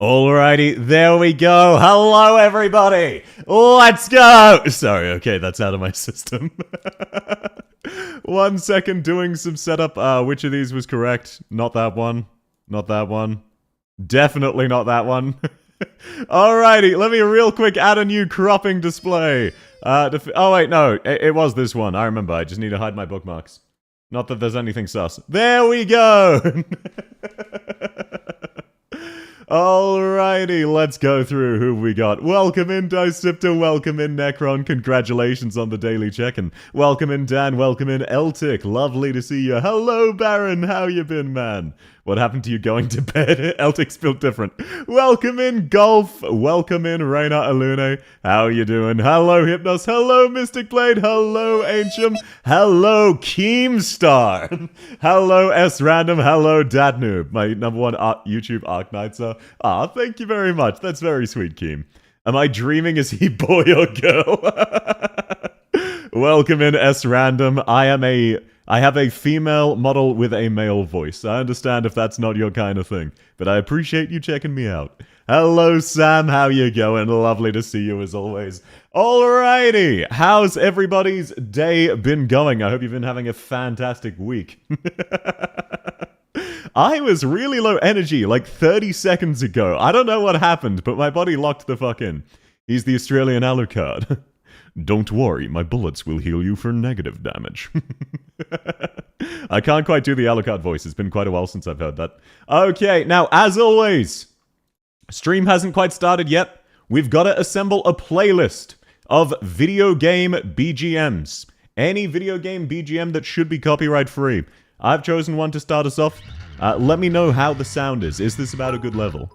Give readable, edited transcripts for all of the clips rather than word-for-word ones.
Alrighty, there we go. Hello, everybody. Let's go. Sorry, okay, that's out of my system. 1 second doing some setup. Which of these was correct? Not that one. Not that one. Definitely not that one. Alrighty, let me real quick add a new cropping display. Oh wait, no, it was this one. I remember, I just need to hide my bookmarks. Not that there's anything sus. There we go! Alrighty, let's go through who we got. Welcome in, Dicipta, welcome in, Necron, congratulations on the daily check-in. Welcome in, Dan, welcome in, Eltic, lovely to see you. Hello, Baron, how you been, man? What happened to you going to bed? Eltic's built different. Welcome in, Golf, welcome in, Reina Alune, how you doing? Hello, Hypnos, hello, Mystic Blade, hello, Ancient, hello, Keemstar, hello, S Random, hello, Dadnoob, my #1 YouTube Arknights. Thank you very much. That's very sweet, Keem. Am I dreaming? Is he boy or girl? Welcome in, S Random. I have a female model with a male voice. I understand if that's not your kind of thing, but I appreciate you checking me out. Hello, Sam. How you going? Lovely to see you as always. Alrighty. How's everybody's day been going? I hope you've been having a fantastic week. I was really low energy like 30 seconds ago. I don't know what happened, but my body locked the fuck in. He's the Australian Alucard. Don't worry, my bullets will heal you for negative damage. I can't quite do the Alucard voice. It's been quite a while since I've heard that. Okay, now, as always, stream hasn't quite started yet. We've got to assemble a playlist of video game BGMs. Any video game BGM that should be copyright free. I've chosen one to start us off. Let me know how the sound is. Is this about a good level?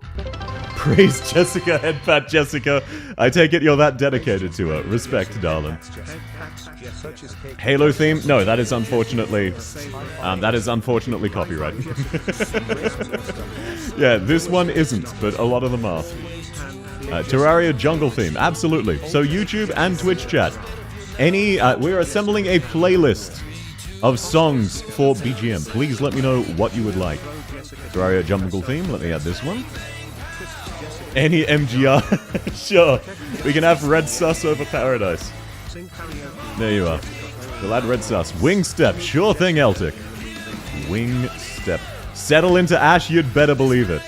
Praise Jessica, headpat Jessica. I take it you're that dedicated to her. Respect, darling. Halo theme? No, that is unfortunately copyright. Yeah, this one isn't, but a lot of them are. Terraria jungle theme, absolutely. So YouTube and Twitch chat. We're assembling a playlist of songs for BGM. Please let me know what you would like. Terraria jungle theme, let me add this one. Any MGR? Sure. We can have Red Sus over Paradise. There you are. We'll add Red Sus. Wing Step, sure thing, Eltic. Wing Step. Settle into ash, you'd better believe it.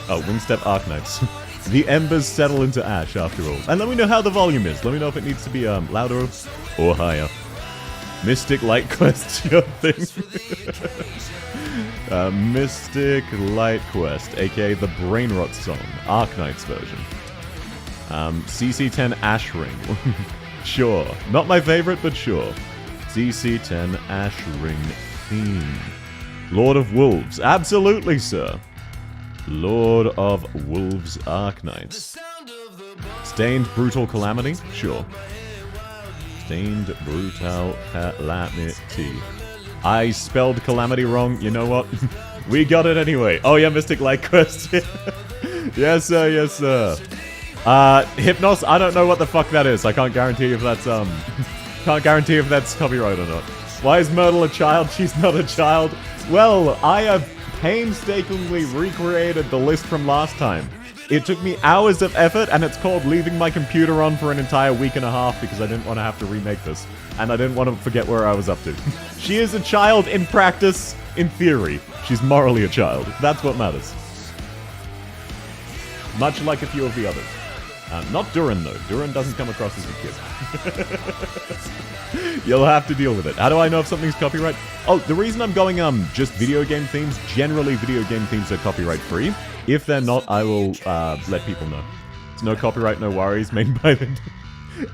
Oh, Wing Step Arknights. The embers settle into ash, after all. And let me know how the volume is. Let me know if it needs to be louder or higher. Mystic Light Quest, your thing. Mystic Light Quest, aka the Brainrot song, Arknights version. CC10 Ash Ring. Sure. Not my favorite, but sure. CC10 Ash Ring theme. Lord of Wolves. Absolutely, sir. Lord of Wolves Arknights. Stained Brutal Calamity? Sure. Stained Brutal Calamity. I spelled Calamity wrong, you know what? We got it anyway. Oh yeah, Mystic Light Quest. Yes sir, yes sir. Hypnos, I don't know what the fuck that is. I can't guarantee if that's, can't guarantee if that's copyright or not. Why is Myrtle a child? She's not a child. Well, I have painstakingly recreated the list from last time. It took me hours of effort, and it's called leaving my computer on for an entire week and a half because I didn't want to have to remake this. And I didn't want to forget where I was up to. She is a child in practice, in theory. She's morally a child. That's what matters. Much like a few of the others. Not Duran, though. Duran doesn't come across as a kid. You'll have to deal with it. How do I know if something's copyright? Oh, the reason I'm going, just video game themes, generally video game themes are copyright free. If they're not, I will, let people know. It's no copyright, no worries, made by the...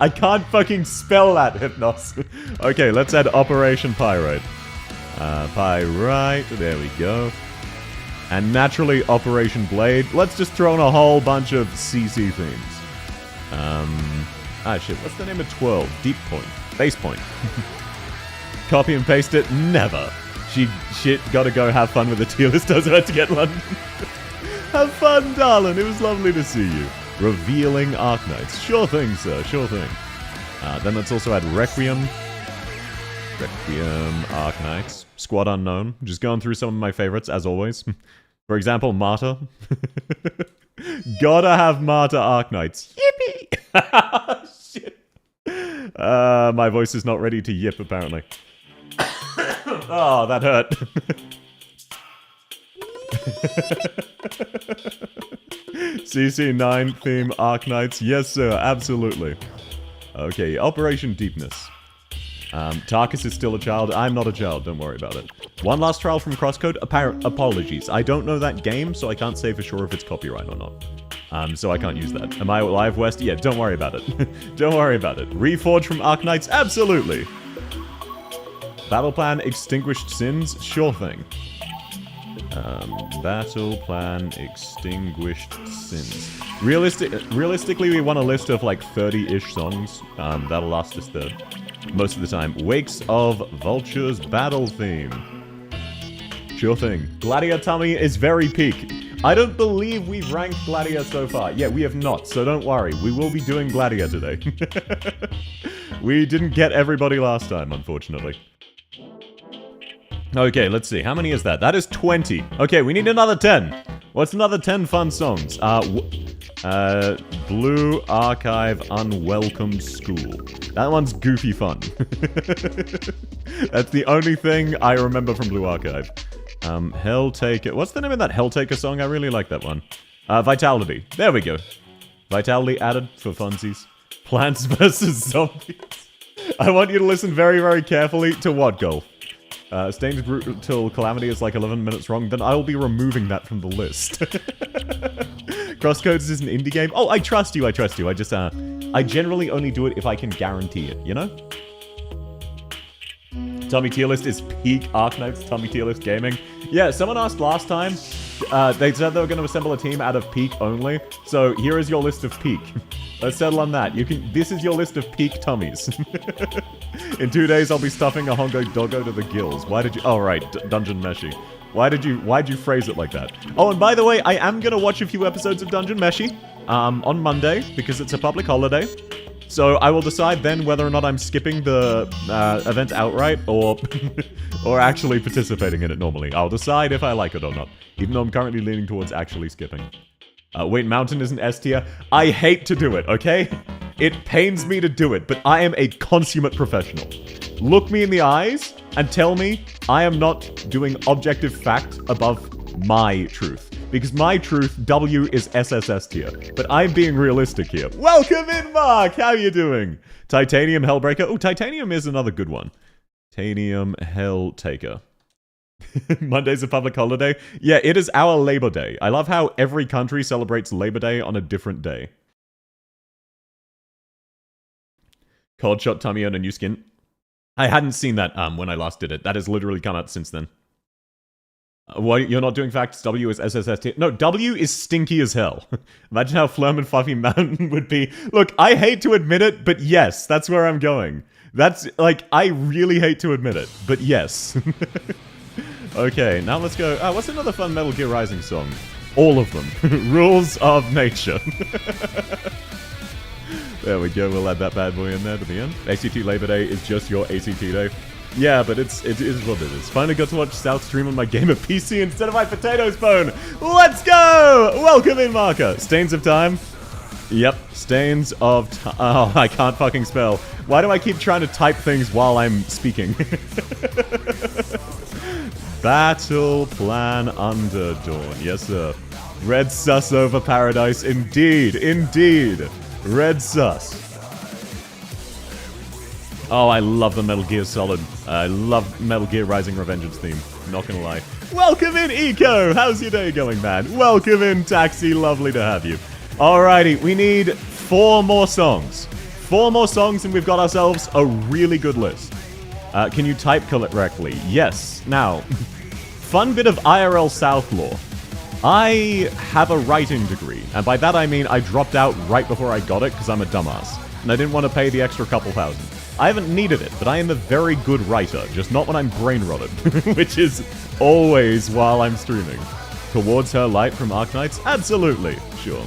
I can't fucking spell that, Hypnos. Okay, let's add Operation Pyrite. Pyrite, there we go. And naturally, Operation Blade. Let's just throw in a whole bunch of CC themes. Shit, what's the name of 12? Deep Point. Base Point. Copy and paste it? Never. Shit, gotta go have fun with the tier list. I was about to get London. Have fun, darling. It was lovely to see you. Revealing Arknights. Sure thing, sir. Sure thing. Then let's also add Requiem. Requiem Arknights. Squad Unknown. Just going through some of my favorites, as always. For example, Martyr. Gotta have Martyr Arknights. Yippee! Shit. My voice is not ready to yip, apparently. Oh, that hurt. CC9 theme Arknights. Yes, sir. Absolutely. Okay, Operation Deepness. Tarkus is still a child. I'm not a child. Don't worry about it. One last trial from Crosscode. Apologies. I don't know that game, so I can't say for sure if it's copyright or not. So I can't use that. Am I live, West? Yeah, don't worry about it. Don't worry about it. Reforge from Arknights? Absolutely. Battle Plan Extinguished Sins? Sure thing. Battle Plan Extinguished Sins. Realistically, we want a list of like 30-ish songs. That'll last us the most of the time. Wakes of Vultures Battle Theme. Sure thing. Gladiator Tummy is very peak. I don't believe we've ranked Gladiator so far. Yeah, we have not, so don't worry. We will be doing Gladiator today. We didn't get everybody last time, unfortunately. Okay, let's see. How many is that? That is 20. Okay, we need another 10. What's another 10 fun songs? Blue Archive Unwelcome School. That one's goofy fun. That's the only thing I remember from Blue Archive. Helltaker. What's the name of that Helltaker song? I really like that one. Vitality. There we go. Vitality added for funsies. Plants vs. Zombies. I want you to listen very, very carefully to what, Golf? Stain's Brutal Calamity is like 11 minutes wrong, then I will be removing that from the list. Crosscodes is an indie game. Oh, I trust you, I trust you. I just, I generally only do it if I can guarantee it, you know? Tummy Tierlist is peak Arknights Tummy Tierlist gaming. Yeah, someone asked last time, they said they were going to assemble a team out of peak only, so here is your list of peak. Let's settle on that. This is your list of peak tummies. In 2 days, I'll be stuffing a Hongo Doggo to the gills. Why did you... Oh, right. Dungeon Meshi. Why'd you phrase it like that? Oh, and by the way, I am gonna watch a few episodes of Dungeon Meshi, on Monday, because it's a public holiday. So I will decide then whether or not I'm skipping the, event outright, or... or actually participating in it normally. I'll decide if I like it or not, even though I'm currently leaning towards actually skipping. Wait, Mountain is an S tier. I hate to do it, okay? It pains me to do it, but I am a consummate professional. Look me in the eyes and tell me I am not doing objective fact above my truth. Because my truth, W is SSS tier. But I'm being realistic here. Welcome in, Mark! How you doing? Titanium Hellbreaker. Oh, Titanium is another good one. Titanium Helltaker. Monday's a public holiday? Yeah, it is our Labor Day. I love how every country celebrates Labor Day on a different day. Cold Shot Tummy on a new skin. I hadn't seen that when I last did it. That has literally come out since then. What? You're not doing facts? W is SSST. No, W is stinky as hell. Imagine how Flurm and Fluffy Mountain would be. Look, I hate to admit it, but yes, that's where I'm going. That's, like, I really hate to admit it, but yes. Okay, now let's go. What's another fun Metal Gear Rising song? All of them. Rules of Nature. There we go, we'll add that bad boy in there to the end. ACT Labor Day is just your ACT day. Yeah, but it is what it is. Finally got to watch South stream on my gamer PC instead of my potatoes phone. Let's go! Welcome in, Marker. Stains of Time. Yep, Stains of Time. Oh, I can't fucking spell. Why do I keep trying to type things while I'm speaking? Battle Plan Underdawn. Yes, sir. Red Sus over Paradise. Indeed, indeed. Red Sus. Oh, I love the Metal Gear Solid. I love Metal Gear Rising Revengeance theme. Not gonna lie. Welcome in, Eco! How's your day going, man? Welcome in, Taxi. Lovely to have you. Alrighty, we need 4 more songs. 4 more songs and we've got ourselves a really good list. Can you type correctly? Yes. Now, fun bit of IRL South lore. I have a writing degree, and by that I mean I dropped out right before I got it because I'm a dumbass, and I didn't want to pay the extra couple thousand. I haven't needed it, but I am a very good writer, just not when I'm brain-rotted, which is always while I'm streaming. Towards Her Light from Arknights? Absolutely, sure.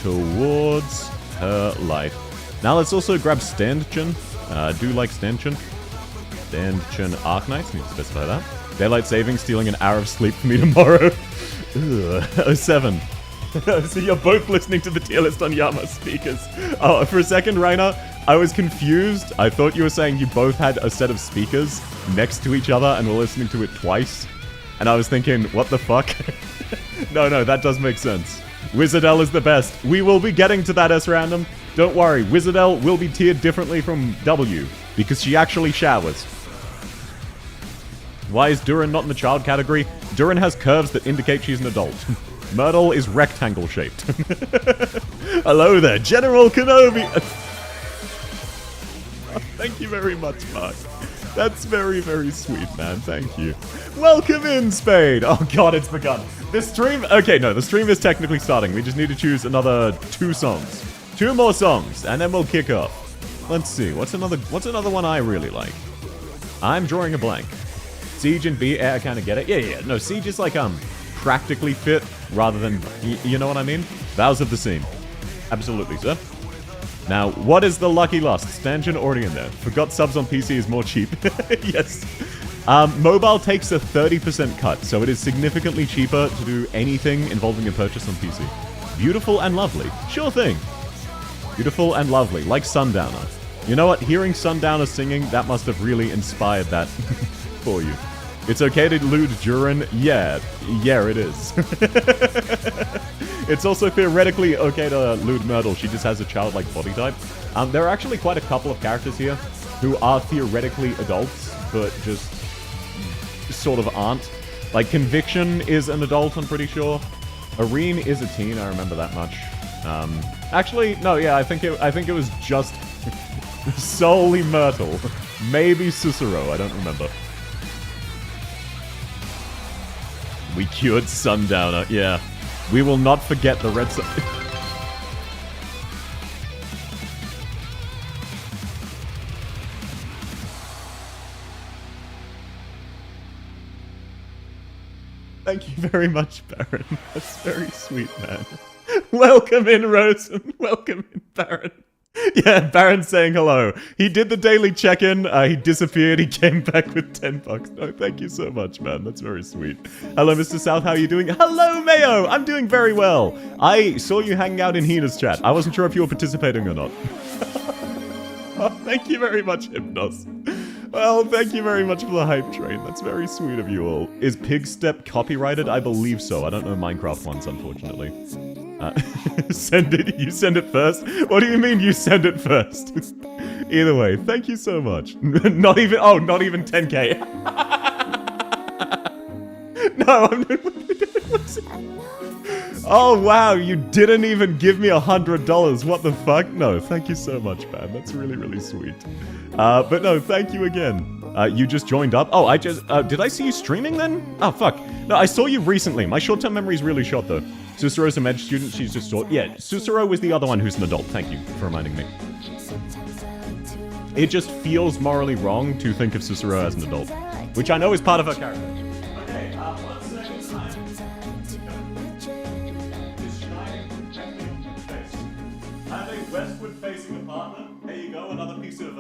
Towards Her Light. Now let's also grab Standchen. Do like Standchen. Standchen Arknights, need to specify that. Daylight saving, stealing an hour of sleep for me tomorrow. Ugh. 07. So you're both listening to the tier list on Yama speakers. Oh, for a second, Rainer, I was confused. I thought you were saying you both had a set of speakers next to each other and were listening to it twice. And I was thinking, what the fuck? No, that does make sense. Wizardell is the best. We will be getting to that as random. Don't worry, Wizardell will be tiered differently from W, because she actually showers. Why is Durin not in the child category? Durin has curves that indicate she's an adult. Myrtle is rectangle-shaped. Hello there, General Kenobi! Thank you very much, Mark. That's very, very sweet, man. Thank you. Welcome in, Spade! Oh god, it's begun. This stream... Okay, no, the stream is technically starting. We just need to choose another 2 songs. 2 more songs, and then we'll kick off. Let's see, what's another one I really like? I'm drawing a blank. Siege and B, I kind of get it. Yeah. No, Siege is like, practically fit, rather than... You know what I mean? Vows of the Scene. Absolutely, sir. Now, what is the lucky lost? Stanchion already in there. Forgot subs on PC is more cheap. Yes. Mobile takes a 30% cut, so it is significantly cheaper to do anything involving a purchase on PC. Beautiful and lovely. Sure thing. Beautiful and lovely, like Sundowner. You know what? Hearing Sundowner singing, that must have really inspired that for you. It's okay to lewd Durin? Yeah, it is. It's also theoretically okay to lewd Myrtle. She just has a childlike body type. There are actually quite a couple of characters here who are theoretically adults, but just sort of aren't. Like, Conviction is an adult, I'm pretty sure. Arene is a teen, I remember that much. Actually, no, yeah, I think it was just solely Myrtle. Maybe Cicero, I don't remember. We cured Sundowner, yeah. We will not forget the Red Sun... Thank you very much, Baron. That's very sweet, man. Welcome in, Rosen. Welcome in, Baron. Yeah, Baron's saying hello. He did the daily check-in, he disappeared, he came back with 10 bucks. No, thank you so much, man. That's very sweet. Hello, Mr. South, how are you doing? Hello, Mayo! I'm doing very well. I saw you hanging out in Hina's chat. I wasn't sure if you were participating or not. Oh, thank you very much, Hypnos. Well, thank you very much for the hype train. That's very sweet of you all. Is Pigstep copyrighted? I believe so. I don't know Minecraft ones, unfortunately. Send it. You send it first? What do you mean you send it first? Either way, thank you so much. Not even 10k. No, I'm not. Oh, wow, you didn't even give me $100. What the fuck? No, thank you so much, man. That's really, really sweet. But no, thank you again. You just joined up? Oh, did I see you streaming then? Oh, fuck. No, I saw you recently. My short-term memory is really short, though. Susuro's a med student, she's just short. Yeah, Susuro was the other one who's an adult. Thank you for reminding me. It just feels morally wrong to think of Susuro as an adult, which I know is part of her character. Okay, 1 second time. I have a westward-facing apartment. There you go, another piece of,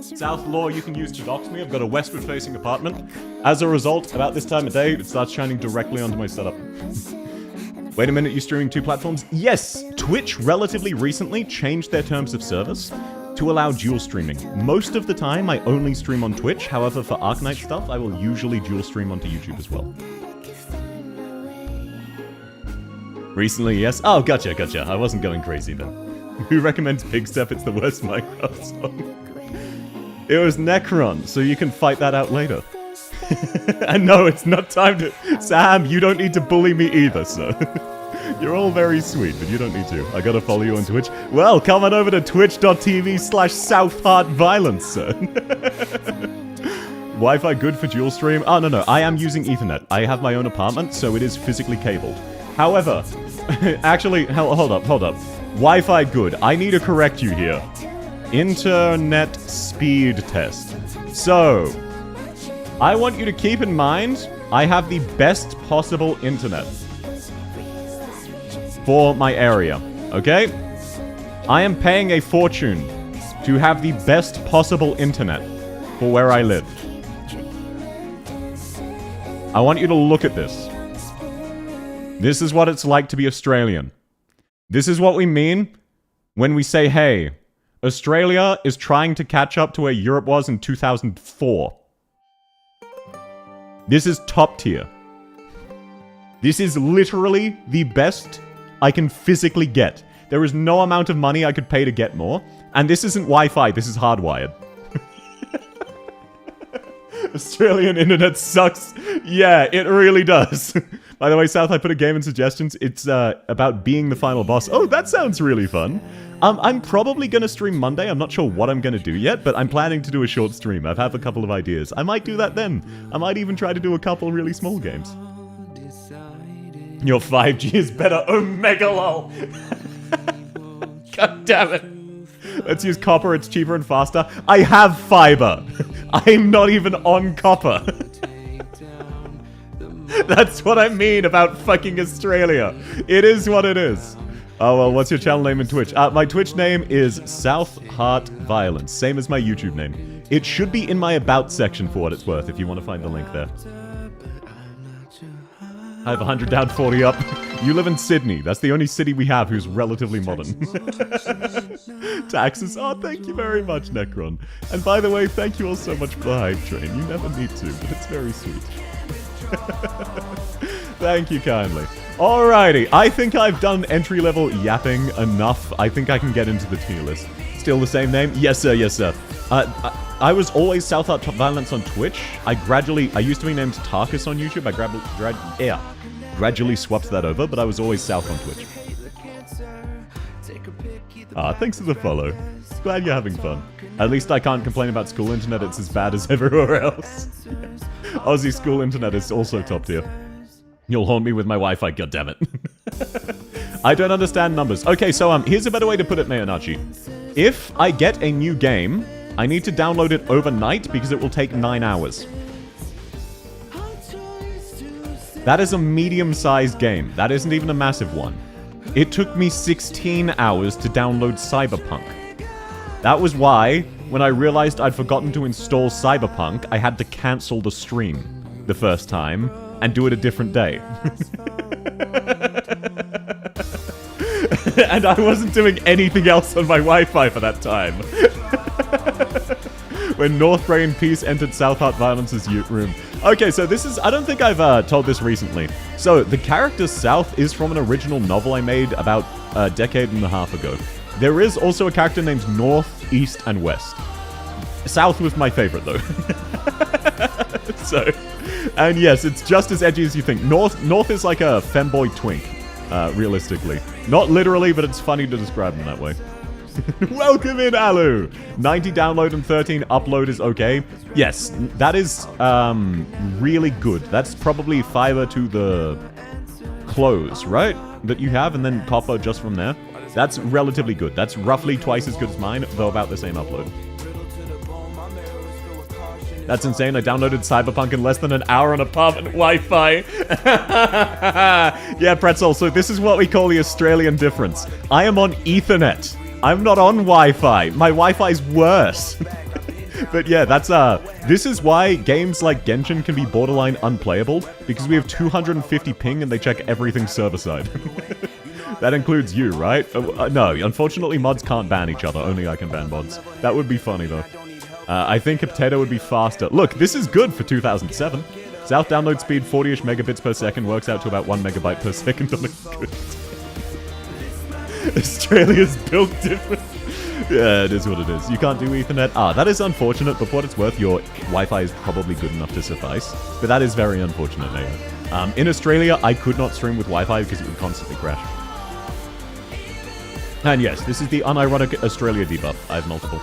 South law you can use to dox me. I've got a westward-facing apartment. As a result, about this time of day, it starts shining directly onto my setup. Wait a minute, you streaming 2 platforms? Yes! Twitch relatively recently changed their terms of service to allow dual streaming. Most of the time, I only stream on Twitch. However, for Arknight stuff, I will usually dual stream onto YouTube as well. Recently, yes. Oh, gotcha. I wasn't going crazy then. Who recommends Pigstep? It's the worst Minecraft song. It was Necron, so you can fight that out later. And no, it's not time to... Sam, you don't need to bully me either, sir. You're all very sweet, but you don't need to. I gotta follow you on Twitch. Well, come on over to twitch.tv/SouthHeartViolence, sir. Wi-Fi good for dual stream? Oh, no. I am using Ethernet. I have my own apartment, so it is physically cabled. However... Actually, hold up. Wi-Fi good. I need to correct you here. Internet speed test. So... I want you to keep in mind, I have the best possible internet for my area, okay? I am paying a fortune to have the best possible internet for where I live. I want you to look at this. This is what it's like to be Australian. This is what we mean when we say, hey, Australia is trying to catch up to where Europe was in 2004. This is top tier. This is literally the best I can physically get. There is no amount of money I could pay to get more. And this isn't Wi-Fi, this is hardwired. Australian internet sucks. Yeah, it really does. By the way, South, I put a game in suggestions. It's about being the final boss. Oh, that sounds really fun. I'm probably going to stream Monday. I'm not sure what I'm going to do yet, but I'm planning to do a short stream. I have a couple of ideas. I might do that then. I might even try to do a couple really small games. Your 5G is better. Omega lol. God damn it. Let's use copper, it's cheaper and faster. I have fiber. I'm not even on copper. That's what I mean about fucking Australia. It is what it is. Oh, well, what's your channel name in Twitch? My Twitch name is South Heart Violence, same as my YouTube name. It should be in my About section for what it's worth, if you want to find the link there. I have 100 down, 40 up. You live in Sydney. That's the only city we have who's relatively modern. Taxes. Oh, thank you very much, Necron. And by the way, thank you all so much for the hype train. You never need to, but it's very sweet. Thank you kindly. Alrighty, I think I've done entry-level yapping enough. I think I can get into the tier list. Still the same name? Yes, sir, yes, sir. I was always South Art Top Violence on Twitch. I used to be named Tarkus on YouTube. I gradually swapped that over, but I was always South on Twitch. Thanks for the follow. Glad you're having fun. At least I can't complain about school internet, it's as bad as everywhere else. Aussie school internet is also top tier. You'll haunt me with my Wi-Fi, goddammit. I don't understand numbers. Okay, so here's a better way to put it, Neonachi. If I get a new game, I need to download it overnight because it will take 9 hours. That is a medium-sized game. That isn't even a massive one. It took me 16 hours to download Cyberpunk. That was why, when I realized I'd forgotten to install Cyberpunk, I had to cancel the stream the first time and do it a different day. And I wasn't doing anything else on my Wi-Fi for that time. When North Brain Peace entered South Heart Violence's room. Okay, so this is... I don't think I've told this recently. So, the character South is from an original novel I made about a decade and a half ago. There is also a character named North, East, and West. South was my favorite, though. So... And yes, it's just as edgy as you think. North is like a femboy twink, realistically. Not literally, but it's funny to describe them that way. Welcome in, Alu! 90 download and 13 upload is okay. Yes, that is really good. That's probably fiber to the close, right? That you have, and then copper just from there. That's relatively good. That's roughly twice as good as mine, though about the same upload. That's insane. I downloaded Cyberpunk in less than an hour on apartment Wi-Fi. Yeah, Pretzel, so this is what we call the Australian difference. I am on Ethernet. I'm not on Wi-Fi. My Wi-Fi's worse. But yeah, that's, this is why games like Genshin can be borderline unplayable, because we have 250 ping and they check everything server-side. That includes you, right? No, unfortunately mods can't ban each other. Only I can ban mods. That would be funny, though. I think a potato would be faster. Look, this is good for 2007. South download speed 40-ish megabits per second works out to about 1 megabyte per second on a good day. Australia's built different. Yeah, it is what it is. You can't do Ethernet. That is unfortunate, but for what it's worth, your Wi-Fi is probably good enough to suffice. But that is very unfortunate, Neo. In Australia, I could not stream with Wi-Fi because it would constantly crash. And yes, this is the unironic Australia debuff. I have multiple.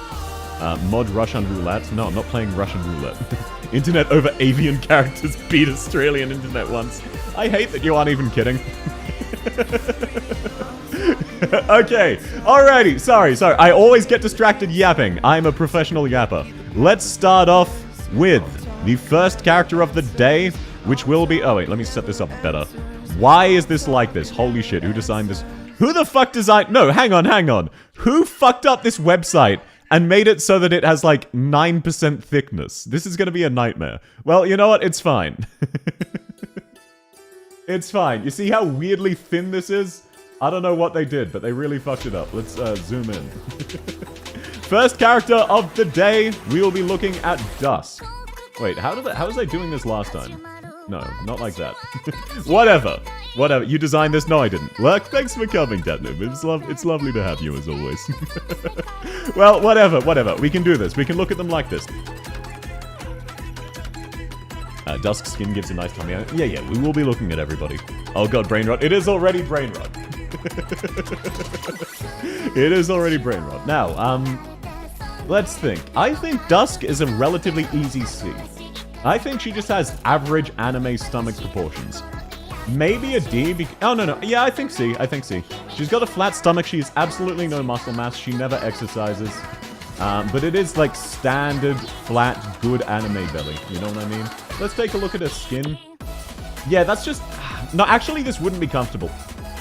Mod Russian roulette. No, I'm not playing Russian roulette. Internet over avian characters beat Australian internet once. I hate that you aren't even kidding. Okay, alrighty. Sorry. I always get distracted yapping. I'm a professional yapper. Let's start off with the first character of the day, which will be... Oh, wait, let me set this up better. Why is this like this? Holy shit, who designed this? Who the fuck designed... No, hang on. Who fucked up this website and made it so that it has, like, 9% thickness? This is gonna be a nightmare. Well, you know what? It's fine. It's fine. You see how weirdly thin this is? I don't know what they did, but they really fucked it up. Let's zoom in. First character of the day, we will be looking at Dusk. Wait, how was I doing this last time? No, not like that. Whatever. You designed this? No, I didn't. Look, thanks for coming, Deadnib. It's lovely to have you, as always. Well, whatever. We can do this. We can look at them like this. Dusk skin gives a nice tummy. Yeah, we will be looking at everybody. Oh god, brain rot. It is already brain rot. It is already brain rot. Now, let's think. I think Dusk is a relatively easy C. I think she just has average anime stomach proportions. Maybe a D. Oh, no. Yeah, I think C. She's got a flat stomach. She has absolutely no muscle mass. She never exercises. But it is like standard, flat, good anime belly. You know what I mean? Let's take a look at her skin. Yeah, that's just... No, actually, this wouldn't be comfortable.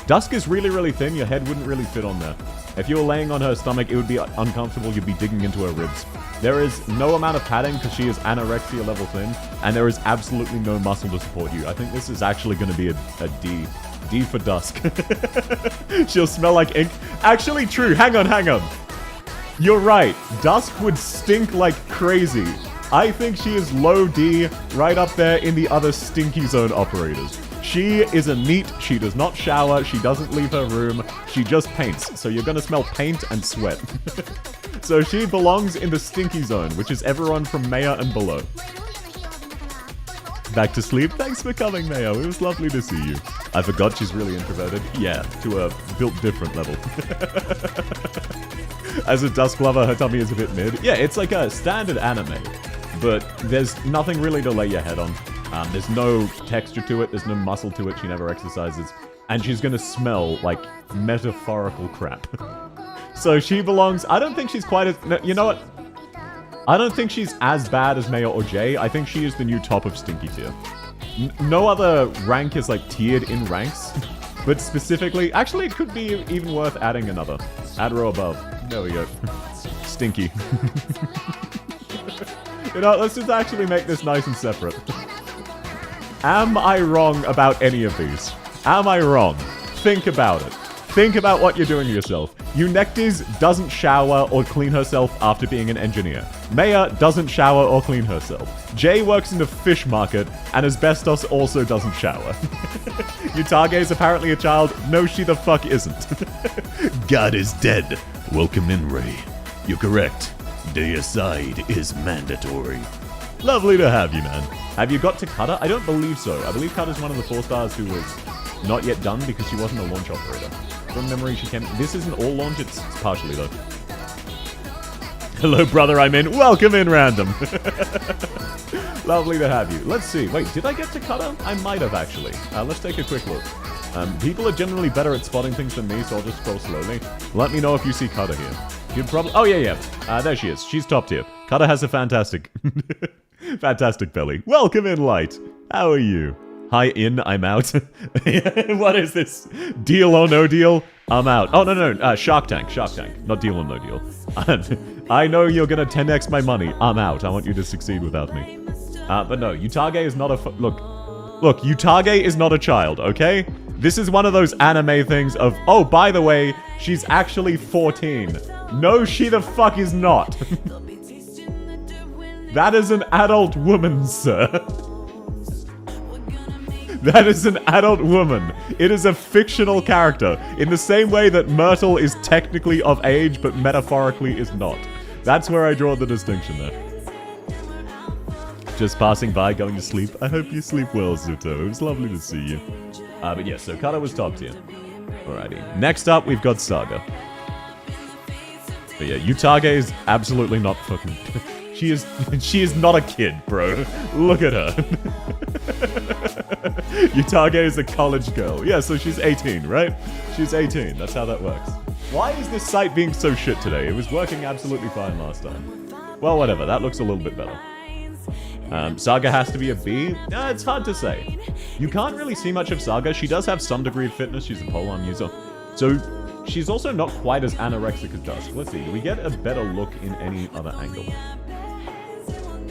Dusk is really, really thin. Your head wouldn't really fit on there. If you were laying on her stomach, it would be uncomfortable. You'd be digging into her ribs. There is no amount of padding because she is anorexia level thin. And there is absolutely no muscle to support you. I think this is actually going to be a D. D for Dusk. She'll smell like ink. Actually, true. Hang on. You're right. Dusk would stink like crazy. I think she is low D, right up there in the other stinky zone operators. She is a NEET. She does not shower. She doesn't leave her room. She just paints. So you're going to smell paint and sweat. So she belongs in the stinky zone, which is everyone from Maya and below. Back to sleep? Thanks for coming, Mayo. It was lovely to see you. I forgot she's really introverted. Yeah, to a built different level. As a Dusk lover, her tummy is a bit mid. Yeah, it's like a standard anime. But there's nothing really to lay your head on. There's no texture to it. There's no muscle to it. She never exercises. And she's gonna smell like metaphorical crap. So she belongs... I don't think she's quite as... No, you know what? I don't think she's as bad as Maya or Jay. I think she is the new top of Stinky tier. No other rank is like tiered in ranks. But specifically... Actually, it could be even worth adding another. Add row above. There we go. Stinky. You know, let's just actually make this nice and separate. Am I wrong about any of these? Am I wrong? Think about it. Think about what you're doing to yourself. Eunectes doesn't shower or clean herself after being an engineer. Maya doesn't shower or clean herself. Jay works in the fish market, and Asbestos also doesn't shower. Utage is apparently a child. No, she the fuck isn't. God is dead. Welcome in, Ray. You're correct. Deicide is mandatory. Lovely to have you, man. Have you got to Cutter? I don't believe so. I believe Cutter's one of the 4 stars who was not yet done because she wasn't a launch operator. From memory, she came... This isn't all launch, it's partially, though. Hello, brother, I'm in. Welcome in, random. Lovely to have you. Let's see. Wait, did I get to Cutter? I might have, actually. Let's take a quick look. People are generally better at spotting things than me, so I'll just scroll slowly. Let me know if you see Cutter here. You'd probably... Oh, yeah. There she is. She's top tier. Cutter has a fantastic... fantastic belly. Welcome in, Light. How are you? Hi, in, I'm out. What is this? Deal or no deal? I'm out. Oh, no. Shark Tank. Not deal or no deal. I know you're gonna 10x my money. I'm out. I want you to succeed without me. But no, Utage is not a... Look, Utage is not a child, okay? This is one of those anime things of, oh, by the way, she's actually 14. No, she the fuck is not. That is an adult woman, sir. That is an adult woman. It is a fictional character, in the same way that Myrtle is technically of age, but metaphorically is not. That's where I draw the distinction there. Just passing by, going to sleep. I hope you sleep well, Zuto. It was lovely to see you. But yes, so Cutter was top tier. Alrighty. Next up, we've got Saga. But yeah, Utage is absolutely not fucking... She is not a kid, bro. Look at her. Utage is a college girl. Yeah, so she's 18, right? She's 18. That's how that works. Why is this site being so shit today? It was working absolutely fine last time. Well, whatever. That looks a little bit better. Saga has to be a B? It's hard to say. You can't really see much of Saga. She does have some degree of fitness. She's a polearm user. So she's also not quite as anorexic as Dusk. Let's see. Do we get a better look in any other angle?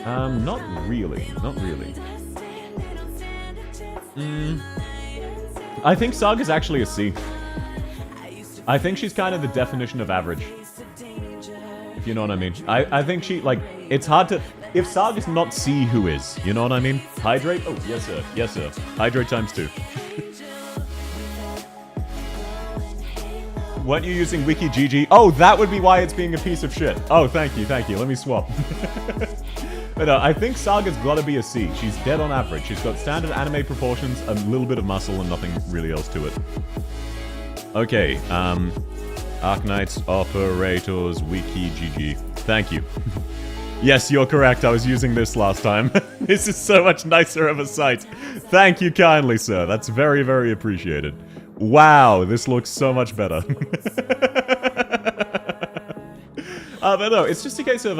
Not really. I think Saga's actually a C. I think she's kind of the definition of average. If you know what I mean. I think she, like, it's hard to... If Saga's not C, who is? You know what I mean? Hydrate? Oh, yes, sir. Yes, sir. Hydrate times 2. Weren't you using WikiGG? Oh, that would be why it's being a piece of shit. Oh, thank you, thank you. Let me swap. But I think Saga's gotta be a C. She's dead on average. She's got standard anime proportions, a little bit of muscle, and nothing really else to it. Okay, Arknights, operators, WikiGG. Thank you. Yes, you're correct. I was using this last time. This is so much nicer of a site. Thank you kindly, sir. That's very, very appreciated. Wow, this looks so much better. But no, it's just a case of,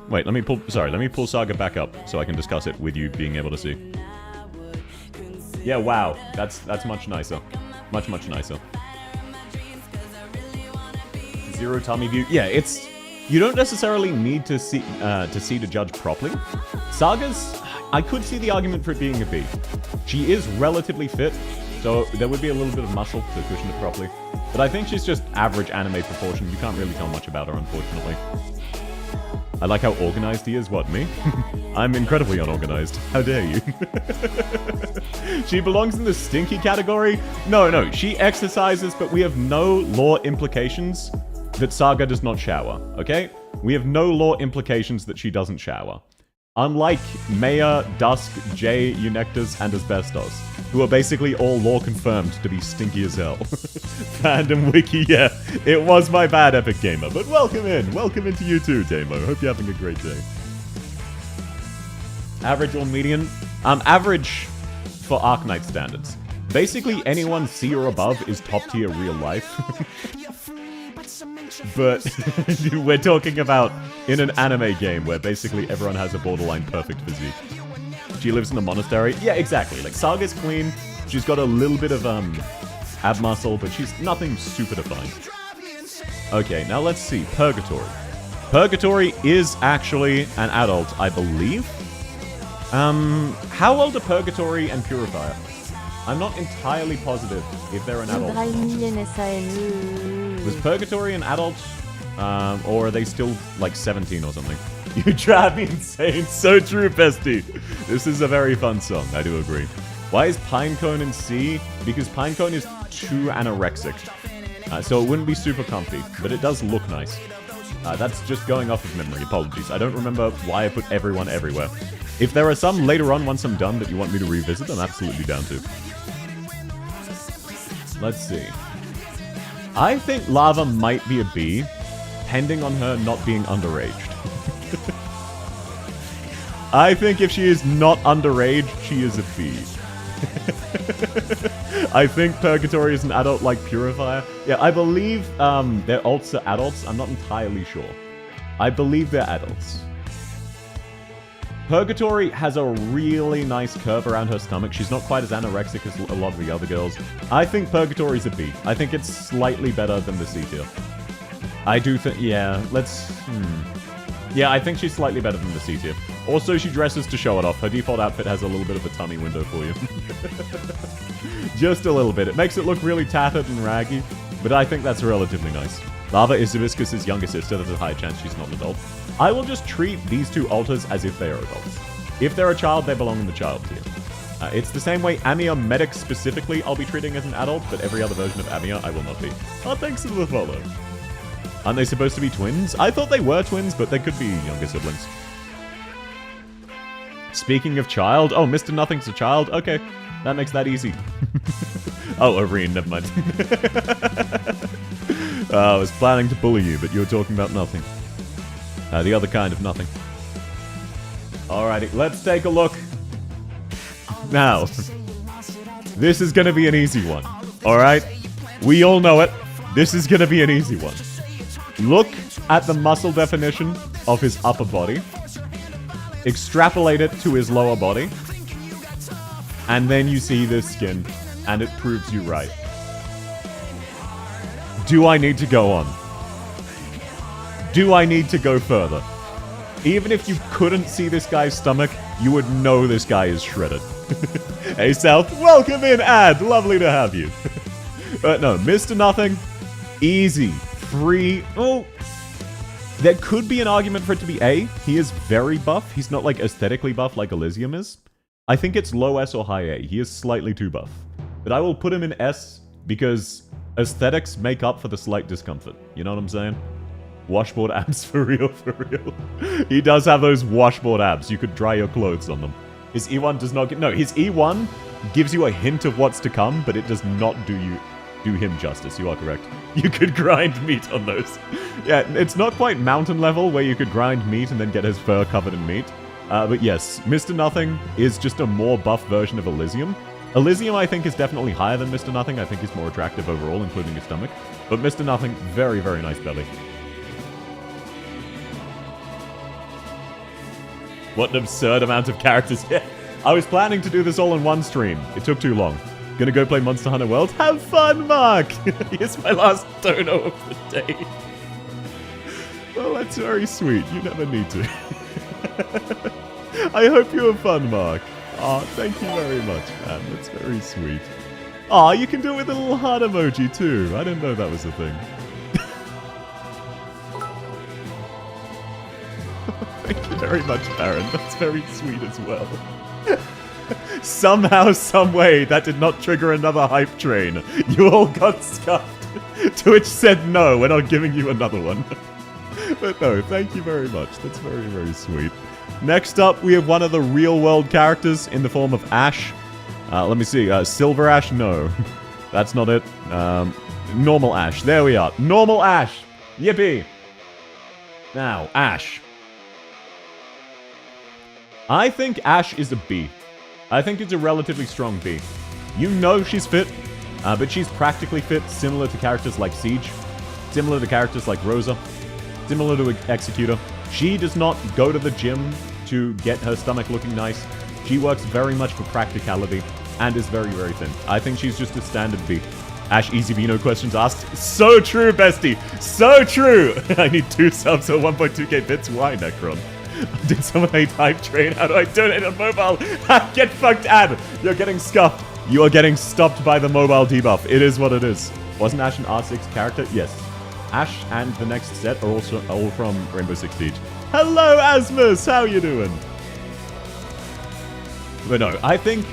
wait, let me pull Saga back up so I can discuss it with you being able to see. Yeah, wow. That's much nicer. Much, much nicer. Zero tummy view. Yeah, it's... You don't necessarily need to see to judge properly. Saga's... I could see the argument for it being a B. She is relatively fit, so there would be a little bit of muscle to cushion it properly. But I think she's just average anime proportion. You can't really tell much about her, unfortunately. I like how organized he is. What, me? I'm incredibly unorganized. How dare you? She belongs in the stinky category? No, she exercises, but we have no law implications that Saga does not shower, okay? We have no law implications that she doesn't shower. Unlike Maya, Dusk, Jay, Eunectas, and Asbestos, who are basically all law-confirmed to be stinky as hell. Fandom Wiki, yeah. It was my bad, Epic Gamer, but welcome in. Welcome into you too, Damo. Hope you're having a great day. Average or median? Average for Arknight standards. Basically, anyone C or above is top-tier real life. But we're talking about in an anime game where basically everyone has a borderline perfect physique. She lives in a monastery. Yeah, exactly. Like, Saga's clean. She's got a little bit of ab muscle, but she's nothing super defined. Okay, now let's see. Purgatory. Purgatory is actually an adult, I believe. How old are Purgatory and Purifier? I'm not entirely positive if they're an adult. Was Purgatory an adult? Or are they still, like, 17 or something? You drive me insane. So true, Pesty. This is a very fun song. I do agree. Why is Pinecone in C? Because Pinecone is too anorexic. So it wouldn't be super comfy, but it does look nice. That's just going off of memory. Apologies. I don't remember why I put everyone everywhere. If there are some later on, once I'm done, that you want me to revisit, I'm absolutely down to. Let's see. I think Lava might be a B, pending on her not being underaged. I think if she is not underage, she is a B. I think Purgatory is an adult like Purifier. Yeah, I believe their alts are adults. I'm not entirely sure. I believe they're adults. Purgatory has a really nice curve around her stomach. She's not quite as anorexic as a lot of the other girls. I think Purgatory's a B. I think it's slightly better than the C tier. I do think... Yeah, let's... Yeah, I think she's slightly better than the C tier. Also, she dresses to show it off. Her default outfit has a little bit of a tummy window for you. Just a little bit. It makes it look really tattered and raggy, but I think that's relatively nice. Lava is Hibiscus's younger sister. There's a high chance she's not an adult. I will just treat these two alters as if they are adults. If they're a child, they belong in the child tier. It's the same way Amiya Medic specifically I'll be treating as an adult, but every other version of Amiya I will not be. Oh, thanks for the follow. Aren't they supposed to be twins? I thought they were twins, but they could be younger siblings. Speaking of child... Oh, Mr. Nothing's a child? Okay, that makes that easy. Oh, Irene, never mind. I was planning to bully you, but you were talking about nothing. The other kind of nothing. Alrighty, let's take a look. Now, this is gonna be an easy one. Alright? We all know it. This is gonna be an easy one. Look at the muscle definition of his upper body. Extrapolate it to his lower body. And then you see this skin, and it proves you right. Do I need to go on? Do I need to go further? Even if you couldn't see this guy's stomach, you would know this guy is shredded. Hey, South, welcome in, Ad. Lovely to have you. No, Mr. Nothing, easy, free. Oh, there could be an argument for it to be A. He is very buff. He's not like aesthetically buff like Elysium is. I think it's low S or high A. He is slightly too buff. But I will put him in S because aesthetics make up for the slight discomfort. You know what I'm saying? Washboard abs for real, for real. He does have those washboard abs. You could dry your clothes on them. His E1 does not get... No, his E1 gives you a hint of what's to come, but it does not do him justice. You are correct. You could grind meat on those. Yeah, it's not quite mountain level where you could grind meat and then get his fur covered in meat. But yes, Mr. Nothing is just a more buff version of Elysium. Elysium, I think, is definitely higher than Mr. Nothing. I think he's more attractive overall, including his stomach. But Mr. Nothing, very, very nice belly. What an absurd amount of characters. Yeah, I was planning to do this all in one stream. It took too long. Gonna go play Monster Hunter World. Have fun, Mark! Here's my last dono of the day. Well, that's very sweet. You never need to. I hope you have fun, Mark. Aw, thank you very much, man. That's very sweet. Aw, you can do it with a little heart emoji, too. I didn't know that was a thing. Thank you very much, Baron. That's very sweet as well. Somehow, someway, that did not trigger another hype train. You all got scuffed. To which said, no, we're not giving you another one. But no, thank you very much. That's very, very sweet. Next up, we have one of the real-world characters in the form of Ash. Let me see. Silver Ash? No. That's not it. Normal Ash. There we are. Normal Ash. Yippee. Now, Ash. I think Ash is a B. I think it's a relatively strong B. You know she's fit, but she's practically fit, similar to characters like Siege, similar to characters like Rosa, similar to Executor. She does not go to the gym to get her stomach looking nice. She works very much for practicality and is very, very thin. I think she's just a standard B. Ash Easy B, no questions asked. So true, bestie. So true. I need 2 subs or 1.2k bits. Why, Necron? Did someone hate hype train? How do I donate on mobile? Get fucked, Ad! You're getting scuffed. You are getting stopped by the mobile debuff. It is what it is. Wasn't Ash an R6 character? Yes. Ash and the next set are also all from Rainbow Six Siege. Hello, Asmus! How you doing? But no, I think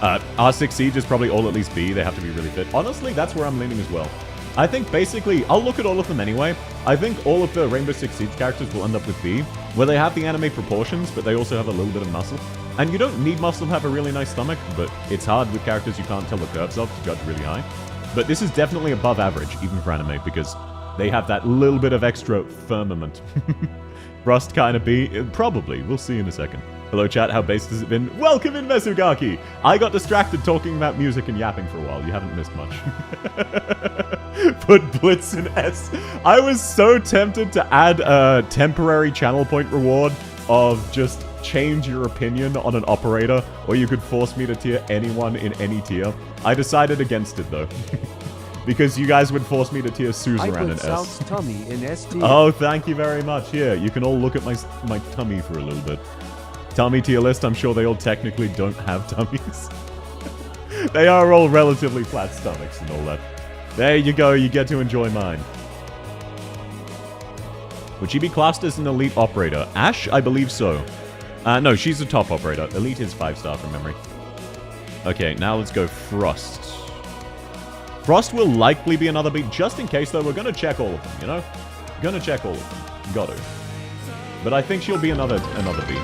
R6 Siege is probably all at least B. They have to be really fit. Honestly, that's where I'm leaning as well. I think basically, I'll look at all of them anyway. I think all of the Rainbow Six Siege characters will end up with B, where they have the anime proportions, but they also have a little bit of muscle. And you don't need muscle to have a really nice stomach, but it's hard with characters you can't tell the curves of to judge really high. But this is definitely above average, even for anime, because they have that little bit of extra firmament. Rust kind of B? Probably. We'll see in a second. Hello chat, how based has it been? Welcome in, Mesugaki! I got distracted talking about music and yapping for a while. You haven't missed much. Put Blitz in S. I was so tempted to add a temporary channel point reward of just change your opinion on an operator, or you could force me to tier anyone in any tier. I decided against it, though. Because you guys would force me to tier Suzerain in S. South's tummy in S tier. Oh, thank you very much. Here, you can all look at my tummy for a little bit. Tummy tier list, I'm sure they all technically don't have tummies. They are all relatively flat stomachs and all that. There you go, you get to enjoy mine. Would she be classed as an elite operator? Ash, I believe so. No, she's a top operator. Elite is 5-star from memory. Okay, now let's go Frost. Frost will likely be another B. Just in case, though, we're going to check all of them, you know? Gonna check all of them. Got to. But I think she'll be another B.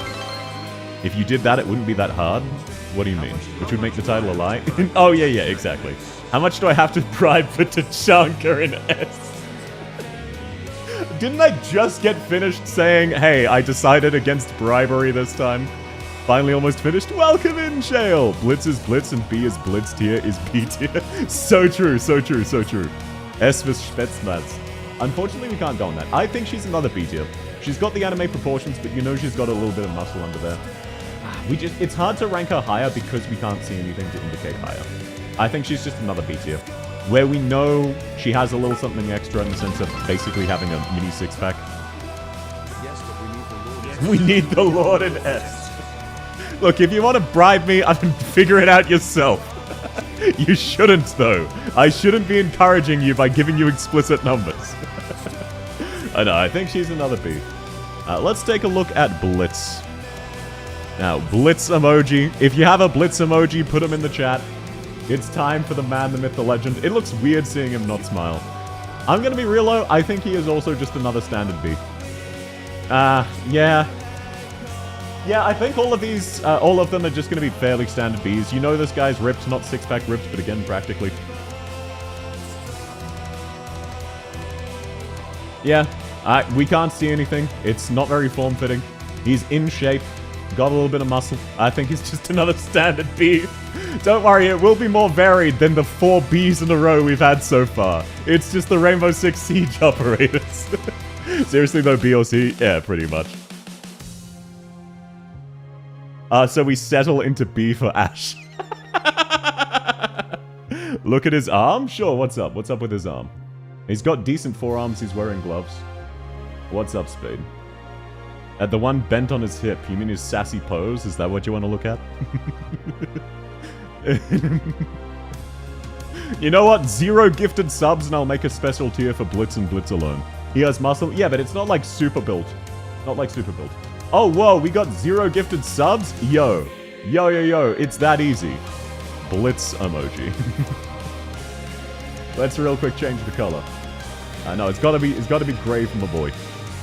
If you did that, it wouldn't be that hard. What do you mean? Which would make the title a lie? Oh, yeah, exactly. How much do I have to bribe for Tachanka in S? Didn't I just get finished saying, hey, I decided against bribery this time? Finally almost finished. Welcome in, Shale! Blitz is Blitz and B is Blitz tier is B tier. So true, so true, so true. S for Spetsnaz. Unfortunately, we can't go on that. I think she's another B tier. She's got the anime proportions, but you know she's got a little bit of muscle under there. It's hard to rank her higher because we can't see anything to indicate higher. I think she's just another B tier. Where we know she has a little something extra in the sense of basically having a mini six-pack. Yes, but we need the Lord. We need the Lord in S. Look, if you want to bribe me, I can figure it out yourself. You shouldn't, though. I shouldn't be encouraging you by giving you explicit numbers. I know, I think she's another B. Let's take a look at Blitz. Now, Blitz emoji. If you have a Blitz emoji, put them in the chat. It's time for the man, the myth, the legend. It looks weird seeing him not smile. I'm gonna be real though, I think he is also just another standard B. Yeah. Yeah, I think all of these, all of them are just gonna be fairly standard Bs. You know this guy's ripped, not six-pack ripped, but again, practically. Yeah, we can't see anything. It's not very form-fitting. He's in shape, got a little bit of muscle. I think he's just another standard B. Don't worry, it will be more varied than the 4 Bs in a row we've had so far. It's just the Rainbow Six Siege operators. Seriously though, B or C? Yeah, pretty much. So we settle into B for Ash. Look at his arm? Sure, what's up? What's up with his arm? He's got decent forearms, he's wearing gloves. What's up, Spade? The one bent on his hip, you mean his sassy pose? Is that what you want to look at? You know what? 0 gifted subs and I'll make a special tier for Blitz and Blitz alone. He has muscle. Yeah, but it's not like super built. Not like super built. Oh, whoa, we got 0 gifted subs? Yo. Yo. It's that easy. Blitz emoji. Let's real quick change the color. No, it's gotta be gray from a boy.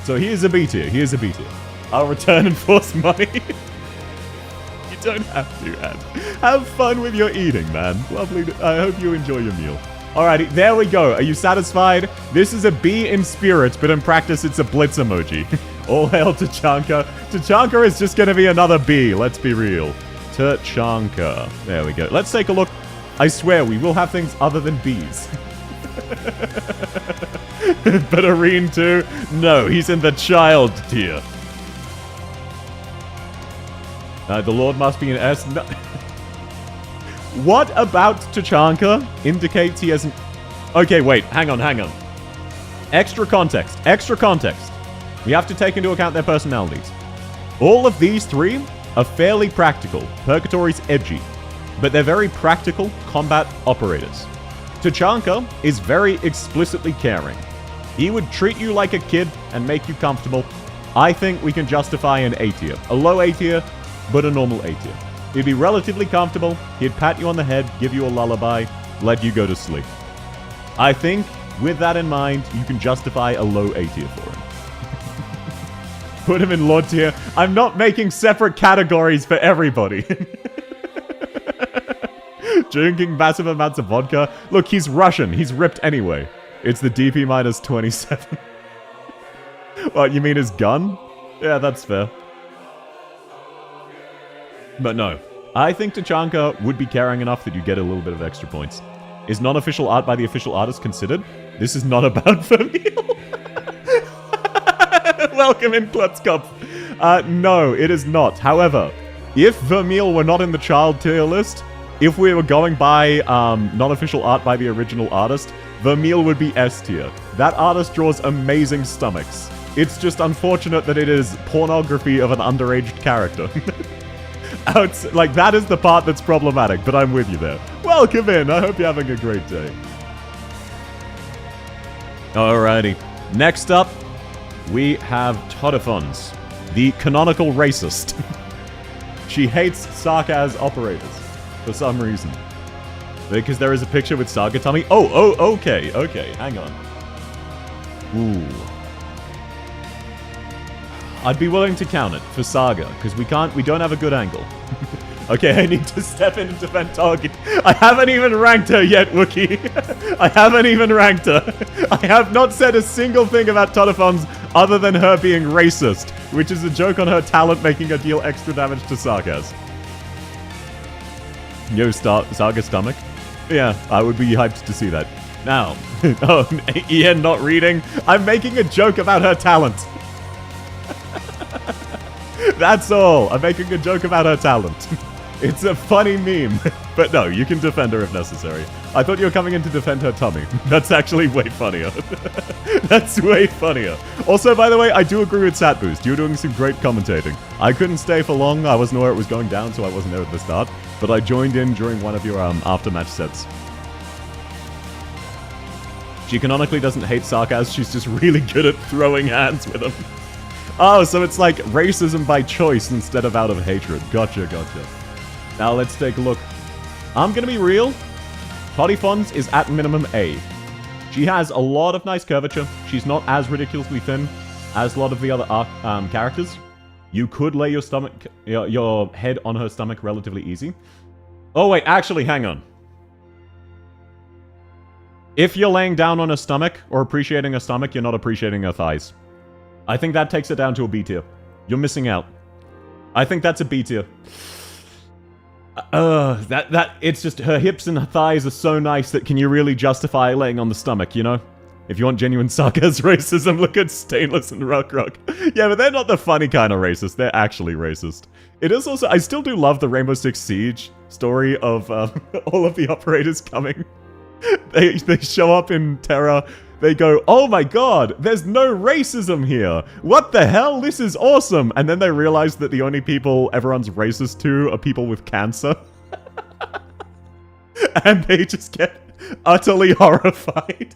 So here's a B tier. Here's a B tier. I'll return and force money. You don't have to, Ed. Have fun with your eating, man. Lovely. I hope you enjoy your meal. Alrighty, there we go. Are you satisfied? This is a B in spirit, but in practice it's a Blitz emoji. All hail Tachanka. Tachanka is just gonna be another B, let's be real. Tachanka. There we go. Let's take a look. I swear, we will have things other than Bs. But Areen too? No, he's in the child tier. The Lord must be an S. No. What about Tachanka indicates he hasn't... Okay, wait, hang on. Extra context. We have to take into account their personalities. All of these 3 are fairly practical. Purgatory's edgy, but they're very practical combat operators. Tachanka is very explicitly caring. He would treat you like a kid and make you comfortable. I think we can justify an A tier. A low A tier, but a normal A tier. He'd be relatively comfortable, he'd pat you on the head, give you a lullaby, let you go to sleep. I think, with that in mind, you can justify a low A tier for him. Put him in Lord tier. I'm not making separate categories for everybody. Drinking massive amounts of vodka. Look, he's Russian. He's ripped anyway. It's the DP minus 27. What, you mean his gun? Yeah, that's fair. But no. I think Tachanka would be caring enough that you get a little bit of extra points. Is non-official art by the official artist considered? This is not about Vermeil. Welcome in, Klutzkopf. No, it is not. However, if Vermeil were not in the child tier list, if we were going by non-official art by the original artist, Vermeil would be S tier. That artist draws amazing stomachs. It's just unfortunate that it is pornography of an underaged character. Like, that is the part that's problematic, but I'm with you there. Welcome in. I hope you're having a great day. Alrighty. Next up, we have Todifons, the canonical racist. She hates Sarkaz operators for some reason. Because there is a picture with Saga tummy. Oh, okay, hang on. Ooh. I'd be willing to count it for Saga, because we don't have a good angle. Okay, I need to step in and defend target. I haven't even ranked her yet, Wookie. I haven't even ranked her. I have not said a single thing about Todifons other than her being racist, which is a joke on her talent making her deal extra damage to Sarkaz. Yo, Saga stomach? Yeah, I would be hyped to see that. Now, oh, Ian not reading. I'm making a joke about her talent. That's all. I'm making a joke about her talent. It's a funny meme. But no, you can defend her if necessary. I thought you were coming in to defend her tummy. That's actually way funnier. That's way funnier. Also, by the way, I do agree with Satboost. You're doing some great commentating. I couldn't stay for long. I wasn't aware it was going down, so I wasn't there at the start. But I joined in during one of your aftermatch sets. She canonically doesn't hate sarcasm. She's just really good at throwing hands with them. Oh, so it's like racism by choice instead of out of hatred. Gotcha, gotcha. Now let's take a look. I'm gonna be real. Toddyfons is at minimum A. She has a lot of nice curvature. She's not as ridiculously thin as a lot of the other characters. You could lay your stomach, your head on her stomach relatively easy. Oh wait, actually, hang on. If you're laying down on her stomach or appreciating her stomach, you're not appreciating her thighs. I think that takes it down to a B tier. You're missing out. I think that's a B tier. It's just her hips and her thighs are so nice that can you really justify laying on the stomach, you know? If you want genuine sarcasm racism, look at Stainless and Ruck. Yeah, but they're not the funny kind of racist. They're actually racist. It is also, I still do love the Rainbow Six Siege story of all of the operators coming. They show up in Terra. They go, oh my god, there's no racism here. What the hell? This is awesome. And then they realize that the only people everyone's racist to are people with cancer. And they just get utterly horrified.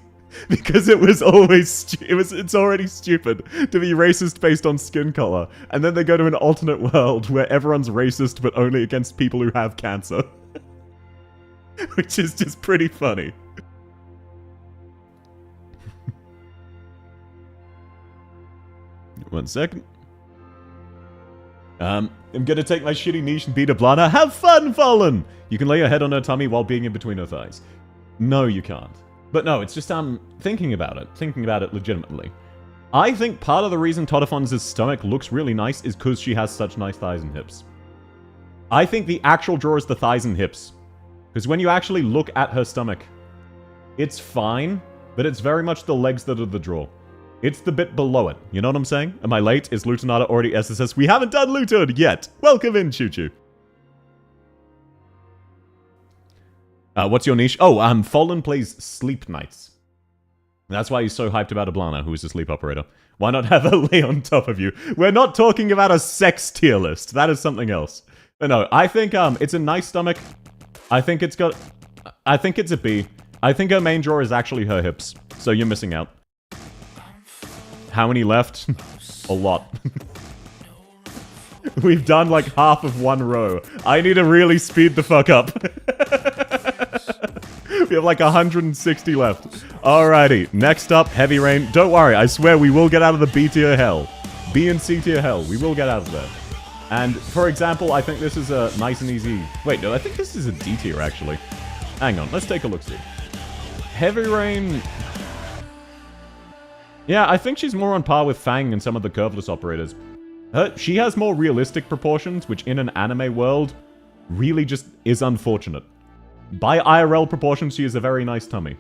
Because it was always, it's already stupid to be racist based on skin color. And then they go to an alternate world where everyone's racist but only against people who have cancer. Which is just pretty funny. One second. I'm gonna take my shitty niche and beat a Blana. Have fun, Fallen! You can lay your head on her tummy while being in between her thighs. No, you can't. But no, it's just, thinking about it legitimately. I think part of the reason Toddyfons' stomach looks really nice is because she has such nice thighs and hips. I think the actual draw is the thighs and hips. Because when you actually look at her stomach, it's fine, but it's very much the legs that are the draw. It's the bit below it. You know what I'm saying? Am I late? Is Lutonata already SSS? We haven't done Luton yet! Welcome in, Choo Choo. What's your niche? Oh, Fallen plays Sleep Knights. That's why he's so hyped about Ablana, who is a sleep operator. Why not have her lay on top of you? We're not talking about a sex tier list. That is something else. But no, I think it's a nice stomach. I think it's a B. I think her main draw is actually her hips. So you're missing out. How many left? A lot. We've done like half of one row. I need to really speed the fuck up. We have like 160 left. Alrighty, next up, Heavy Rain. Don't worry, I swear we will get out of the B tier hell. B and C tier hell. We will get out of there. And, for example, I think this is a nice and easy... Wait, no, I think this is a D tier, actually. Hang on, let's take a look-see. Heavy Rain... Yeah, I think she's more on par with Fang and some of the curveless operators. She has more realistic proportions, which in an anime world really just is unfortunate. By IRL proportions, she is a very nice tummy.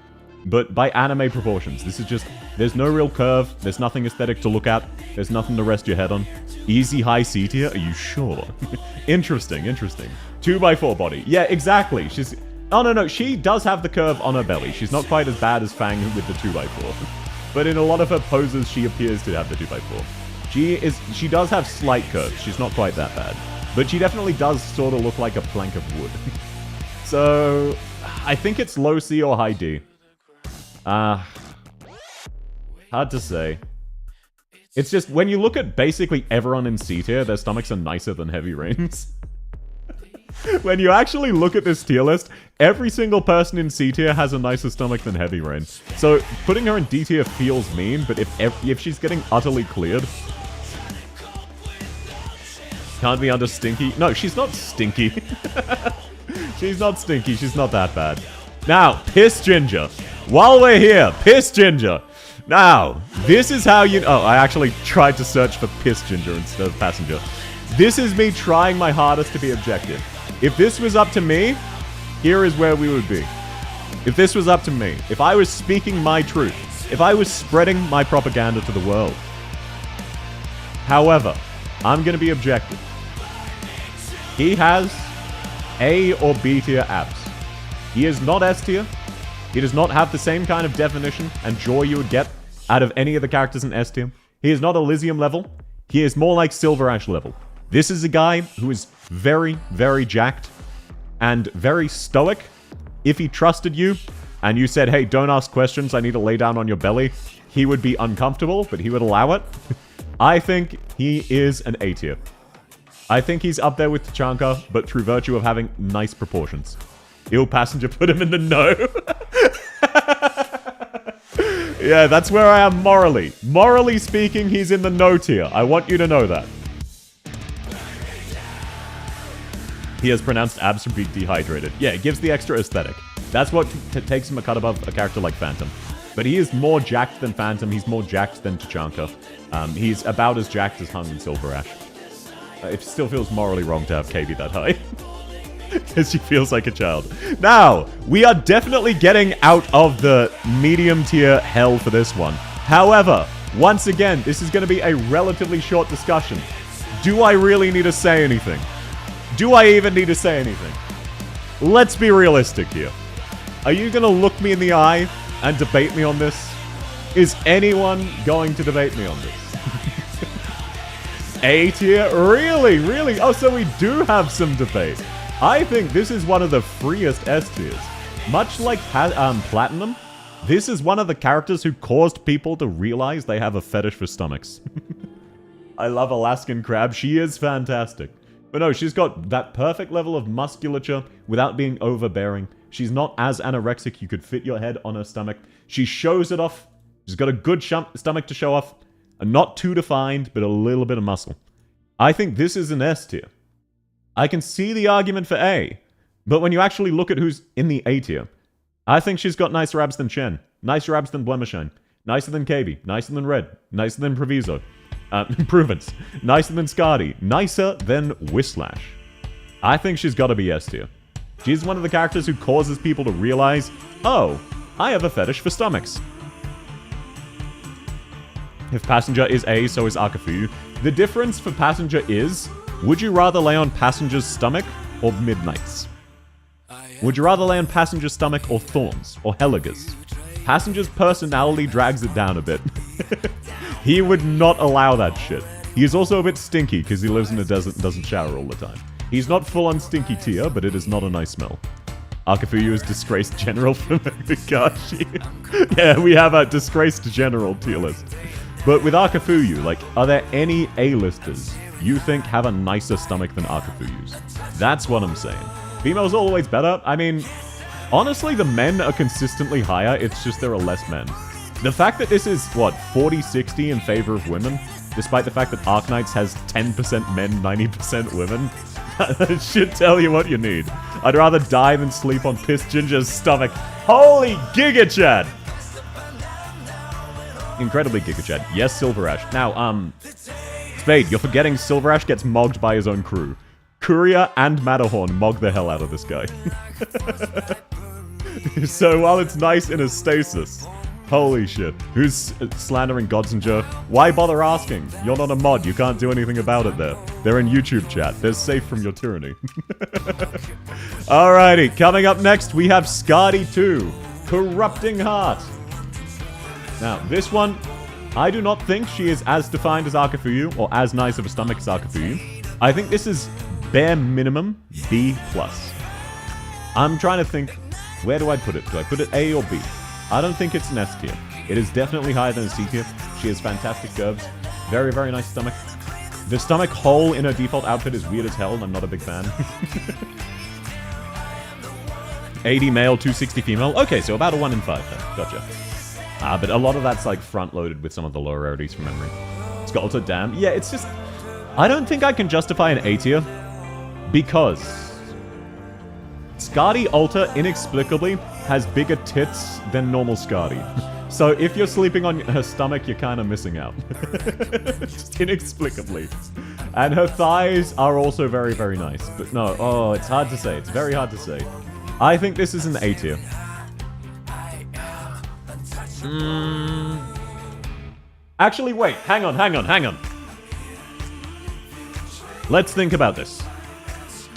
But by anime proportions, this is just... There's no real curve, there's nothing aesthetic to look at, there's nothing to rest your head on. Easy high C tier? Are you sure? Interesting, interesting. 2x4 body. Yeah, exactly. She's... Oh, no, she does have the curve on her belly. She's not quite as bad as Fang with the 2x4. But in a lot of her poses, she appears to have the 2x4. She does have slight curves. She's not quite that bad. But she definitely does sort of look like a plank of wood. So, I think it's low C or high D. Hard to say. It's just, when you look at basically everyone in C tier, their stomachs are nicer than Heavy Rain's. When you actually look at this tier list, every single person in C tier has a nicer stomach than Heavy Rain. So, putting her in D tier feels mean, but if she's getting utterly cleared... Can't be under Stinky. No, she's not Stinky. She's not Stinky, she's not that bad. Now, Piss Ginger. While we're here, Piss Ginger. Now, this is how you... Oh, I actually tried to search for Piss Ginger instead of Passenger. This is me trying my hardest to be objective. If this was up to me, here is where we would be. If this was up to me, if I was speaking my truth, if I was spreading my propaganda to the world. However, I'm going to be objective. He has A or B tier abs. He is not S tier. He does not have the same kind of definition and joy you would get out of any of the characters in S tier. He is not Elysium level. He is more like Silver Ash level. This is a guy who is very, very jacked and very stoic. If he trusted you and you said, hey, don't ask questions, I need to lay down on your belly, he would be uncomfortable, but he would allow it. I think he is an A tier. I think he's up there with Tachanka, but through virtue of having nice proportions. Ill Passenger put him in the no. Yeah, that's where I am morally. Morally speaking, he's in the no tier. I want you to know that. He has pronounced abs from being dehydrated. Yeah, it gives the extra aesthetic. That's what takes him a cut above a character like Phantom. But he is more jacked than Phantom. He's more jacked than Tachanka. He's about as jacked as Hung and Silver Ash. It still feels morally wrong to have KB that high. Because she feels like a child. Now, we are definitely getting out of the medium tier hell for this one. However, once again, this is going to be a relatively short discussion. Do I really need to say anything? Do I even need to say anything? Let's be realistic here. Are you going to look me in the eye and debate me on this? Is anyone going to debate me on this? A tier? Really? Really? Oh, so we do have some debate. I think this is one of the freest S tiers. Much like Platinum, this is one of the characters who caused people to realize they have a fetish for stomachs. I love Alaskan Crab. She is fantastic. But no, she's got that perfect level of musculature without being overbearing. She's not as anorexic. You could fit your head on her stomach. She shows it off. She's got a good stomach to show off. And not too defined, but a little bit of muscle. I think this is an S tier. I can see the argument for A. But when you actually look at who's in the A tier, I think she's got nicer abs than Chen. Nicer abs than Blemishine. Nicer than KB. Nicer than Red. Nicer than Proviso. Improvements. Nicer than Skadi. Nicer than Whislash. I think she's got to be S tier. She's one of the characters who causes people to realize, oh, I have a fetish for stomachs. If Passenger is A, so is Akafuyu. The difference for Passenger is, would you rather lay on Passenger's stomach or Midnight's? Would you rather lay on Passenger's stomach or Thorns or Heliga's? Passenger's personality drags it down a bit. He would not allow that shit. He is also a bit stinky because he lives in a desert and doesn't shower all the time. He's not full-on stinky tier, but it is not a nice smell. Akafuyu is disgraced general from Mikashi. Yeah, we have a disgraced general tier list. But with Akafuyu, like, are there any A-listers you think have a nicer stomach than Akafuyu's? That's what I'm saying. Females are always better. I mean, honestly, the men are consistently higher. It's just there are less men. The fact that this is, what, 40-60 in favor of women, despite the fact that Arknights has 10% men, 90% women, that should tell you what you need. I'd rather die than sleep on Piss Ginger's stomach. Holy Giga Chat! Incredibly Giga Chat. Yes, Silver Ash. Now, Spade, you're forgetting Silver Ash gets mogged by his own crew. Courier and Matterhorn mog the hell out of this guy. So while it's nice in a stasis, holy shit. Who's slandering Godsinger? Why bother asking? You're not a mod. You can't do anything about it there. They're in YouTube chat. They're safe from your tyranny. Alrighty. Coming up next, we have Skadi 2. Corrupting Heart. Now, this one, I do not think she is as defined as Akafuyu or as nice of a stomach as Akafuyu. I think this is bare minimum B+. I'm trying to think, where do I put it? Do I put it A or B? I don't think it's an S tier. It is definitely higher than a C tier. She has fantastic curves. Very, very nice stomach. The stomach hole in her default outfit is weird as hell, and I'm not a big fan. 80 male, 260 female. Okay, so about a 1 in 5 then. Gotcha. But a lot of that's like front-loaded with some of the lower rarities from memory. Sculptor, damn. Yeah, it's just... I don't think I can justify an A tier because Skadi Alta inexplicably has bigger tits than normal Skadi. So if you're sleeping on her stomach, you're kind of missing out. Just inexplicably. And her thighs are also very, very nice. But no, oh, it's hard to say. It's very hard to say. I think this is an A tier. Actually, wait. Hang on. Let's think about this.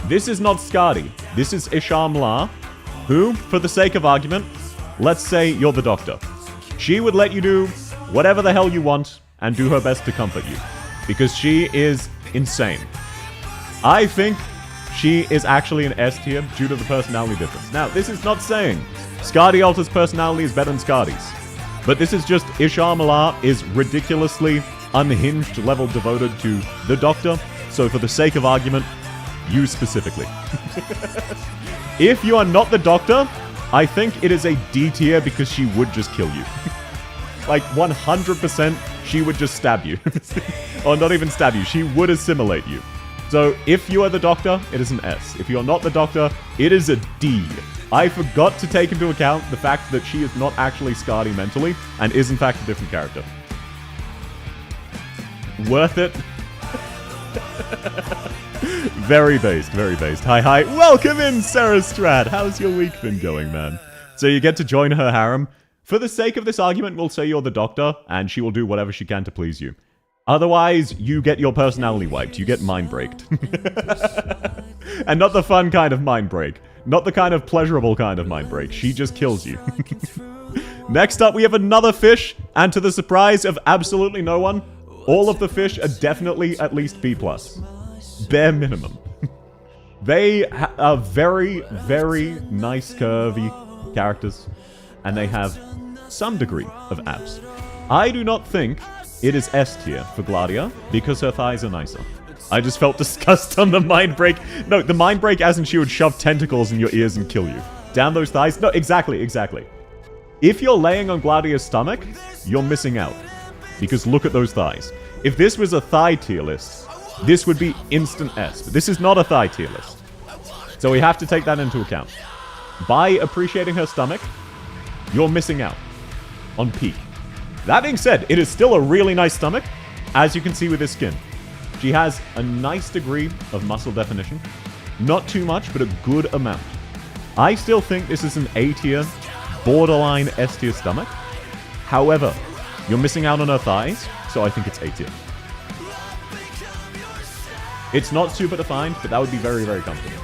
This is not Skadi. This is Isham La, who, for the sake of argument, let's say you're the doctor. She would let you do whatever the hell you want and do her best to comfort you. Because she is insane. I think she is actually an S tier due to the personality difference. Now, this is not saying Skadi Alta's personality is better than Skadi's. But this is just Ishar Malar is ridiculously unhinged level devoted to the Doctor. So for the sake of argument, you specifically. If you are not the Doctor, I think it is a D tier because she would just kill you. Like 100% she would just stab you. Or not even stab you, she would assimilate you. So if you are the Doctor, it is an S. If you are not the Doctor, it is a D. I forgot to take into account the fact that she is not actually Skadi mentally, and is in fact a different character. Worth it? Very based, very based. Hi. Welcome in, Sarah Strad. How's your week been going, man? So you get to join her harem. For the sake of this argument, we'll say you're the Doctor, and she will do whatever she can to please you. Otherwise, you get your personality wiped. You get mind breaked. And not the fun kind of mind break. Not the kind of pleasurable kind of mind break. She just kills you. Next up, we have another fish, and to the surprise of absolutely no one, all of the fish are definitely at least B+. Bare minimum. They are very, very nice curvy characters, and they have some degree of abs. I do not think it is S tier for Gladia, because her thighs are nicer. I just felt disgust on the mind break. No, the mind break as in she would shove tentacles in your ears and kill you. Down those thighs? No, exactly. If you're laying on Gladia's stomach, you're missing out. Because look at those thighs. If this was a thigh tier list, this would be instant S. But this is not a thigh tier list. So we have to take that into account. By appreciating her stomach, you're missing out on peak. That being said, it is still a really nice stomach, as you can see with this skin. She has a nice degree of muscle definition. Not too much, but a good amount. I still think this is an A tier, borderline S tier stomach. However, you're missing out on her thighs, so I think it's A tier. It's not super defined, but that would be very, very comfortable.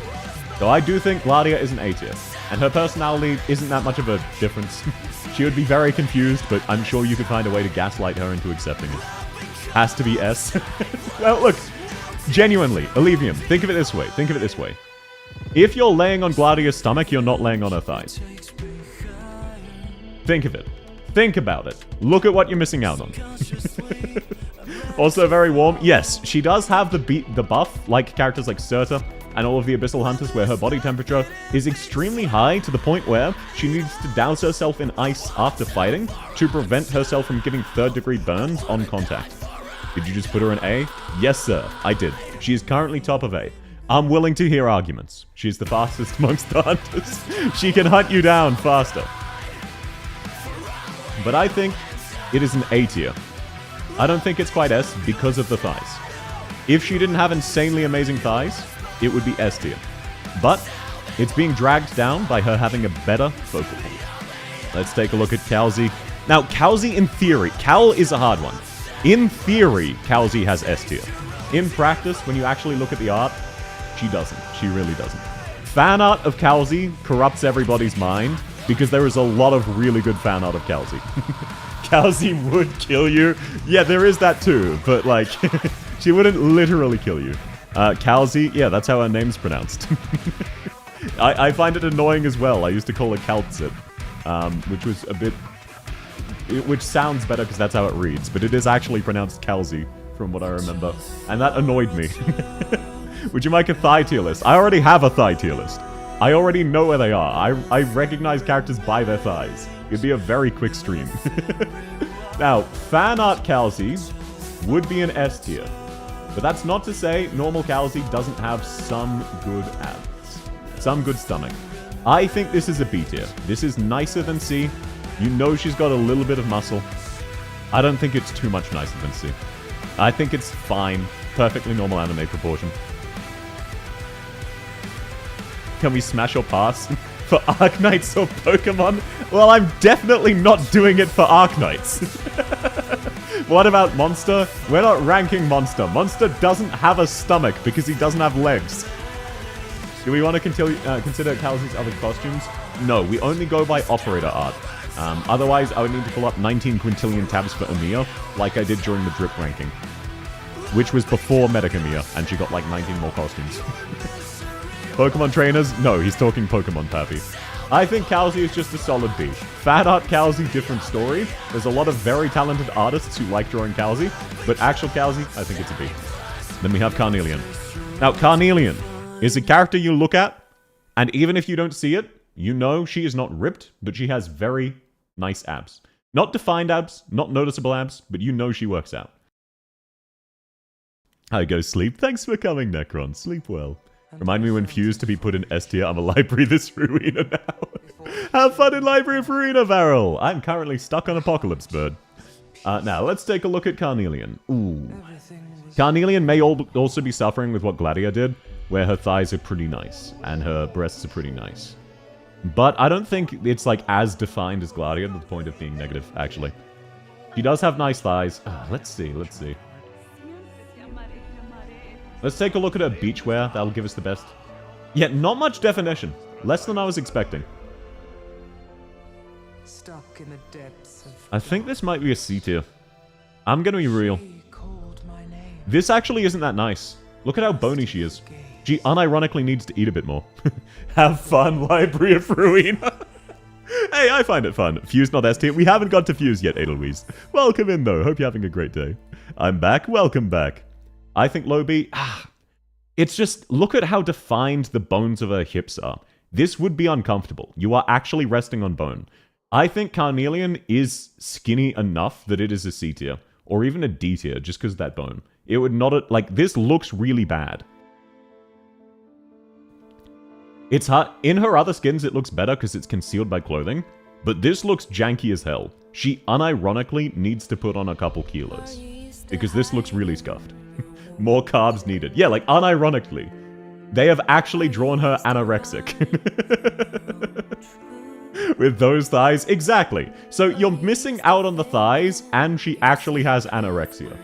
So I do think Gladia is an A tier. And her personality isn't that much of a difference. She would be very confused, but I'm sure you could find a way to gaslight her into accepting it. Has to be S. Well, look, genuinely, Elevium, think of it this way. If you're laying on Gladia's stomach, you're not laying on her thighs. Think of it. Think about it. Look at what you're missing out on. Also very warm. Yes, she does have the buff, like characters like Serta and all of the Abyssal Hunters, where her body temperature is extremely high to the point where she needs to douse herself in ice after fighting to prevent herself from getting third-degree burns on contact. Did you just put her in A? Yes, sir, I did. She is currently top of A. I'm willing to hear arguments. She's the fastest amongst the hunters. She can hunt you down faster. But I think it is an A tier. I don't think it's quite S because of the thighs. If she didn't have insanely amazing thighs, it would be S tier. But it's being dragged down by her having a better focal point. Let's take a look at Kalzi. Now, Kalzi in theory, Cal is a hard one. In theory, Kalzi has S tier. In practice, when you actually look at the art, she doesn't. She really doesn't. Fan art of Kalzi corrupts everybody's mind because there is a lot of really good fan art of Kalzi. Kalzi would kill you. Yeah, there is that too, but like, she wouldn't literally kill you. Kalzi, yeah, that's how her name's pronounced. I find it annoying as well. I used to call her Kaltzit, which was a bit... Which sounds better because that's how it reads, but it is actually pronounced Kalzi, from what I remember. And that annoyed me. Would you make a thigh tier list? I already have a thigh tier list. I already know where they are. I recognize characters by their thighs. It'd be a very quick stream. Now, fan art Kalzi would be an S tier. But that's not to say normal Kalzi doesn't have some good abs. Some good stomach. I think this is a B tier. This is nicer than C. You know she's got a little bit of muscle. I don't think it's too much nicer than C. I think it's fine. Perfectly normal anime proportion. Can we smash or pass for Arknights or Pokemon? Well, I'm definitely not doing it for Arknights. What about Monster? We're not ranking Monster. Monster doesn't have a stomach because he doesn't have legs. Do we want to consider Kalzi's other costumes? No, we only go by operator art. Otherwise, I would need to pull up 19 quintillion tabs for Amiya, like I did during the drip ranking. Which was before Medic Amiya, and she got like 19 more costumes. Pokemon trainers? No, he's talking Pokemon Pappy. I think Kowsey is just a solid B. Fat Art Kowsey, different story. There's a lot of very talented artists who like drawing Kowsey, but actual Kowsey, I think it's a B. Then we have Carnelian. Now, Carnelian is a character you look at, and even if you don't see it, you know she is not ripped, but she has very nice abs. Not defined abs, not noticeable abs, but you know she works out. Hi, go sleep. Thanks for coming, Necron. Sleep well. Remind me when Fuse to be put in S tier. I'm a library this Ruina now. Have fun in Library of Ruina, Varel. I'm currently stuck on Apocalypse Bird. Now, let's take a look at Carnelian. Ooh. Carnelian may also be suffering with what Gladia did, where her thighs are pretty nice, and her breasts are pretty nice. But I don't think it's, like, as defined as Gladia to the point of being negative, actually. She does have nice thighs. Let's see. Let's take a look at her beachwear. That'll give us the best. Yeah, not much definition. Less than I was expecting. Stuck in the depths of I think this might be a C tier. I'm gonna be real. This actually isn't that nice. Look at how bony she is. She unironically needs to eat a bit more. Have fun, Library of Ruina. Hey, I find it fun. Fuse not S tier. We haven't got to Fuse yet, Edelweiss. Welcome in, though. Hope you're having a great day. I'm back. Welcome back. I think low B, it's just, look at how defined the bones of her hips are. This would be uncomfortable. You are actually resting on bone. I think Carnelian is skinny enough that it is a C tier, or even a D tier, just because of that bone. It would not, like, this looks really bad. It's hard. In her other skins, it looks better because it's concealed by clothing, but this looks janky as hell. She unironically needs to put on a couple kilos, because this looks really scuffed. More carbs needed. Yeah, like, unironically. They have actually drawn her anorexic. With those thighs. Exactly. So you're missing out on the thighs, and she actually has anorexia.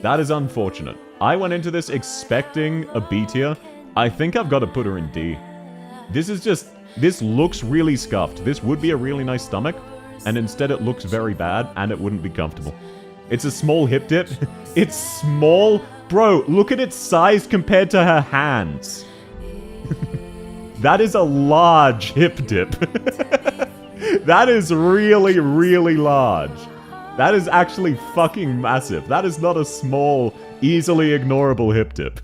That is unfortunate. I went into this expecting a B tier. I think I've got to put her in D. This is just... This looks really scuffed. This would be a really nice stomach, and instead it looks very bad, and it wouldn't be comfortable. It's a small hip dip. It's small... Bro, look at its size compared to her hands. That is a large hip dip. That is really, really large. That is actually fucking massive. That is not a small, easily ignorable hip dip.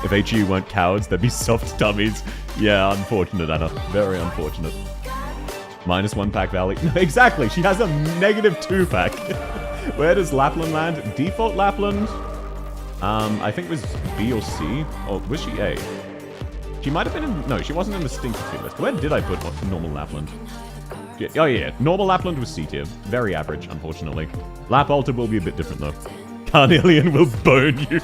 If HU weren't cowards, they'd be soft dummies. Yeah, unfortunate, Anna. Very unfortunate. -1 pack Valley. No, exactly, she has a -2 pack. Where does Lapland land? Default Lapland? I think it was B or C. Or was she A? She might have been in... No, she wasn't in the Stinky tier list. Where did I put normal Lapland? Oh yeah, normal Lapland was C tier. Very average, unfortunately. Lap Alter will be a bit different though. Carnelian will burn you.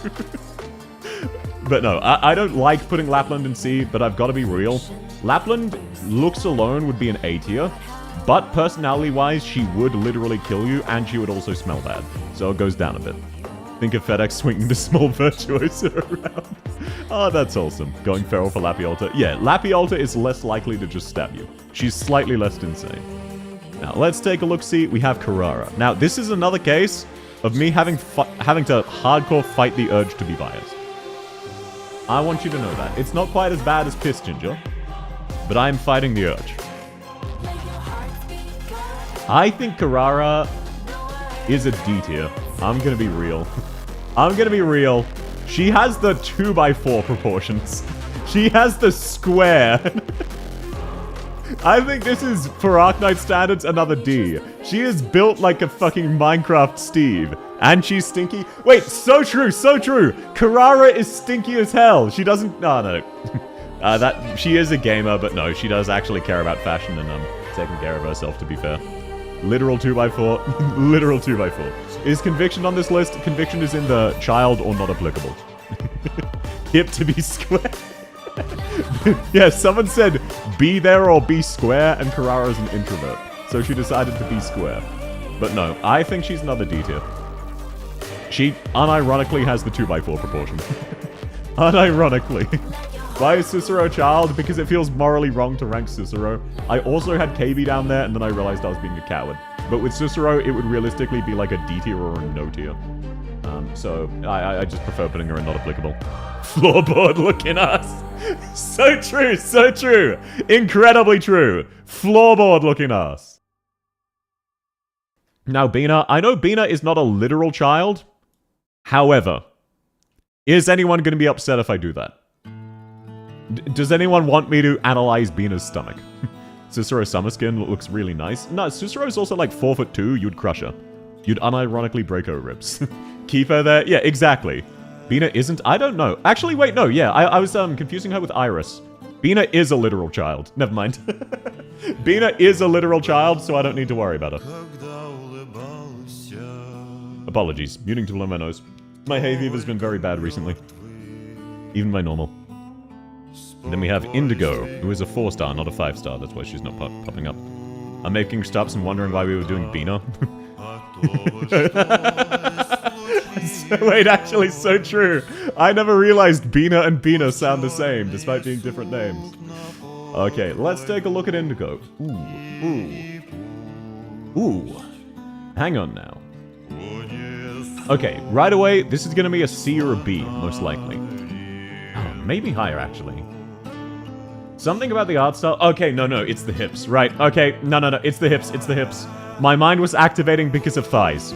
But no, I don't like putting Lapland in C, but I've got to be real. Lapland, looks alone, would be an A tier. But personality-wise, she would literally kill you, and she would also smell bad. So it goes down a bit. Think of FedEx swinging the small virtuoso around. Oh, that's awesome. Going feral for Lapiolta. Yeah, Lapiolta is less likely to just stab you. She's slightly less insane. Now, let's take a look-see. We have Carrara. Now, this is another case of me having to hardcore fight the urge to be biased. I want you to know that. It's not quite as bad as Piss Ginger, but I am fighting the urge. I think Carrara is a D tier. I'm gonna be real. I'm gonna be real. She has the 2x4 proportions. She has the square. I think this is, for Arknight standards, another D. She is built like a fucking Minecraft Steve. And she's stinky. Wait, so true, so true. Carrara is stinky as hell. She doesn't... No. She is a gamer, but no, she does actually care about fashion and taking care of herself, to be fair. Literal 2x4. Literal 2x4. Is Conviction on this list? Conviction is in the child or not applicable. Hip to be square. Yeah, someone said be there or be square, and Carrara's an introvert. So she decided to be square. But no, I think she's another D tier. She unironically has the 2x4 proportion. Unironically. Why is Cicero child? Because it feels morally wrong to rank Cicero. I also had KB down there, and then I realized I was being a coward. But with Cicero, it would realistically be like a D tier or a no tier. So I just prefer putting her in not applicable. Floorboard looking ass. So true, so true. Incredibly true. Floorboard looking ass. Now, Bina. I know Bina is not a literal child. However, is anyone going to be upset if I do that? Does anyone want me to analyze Bina's stomach? Cicero Summerskin looks really nice. No, Cicero's also like 4'2". You'd crush her. You'd unironically break her ribs. Keep her there? Yeah, exactly. Bina isn't? I don't know. Actually, wait, no, yeah. I was confusing her with Iris. Bina is a literal child. Never mind. Bina is a literal child, so I don't need to worry about her. Apologies. Muting to blow my nose. My hay fever's been very bad recently. Even by normal. And then we have Indigo, who is a 4-star, not a 5-star. That's why she's not popping up. I'm making stops and wondering why we were doing Bina. Wait, actually, so true. I never realized Bina and Bina sound the same, despite being different names. Okay, let's take a look at Indigo. Ooh. Hang on now. Okay, right away, this is gonna be a C or a B, most likely. Oh, maybe higher, actually. Something about the art style. Okay, no, it's the hips. Right, okay, no, it's the hips. My mind was activating because of thighs.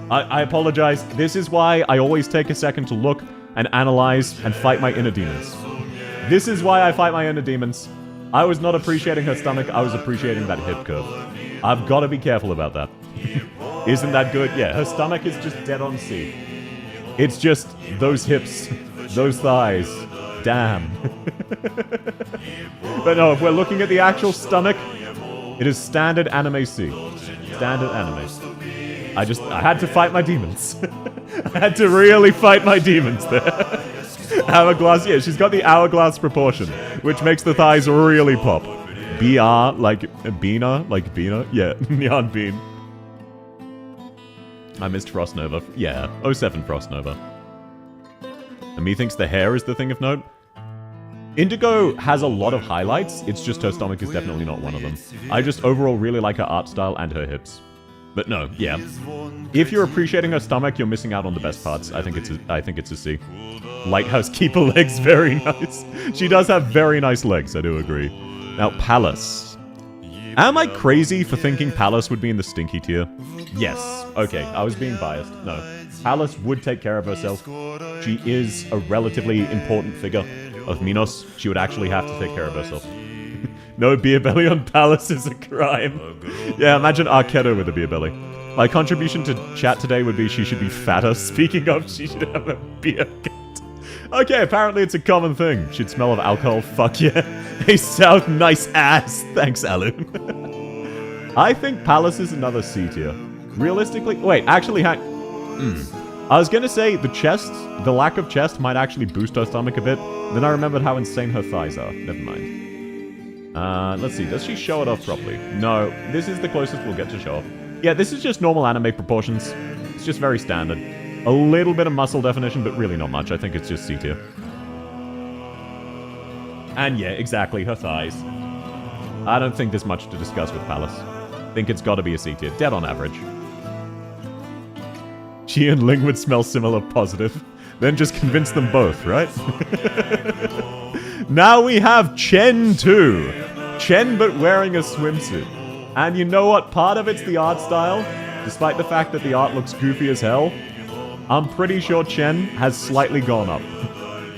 I apologize. This is why I always take a second to look and analyze and fight my inner demons. This is why I fight my inner demons. I was not appreciating her stomach, I was appreciating that hip curve. I've got to be careful about that. Isn't that good? Yeah, her stomach is just dead on C. It's just those hips, those thighs. Damn. But no, if we're looking at the actual stomach, it is standard anime C. Standard anime. I had to fight my demons. I had to really fight my demons there. Hourglass, yeah, she's got the hourglass proportion, which makes the thighs really pop. BR, like Bina, yeah, Neon Bean. I missed Frost Nova. Yeah, 07 Frost Nova. And me thinks the hair is the thing of note. Indigo has a lot of highlights, it's just her stomach is definitely not one of them. I just overall really like her art style and her hips. But no, yeah. If you're appreciating her stomach, you're missing out on the best parts. I think it's a C. Lighthouse Keeper legs, very nice. She does have very nice legs, I do agree. Now, Pallas. Am I crazy for thinking Pallas would be in the stinky tier? Yes. Okay, I was being biased. No. Pallas would take care of herself. She is a relatively important figure of Minos. She would actually have to take care of herself. No beer belly on Pallas is a crime. Yeah, imagine Arquetto with a beer belly. My contribution to chat today would be she should be fatter. Speaking of, she should have a beer gut. Okay, apparently it's a common thing. She'd smell of alcohol. Fuck yeah. Hey, South, nice ass. Thanks, Alun. I think Pallas is another C tier. Realistically, wait, actually, I was gonna say the lack of chest might actually boost her stomach a bit. Then I remembered how insane her thighs are. Never mind. Let's see, does she show it off properly? No, this is the closest we'll get to show off. Yeah, this is just normal anime proportions. It's just very standard. A little bit of muscle definition, but really not much. I think it's just C tier. And yeah, exactly, her thighs. I don't think there's much to discuss with Pallas. I think it's gotta be a C tier, dead on average. She and Ling would smell similar, positive. Then just convince them both, right? Now we have Chen too. Chen but wearing a swimsuit. And you know what? Part of it's the art style. Despite the fact that the art looks goofy as hell, I'm pretty sure Chen has slightly gone up.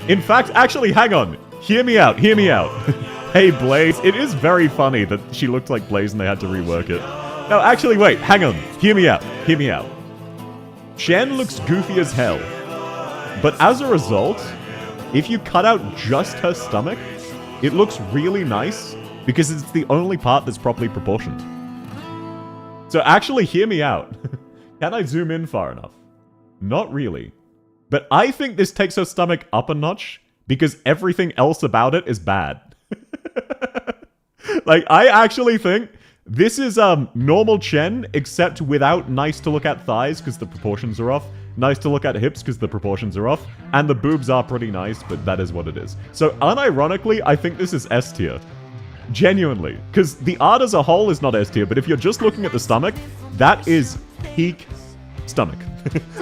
In fact, actually, hang on. Hear me out, hear me out. Hey Blaze, it is very funny that she looked like Blaze and they had to rework it. No, actually, wait, hang on. Hear me out, hear me out. Chen looks goofy as hell. But as a result, if you cut out just her stomach, it looks really nice because it's the only part that's properly proportioned. So actually, hear me out. Can I zoom in far enough? Not really. But I think this takes her stomach up a notch because everything else about it is bad. Like, I actually think This is normal Chen, except without nice to look at thighs, because the proportions are off. Nice to look at hips, because the proportions are off. And the boobs are pretty nice, but that is what it is. So, unironically, I think this is S tier. Genuinely. Because the art as a whole is not S tier, but if you're just looking at the stomach, that is peak stomach.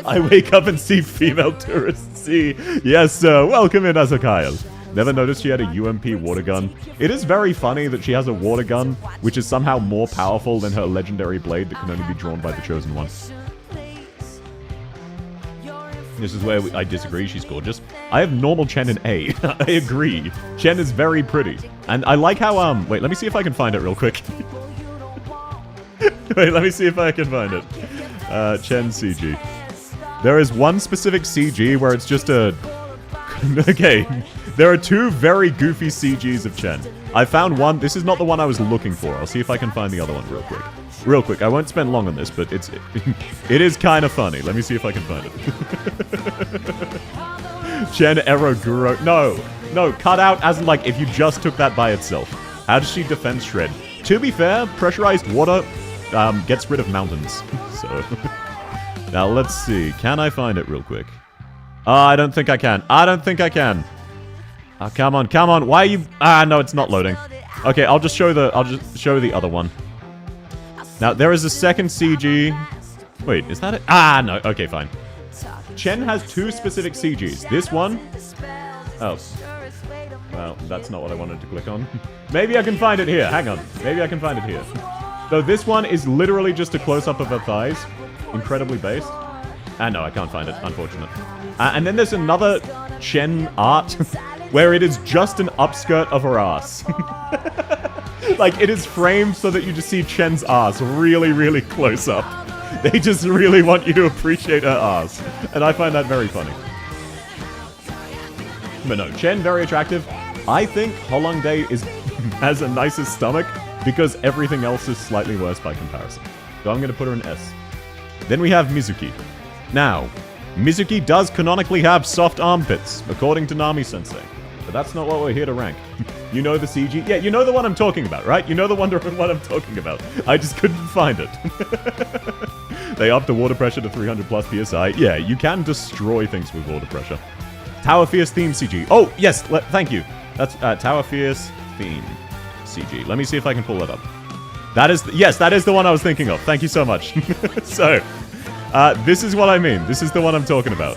I wake up and see female tourists. See, yes, sir. Welcome in, Azakael. Never noticed she had a UMP water gun. It is very funny that she has a water gun, which is somehow more powerful than her legendary blade that can only be drawn by the Chosen One. This is where I disagree. She's gorgeous. I have normal Chen in A. I agree. Chen is very pretty. And I like how, wait, let me see if I can find it real quick. Wait, let me see if I can find it. Chen CG. There is one specific CG where it's just a... Okay. There are two very goofy CGs of Chen. I found one. This is not the one I was looking for. I'll see if I can find the other one real quick. Real quick. I won't spend long on this, but it is kind of funny. Let me see if I can find it. Chen Eroguro. No, cut out as in, like, if you just took that by itself. How does she defend Shred? To be fair, pressurized water gets rid of mountains. So, now let's see. Can I find it real quick? I don't think I can. I don't think I can. Oh, come on, come on. Why are you... no, it's not loading. Okay, I'll just show the other one. Now, there is a second CG. Wait, is that it? No. Okay, fine. Chen has two specific CGs. This one... Oh. Well, that's not what I wanted to click on. Maybe I can find it here. Hang on. Maybe I can find it here. Though this one is literally just a close-up of her thighs. Incredibly based. No, I can't find it. Unfortunate. And then there's another Chen art... where it is just an upskirt of her ass. Like, it is framed so that you just see Chen's ass really, really close up. They just really want you to appreciate her ass. And I find that very funny. But no, Chen, very attractive. I think Holongdae has a nicer stomach because everything else is slightly worse by comparison. So I'm going to put her in S. Then we have Mizuki. Now, Mizuki does canonically have soft armpits, according to Nami-sensei. But that's not what we're here to rank. You know the CG? Yeah, you know the one I'm talking about, right? You know the one I'm talking about. I just couldn't find it. They upped the water pressure to 300 plus PSI. Yeah, you can destroy things with water pressure. Tower Fierce theme CG. Oh, yes, thank you. That's Tower Fierce theme CG. Let me see if I can pull that up. That is, yes, that is the one I was thinking of. Thank you so much. So, this is what I mean. This is the one I'm talking about.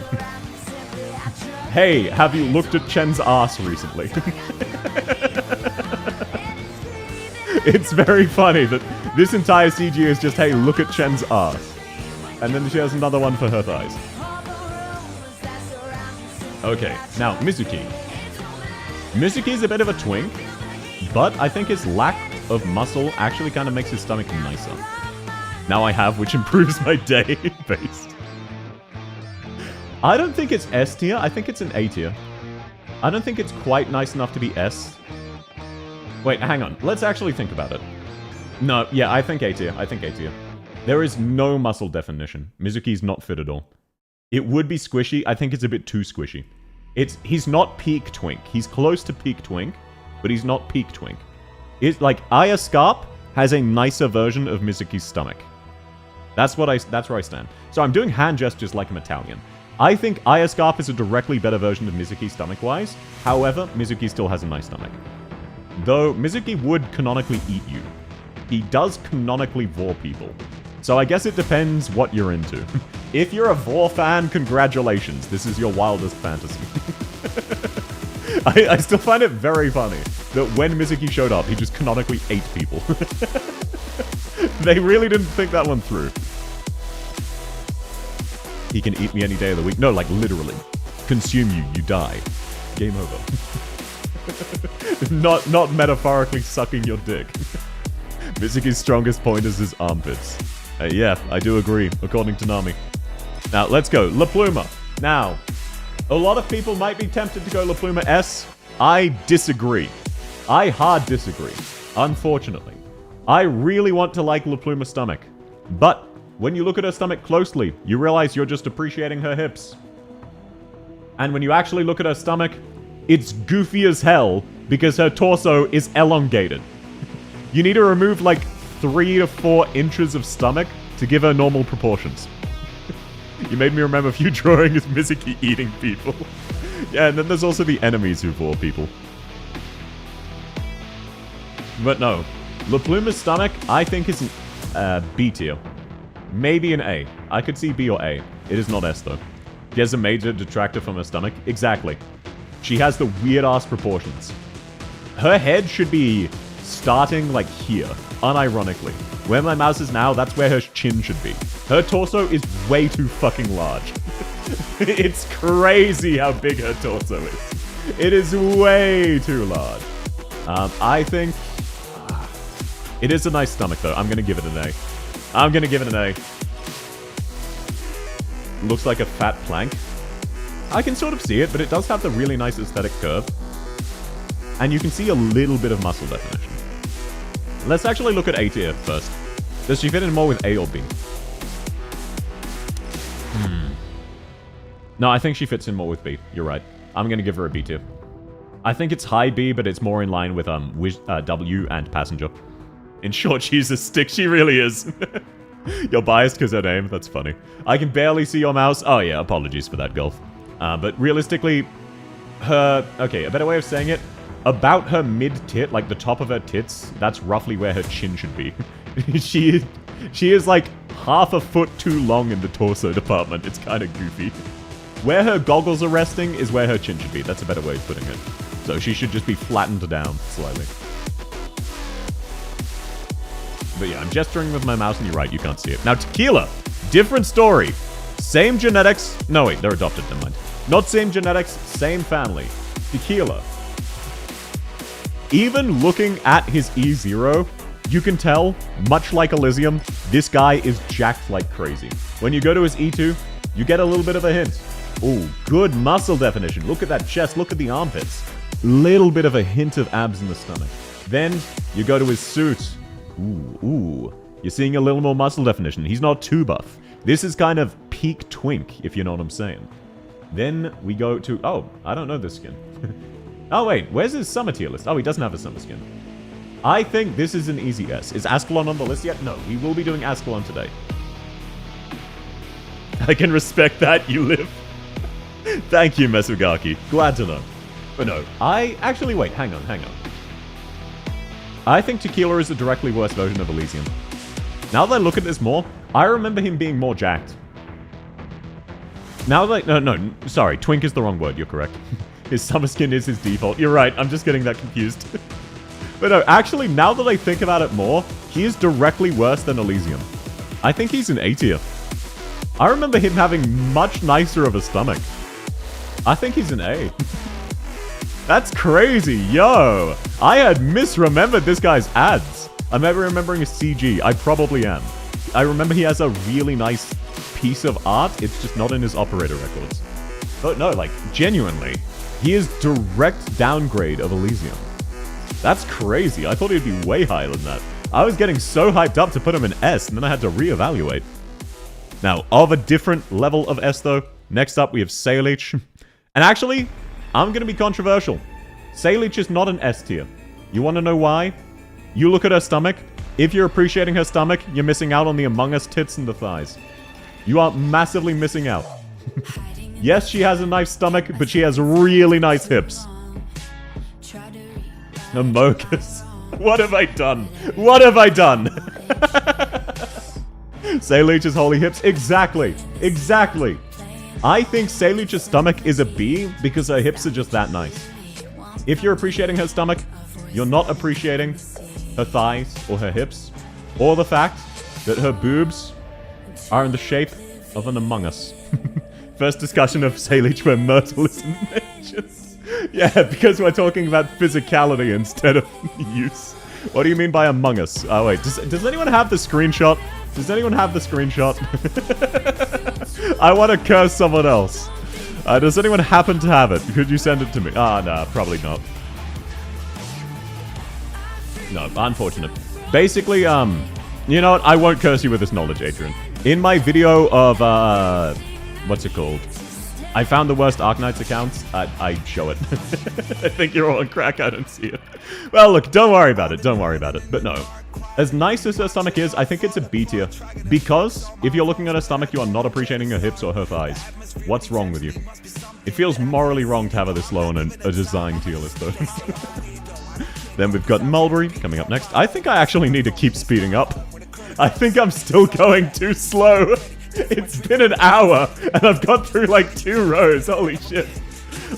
Hey, have you looked at Chen's ass recently? It's very funny that this entire CG is just, hey, look at Chen's ass. And then she has another one for her thighs. Okay, now, Mizuki. Mizuki's a bit of a twink, but I think his lack of muscle actually kind of makes his stomach nicer. Now I have, which improves my day based. I don't think it's S tier. I think it's an A tier. I don't think it's quite nice enough to be S. Wait, hang on. Let's actually think about it. No, yeah, I think A tier. I think A tier. There is no muscle definition. Mizuki's not fit at all. It would be squishy. I think it's a bit too squishy. He's not peak twink. He's close to peak twink, but he's not peak twink. It's like Aya Scarp has a nicer version of Mizuki's stomach. That's where I stand. So I'm doing hand gestures like I'm Italian. I think Aya Scarp is a directly better version of Mizuki stomach-wise. However, Mizuki still has a nice stomach. Though, Mizuki would canonically eat you. He does canonically vor people. So I guess it depends what you're into. If you're a vor fan, congratulations. This is your wildest fantasy. I still find it very funny that when Mizuki showed up, he just canonically ate people. They really didn't think that one through. He can eat me any day of the week. No, like literally. Consume you, you die. Game over. Not metaphorically sucking your dick. Mizuki's strongest point is his armpits. Yeah, I do agree, according to Nami. Now, let's go. La Pluma. Now, a lot of people might be tempted to go La Pluma S. I disagree. I hard disagree. Unfortunately. I really want to like La Pluma's stomach. But when you look at her stomach closely, you realize you're just appreciating her hips. And when you actually look at her stomach, it's goofy as hell because her torso is elongated. You need to remove like 3 to 4 inches of stomach to give her normal proportions. You made me remember if you drawing is Mizuki eating people. Yeah, and then there's also the enemies who bore people. But no, La Pluma's stomach, I think, is an B tier. Maybe an A. I could see B or A. It is not S, though. She has a major detractor from her stomach. Exactly. She has the weird-ass proportions. Her head should be starting, like, here, unironically. Where my mouse is now, that's where her chin should be. Her torso is way too fucking large. It's crazy how big her torso is. It is way too large. I think... it is a nice stomach, though. I'm gonna give it an A. I'm gonna give it an A. Looks like a fat plank. I can sort of see it, but it does have the really nice aesthetic curve. And you can see a little bit of muscle definition. Let's actually look at A tier first. Does she fit in more with A or B? No, I think she fits in more with B. You're right. I'm gonna give her a B tier. I think it's high B, but it's more in line with W and Passenger. In short, she's a stick. She really is. You're biased because her name? That's funny. I can barely see your mouse. Oh yeah, apologies for that, Golf. But realistically, her... okay, a better way of saying it, about her mid-tit, like the top of her tits, that's roughly where her chin should be. She is like half a foot too long in the torso department. It's kind of goofy. Where her goggles are resting is where her chin should be. That's a better way of putting it. So she should just be flattened down slightly. But yeah, I'm gesturing with my mouse and you're right, you can't see it. Now, Tequila. Different story. Same genetics. No, wait, they're adopted, never mind. Not same genetics, same family. Tequila. Even looking at his E0, you can tell, much like Elysium, this guy is jacked like crazy. When you go to his E2, you get a little bit of a hint. Ooh, good muscle definition. Look at that chest, look at the armpits. Little bit of a hint of abs in the stomach. Then, you go to his suit. Ooh. You're seeing a little more muscle definition. He's not too buff. This is kind of peak twink, if you know what I'm saying. Then we go to... oh, I don't know this skin. Oh, wait. Where's his summer tier list? Oh, he doesn't have a summer skin. I think this is an easy S. Is Ascalon on the list yet? No, we will be doing Ascalon today. I can respect that, you live. Thank you, Mesugaki. Glad to know. But no, actually, wait, hang on. I think Tequila is a directly worse version of Elysium. Now that I look at this more, I remember him being more jacked. Now that no, sorry, twink is the wrong word, you're correct. His summer skin is his default. You're right, I'm just getting that confused. But no, actually, now that I think about it more, he is directly worse than Elysium. I think he's an A tier. I remember him having much nicer of a stomach. I think he's an A. That's crazy, yo! I had misremembered this guy's ads. I may be remembering a CG, I probably am. I remember he has a really nice piece of art, it's just not in his operator records. But no, like, genuinely, he is direct downgrade of Elysium. That's crazy, I thought he'd be way higher than that. I was getting so hyped up to put him in S, and then I had to reevaluate. Now, of a different level of S though, next up we have Sailich. And actually, I'm gonna be controversial. Sailich is not an S tier. You wanna know why? You look at her stomach. If you're appreciating her stomach, you're missing out on the Among Us tits and the thighs. You are massively missing out. Yes, she has a nice stomach, but she has really nice hips. Amogus. What have I done? What have I done? Sailich's holy hips. Exactly. Exactly. I think Sailich's stomach is a B because her hips are just that nice. If you're appreciating her stomach, you're not appreciating her thighs or her hips, or the fact that her boobs are in the shape of an Among Us. First discussion of Sailich where Myrtle isn't mentioned. Yeah, because we're talking about physicality instead of use. What do you mean by Among Us? Oh wait, does anyone have the screenshot? Does anyone have the screenshot? I want to curse someone else. Does anyone happen to have it? Could you send it to me? Ah, nah, probably not. No, unfortunate. Basically, you know what? I won't curse you with this knowledge, Adrian. In my video of, what's it called? I found the worst Arknights accounts. I show it. I think you're all on crack. I don't see it. Well, look, don't worry about it. Don't worry about it. But no. As nice as her stomach is, I think it's a B tier. Because if you're looking at her stomach, you are not appreciating her hips or her thighs. What's wrong with you? It feels morally wrong to have her this low on a design tier list, though. Then we've got Mulberry coming up next. I think I actually need to keep speeding up. I think I'm still going too slow. It's been an hour, and I've got through like 2 rows. Holy shit.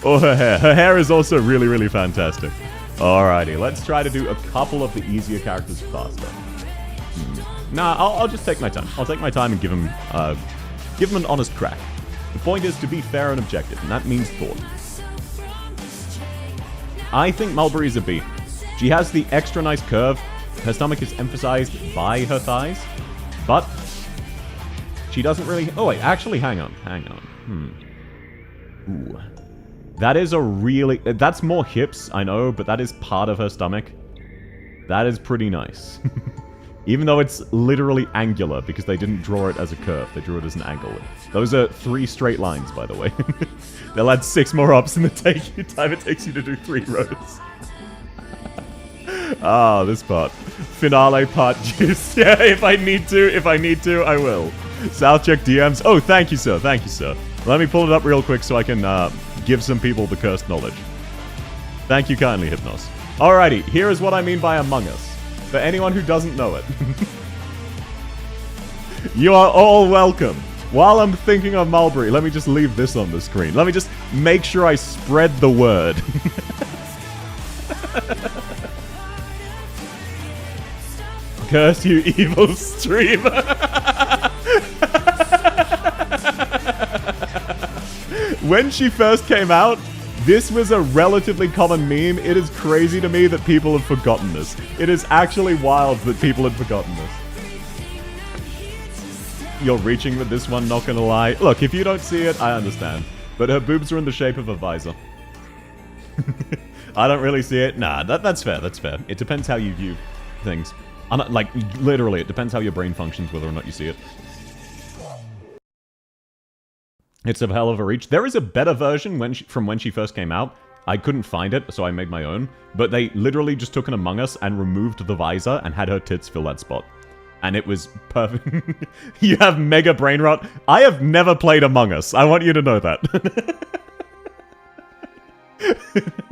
Or her hair. Her hair is also really, really fantastic. Alrighty, let's try to do a couple of the easier characters faster. Nah, I'll just take my time. I'll take my time and give him an honest crack. The point is to be fair and objective, and that means thought. I think Mulberry is a B. She has the extra nice curve. Her stomach is emphasized by her thighs, but she doesn't really... Oh, wait, actually, hang on. Ooh. That is a really... That's more hips, I know, but that is part of her stomach. That is pretty nice. Even though it's literally angular, because they didn't draw it as a curve. They drew it as an angle. Those are 3 straight lines, by the way. They'll add 6 more ups in the time it takes you to do 3 rows. Ah, this part. Finale part juice. Yeah, if I need to, I will. South check DMs. Oh, thank you, sir. Thank you, sir. Let me pull it up real quick so I can give some people the cursed knowledge. Thank you kindly, Hypnos. Alrighty, here is what I mean by Among Us. For anyone who doesn't know it. You are all welcome. While I'm thinking of Mulberry, let me just leave this on the screen. Let me just make sure I spread the word. Curse you, evil streamer. When she first came out, this was a relatively common meme. It is crazy to me that people have forgotten this. It is actually wild that people had forgotten this. You're reaching with this one, not gonna lie. Look, if you don't see it, I understand. But her boobs are in the shape of a visor. I don't really see it. Nah, that's fair, that's fair. It depends how you view things. Like, literally, it depends how your brain functions, whether or not you see it. It's a hell of a reach. There is a better version from when she first came out. I couldn't find it, so I made my own. But they literally just took an Among Us and removed the visor and had her tits fill that spot. And it was perfect. You have mega brain rot. I have never played Among Us. I want you to know that.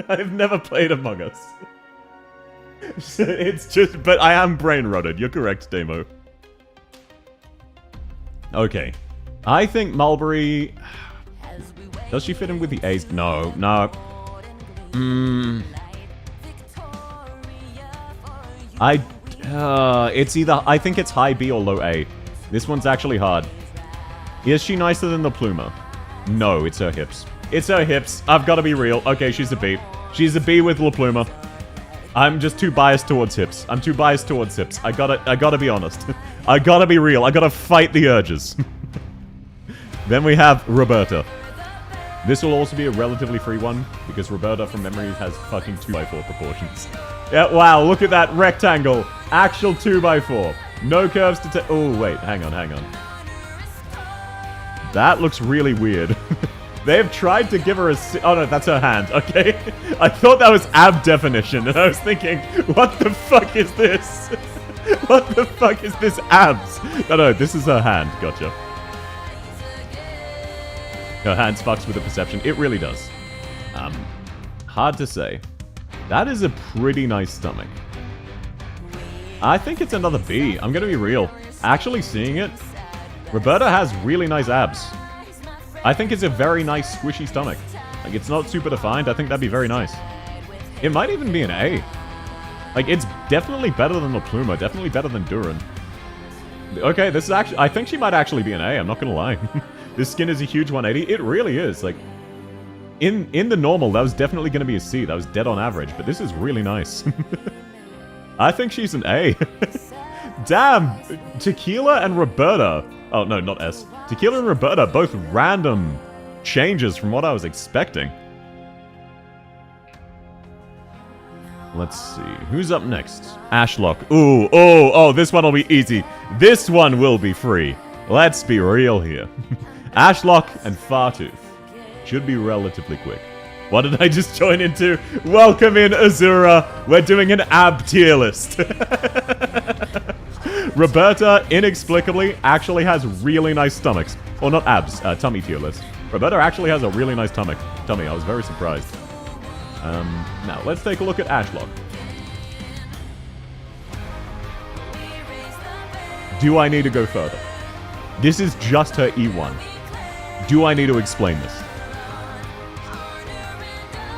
I've never played Among Us. It's just... But I am brain rotted. You're correct, Demo. Okay. I think Mulberry... Does she fit in with the A's? No. It's either... I think it's high B or low A. This one's actually hard. Is she nicer than the Pluma? No, it's her hips. It's her hips. I've got to be real. Okay, she's a B. She's a B with La Pluma. I'm just too biased towards hips. I'm too biased towards hips. I gotta be honest. I gotta be real. I gotta fight the urges. Then we have Roberta. This will also be a relatively free one, because Roberta, from memory, has fucking 2x4 proportions. Yeah, wow, look at that rectangle. Actual 2x4. No curves to take. Oh, wait, hang on. That looks really weird. They have tried to give her a... Oh, no, that's her hand. Okay. I thought that was ab definition, and I was thinking, what the fuck is this? What the fuck is this abs? No, this is her hand. Gotcha. Her hands fucks with the perception. It really does. Hard to say. That is a pretty nice stomach. I think it's another B. I'm gonna be real. Actually seeing it, Roberta has really nice abs. I think it's a very nice squishy stomach. Like, it's not super defined. I think that'd be very nice. It might even be an A. Like, it's definitely better than La Pluma. Definitely better than Duran. Okay, this is actually... I think she might actually be an A. I'm not gonna lie. This skin is a huge 180. It really is. Like, in the normal, that was definitely gonna be a C. That was dead on average. But this is really nice. I think she's an A. Damn! Tequila and Roberta. Oh, no, not S. Tequila and Roberta, both random changes from what I was expecting. Let's see. Who's up next? Ashlock. Ooh, oh, this one will be easy. This one will be free. Let's be real here. Ashlock and Fartooth. Should be relatively quick. What did I just join into? Welcome in, Azura. We're doing an ab tier list. Roberta, inexplicably, actually has really nice stomachs. Or not abs, tummy tier list. Roberta actually has a really nice tummy. I was very surprised. Now, let's take a look at Ashlock. Do I need to go further? This is just her E1. Do I need to explain this?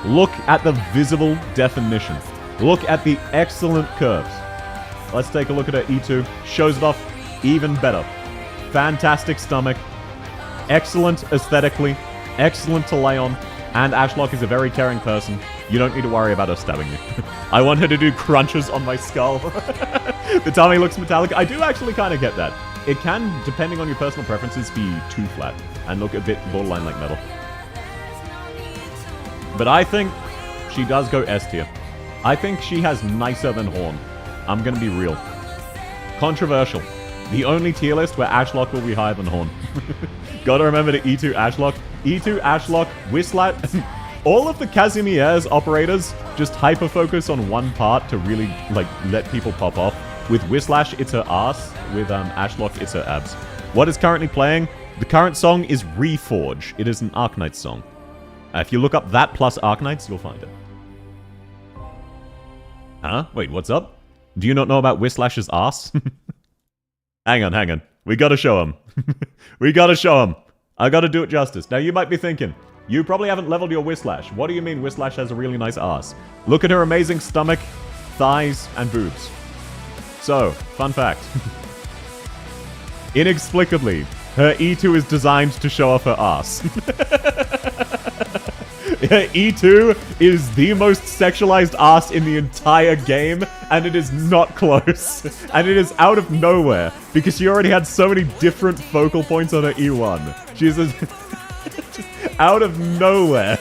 Look at the visible definition. Look at the excellent curves. Let's take a look at her E2. Shows it off even better. Fantastic stomach. Excellent aesthetically. Excellent to lay on. And Ashlock is a very caring person. You don't need to worry about her stabbing you. I want her to do crunches on my skull. The tummy looks metallic. I do actually kind of get that. It can, depending on your personal preferences, be too flat and look a bit borderline like metal. But I think she does go S tier. I think she has nicer than Horn. I'm gonna be real. Controversial. The only tier list where Ashlock will be higher than Horn. Gotta remember to E2 Ashlock. E2 Ashlock, Whislat. All of the Casimir's operators just hyper-focus on one part to really, like, let people pop off. With Whisslash, it's her ass. With Ashlock, it's her abs. What is currently playing? The current song is Reforge. It is an Arknights song. If you look up that plus Arknights, you'll find it. Huh? Wait, what's up? Do you not know about Whistlash's ass? Hang on. We gotta show him. We gotta show him. I gotta do it justice. Now, you might be thinking, you probably haven't leveled your Whisslash. What do you mean Whisslash has a really nice ass? Look at her amazing stomach, thighs, and boobs. So, fun fact. Inexplicably, her E2 is designed to show off her ass. E2 is the most sexualized ass in the entire game, and it is not close. And it is out of nowhere, because she already had so many different focal points on her E1. She's just out of nowhere.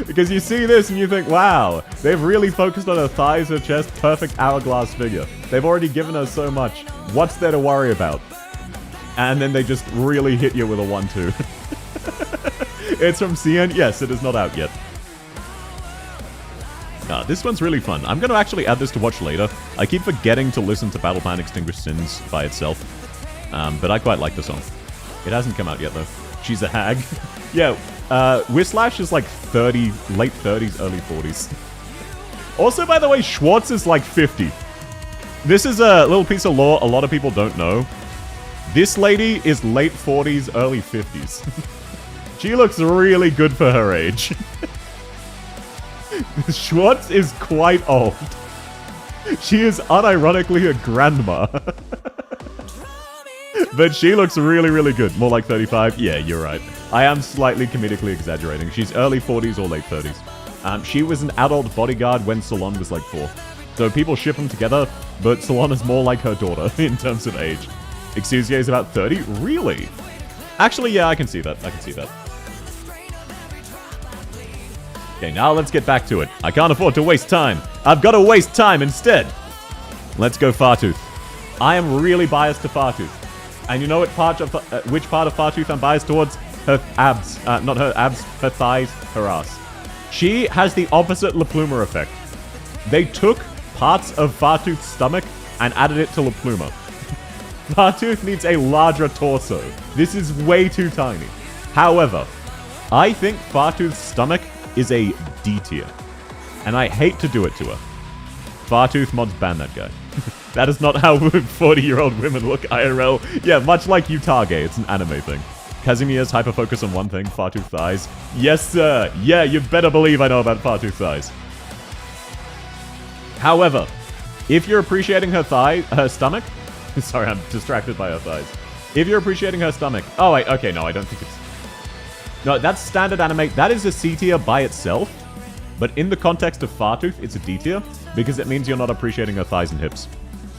Because you see this and you think, wow, they've really focused on her thighs, her chest, perfect hourglass figure. They've already given her so much. What's there to worry about? And then they just really hit you with a 1-2. It's from CN? Yes, it is not out yet. This one's really fun. I'm going to actually add this to watch later. I keep forgetting to listen to Battle Plan Extinguished Sins by itself. But I quite like the song. It hasn't come out yet, though. She's a hag. Yeah, Whisslash is like 30, late 30s, early 40s. Also, by the way, Schwartz is like 50. This is a little piece of lore a lot of people don't know. This lady is late 40s, early 50s. She looks really good for her age. Schwartz is quite old. She is unironically a grandma. But she looks really, really good. More like 35. Yeah, you're right. I am slightly comedically exaggerating. She's early 40s or late 30s. She was an adult bodyguard when Salon was like 4. So people ship them together, but Salon is more like her daughter in terms of age. Exusier is about 30? Really? Actually, yeah, I can see that. Okay, now let's get back to it. I can't afford to waste time. I've got to waste time instead. Let's go Fartooth. I am really biased to Fartooth. And you know what which part of Fartooth I'm biased towards? Her abs. Not her abs, her thighs, her ass. She has the opposite La Pluma effect. They took parts of Fartooth's stomach and added it to La Pluma. Fartooth needs a larger torso. This is way too tiny. However, I think Fartooth's stomach is a D tier. And I hate to do it to her. Fartooth mods ban that guy. That is not how 40-year-old women look IRL. Yeah, much like Utage, it's an anime thing. Casimir's hyper-focus on one thing, Fartooth thighs. Yes, sir. Yeah, you better believe I know about Fartooth thighs. However, if you're appreciating her stomach... Sorry, I'm distracted by her thighs. If you're appreciating her stomach... Oh, wait, okay, no, I don't think it's... No, that's standard anime. That is a C tier by itself. But in the context of Fartooth, it's a D tier. Because it means you're not appreciating her thighs and hips.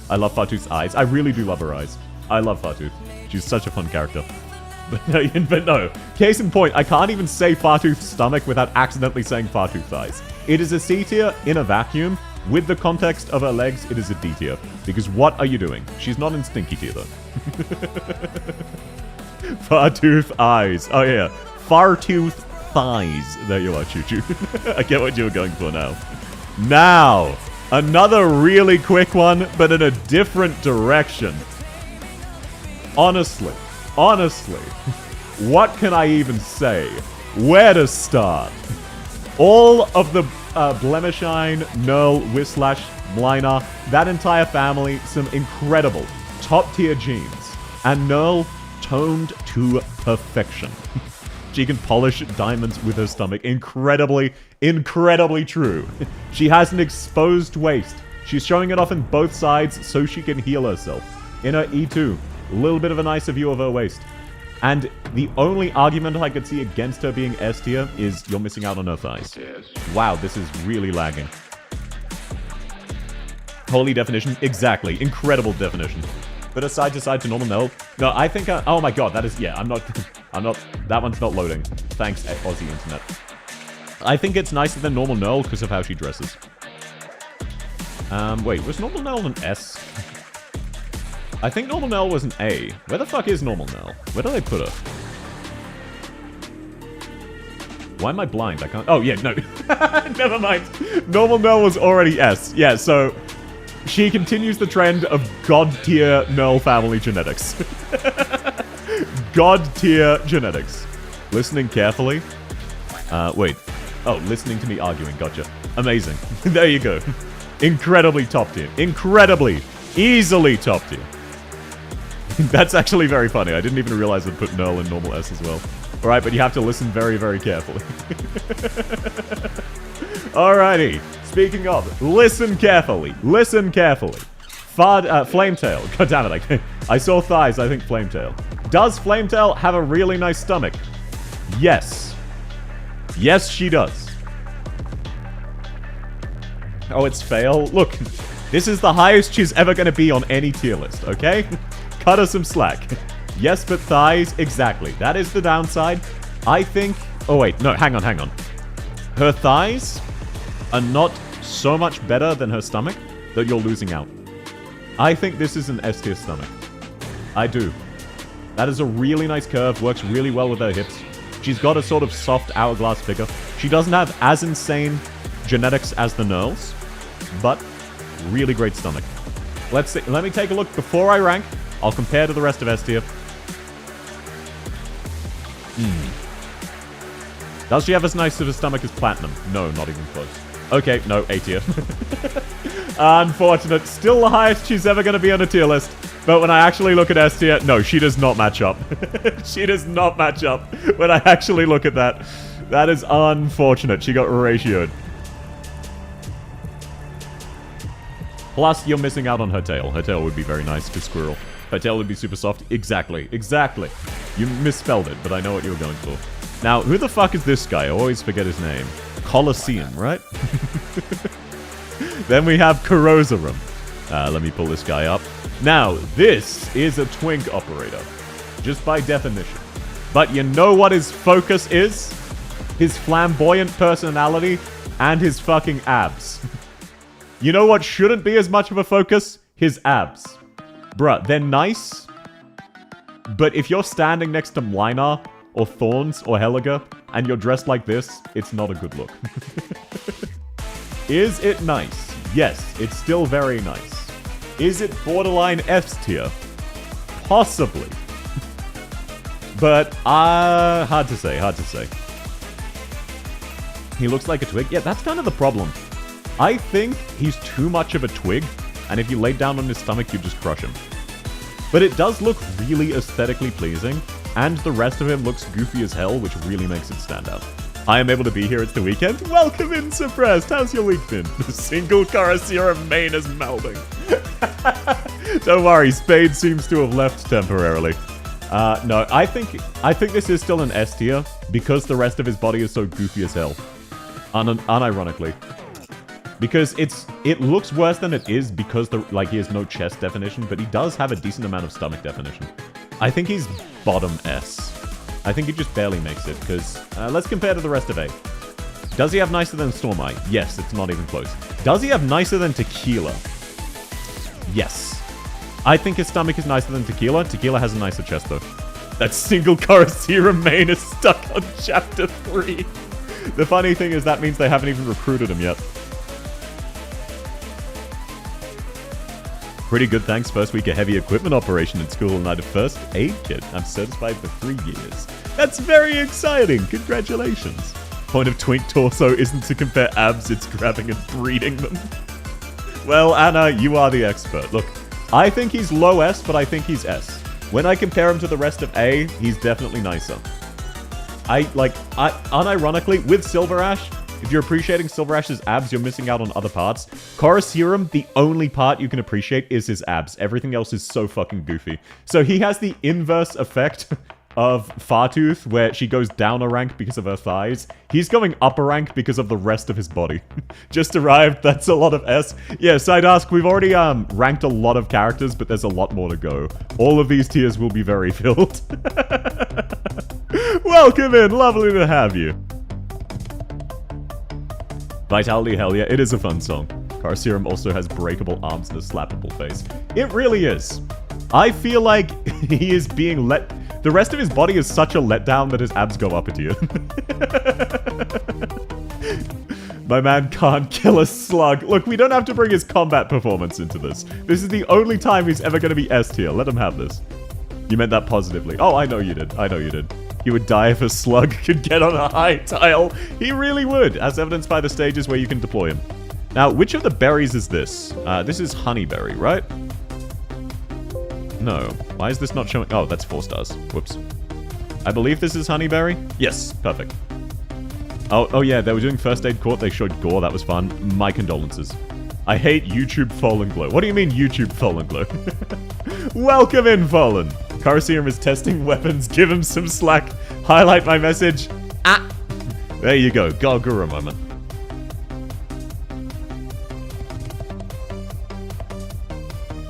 I love Fartooth's eyes. I really do love her eyes. I love Fartooth. She's such a fun character. But no. Case in point, I can't even say Fartooth's stomach without accidentally saying Fartooth thighs. It is a C tier in a vacuum. With the context of her legs, it is a D tier. Because what are you doing? She's not in Stinky tier, though. Fartooth eyes. Oh, yeah. far-toothed thighs. There you are, Choo-Choo. I get what you were going for now. Now, another really quick one, but in a different direction. Honestly, what can I even say? Where to start? All of the Blemishine, Nerl, Whislash, Mlynarr, that entire family, some incredible top-tier genes. And Nerl toned to perfection. She can polish diamonds with her stomach. Incredibly, incredibly true. She has an exposed waist. She's showing it off in both sides so she can heal herself. In her E2, a little bit of a nicer view of her waist. And the only argument I could see against her being S tier is you're missing out on her thighs. Wow, this is really lagging. Holy definition. Exactly. Incredible definition. But a side to side to normal Nerl. No, I think, oh my god, that is, yeah, I'm not, that one's not loading. Thanks, Aussie Internet. I think it's nicer than normal Nerl because of how she dresses. Wait, was normal Nerl an S? I think normal Nerl was an A. Where the fuck is normal Nerl? Where do they put her? Why am I blind? I can't... Oh, yeah, no. Never mind. Normal Nerl was already S. Yeah, so... She continues the trend of god-tier Nerl family genetics. God-tier genetics. Listening carefully. Wait. Oh, listening to me arguing. Gotcha. Amazing. There you go. Incredibly top tier. Incredibly. Easily top tier. That's actually very funny. I didn't even realize I'd put Nerl in normal S as well. Alright, but you have to listen very, very carefully. Alrighty. Speaking of, listen carefully. Listen carefully. Flametail. God damn it. I saw thighs, I think Flametail. Does Flametail have a really nice stomach? Yes. Yes, she does. Oh, it's fail. Look, this is the highest she's ever going to be on any tier list, okay? Cut her some slack. Yes, but thighs, exactly. That is the downside. I think... Oh, wait. No, hang on. Her thighs are not so much better than her stomach that you're losing out. I think this is an S-tier stomach. I do. That is a really nice curve. Works really well with her hips. She's got a sort of soft hourglass figure. She doesn't have as insane genetics as the Nerls, but really great stomach. Let's see. Let me take a look before I rank. I'll compare to the rest of S tier. Does she have as nice of a stomach as Platinum? No, not even close. Okay, no, A tier. Unfortunate. Still the highest she's ever going to be on a tier list. But when I actually look at S tier, no, she does not match up. She does not match up when I actually look at that. That is unfortunate. She got ratioed. Plus, you're missing out on her tail. Her tail would be very nice to Squirrel. Her tail would be super soft. Exactly. Exactly. You misspelled it, but I know what you were going for. Now, who the fuck is this guy? I always forget his name. Colosseum, right? Then we have Corrosarum. Let me pull this guy up. Now, this is a twink operator. Just by definition. But you know what his focus is? His flamboyant personality and his fucking abs. You know what shouldn't be as much of a focus? His abs. Bruh, they're nice. But if you're standing next to Mlynarr, or Thorns, or Helga, and you're dressed like this, it's not a good look. Is it nice? Yes, it's still very nice. Is it borderline S tier? Possibly. But, hard to say, hard to say. He looks like a twig. Yeah, that's kind of the problem. I think he's too much of a twig, and if you lay down on his stomach, you just crush him. But it does look really aesthetically pleasing, and the rest of him looks goofy as hell, which really makes it stand out. I am able to be here, it's the weekend. Welcome in, Suppressed. How's your week been? The single Karasira main is melding. Don't worry, Spade seems to have left temporarily. No, I think this is still an S tier, because the rest of his body is so goofy as hell. Unironically. Because it looks worse than it is because he has no chest definition, but he does have a decent amount of stomach definition. I think he's bottom S. I think he just barely makes it, because let's compare to the rest of A. Does he have nicer than Stormeye? Yes, it's not even close. Does he have nicer than Tequila? Yes. I think his stomach is nicer than Tequila. Tequila has a nicer chest, though. That single Chorus main is stuck on chapter 3. The funny thing is that means they haven't even recruited him yet. Pretty good, thanks. First week of heavy equipment operation in school and I had a first aid kit. I'm certified for 3 years. That's very exciting. Congratulations. Point of twink torso isn't to compare abs, it's grabbing and breeding them. Well, Anna, you are the expert. Look, I think he's low S, but I think he's S. When I compare him to the rest of A, he's definitely nicer. Unironically, with Silver Ash, if you're appreciating Silver Ash's abs, you're missing out on other parts. Chorus Serum, the only part you can appreciate is his abs. Everything else is so fucking goofy. So he has the inverse effect of Fartooth, where she goes down a rank because of her thighs. He's going up a rank because of the rest of his body. Just arrived, that's a lot of S. Yes, I'd ask, we've already ranked a lot of characters, but there's a lot more to go. All of these tiers will be very filled. Welcome in, lovely to have you. Vitality, hell yeah, it is a fun song. Car Serum also has breakable arms and a slappable face. It really is. I feel like he is being let... The rest of his body is such a letdown that his abs go up a tier. My man can't kill a slug. Look, we don't have to bring his combat performance into this. This is the only time he's ever going to be S tier. Let him have this. You meant that positively. Oh, I know you did. I know you did. He would die if a slug could get on a high tile. He really would, as evidenced by the stages where you can deploy him. Now, which of the berries is this? This is honeyberry, right? No. Why is this not showing? Oh, that's 4 stars. Whoops. I believe this is honeyberry? Yes, perfect. Oh yeah, they were doing first aid court. They showed gore. That was fun. My condolences. I hate YouTube Fallen Glow. What do you mean YouTube Fallen Glow? Welcome in, Fallen. Caraserum is testing weapons. Give him some slack. Highlight my message. Ah! There you go. Gargura moment.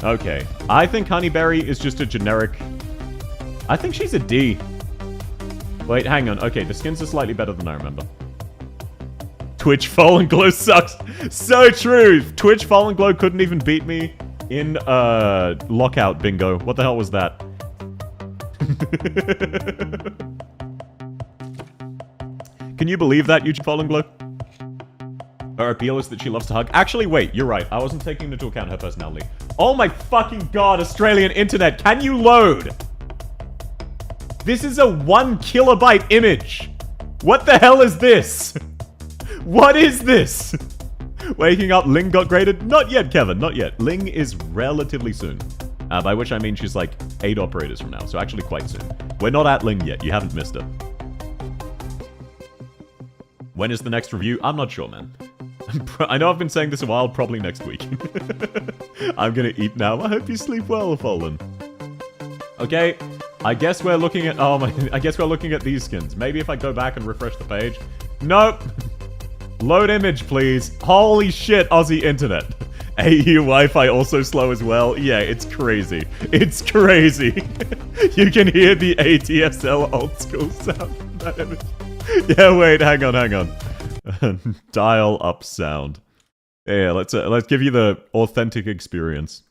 Okay. I think Honeyberry is just a generic... I think she's a D. Wait, hang on. Okay, the skins are slightly better than I remember. Twitch Fallen Glow sucks. So true. Twitch Fallen Glow couldn't even beat me in Lockout Bingo. What the hell was that? Can you believe that, YouTube Fallen Glow? Her appeal is that she loves to hug. Actually, wait, you're right. I wasn't taking into account her personality. Oh my fucking god, Australian internet, can you load? This is a 1 kilobyte image. What the hell is this? What is this? Waking up, Ling got graded? Not yet, Kevin, not yet. Ling is relatively soon. By which I mean she's like 8 operators from now, so actually quite soon. We're not at Ling yet, you haven't missed it. When is the next review? I'm not sure, man. I know I've been saying this a while, probably next week. I'm gonna eat now. I hope you sleep well, Fallen. Okay, I guess we're looking at... Oh my... I guess we're looking at these skins. Maybe if I go back and refresh the page. Nope. Load image, please. Holy shit, Aussie internet. AU Wi-Fi also slow as well. Yeah, it's crazy. It's crazy. You can hear the ADSL old school sound from that image. Yeah, wait, hang on. Dial up sound. Yeah, let's give you the authentic experience.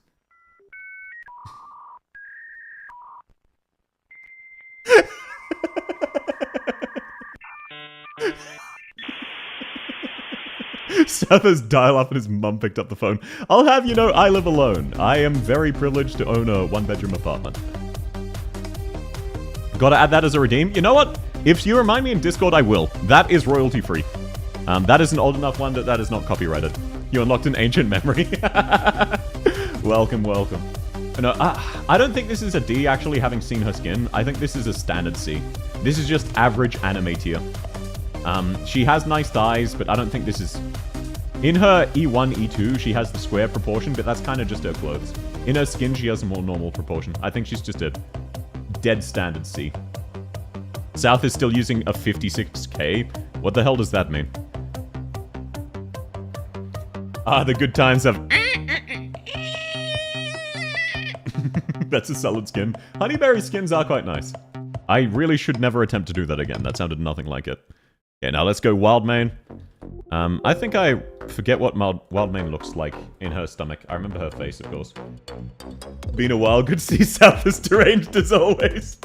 Seth's dial up and his mum picked up the phone. I'll have you know, I live alone. I am very privileged to own a 1-bedroom apartment. Gotta add that as a redeem. You know what? If you remind me in Discord, I will. That is royalty free. That is an old enough one that is not copyrighted. You unlocked an ancient memory. Welcome, welcome. No, I don't think this is a D, actually, having seen her skin. I think this is a standard C. This is just average anime tier. She has nice thighs, but I don't think this is... In her E1, E2, she has the square proportion, but that's kind of just her clothes. In her skin, she has a more normal proportion. I think she's just a dead standard C. South is still using a 56k. What the hell does that mean? Ah, the good times of... That's a solid skin. Honeyberry skins are quite nice. I really should never attempt to do that again. That sounded nothing like it. Yeah, now let's go Wildmane. I think I forget what Wildmane looks like in her stomach. I remember her face, of course. Been a while. Good to see South as deranged as always.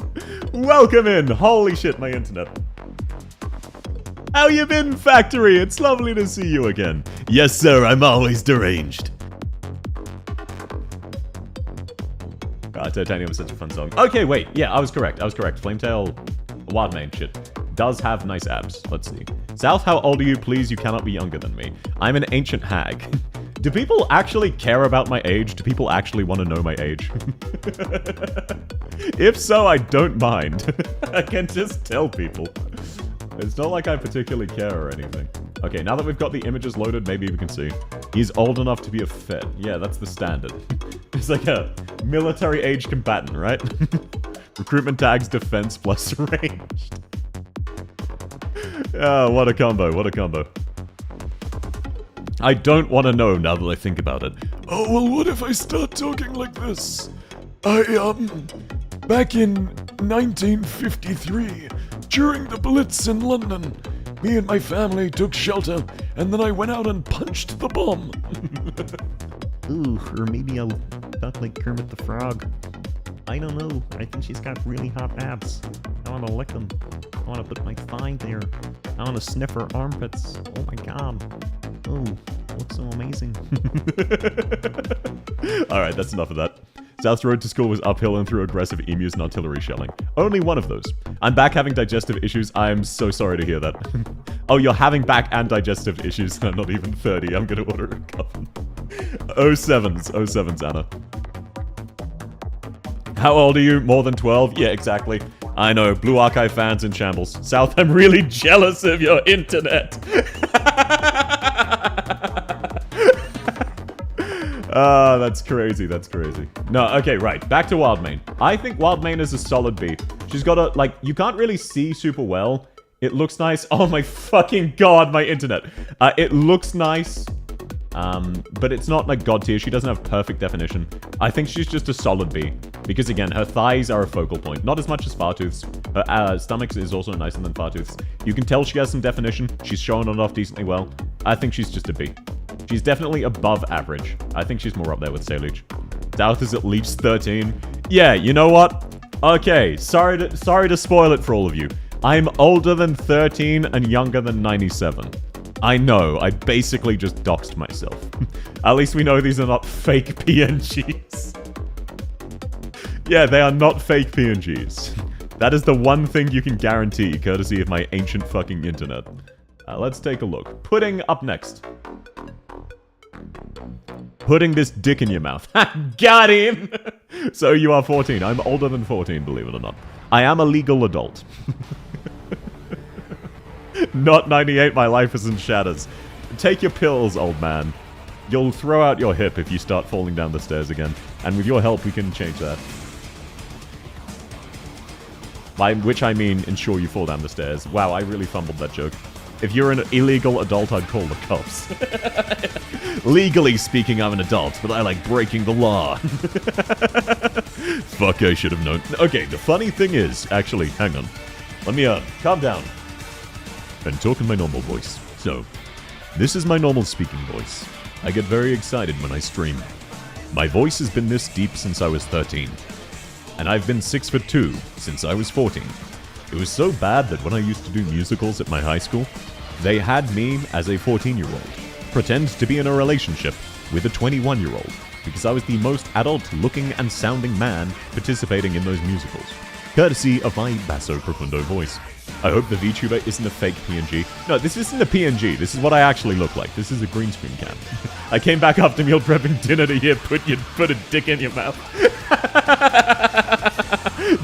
Welcome in. Holy shit, my internet. How you been, Factory? It's lovely to see you again. Yes, sir, I'm always deranged. Titanium is such a fun song. Okay, wait. Yeah, I was correct. Flametail, Wildmane shit. Does have nice abs. Let's see. South, how old are you? Please, you cannot be younger than me. I'm an ancient hag. Do people actually care about my age? Do people actually want to know my age? If so, I don't mind. I can just tell people. It's not like I particularly care or anything. Okay, now that we've got the images loaded, maybe we can see. He's old enough to be a Fed. Yeah, that's the standard. It's like a military age combatant, right? Recruitment tags, defense plus ranged. Oh, what a combo, what a combo. I don't want to know now that I think about it. Oh, well, what if I start talking like this? Back in 1953, during the Blitz in London, me and my family took shelter, and then I went out and punched the bomb. Ooh, or maybe I'll talk like Kermit the Frog. I don't know. I think she's got really hot abs. I want to lick them. I want to put my thigh there. I want to sniff her armpits. Oh my god. Oh, looks so amazing. Alright, that's enough of that. South's road to school was uphill and through aggressive emus and artillery shelling. Only one of those. I'm back having digestive issues. I'm so sorry to hear that. Oh, you're having back and digestive issues. I'm not even 30. I'm gonna order a couple. 07s. 07s, Anna. How old are you? More than 12? Yeah, exactly. I know. Blue Archive fans in shambles. South, I'm really jealous of your internet. That's crazy, that's crazy. No, okay, right. Back to Wildmane. I think Wildmane is a solid B. She's got a, like, you can't really see super well. It looks nice. Oh my fucking god, my internet. It looks nice. But it's not like god tier. She doesn't have perfect definition. I think she's just a solid B. Because again, her thighs are a focal point. Not as much as Fartooth's. Her stomach is also nicer than Fartooth's. You can tell she has some definition. She's showing it off decently well. I think she's just a B. She's definitely above average. I think she's more up there with Saleech. South is at least 13. Yeah, you know what? Okay, sorry to spoil it for all of you. I'm older than 13 and younger than 97. I know, I basically just doxed myself. At least we know these are not fake PNGs. Yeah, they are not fake PNGs. That is the one thing you can guarantee, courtesy of my ancient fucking internet. Let's take a look. Pudding up next. Putting this dick in your mouth. Got him! So you are 14. I'm older than 14, believe it or not. I am a legal adult. Not 98, my life is in shatters. Take your pills, old man. You'll throw out your hip if you start falling down the stairs again. And with your help, we can change that. By which I mean, ensure you fall down the stairs. Wow, I really fumbled that joke. If you're an illegal adult, I'd call the cops. Legally speaking, I'm an adult, but I like breaking the law. Fuck, I should have known. Okay, the funny thing is, actually, hang on. Let me, calm down. And talk in my normal voice. So, this is my normal speaking voice. I get very excited when I stream. My voice has been this deep since I was 13. And I've been 6'2" since I was 14. It was so bad that when I used to do musicals at my high school, they had me, as a 14-year-old, pretend to be in a relationship with a 21-year-old, because I was the most adult-looking and sounding man participating in those musicals, courtesy of my basso profundo voice. I hope the VTuber isn't a fake PNG. No, this isn't a PNG. This is what I actually look like. This is a green screen cam. I came back after meal prepping dinner to hear put a dick in your mouth.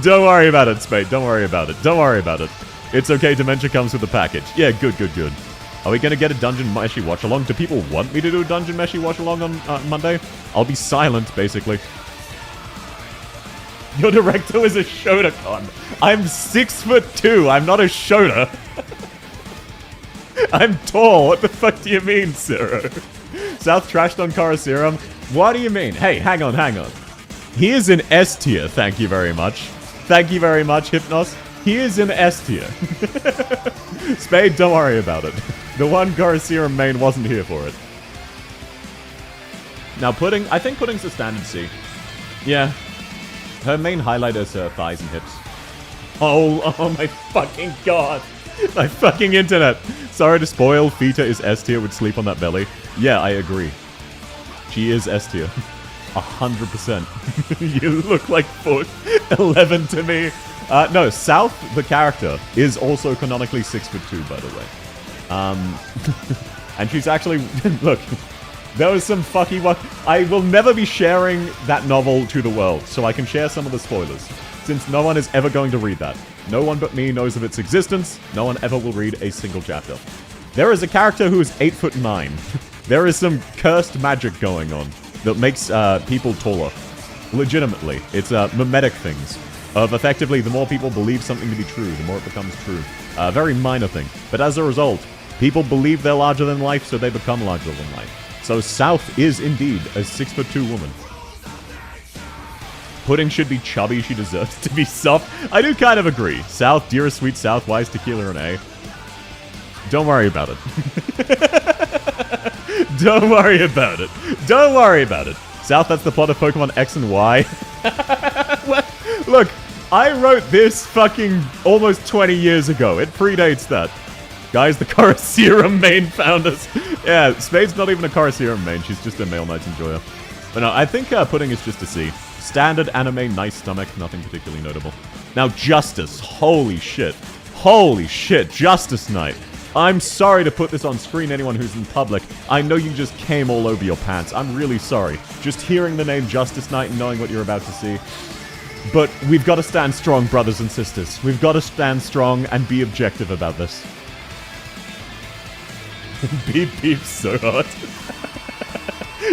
Don't worry about it, Spade. Don't worry about it. Don't worry about it. It's okay. Dementia comes with the package. Yeah, good. Are we going to get a Dungeon Meshy watch-along? Do people want me to do a Dungeon Meshy watch-along on Monday? I'll be silent, basically. Your director is a Shota-con. I'm 6'2". I'm not a Shota. I'm tall. What the fuck do you mean, Zero? South trashed on Karasiram? What do you mean? Hey, hang on. He is in S tier, thank you very much. Thank you very much, Hypnos. He is in S tier. Spade, don't worry about it. The one Garaserum main wasn't here for it. Now Pudding, I think Pudding's a standard C. Yeah. Her main highlight is her thighs and hips. Oh my fucking god. My fucking internet. Sorry to spoil, Fita is S tier, would sleep on that belly. Yeah, I agree. She is S tier. 100%. You look like foot 11 to me. No, South, the character, is also canonically 6'2", by the way. And she's actually... Look, there was some fucky... I will never be sharing that novel to the world, so I can share some of the spoilers. Since no one is ever going to read that. No one but me knows of its existence. No one ever will read a single chapter. There is a character who is 8'9". There is some cursed magic going on that makes people taller. Legitimately. It's mimetic things. Of effectively, the more people believe something to be true, the more it becomes true. A very minor thing. But as a result, people believe they're larger than life, so they become larger than life. So South is indeed a 6'2" woman. Pudding should be chubby, she deserves to be soft. I do kind of agree. South, dearest sweet South, why is tequila an A? Don't worry about it. Don't worry about it. Don't worry about it. South, that's the plot of Pokemon X and Y. Look, I wrote this fucking almost 20 years ago. It predates that. Guys, the Garaserum main found us. Yeah, Spade's not even a Garaserum main. She's just a male Knights enjoyer. But no, I think Pudding is just a C. Standard anime, nice stomach, nothing particularly notable. Now, Justice. Holy shit. Holy shit, Justice Knight. I'm sorry to put this on screen, anyone who's in public. I know you just came all over your pants. I'm really sorry. Just hearing the name Justice Knight and knowing what you're about to see. But we've got to stand strong, brothers and sisters. We've got to stand strong and be objective about this. Beep Beep's so hot.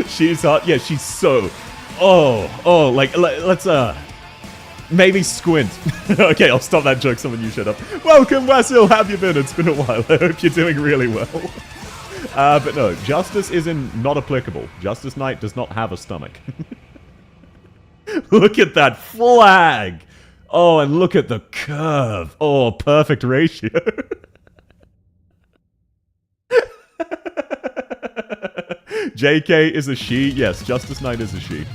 She's hot. Yeah, she's so... Oh, like, let's, maybe squint. Okay, I'll stop that joke, someone you shut up. Welcome, Wasil, how have you been? It's been a while. I hope you're doing really well. But no, Justice is not applicable. Justice Knight does not have a stomach. Look at that flag! Oh, and look at the curve. Oh, perfect ratio. JK is a she. Yes, Justice Knight is a she.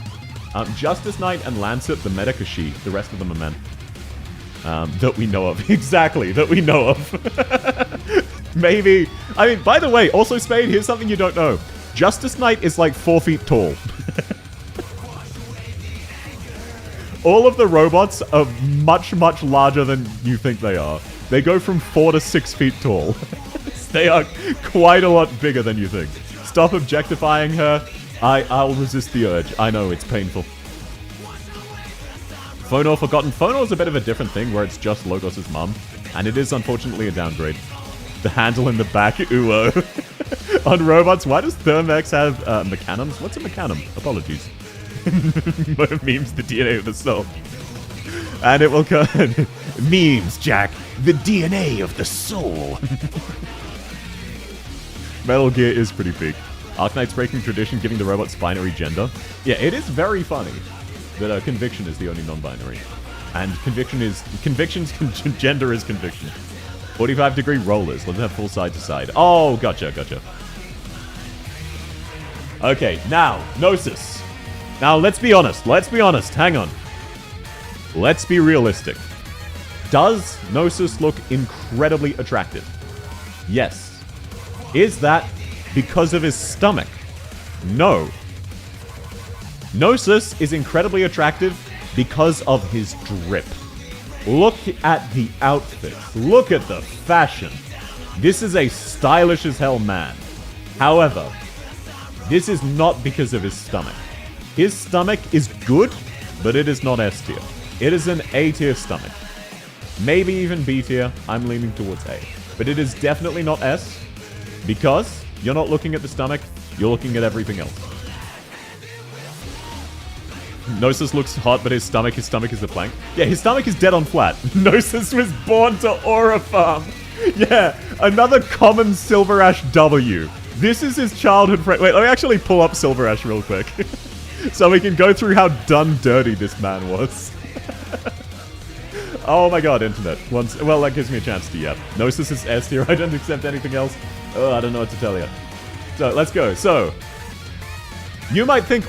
Justice Knight and Lancet, the medic, are she. The rest of them are men. That we know of. Exactly, that we know of. Maybe. I mean, by the way, also Spade, here's something you don't know. Justice Knight is like 4 feet tall. All of the robots are much, much larger than you think they are. They go from 4 to 6 feet tall. They are quite a lot bigger than you think. Stop objectifying her. I'll resist the urge. I know, it's painful. Phono Forgotten. Phono is a bit of a different thing where it's just Logos' mum. And it is unfortunately a downgrade. The handle in the back, ooh. On robots, why does Thermex have mechanums? What's a mechanum? Apologies. Memes, the DNA of the soul. And it will come... Memes, Jack. The DNA of the soul. Metal Gear is pretty big. Arknights breaking tradition, giving the robots binary gender. Yeah, it is very funny that conviction is the only non-binary. And conviction's gender is conviction. 45-degree rollers. Let's have full side to side. Oh, gotcha. Okay, now, Gnosis. Now, let's be honest. Hang on. Let's be realistic. Does Gnosis look incredibly attractive? Yes. Is that because of his stomach? No. Gnosis is incredibly attractive because of his drip. Look at the outfit. Look at the fashion. This is a stylish as hell man. However, this is not because of his stomach. His stomach is good, but it is not S tier. It is an A tier stomach. Maybe even B tier. I'm leaning towards A. But it is definitely not S. Because you're not looking at the stomach, you're looking at everything else. Gnosis looks hot, but his stomach is the plank. Yeah, his stomach is dead on flat. Gnosis was born to Aura Farm. Yeah, another common Silver Ash W. This is his childhood friend. Wait, let me actually pull up Silver Ash real quick. So we can go through how done dirty this man was. Oh my god, internet. Well, that gives me a chance to, yeah. Gnosis is S tier. I don't accept anything else. Oh, I don't know what to tell you. So, let's go. So, you might think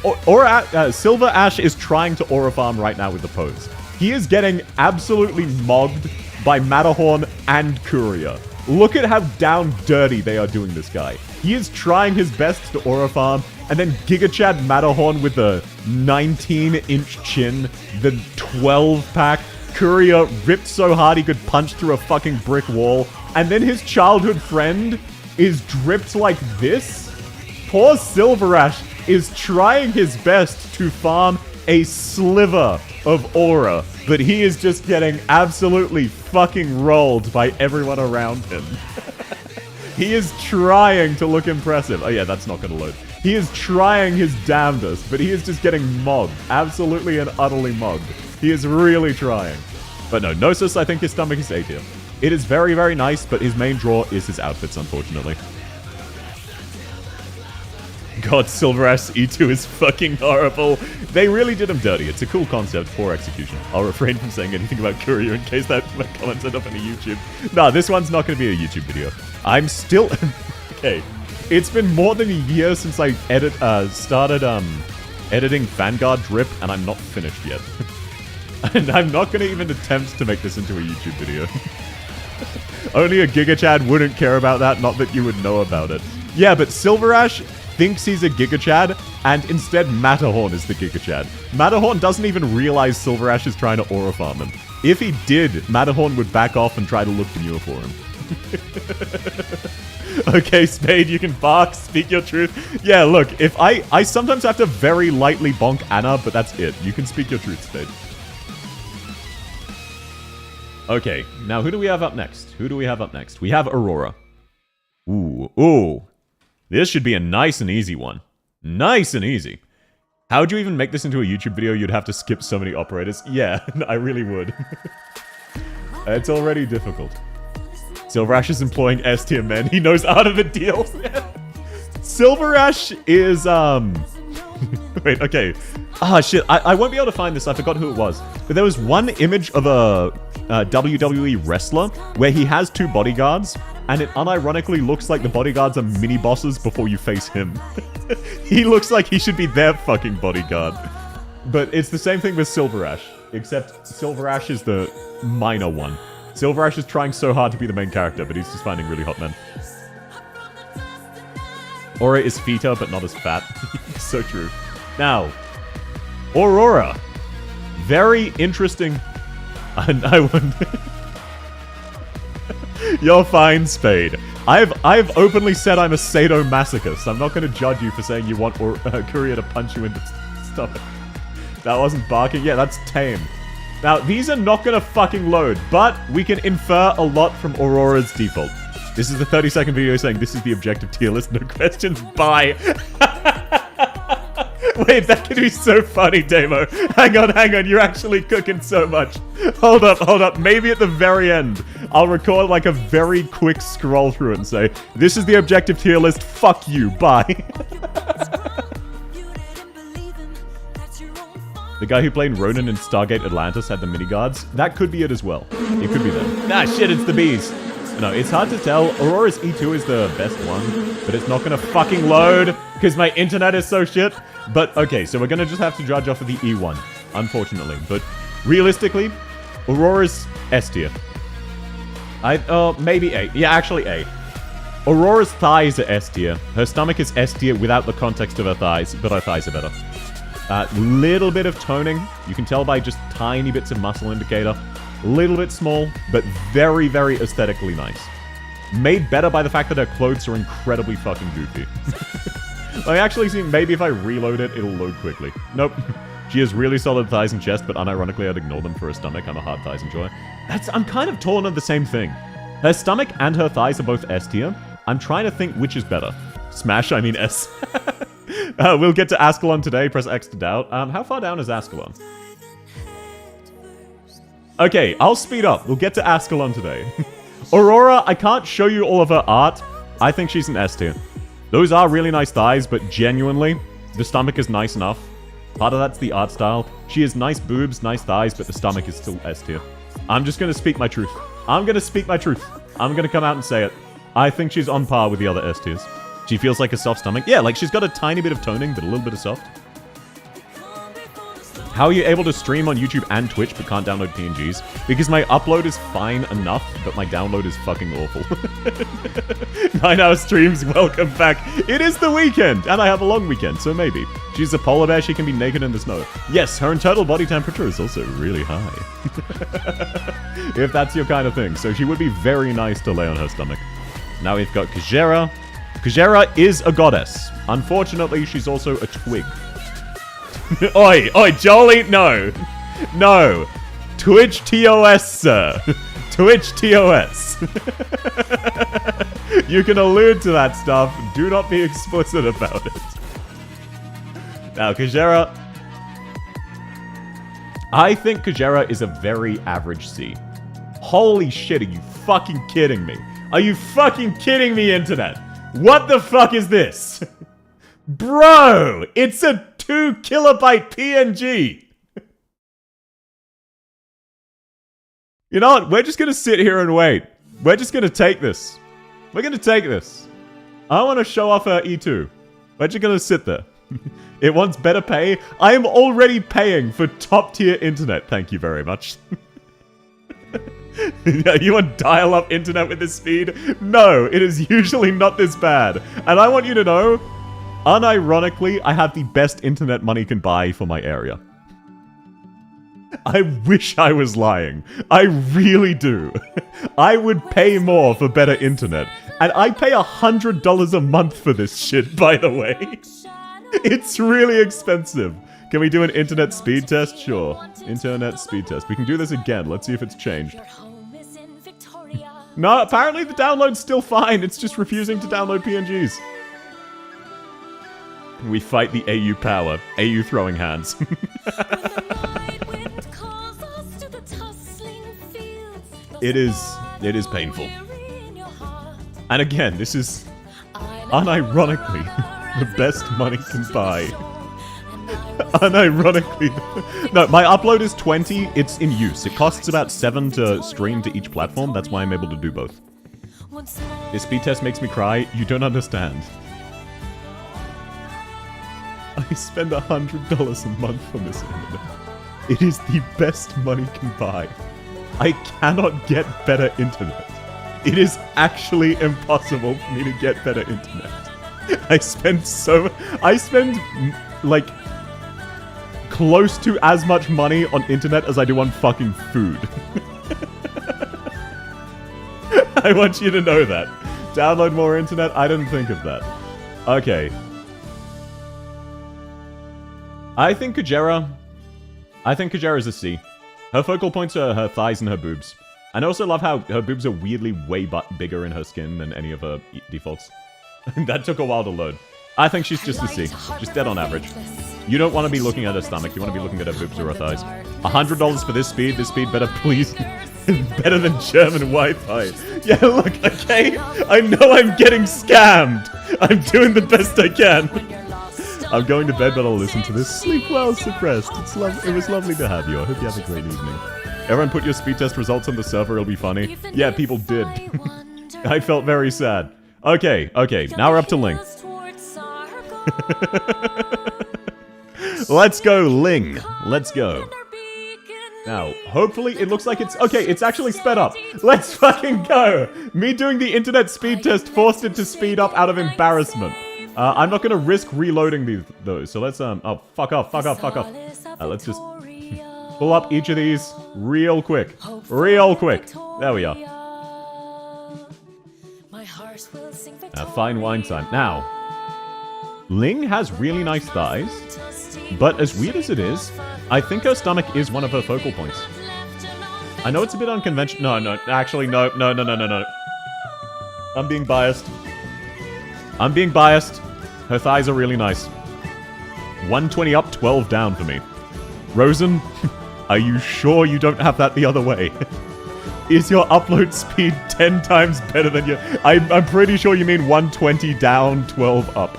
Silver Ash is trying to aura farm right now with the pose. He is getting absolutely mogged by Matterhorn and Courier. Look at how down dirty they are doing this guy. He is trying his best to aura farm, and then Giga Chad Matterhorn with the 19-inch chin, the 12-pack. Courier ripped so hard he could punch through a fucking brick wall, and then his childhood friend is dripped like this? Poor Silver Ash is trying his best to farm a sliver of aura, but he is just getting absolutely fucking rolled by everyone around him. He is trying to look impressive. Oh yeah, that's not gonna load. He is trying his damnedest, but he is just getting mogged. Absolutely and utterly mogged. He is really trying. But no, Gnosis, I think his stomach is A tier. It is very, very nice, but his main draw is his outfits, unfortunately. God, Silver Ash E2 is fucking horrible. They really did him dirty. It's a cool concept, poor execution. I'll refrain from saying anything about Courier in case that my comments end up on a YouTube. Nah, this one's not going to be a YouTube video. I'm still... Okay. It's been more than a year since I started editing Vanguard Drip, and I'm not finished yet. And I'm not going to even attempt to make this into a YouTube video. Only a Giga Chad wouldn't care about that, not that you would know about it. Yeah, but Silver Ash thinks he's a Giga Chad, and instead Matterhorn is the Giga Chad. Matterhorn doesn't even realize Silver Ash is trying to aura farm him. If he did, Matterhorn would back off and try to look demure for him. Okay, Spade, you can bark, speak your truth. Yeah, look, if I sometimes have to very lightly bonk Anna, but that's it. You can speak your truth, Spade. Okay, now who do we have up next? Who do we have up next? We have Aurora. Ooh. This should be a nice and easy one. Nice and easy. How'd you even make this into a YouTube video? You'd have to skip so many operators. Yeah, I really would. It's already difficult. Silver Ash is employing S tier men. He knows out of the deals. Silver Ash is, Wait, okay. Ah, shit. I won't be able to find this. I forgot who it was. But there was one image of a WWE wrestler where he has two bodyguards, and it unironically looks like the bodyguards are mini-bosses before you face him. He looks like he should be their fucking bodyguard. But it's the same thing with Silver Ash, except Silver Ash is the minor one. Silver Ash is trying so hard to be the main character, but he's just finding really hot men. Aura is Feta, but not as fat. So true. Now, Aurora. Very interesting. I wouldn't... You're fine, Spade. I've openly said I'm a sadomasochist. I'm not going to judge you for saying you want Courier to punch you in the stomach. That wasn't barking. Yeah, that's tame. Now, these are not going to fucking load, but we can infer a lot from Aurora's default. This is the 30-second video saying this is the objective tier list, no questions, bye. Wait, that could be so funny, Damo. Hang on, you're actually cooking so much. Hold up, maybe at the very end, I'll record like a very quick scroll through it and say, this is the objective tier list, fuck you, bye. The guy who played Ronan in Stargate Atlantis had the mini-guards. That could be it as well. It could be them. Ah, shit, it's the bees. No, it's hard to tell. Aurora's E2 is the best one, but it's not gonna fucking load because my internet is so shit. But, okay, so we're gonna just have to judge off of the E1, unfortunately. But, realistically, Aurora's S tier. Maybe A. Yeah, actually A. Aurora's thighs are S tier. Her stomach is S tier without the context of her thighs, but her thighs are better. Little bit of toning. You can tell by just tiny bits of muscle indicator. Little bit small, but very, very aesthetically nice. Made better by the fact that her clothes are incredibly fucking goofy. I actually see maybe if I reload it, it'll load quickly. Nope. She has really solid thighs and chest, but unironically I'd ignore them for her stomach. I'm a hard thighs enjoyer. I'm kind of torn on the same thing. Her stomach and her thighs are both S tier. I'm trying to think which is better. Smash, I mean S. We'll get to Ascalon today. Press X to doubt. How far down is Ascalon? Okay, I'll speed up. We'll get to Ascalon today. Aurora, I can't show you all of her art. I think she's an S tier. Those are really nice thighs, but genuinely, the stomach is nice enough. Part of that's the art style. She has nice boobs, nice thighs, but the stomach is still S tier. I'm just gonna speak my truth. I'm gonna speak my truth. I'm gonna come out and say it. I think she's on par with the other S tiers. She feels like a soft stomach. Yeah, like she's got a tiny bit of toning, but a little bit of soft. How are you able to stream on YouTube and Twitch but can't download PNGs? Because my upload is fine enough, but my download is fucking awful. 9-hour streams, welcome back. It is the weekend, and I have a long weekend, so maybe. She's a polar bear, she can be naked in the snow. Yes, her internal body temperature is also really high. If that's your kind of thing. So she would be very nice to lay on her stomach. Now we've got Kajera. Kajera is a goddess. Unfortunately, she's also a twig. Oi, Jolie, no. No. Twitch TOS, sir. Twitch TOS. You can allude to that stuff. Do not be explicit about it. Now, Kajera. I think Kajera is a very average C. Holy shit, are you fucking kidding me? Are you fucking kidding me, internet? What the fuck is this? Bro, it's a 2 kilobyte PNG. You know what? We're just gonna sit here and wait. We're just gonna take this. We're gonna take this. I want to show off our E2. We're just gonna sit there. It wants better pay. I am already paying for top tier internet. Thank you very much. You want dial-up internet with this speed? No, it is usually not this bad. And I want you to know, unironically, I have the best internet money can buy for my area. I wish I was lying. I really do. I would pay more for better internet. And I pay $100 a month for this shit, by the way. It's really expensive. Can we do an internet speed test? Sure. Internet speed test. We can do this again. Let's see if it's changed. No, apparently the download's still fine. It's just refusing to download PNGs. We fight the AU power. AU throwing hands. It is painful. And again, this is unironically the best money can buy. Unironically. No, my upload is 20. It's in use. It costs about 7 to stream to each platform. That's why I'm able to do both. This speed test makes me cry. You don't understand. I spend $100 a month for this internet. It is the best money can buy. I cannot get better internet. It is actually impossible for me to get better internet. I spend like close to as much money on internet as I do on fucking food. I want you to know that. Download more internet? I didn't think of that. Okay. I think Kajera is a C. Her focal points are her thighs and her boobs. And I also love how her boobs are weirdly way bigger in her skin than any of her defaults. That took a while to load. I think she's just a C. Just dead on average. You don't want to be looking at her stomach. You want to be looking at her boobs or her thighs. $100 for this speed. This speed better please. Better than German Wi-Fi. Yeah, look, okay? I know I'm getting scammed. I'm doing the best I can. I'm going to bed, but I'll listen to this. Sleep well, Suppressed. It was lovely to have you. I hope you have a great evening. Everyone put your speed test results on the server. It'll be funny. Yeah, people did. I felt very sad. Okay. Now we're up to Ling. Let's go, Ling. Let's go. Now, hopefully it looks like it's... Okay, it's actually sped up. Let's fucking go. Me doing the internet speed test forced it to speed up out of embarrassment. I'm not gonna risk reloading those, so let's, oh, fuck off. Let's just pull up each of these real quick. There we are. Fine wine time. Now, Ling has really nice thighs, but as weird as it is, I think her stomach is one of her focal points. I know it's a bit unconventional. No, actually, no. I'm being biased. Her thighs are really nice. 120 up, 12 down for me. Rosen, are you sure you don't have that the other way? Is your upload speed 10 times better than your... I'm pretty sure you mean 120 down, 12 up.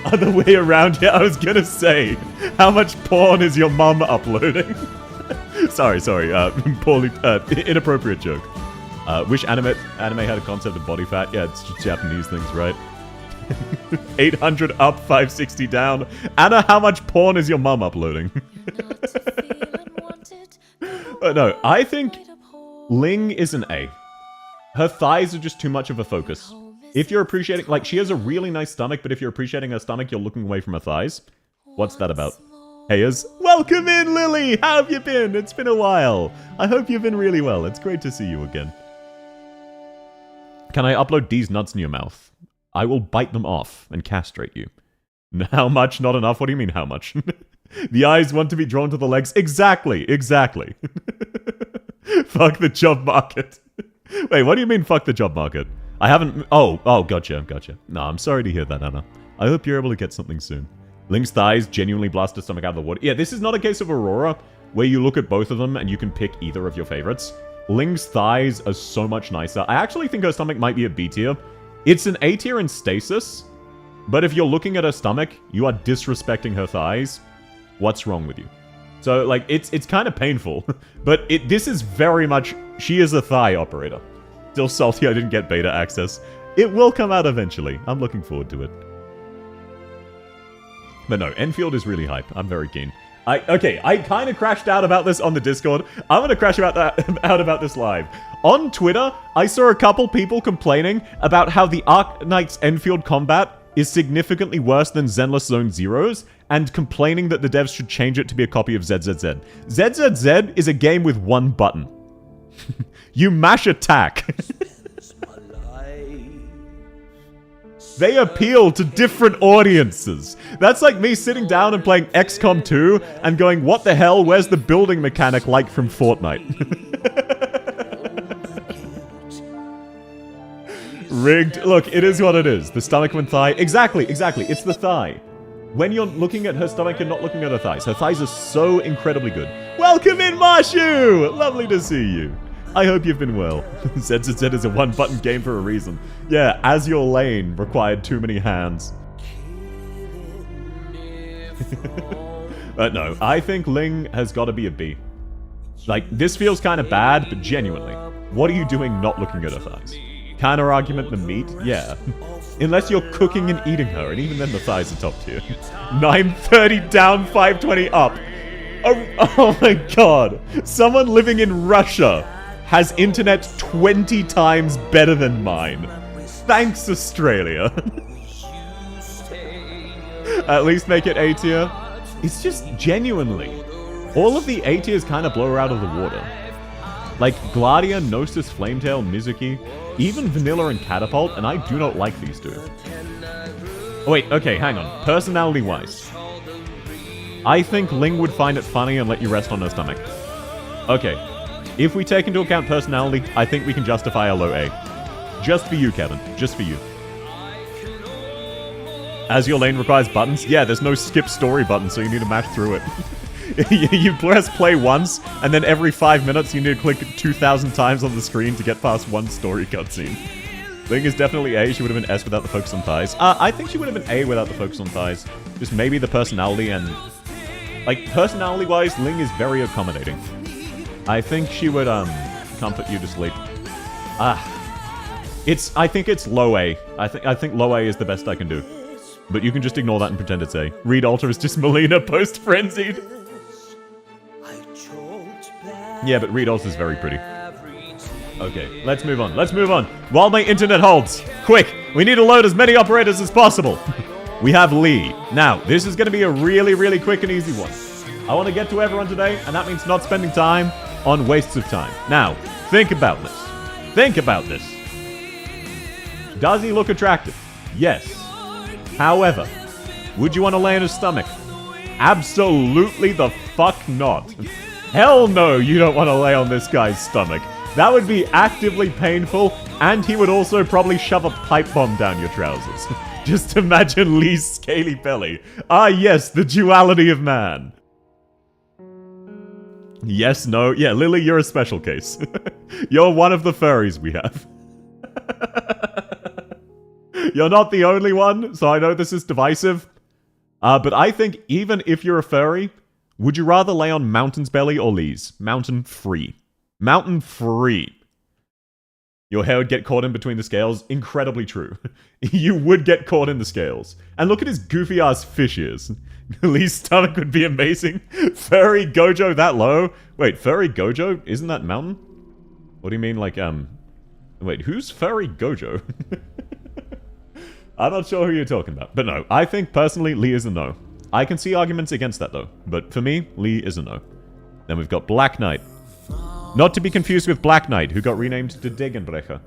Other way around here, I was gonna say, how much porn is your mum uploading? sorry. Poorly, inappropriate joke. Wish anime had a concept of body fat. Yeah, it's just Japanese things, right? 800 up, 560 down. Anna, how much porn is your mum uploading? No, I think Ling is an A. Her thighs are just too much of a focus. If you're appreciating... Like, she has a really nice stomach, but if you're appreciating her stomach, you're looking away from her thighs. What's that about? Heyers. Welcome in, Lily! How have you been? It's been a while. I hope you've been really well. It's great to see you again. Can I upload these nuts in your mouth? I will bite them off and castrate you. How much? Not enough? What do you mean, how much? The eyes want to be drawn to the legs. Exactly. Fuck the job market. Wait, what do you mean, fuck the job market? I haven't... Oh, gotcha. No, I'm sorry to hear that, Anna. I hope you're able to get something soon. Ling's thighs genuinely blast her stomach out of the water. Yeah, this is not a case of Aurora, where you look at both of them and you can pick either of your favorites. Ling's thighs are so much nicer. I actually think her stomach might be a B tier. It's an A tier in stasis, but if you're looking at her stomach, you are disrespecting her thighs. What's wrong with you? So, like, it's kind of painful, but this is very much... She is a thigh operator. Still salty I didn't get beta access. It will come out eventually. I'm looking forward to it. But no, Enfield is really hype. I'm very keen. I kind of crashed out about this on the Discord. I'm going to crash out about this live. On Twitter, I saw a couple people complaining about how the Arknights Enfield combat is significantly worse than Zenless Zone Zero's, and complaining that the devs should change it to be a copy of ZZZ. ZZZ is a game with one button. You mash attack. They appeal to different audiences. That's like me sitting down and playing XCOM 2 and going, what the hell, where's the building mechanic like from Fortnite? Rigged. Look, it is what it is. The stomach and thigh. Exactly. It's the thigh. When you're looking at her stomach and not looking at her thighs are so incredibly good. Welcome in, Marshu! Lovely to see you. I hope you've been well. ZZZ is a one-button game for a reason. Yeah, As Your Lane required too many hands. But no, I think Ling has got to be a B. Like, this feels kind of bad, but genuinely, what are you doing not looking at her thighs? Counter argument, the meat? Yeah. Unless you're cooking and eating her, and even then the thighs are top tier. 930 down, 520 up. Oh my god. Someone living in Russia has internet 20 times better than mine. Thanks, Australia. At least make it A tier. It's just genuinely. All of the A tiers kind of blow her out of the water. Like Gladia, Gnosis, Flametail, Mizuki, even Vanilla and Catapult, and I do not like these two. Oh wait, okay, hang on. Personality-wise, I think Ling would find it funny and let you rest on her stomach. Okay, if we take into account personality, I think we can justify a low A. Just for you, Kevin. Just for you. As Your Lane requires buttons? Yeah, there's no skip story button, so you need to mash through it. You press play once, and then every 5 minutes you need to click 2,000 times on the screen to get past one story cutscene. Ling is definitely A. She would have been S without the focus on thighs. I think she would have been A without the focus on thighs. Just maybe the personality and... Like, personality-wise, Ling is very accommodating. I think she would, comfort you to sleep. I think it's low A. I think low A is the best I can do. But you can just ignore that and pretend it's A. Reed Alter is just Melina post-frenzied. Yeah, but Reed Alter is very pretty. Okay, let's move on. Let's move on. While my internet holds. Quick, we need to load as many operators as possible. We have Lee. Now, this is going to be a really, really quick and easy one. I want to get to everyone today, and that means not spending time on wastes of time. Now, think about this. Think about this. Does he look attractive? Yes. However, would you want to lay on his stomach? Absolutely the fuck not. Hell no, you don't want to lay on this guy's stomach. That would be actively painful, and he would also probably shove a pipe bomb down your trousers. Just imagine Lee's scaly belly. Ah yes, the duality of man. Yes, no, yeah, Lily, you're a special case. You're one of the furries we have. You're not the only one, so I know this is divisive. But I think even if you're a furry, Would you rather lay on Mountain's belly or Lee's? Mountain free. Mountain free. Your hair would get caught in between the scales. Incredibly true. You would get caught in the scales. And look at his goofy ass fish ears. Lee's stomach would be amazing. Furry Gojo that low? Wait, Furry Gojo? Isn't that Mountain? What do you mean, like, Wait, who's Furry Gojo? I'm not sure who you're talking about. But no, I think personally Lee is a no. I can see arguments against that though. But for me, Lee is a no. Then we've got Black Knight. Not to be confused with Black Knight, who got renamed to Degenbrecher.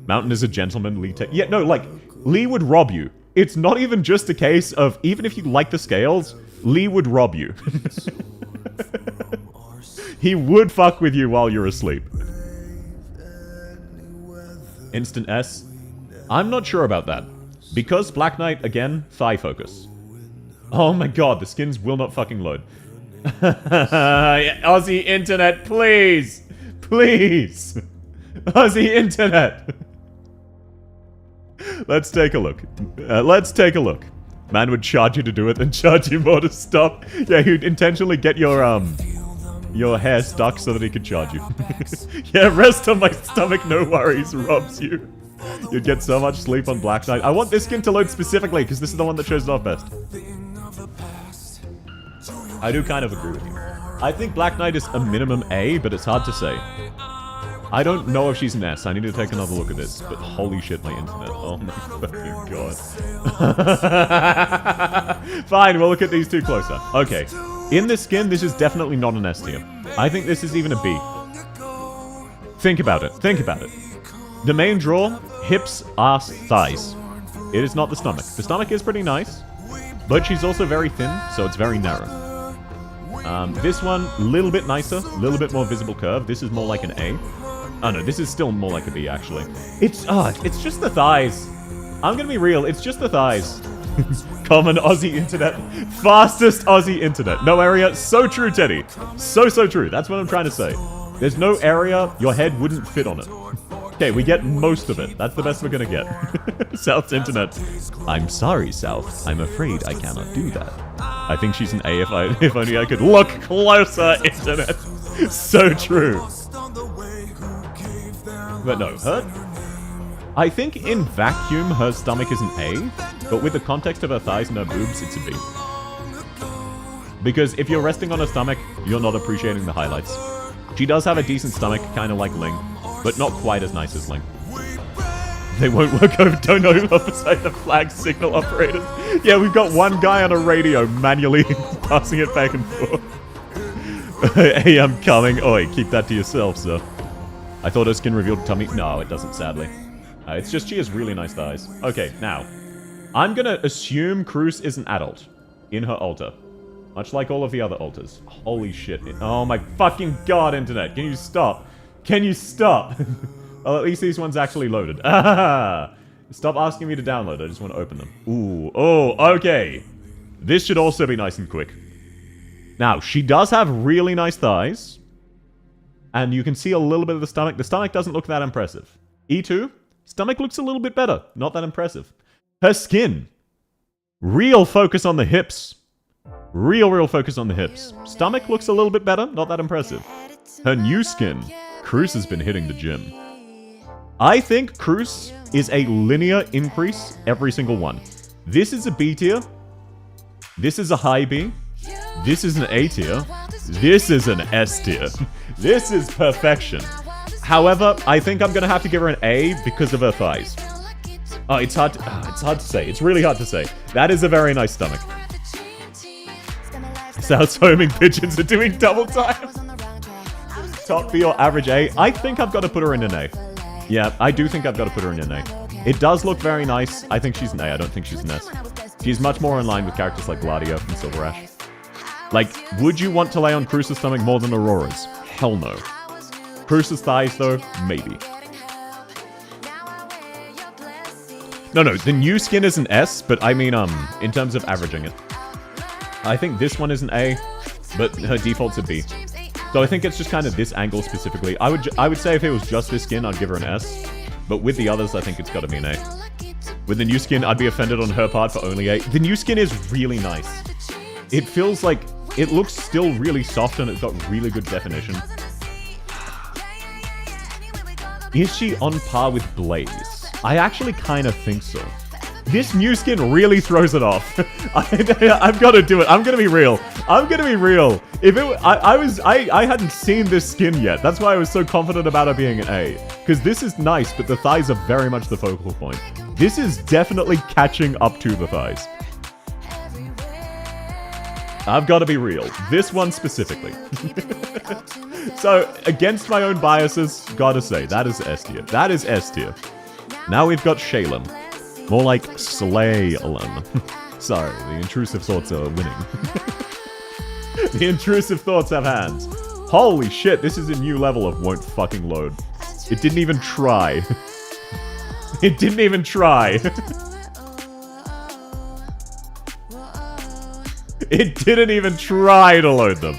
Mountain is a gentleman, Lee yeah, no, like, Lee would rob you. It's not even just a case of, even if you like the scales, Lee would rob you. He would fuck with you while you're asleep. Instant S? I'm not sure about that. Because Black Knight, again, thigh focus. Oh my god, the skins will not fucking load. Aussie internet, please! Please! Aussie internet! Let's take a look. Let's take a look. Man would charge you to do it, then charge you more to stop. Yeah, he'd intentionally get your hair stuck so that he could charge you. Yeah, rest on my stomach, no worries, robs you. You'd get so much sleep on Black Knight. I want this skin to load specifically, because this is the one that shows it off best. I do kind of agree with you. I think Black Knight is a minimum A, but it's hard to say. I don't know if she's an S. I need to take another look at this. But holy shit, my internet. Oh my fucking god. Fine, we'll look at these two closer. Okay. In this skin, this is definitely not an S tier. I think this is even a B. Think about it. Think about it. The main draw, hips, ass, thighs. It is not the stomach. The stomach is pretty nice, but she's also very thin, so it's very narrow. This one, a little bit nicer, a little bit more visible curve. This is more like an A. Oh no, this is still more like a B, actually. It's just the thighs. I'm gonna be real, it's just the thighs. Common Aussie internet. Fastest Aussie internet. No area. So true, Teddy. So true. That's what I'm trying to say. There's no area your head wouldn't fit on it. Okay, we get most of it. That's the best we're gonna get. South's internet. I'm sorry, South. I'm afraid I cannot do that. I think she's an A if only I could look closer, internet. So true. But no, her... I think in vacuum, her stomach is an A, but with the context of her thighs and her boobs, it's a B. Because if you're resting on her stomach, you're not appreciating the highlights. She does have a decent stomach, kind of like Ling, but not quite as nice as Ling. They won't work over, don't know beside the flag signal operators. Yeah, we've got one guy on a radio manually passing it back and forth. Hey, I'm coming. Oi, keep that to yourself, sir. I thought her skin revealed tummy. No, it doesn't, sadly. It's just she has really nice thighs. Okay, now. I'm gonna assume Cruz is an adult in her altar. Much like all of the other altars. Holy shit. Oh my fucking god, internet. Can you stop? Can you stop? Well, at least these ones actually loaded. Ah! Stop asking me to download. I just want to open them. Ooh. Oh, okay. This should also be nice and quick. Now, she does have really nice thighs. And you can see a little bit of the stomach. The stomach doesn't look that impressive. E2, stomach looks a little bit better. Not that impressive. Her skin. Real focus on the hips. Real focus on the hips. Stomach looks a little bit better. Not that impressive. Her new skin. Cruz has been hitting the gym. I think Cruz is a linear increase every single one. This is a B tier. This is a high B. This is an A tier. This is an S tier. This is perfection. However, I think I'm going to have to give her an A because of her thighs. Oh, it's hard to say. It's really hard to say. That is a very nice stomach. South's homing pigeons are doing double time. Top B or average A? I think I've got to put her in an A. Yeah, I do think I've got to put her in an A. It does look very nice. I think she's an A. I don't think she's an S. She's much more in line with characters like Gladio and Silver Ash. Like, would you want to lay on Cruz's stomach more than Aurora's? Hell no. Cruz's thighs, though? Maybe. No, the new skin is an S, but I mean, in terms of averaging it. I think this one is an A, but her default's a B. So I think it's just kind of this angle specifically. I would say if it was just this skin, I'd give her an S. But with the others, I think it's got to be an A. With the new skin, I'd be offended on her part for only A. The new skin is really nice. It feels like it looks still really soft and it's got really good definition. Is she on par with Blaze? I actually kind of think so. This new skin really throws it off. I've got to do it. I'm gonna be real. I'm gonna be real. If it, I hadn't seen this skin yet. That's why I was so confident about it being an A. Because this is nice, but the thighs are very much the focal point. This is definitely catching up to the thighs. I've got to be real. This one specifically. So, against my own biases, gotta say, that is S tier. That is S tier. Now we've got Shaylin. More like Slaylin. Sorry, the intrusive thoughts are winning. The intrusive thoughts have hands. Holy shit, this is a new level of won't fucking load. It didn't even try. It didn't even try. It didn't even try to load them.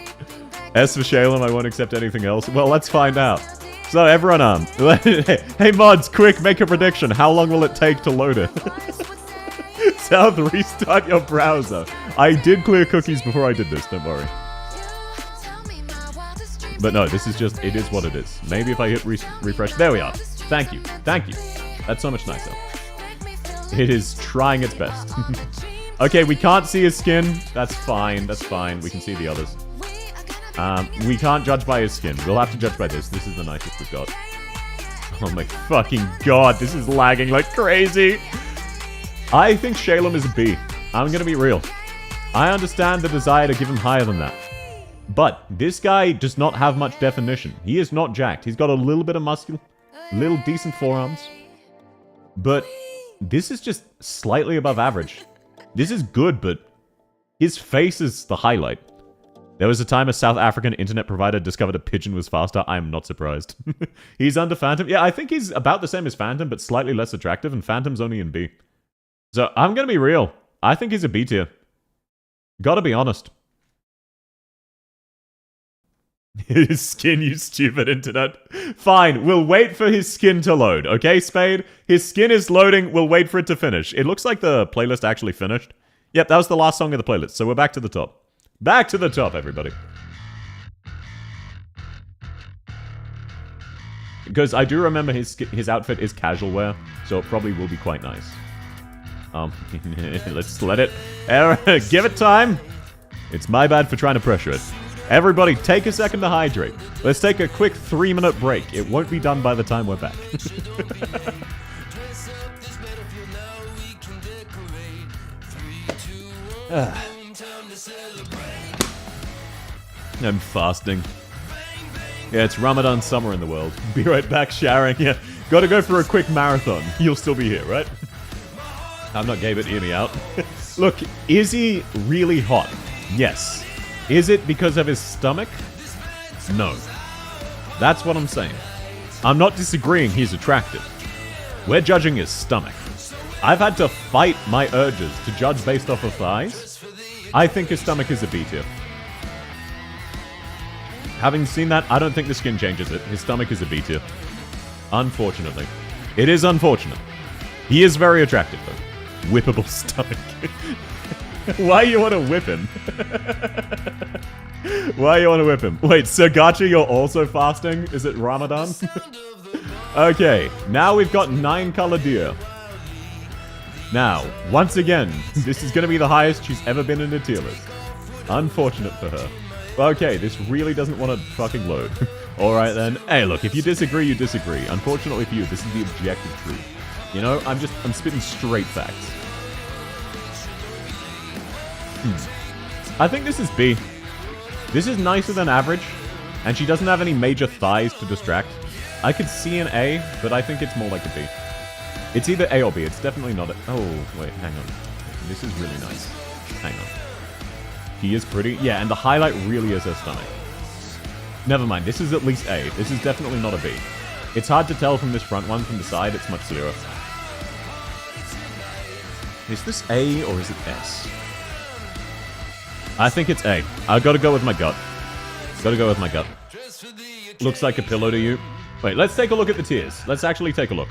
S for Shaylin, I won't accept anything else. Well, let's find out. So, everyone, hey mods, quick, make a prediction. How long will it take to load it? South, restart your browser. I did clear cookies before I did this, don't worry. But no, this is just, it is what it is. Maybe if I hit refresh, there we are. Thank you, thank you. That's so much nicer. It is trying its best. Okay, we can't see his skin. That's fine, that's fine. We can see the others. We can't judge by his skin. We'll have to judge by this. This is the nicest we've got. Oh my fucking god, this is lagging like crazy. I think Shaylin is a B. I'm gonna be real. I understand the desire to give him higher than that. But this guy does not have much definition. He is not jacked. He's got a little bit of muscle, little decent forearms. But this is just slightly above average. This is good, but his face is the highlight. There was a time a South African internet provider discovered a pigeon was faster. I am not surprised. He's under Phantom. Yeah, I think he's about the same as Phantom, but slightly less attractive, and Phantom's only in B. So, I'm gonna be real. I think he's a B tier. Gotta be honest. His skin, you stupid internet. Fine, we'll wait for his skin to load, okay, Spade? His skin is loading, we'll wait for it to finish. It looks like the playlist actually finished. Yep, that was the last song of the playlist, so we're back to the top. Back to the top, everybody. Because I do remember his outfit is casual wear, so it probably will be quite nice. Let's let it... Give it time! It's my bad for trying to pressure it. Everybody, take a second to hydrate. Let's take a quick 3-minute break. It won't be done by the time we're back. I'm fasting. Yeah, it's Ramadan summer in the world. Be right back showering. Yeah, gotta go for a quick marathon. You'll still be here, right? I'm not gay, but hear me out. Look, is he really hot? Yes. Is it because of his stomach? No. That's what I'm saying. I'm not disagreeing he's attractive. We're judging his stomach. I've had to fight my urges to judge based off of thighs. I think his stomach is a B tier. Having seen that, I don't think the skin changes it. His stomach is a B tier. Unfortunately. It is unfortunate. He is very attractive, though. Whippable stomach. Why you want to whip him? Why you want to whip him? Wait, Sagachi, you're also fasting? Is it Ramadan? Okay, now we've got 9-color deer. Now, once again, this is going to be the highest she's ever been in a tier list. Unfortunate for her. Okay, this really doesn't want to fucking load. Alright then. Hey, look, if you disagree, you disagree. Unfortunately for you, this is the objective truth. You know, I'm spitting straight facts. I think this is B. This is nicer than average, and she doesn't have any major thighs to distract. I could see an A, but I think it's more like a B. It's either A or B. It's definitely not a... Oh, wait, hang on. This is really nice. Hang on. He is pretty. Yeah, and the highlight really is her stomach. Never mind. This is at least A. This is definitely not a B. It's hard to tell from this front one. From the side, it's much clearer. Is this A or is it S? I think it's A. I gotta go with my gut. Gotta go with my gut. Looks like a pillow to you. Wait, let's take a look at the tiers. Let's actually take a look.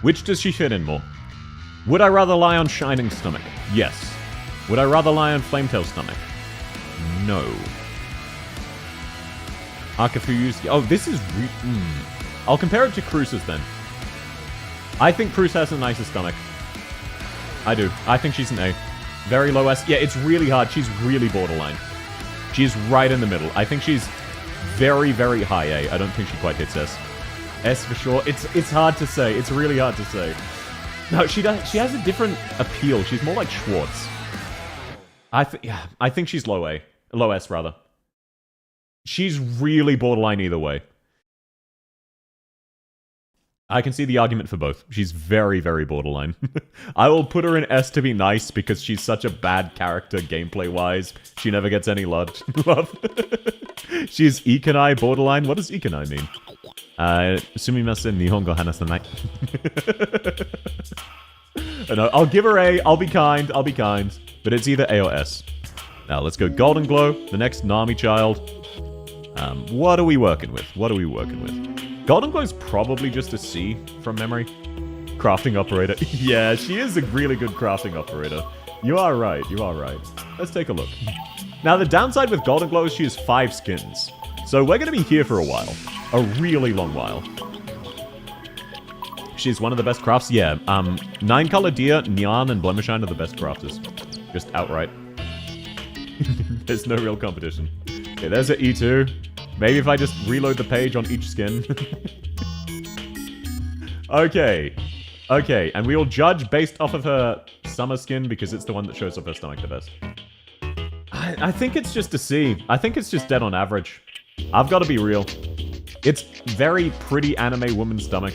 Which does she fit in more? Would I rather lie on Shining Stomach? Yes. Would I rather lie on Flametail Stomach? No. Akafuyusuki. Oh, this is... I'll compare it to Cruce's then. I think Cruce has the nicest stomach. I do. I think she's an A. Very low S. Yeah, it's really hard. She's really borderline. She's right in the middle. I think she's very, very high A. I don't think she quite hits S. S for sure. It's hard to say. It's really hard to say. No, she has a different appeal. She's more like Schwartz. I think she's low A. Low S, rather. She's really borderline either way. I can see the argument for both. She's very, very borderline. I will put her in S to be nice because she's such a bad character gameplay-wise. She never gets any love. She's ikanai borderline. What does ikanai mean? Sumimasen nihongo hanasanai. No, I'll give her A. I'll be kind. But it's either A or S. Now, let's go Golden Glow. The next Nami child. What are we working with? Golden Glow is probably just a C from memory. Crafting operator. Yeah, she is a really good crafting operator. You are right. Let's take a look. Now, the downside with Golden Glow is she has 5 skins. So we're going to be here for a while. A really long while. She's one of the best crafts. Yeah, 9-Color Deer, Nyan, and Blemishine are the best crafters. Just outright. There's no real competition. Okay, there's an E2. Maybe if I just reload the page on each skin. Okay, and we will judge based off of her summer skin because it's the one that shows off her stomach the best. I think it's just a C. I think it's just dead on average. I've got to be real. It's very pretty anime woman stomach.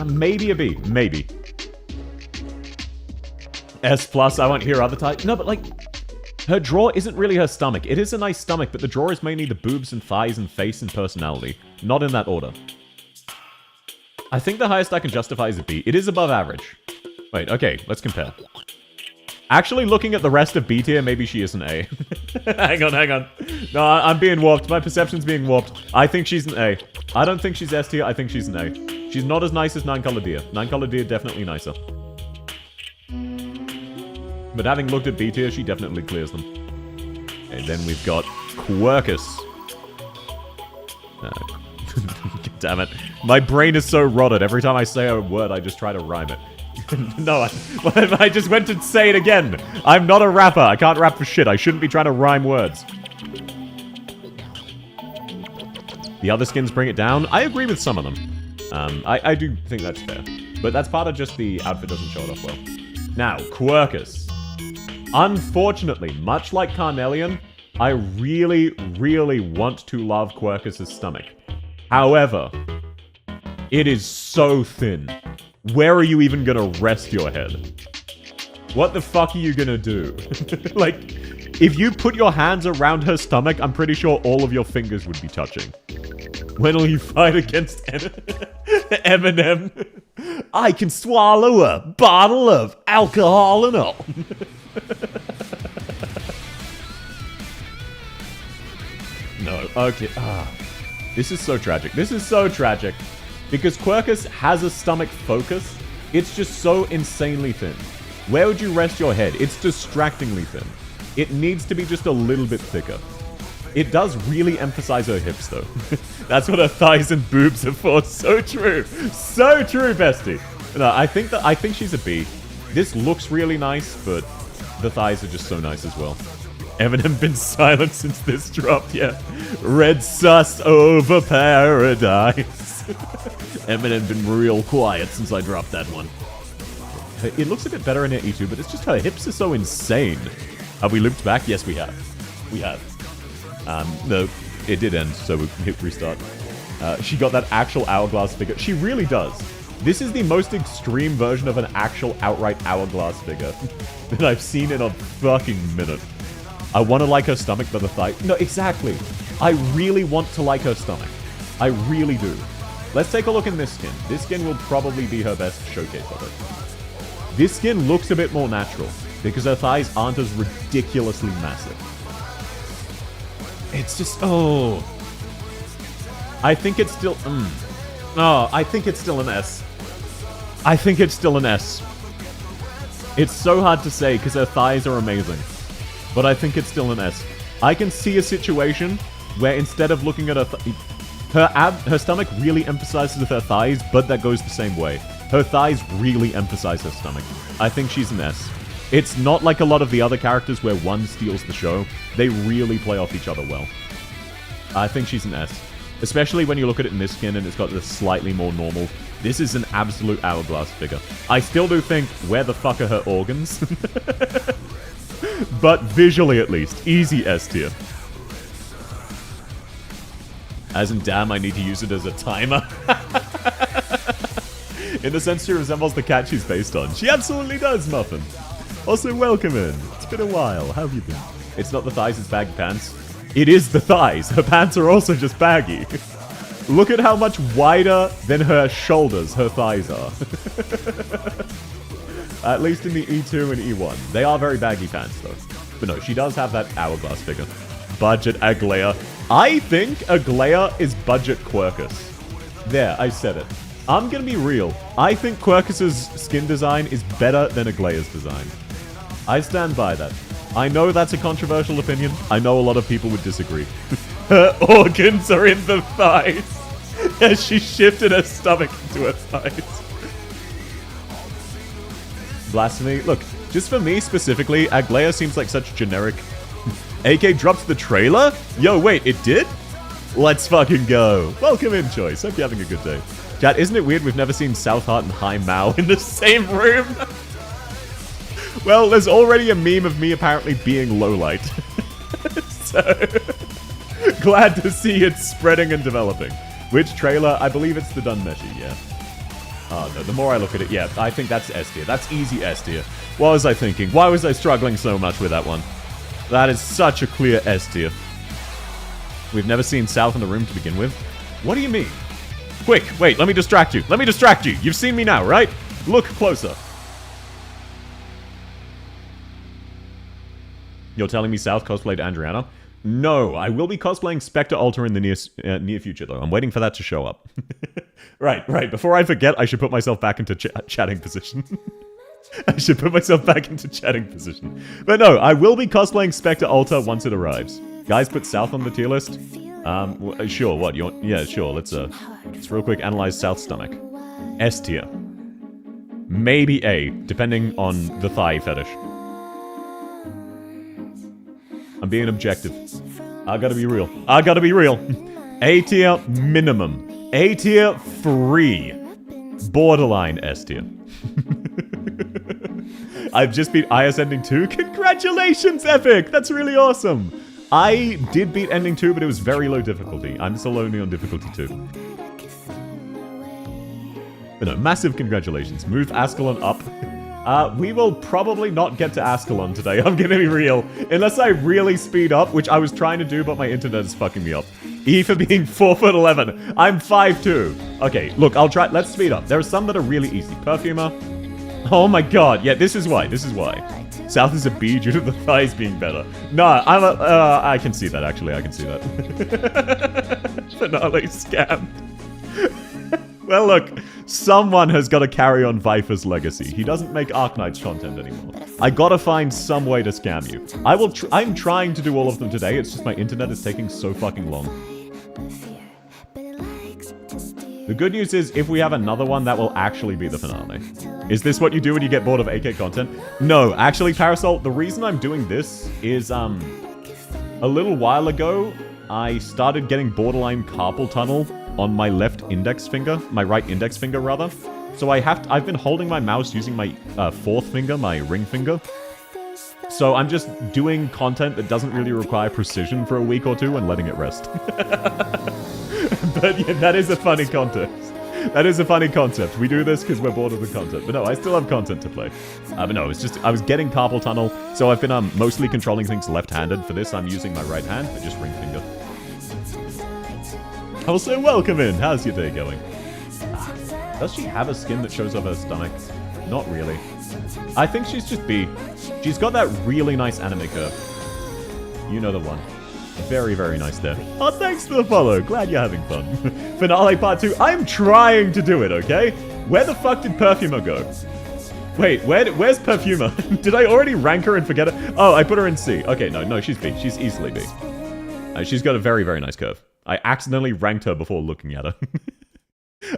Maybe a B. Maybe. S+, I won't hear other type. No, but like... Her draw isn't really her stomach. It is a nice stomach, but the draw is mainly the boobs and thighs and face and personality. Not in that order. I think the highest I can justify is a B. It is above average. Wait, okay, let's compare. Actually, looking at the rest of B tier, maybe she is an A. hang on. No, I'm being warped. My perception's being warped. I think she's an A. I don't think she's S tier. I think she's an A. She's not as nice as 9-Color Deer. 9-Color Deer definitely nicer. But having looked at B tier, she definitely clears them. And then we've got Quercus. Damn it. My brain is so rotted. Every time I say a word, I just try to rhyme it. No, I just went to say it again. I'm not a rapper. I can't rap for shit. I shouldn't be trying to rhyme words. The other skins bring it down. I agree with some of them. I do think that's fair. But that's part of just the outfit doesn't show it off well. Now, Quercus. Unfortunately, much like Carnelian, I really, really want to love Quercus' stomach. However, it is so thin. Where are you even gonna rest your head? What the fuck are you gonna do? Like, if you put your hands around her stomach, I'm pretty sure all of your fingers would be touching. When will you fight against Eminem? I can swallow a bottle of alcohol and all. No, okay. This is so tragic. Because Quercus has a stomach focus. It's just so insanely thin. Where would you rest your head? It's distractingly thin. It needs to be just a little bit thicker. It does really emphasize her hips, though. That's what her thighs and boobs are for. So true. So true, bestie. No, I think she's a B. This looks really nice, but the thighs are just so nice as well. Eminem been silent since this dropped, yeah. Red sus over paradise. Eminem been real quiet since I dropped that one. It looks a bit better in her E2, but it's just her hips are so insane. Have we looped back? Yes, we have. We have. No, it did end, so we hit restart. She got that actual hourglass figure. She really does. This is the most extreme version of an actual outright hourglass figure that I've seen in a fucking minute. I want to like her stomach, but the thigh... No, exactly. I really want to like her stomach. I really do. Let's take a look in this skin. This skin will probably be her best showcase of it. This skin looks a bit more natural, because her thighs aren't as ridiculously massive. It's just... Oh. I think it's still... Oh, I think it's still an S. I think it's still an S. It's so hard to say, because her thighs are amazing. but I think it's still an S. I can see a situation where instead of looking at her stomach really emphasizes her thighs, but that goes the same way. Her thighs really emphasize her stomach. I think she's an S. It's not like a lot of the other characters where one steals the show. They really play off each other well. I think she's an S. Especially when you look at it in this skin and it's got this slightly more normal. This is an absolute hourglass figure. I still do think, where the fuck are her organs? But visually at least, easy S tier. As in, damn, I need to use it as a timer. In the sense she resembles the cat she's based on. She absolutely does, Muffin. Also, welcome in. It's been a while. How have you been? It's not the thighs, it's baggy pants. It is the thighs. Her pants are also just baggy. Look at how much wider than her shoulders her thighs are. At least in the E2 and E1. They are very baggy pants, though. But no, she does have that hourglass figure. Budget Aglaia. I think Aglaia is budget Quercus. There, I said it. I'm gonna be real. I think Quercus's skin design is better than Aglaia's design. I stand by that. I know that's a controversial opinion. I know a lot of people would disagree. Her organs are in the thighs. As she shifted her stomach into her thighs. Blasphemy. Look, just for me specifically, Aglaia seems like such generic. AK dropped the trailer? Yo, wait, it did? Let's fucking go. Welcome in, Choice. Hope you're having a good day. Chat, isn't it weird we've never seen South Heart and Hai Mao in the same room? Well, there's already a meme of me apparently being low light. So, glad to see it spreading and developing. Which trailer? I believe it's the Dunmeshi, yeah. Oh, no, the more I look at it, yeah, I think that's S tier. That's easy S tier. What was I thinking? Why was I struggling so much with that one? That is such a clear S tier. We've never seen South in the room to begin with. What do you mean? Quick, wait, let me distract you. Let me distract you. You've seen me now, right? Look closer. You're telling me South cosplayed Andriana? No, I will be cosplaying Spectre Alter in the near future, though. I'm waiting for that to show up. Right. Before I forget, I should put myself back into chatting position. I should put myself back into chatting position. But no, I will be cosplaying Spectre Alter once it arrives. Guys, put South on the tier list. Sure, what? You want? Yeah, sure, let's real quick analyze South's stomach. S tier. Maybe A, depending on the thigh fetish. I'm being objective. I gotta be real. A tier minimum. A tier free. Borderline S tier. I've just beat IS Ending 2. Congratulations, Epic! That's really awesome. I did beat Ending 2, but it was very low difficulty. I'm still only on difficulty 2. But no, massive congratulations. Move Ascalon up. We will probably not get to Ascalon today, I'm gonna be real. Unless I really speed up, which I was trying to do, but my internet is fucking me up. E for being 4'11". I'm 5'2". Okay, look, I'll try. Let's speed up. There are some that are really easy. Perfumer. Oh my god, yeah, this is why. South is a B due to the thighs being better. Nah, I can see that, actually. I can see that. Finale scammed. Well, look, someone has got to carry on Viper's legacy. He doesn't make Arknights content anymore. I gotta find some way to scam you. I'm trying to do all of them today, it's just my internet is taking so fucking long. The good news is, if we have another one, that will actually be the finale. Is this what you do when you get bored of AK content? No, actually, Parasol, the reason I'm doing this is, a little while ago, I started getting borderline carpal tunnel on my left index finger, my right index finger, rather. So I've been holding my mouse using my fourth finger, my ring finger. So I'm just doing content that doesn't really require precision for a week or two and letting it rest. But yeah, that is a funny context. That is a funny concept. We do this because we're bored of the content. But no, I still have content to play. But no, it's just, I was getting carpal tunnel, so I've been mostly controlling things left-handed. For this, I'm using my right hand, but just ring finger. Also, welcome in. How's your day going? Does she have a skin that shows off her stomach? Not really. I think she's just B. She's got that really nice anime curve. You know the one. Very, very nice there. Oh, thanks for the follow. Glad you're having fun. Finale part 2. I'm trying to do it, okay? Where the fuck did Perfumer go? Wait, where's Perfumer? Did I already rank her and forget it? Oh, I put her in C. Okay, no, she's B. She's easily B. She's got a very, very nice curve. I accidentally ranked her before looking at her.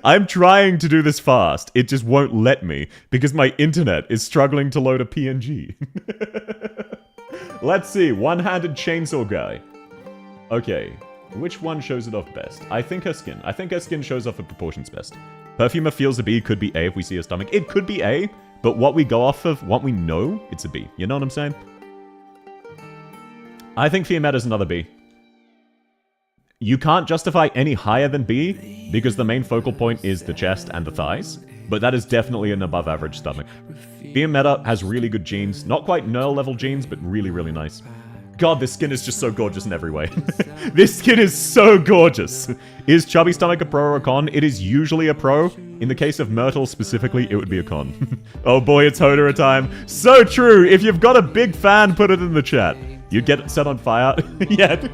I'm trying to do this fast. It just won't let me because my internet is struggling to load a PNG. Let's see. One-handed chainsaw guy. Okay. Which one shows it off best? I think her skin. I think her skin shows off her proportions best. Perfumer feels a B. Could be A if we see her stomach. It could be A, but what we go off of, what we know, it's a B. You know what I'm saying? I think Fiametta's another B. You can't justify any higher than B because the main focal point is the chest and the thighs, but that is definitely an above average stomach. Fiametta has really good genes. Not quite Nerl level genes, but really, really nice. God, this skin is just so gorgeous in every way. This skin is so gorgeous. Is Chubby Stomach a pro or a con? It is usually a pro. In the case of Myrtle specifically, it would be a con. Oh boy, it's Hodor time. So true! If you've got a big fan, put it in the chat. You'd get it set on fire. Yeah.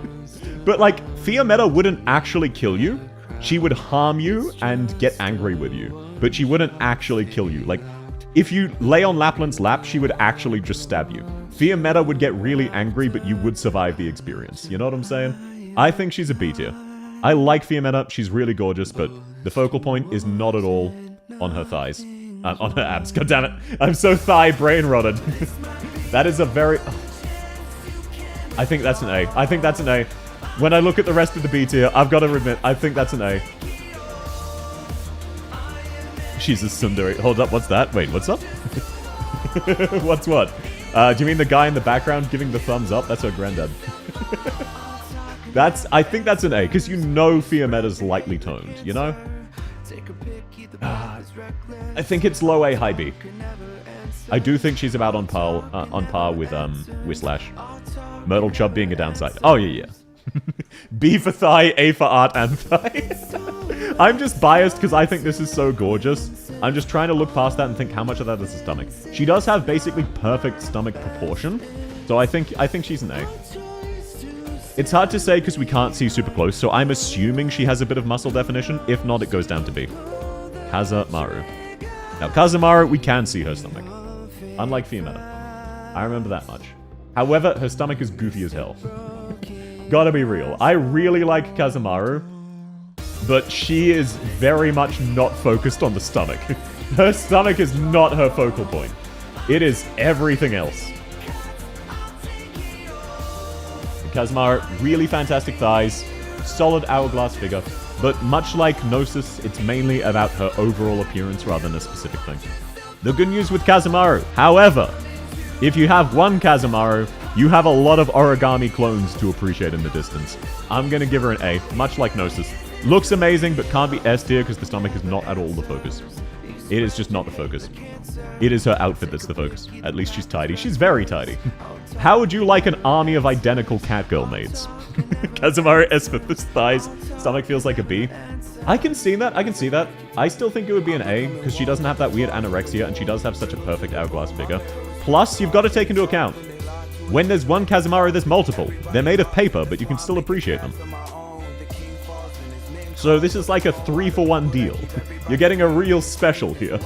But like, Fiametta wouldn't actually kill you. She would harm you and get angry with you. But she wouldn't actually kill you. Like, if you lay on Lapland's lap, she would actually just stab you. Fiametta would get really angry, but you would survive the experience. You know what I'm saying? I think she's a B tier. I like Fiametta. She's really gorgeous, but the focal point is not at all on her thighs. On her abs. God damn it. I'm so thigh brain rotted. That is a very... I think that's an A. I think that's an A. When I look at the rest of the B tier, I've got to admit, I think that's an A. She's a tsundere. Hold up, what's that? Wait, what's up? What's what? Do you mean the guy in the background giving the thumbs up? That's her granddad. I think that's an A, because you know Fiametta's lightly toned, you know? I think it's low A, high B. I do think she's about on par with Whislash. Myrtle Chub being a downside. Oh, yeah. B for thigh, A for art, and thigh. I'm just biased because I think this is so gorgeous. I'm just trying to look past that and think how much of that is the stomach. She does have basically perfect stomach proportion, so I think she's an A. It's hard to say because we can't see super close, so I'm assuming she has a bit of muscle definition. If not, it goes down to B. Kazamaru. Now, Kazamaru, we can see her stomach. Unlike Fiametta. I remember that much. However, her stomach is goofy as hell. Gotta be real. I really like Kazamaru, but she is very much not focused on the stomach. Her stomach is not her focal point. It is everything else. Kazamaru, really fantastic thighs, solid hourglass figure, but much like Gnosis, it's mainly about her overall appearance rather than a specific thing. The good news with Kazamaru, however, if you have one Kazamaru, you have a lot of origami clones to appreciate in the distance. I'm gonna give her an A, much like Gnosis. Looks amazing, but can't be S tier because the stomach is not at all the focus. It is just not the focus. It is her outfit that's the focus. At least she's tidy. She's very tidy. How would you like an army of identical catgirl maids? Kazamaru S for the thighs. Stomach feels like a B. I can see that. I can see that. I still think it would be an A because she doesn't have that weird anorexia and she does have such a perfect hourglass figure. Plus, you've got to take into account, when there's one Kazamaru, there's multiple. They're made of paper, but you can still appreciate them. So this is like a 3-for-1 deal. You're getting a real special here.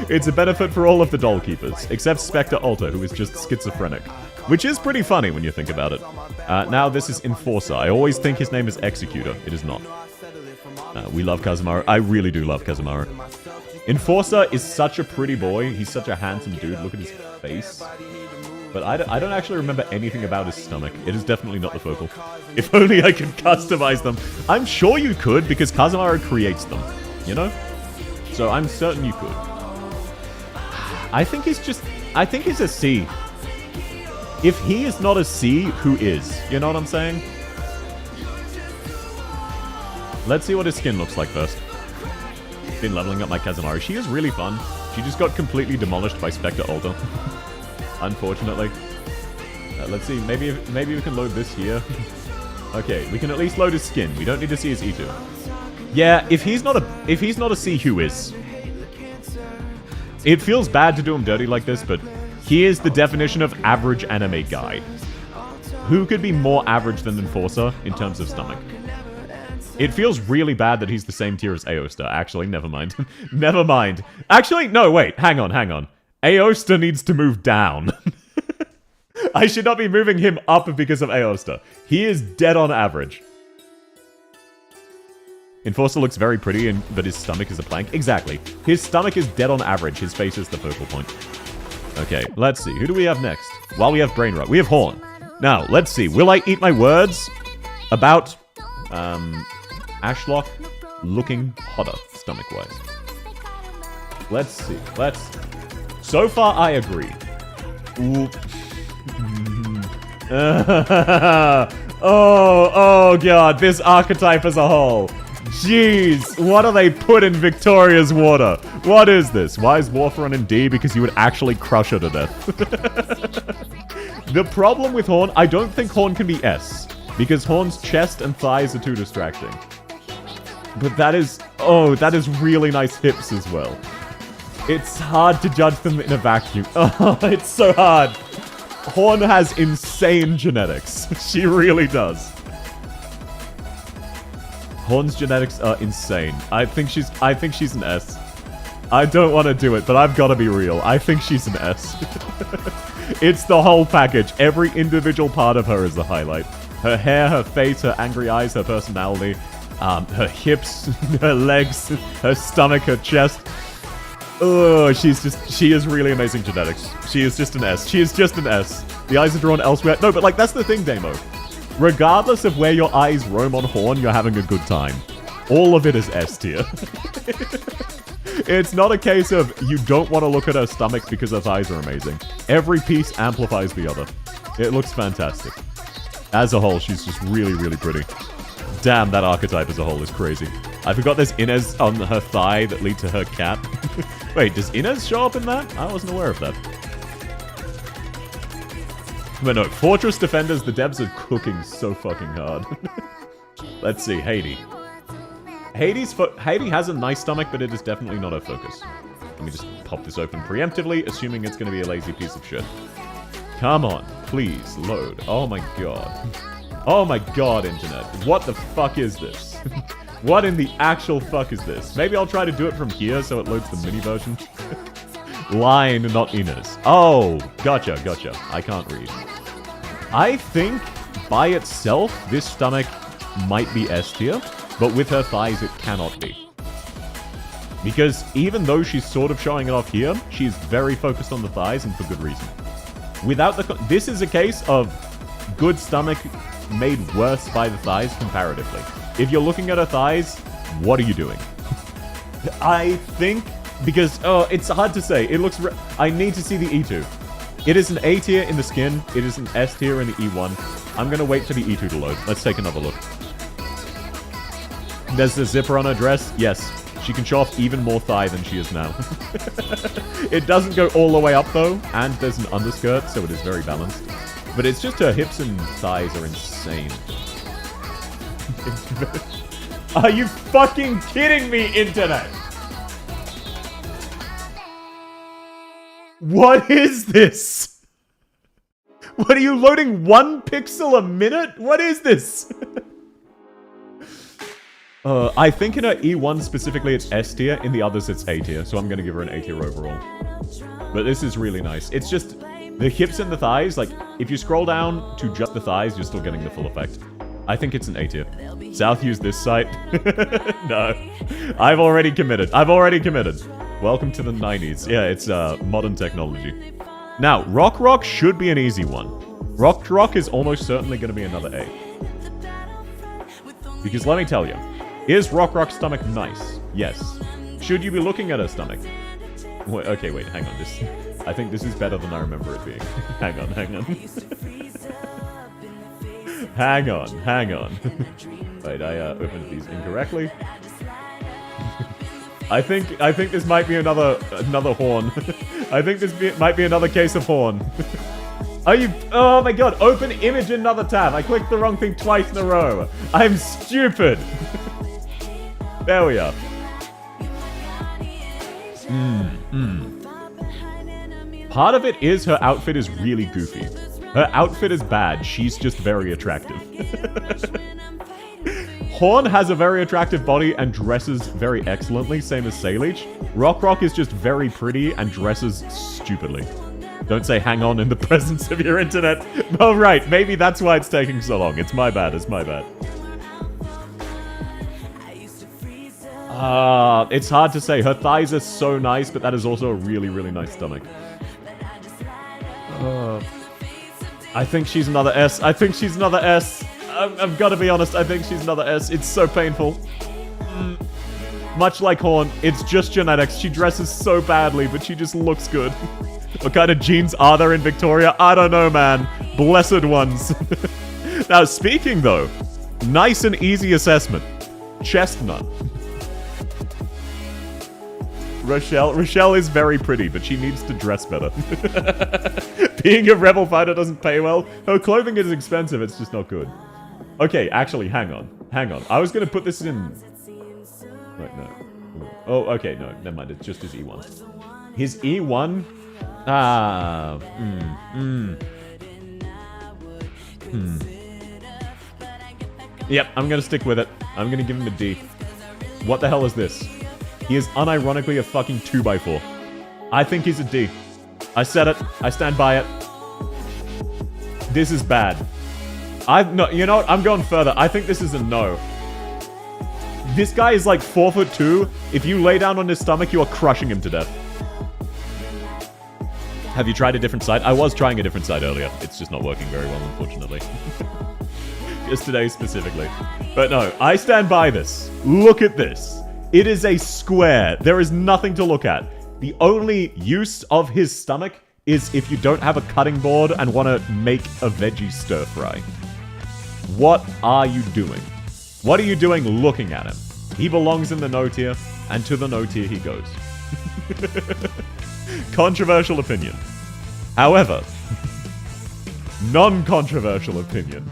It's a benefit for all of the doll keepers, except Spectre Alta, who is just schizophrenic. Which is pretty funny when you think about it. Now this is Enforcer. I always think his name is Executor. It is not. We love Kazamaru. I really do love Kazamaru. Enforcer is such a pretty boy. He's such a handsome dude. Look at his face. But I don't actually remember anything about his stomach. It is definitely not the focal. If only I could customize them. I'm sure you could, because Kazamaru creates them. You know? So I'm certain you could. I think he's a C. If he is not a C, who is? You know what I'm saying? Let's see what his skin looks like first. Been leveling up my Kazamaru. She is really fun. She just got completely demolished by Spectre Alta. Unfortunately. Let's see. Maybe we can load this here. Okay, we can at least load his skin. We don't need to see his E2. Yeah, if he's not a C, who is? It feels bad to do him dirty like this, but he is the definition of average anime guy. Who could be more average than Enforcer in terms of stomach? It feels really bad that he's the same tier as Aosta. Actually, never mind. Never mind. Actually, no, wait. Hang on. Aosta needs to move down. I should not be moving him up because of Aosta. He is dead on average. Enforcer looks very pretty, but his stomach is a plank. Exactly. His stomach is dead on average. His face is the focal point. Okay, let's see. Who do we have next? While we have Brain Rot. We have Horn. Now, let's see. Will I eat my words about Ashlock looking hotter stomach-wise? Let's see. So far, I agree. Ooh. Oh god, this archetype as a whole. Jeez, what do they put in Victoria's water? What is this? Why is Warfaron in D? Because you would actually crush her to death. The problem with Horn, I don't think Horn can be S. Because Horn's chest and thighs are too distracting. But that is really nice hips as well. It's hard to judge them in a vacuum. Oh, it's so hard. Horn has insane genetics. She really does. Horn's genetics are insane. I think she's an S. I don't want to do it, but I've got to be real. I think she's an S. It's the whole package. Every individual part of her is the highlight. Her hair, her face, her angry eyes, her personality, her hips, her legs, her stomach, her chest. Oh, she is really amazing genetics. She is just an S. She is just an S. The eyes are drawn elsewhere. No, but like, that's the thing, Damo. Regardless of where your eyes roam on Horn, you're having a good time. All of it is S tier. It's not a case of you don't want to look at her stomach because her thighs are amazing. Every piece amplifies the other. It looks fantastic. As a whole, she's just really, really pretty. Damn, that archetype as a whole is crazy. I forgot there's Inez on her thigh that lead to her cat. Wait, does Inez show up in that? I wasn't aware of that. But no, Fortress Defenders, the devs are cooking so fucking hard. Let's see, Haiti. Haiti has a nice stomach, but it is definitely not her focus. Let me just pop this open preemptively, assuming it's going to be a lazy piece of shit. Come on, please, load. Oh my god. Oh my god, internet. What the fuck is this? What in the actual fuck is this? Maybe I'll try to do it from here so it loads the mini version. Line, not Inez. Oh, gotcha. I can't read. I think, by itself, this stomach might be S tier, but with her thighs, it cannot be. Because even though she's sort of showing it off here, she's very focused on the thighs, and for good reason. Without this is a case of good stomach made worse by the thighs comparatively. If you're looking at her thighs, what are you doing? I think, because, it's hard to say. It looks, I need to see the E2. It is an A tier in the skin. It is an S tier in the E1. I'm going to wait for the E2 to load. Let's take another look. There's the zipper on her dress. Yes, she can show off even more thigh than she is now. It doesn't go all the way up, though, and there's an underskirt, so it is very balanced. But it's just her hips and thighs are insane. Are you fucking kidding me, internet? What is this? What are you loading 1 pixel a minute? What is this? I think in her E1 specifically it's S tier, in the others it's A tier, so I'm gonna give her an A tier overall. But this is really nice. It's just the hips and the thighs, like, if you scroll down to just the thighs, you're still getting the full effect. I think it's an A tier. South used this site. No. I've already committed. Welcome to the 90s. Yeah, it's modern technology. Now, Rock should be an easy one. Rock is almost certainly going to be another A. Because let me tell you, is Rock's stomach nice? Yes. Should you be looking at her stomach? Wait, okay, wait, hang on. I think this is better than I remember it being. Hang on. Hang on. Wait, I opened these incorrectly. I think this might be another horn. I think this might be another case of horn. Oh my god, open image in another tab. I clicked the wrong thing twice in a row. I'm stupid. There we are. Part of it is her outfit is really goofy. Her outfit is bad, she's just very attractive. Horn has a very attractive body and dresses very excellently, same as Sayleech. Rock is just very pretty and dresses stupidly. Don't say hang on in the presence of your internet. Oh, right. Maybe that's why it's taking so long. It's my bad. It's my bad. It's hard to say. Her thighs are so nice, but that is also a really, really nice stomach. I think she's another S. I think she's another S. I've got to be honest. I think she's another S. It's so painful. Much like Horn, it's just genetics. She dresses so badly, but she just looks good. What kind of genes are there in Victoria? I don't know, man. Blessed ones. Now, speaking, though, nice and easy assessment. Chestnut. Rochelle is very pretty, but she needs to dress better. Being a rebel fighter doesn't pay well. Her clothing is expensive, it's just not good. Okay, actually, hang on. I was gonna put this in... Wait, no. Oh, okay, no, never mind, it's just his E1. His E1? Yep, I'm gonna stick with it. I'm gonna give him a D. What the hell is this? He is unironically a fucking 2x4. I think he's a D. I said it. I stand by it. This is bad. No, you know what? I'm going further. I think this is a no. This guy is like 4'2". If you lay down on his stomach, you are crushing him to death. Have you tried a different side? I was trying a different side earlier. It's just not working very well, unfortunately. Just today specifically. But no, I stand by this. Look at this. It is a square. There is nothing to look at. The only use of his stomach is if you don't have a cutting board and want to make a veggie stir fry. What are you doing? What are you doing looking at him? He belongs in the no tier, and to the no tier he goes. Controversial opinion. However, non-controversial opinion.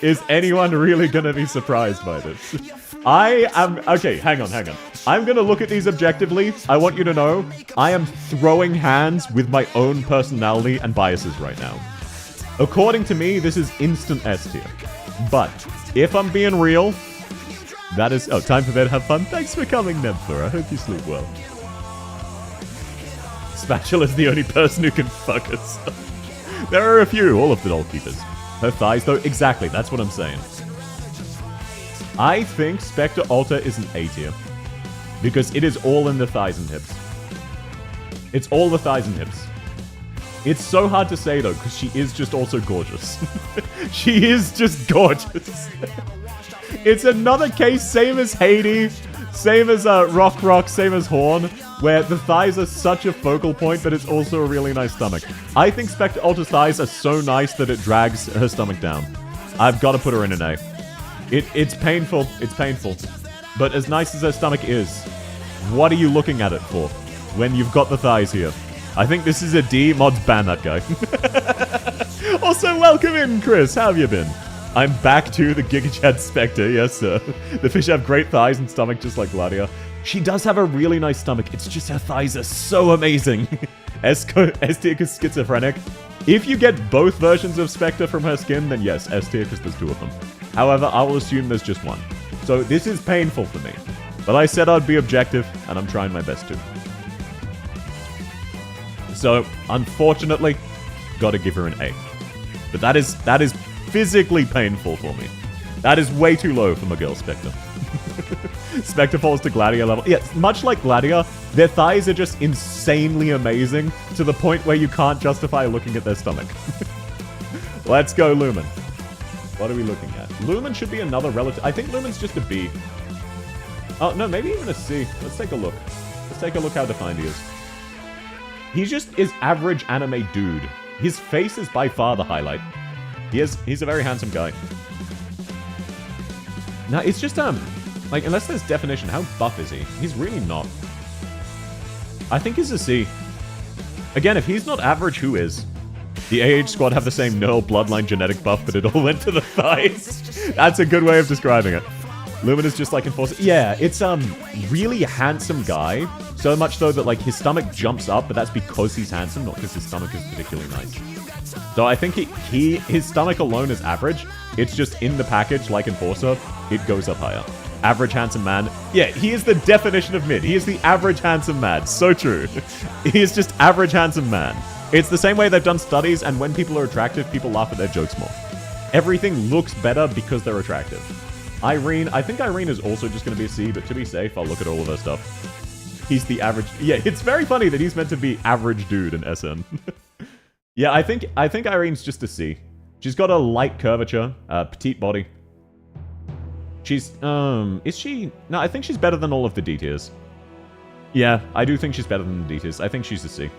Is anyone really going to be surprised by this? I am... Okay, hang on. I'm going to look at these objectively. I want you to know, I am throwing hands with my own personality and biases right now. According to me, this is instant S tier. But, if I'm being real, that is... Oh, time for bed, have fun. Thanks for coming, Nebthor. I hope you sleep well. Spatula's the only person who can fuck us. There are a few, all of the doll keepers. Her thighs, though, exactly, that's what I'm saying. I think Spectre Alta is an A tier. Because it is all in the thighs and hips. It's all the thighs and hips. It's so hard to say, though, because she is just also gorgeous. She is just gorgeous. It's another case, same as Haiti, same as Rock, same as Horn, where the thighs are such a focal point, but it's also a really nice stomach. I think Spectre Alta's thighs are so nice that it drags her stomach down. I've got to put her in an A. It's painful. It's painful. But as nice as her stomach is, what are you looking at it for when you've got the thighs here? I think this is a D. Mods ban that guy. Also, welcome in, Chris. How have you been? I'm back to the GigaChad Spectre. Yes, sir. The fish have great thighs and stomach just like Gladia. She does have a really nice stomach. It's just her thighs are so amazing. S-tier because schizophrenic. If you get both versions of Spectre from her skin, then yes, S-tier because there's two of them. However, I will assume there's just one. So this is painful for me. But I said I'd be objective, and I'm trying my best to. So, unfortunately, gotta give her an A. But that is physically painful for me. That is way too low for my girl Spectre. Spectre falls to Gladia level. Yeah, much like Gladia, their thighs are just insanely amazing to the point where you can't justify looking at their stomach. Let's go, Lumen. What are we looking at? Lumen should be another relative. I think Lumen's just a B. Oh, no, maybe even a C. Let's take a look. Let's take a look how defined he is. He just is average anime dude. His face is by far the highlight. He's a very handsome guy. No, it's just, like, unless there's definition, how buff is he? He's really not. I think he's a C. Again, if he's not average, who is? The AH squad have the same Neural bloodline genetic buff, but it all went to the thighs. That's a good way of describing it. Lumen is just like Enforcer. Yeah, it's really handsome guy. So much so that like his stomach jumps up, but that's because he's handsome, not because his stomach is particularly nice. So I think his stomach alone is average. It's just in the package, like Enforcer, it goes up higher. Average handsome man. Yeah, he is the definition of mid. He is the average handsome man. So true. He is just average handsome man. It's the same way they've done studies, and when people are attractive, people laugh at their jokes more. Everything looks better because they're attractive. Irene, I think Irene is also just going to be a C, but to be safe, I'll look at all of her stuff. He's the average. Yeah, it's very funny that he's meant to be average dude in SN. Yeah, I think Irene's just a C. She's got a light curvature, petite body. She's, is she? No, I think she's better than all of the D tiers. Yeah, I do think she's better than the D tiers. I think she's a C.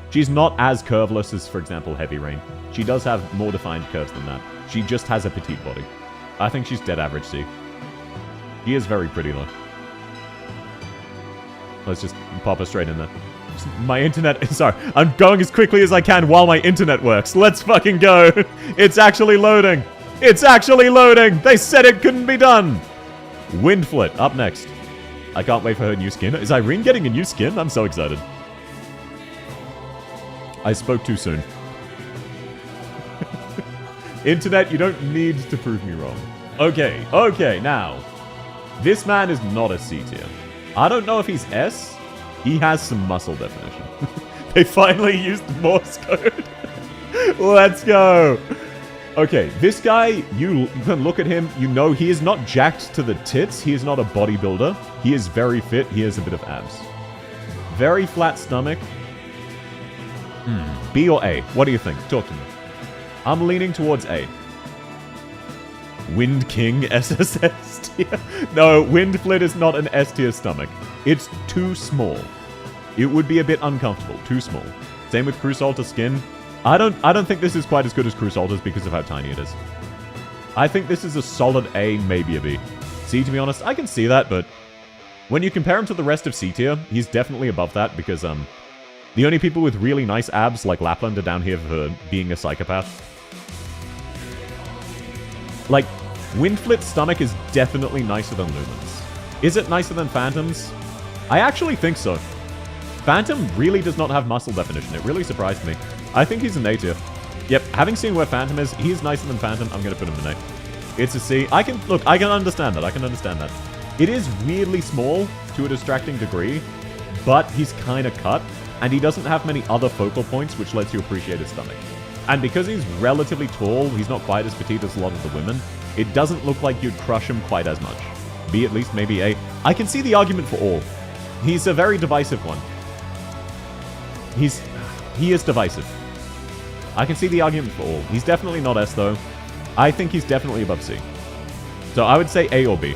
She's not as curveless as, for example, Heavy Rain. She does have more defined curves than that. She just has a petite body. I think she's dead average C. She is very pretty, though. Let's just pop her straight in there. My internet... Sorry, I'm going as quickly as I can while my internet works. Let's fucking go. It's actually loading. It's actually loading. They said it couldn't be done. Windflit, up next. I can't wait for her new skin. Is Irene getting a new skin? I'm so excited. I spoke too soon. Internet, you don't need to prove me wrong. Okay, now. This man is not a C tier. I don't know if he's S. He has some muscle definition. They finally used Morse code. Let's go. Okay, this guy, you can look at him, you know he is not jacked to the tits. He is not a bodybuilder. He is very fit. He has a bit of abs. Very flat stomach. B or A? What do you think? Talk to me. I'm leaning towards A. Wind King SSS tier? No, Windflit is not an S tier stomach. It's too small. It would be a bit uncomfortable. Too small. Same with Crusalta skin. I don't think this is quite as good as Crusalta's because of how tiny it is. I think this is a solid A, maybe a B. C, to be honest, I can see that, but when you compare him to the rest of C tier, he's definitely above that because, the only people with really nice abs, like Lapland, are down here for being a psychopath. Like, Windflit's stomach is definitely nicer than Lumen's. Is it nicer than Phantom's? I actually think so. Phantom really does not have muscle definition. It really surprised me. I think he's an A tier. Yep, having seen where Phantom is, he's nicer than Phantom. I'm going to put him in A. It's a C. I can understand that. I can understand that. It is weirdly small to a distracting degree, but he's kind of cut, and he doesn't have many other focal points, which lets you appreciate his stomach. And because he's relatively tall, he's not quite as petite as a lot of the women, it doesn't look like you'd crush him quite as much. B at least, maybe A. I can see the argument for all. He's a very divisive one. He is divisive. I can see the argument for all. He's definitely not S, though. I think he's definitely above C. So I would say A or B.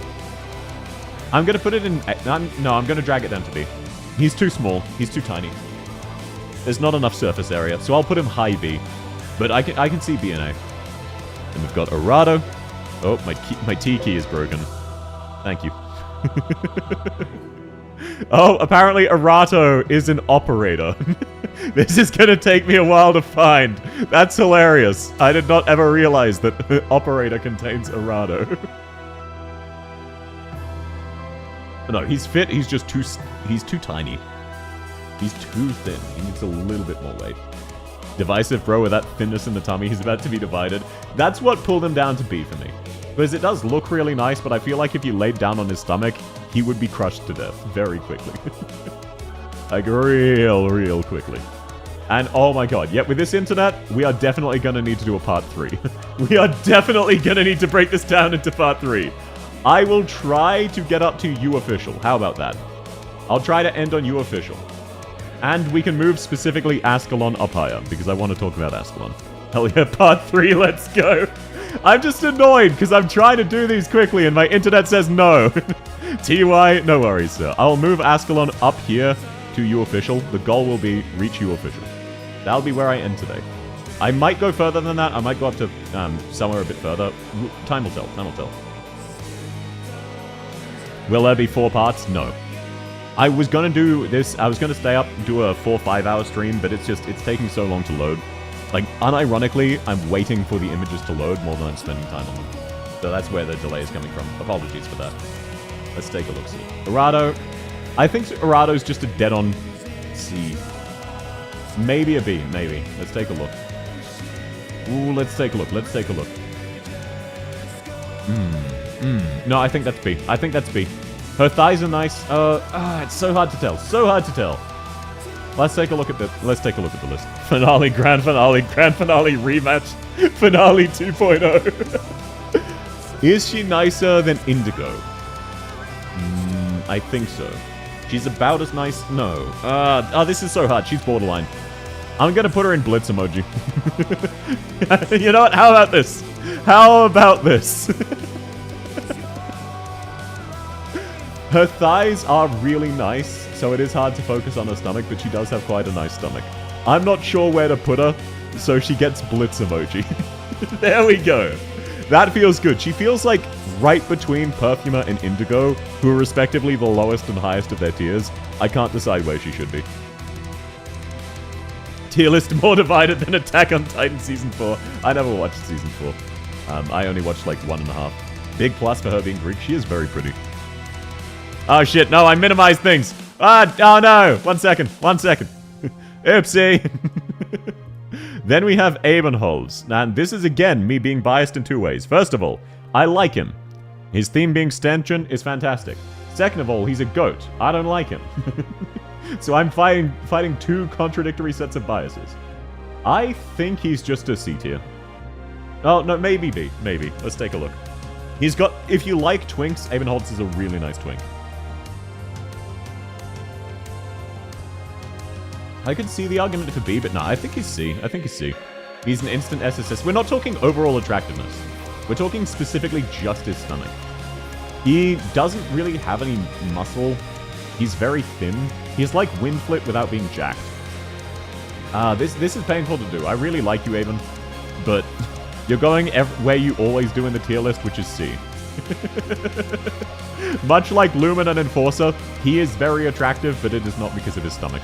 I'm going to put it in... No, I'm going to drag it down to B. He's too small. He's too tiny. There's not enough surface area, so I'll put him high B. But I can see B and A. And we've got Arado. Oh, my T key is broken. Thank you. Oh, apparently Arato is an operator. This is gonna take me a while to find. That's hilarious. I did not ever realize that operator contains Arado. No, he's fit. He's just too tiny. He's too thin. He needs a little bit more weight. Divisive, bro, with that thinness in the tummy. He's about to be divided. That's what pulled him down to B for me. Because it does look really nice, but I feel like if you laid down on his stomach, he would be crushed to death very quickly. Like, real quickly. And, oh my god, yep, with this internet, we are definitely going to need to do a part 3. We are definitely going to need to break this down into part 3. I will try to get up to U official. How about that? I'll try to end on U official. And we can move specifically Ascalon up higher, because I want to talk about Ascalon. Hell yeah, part 3, let's go. I'm just annoyed, because I'm trying to do these quickly, and my internet says no. TY, no worries, sir. I'll move Ascalon up here to U official. The goal will be reach U official. That'll be where I end today. I might go further than that. I might go up to somewhere a bit further. Time will tell. Time will tell. Will there be 4 parts? No. I was going to do this. I was going to stay up and do a 4-5 hour stream, but it's taking so long to load. Like, unironically, I'm waiting for the images to load more than I'm spending time on them. So that's where the delay is coming from. Apologies for that. Let's take a look. See. Arado. I think Arado's just a dead-on C. Maybe a B. Maybe. Let's take a look. Ooh, let's take a look. Let's take a look. No, I think that's B. I think that's B. Her thighs are nice. It's so hard to tell. So hard to tell. Let's take a look at the list. Finale, grand finale rematch, finale 2.0. Is she nicer than Indigo? I think so. She's about as nice. No. This is so hard. She's borderline. I'm gonna put her in Blitz emoji. You know what? How about this? How about this? Her thighs are really nice, so it is hard to focus on her stomach, but she does have quite a nice stomach. I'm not sure where to put her, so she gets Blitz emoji. There we go. That feels good. She feels like right between Perfumer and Indigo, who are respectively the lowest and highest of their tiers. I can't decide where she should be. Tier list more divided than Attack on Titan Season 4. I never watched Season 4. I only watched like 1.5. Big plus for her being Greek. She is very pretty. Oh shit, no, I minimized things. Oh no, 1 second. Oopsie. Then we have Ebenholz. And this is again me being biased in 2 ways. First of all, I like him. His theme being stanchion is fantastic. Second of all, he's a goat. I don't like him. So I'm fighting 2 contradictory sets of biases. I think he's just a C tier. Oh, no, maybe B. Maybe. Let's take a look. He's got... If you like twinks, Ebenholz is a really nice twink. I could see the argument for B, but no, I think he's C. He's an instant SSS. We're not talking overall attractiveness. We're talking specifically just his stomach. He doesn't really have any muscle. He's very thin. He's like Windflit without being jacked. This is painful to do. I really like you, Avon, but you're going where you always do in the tier list, which is C. Much like Lumen and Enforcer, he is very attractive, but it is not because of his stomach.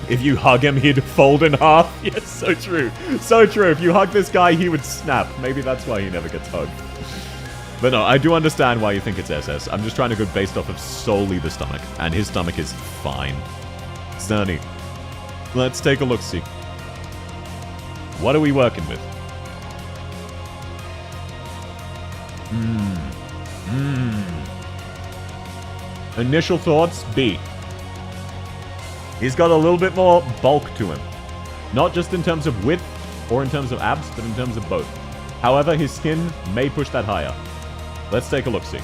If you hug him, he'd fold in half. Yes, so true. So true. If you hug this guy, he would snap. Maybe that's why he never gets hugged. But no, I do understand why you think it's SS. I'm just trying to go based off of solely the stomach. And his stomach is fine. Cerny. Let's take a look-see. What are we working with? Initial thoughts, B. He's got a little bit more bulk to him. Not just in terms of width or in terms of abs, but in terms of both. However, his skin may push that higher. Let's take a look-see.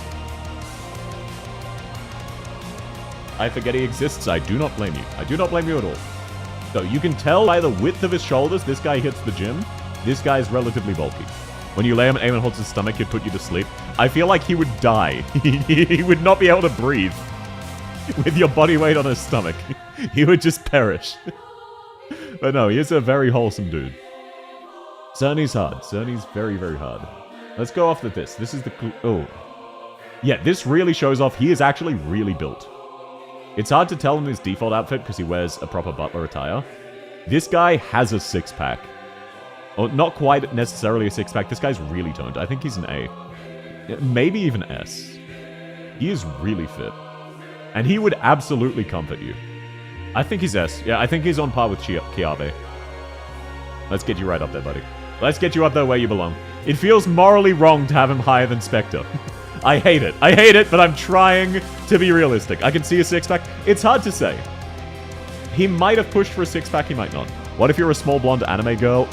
I forget he exists. I do not blame you. I do not blame you at all. So you can tell by the width of his shoulders, this guy hits the gym. This guy is relatively bulky. When you lay him at Ebenholz's stomach, he'd put you to sleep. I feel like he would die. He would not be able to breathe. With your body weight on his stomach. He would just perish. But no, he is a very wholesome dude. Cerny's hard. Cerny's very, very hard. Let's go off with this. This is the... Oh. Yeah, this really shows off he is actually really built. It's hard to tell in his default outfit because he wears a proper butler attire. This guy has a six-pack. Oh, not quite necessarily a six-pack. This guy's really toned. I think he's an A. Maybe even S. He is really fit. And he would absolutely comfort you. I think he's S. Yeah, I think he's on par with Kiabe. Let's get you right up there, buddy. Let's get you up there where you belong. It feels morally wrong to have him higher than Spectre. I hate it. I hate it, but I'm trying to be realistic. I can see a six-pack. It's hard to say. He might have pushed for a six-pack, he might not. What if you're a small blonde anime girl?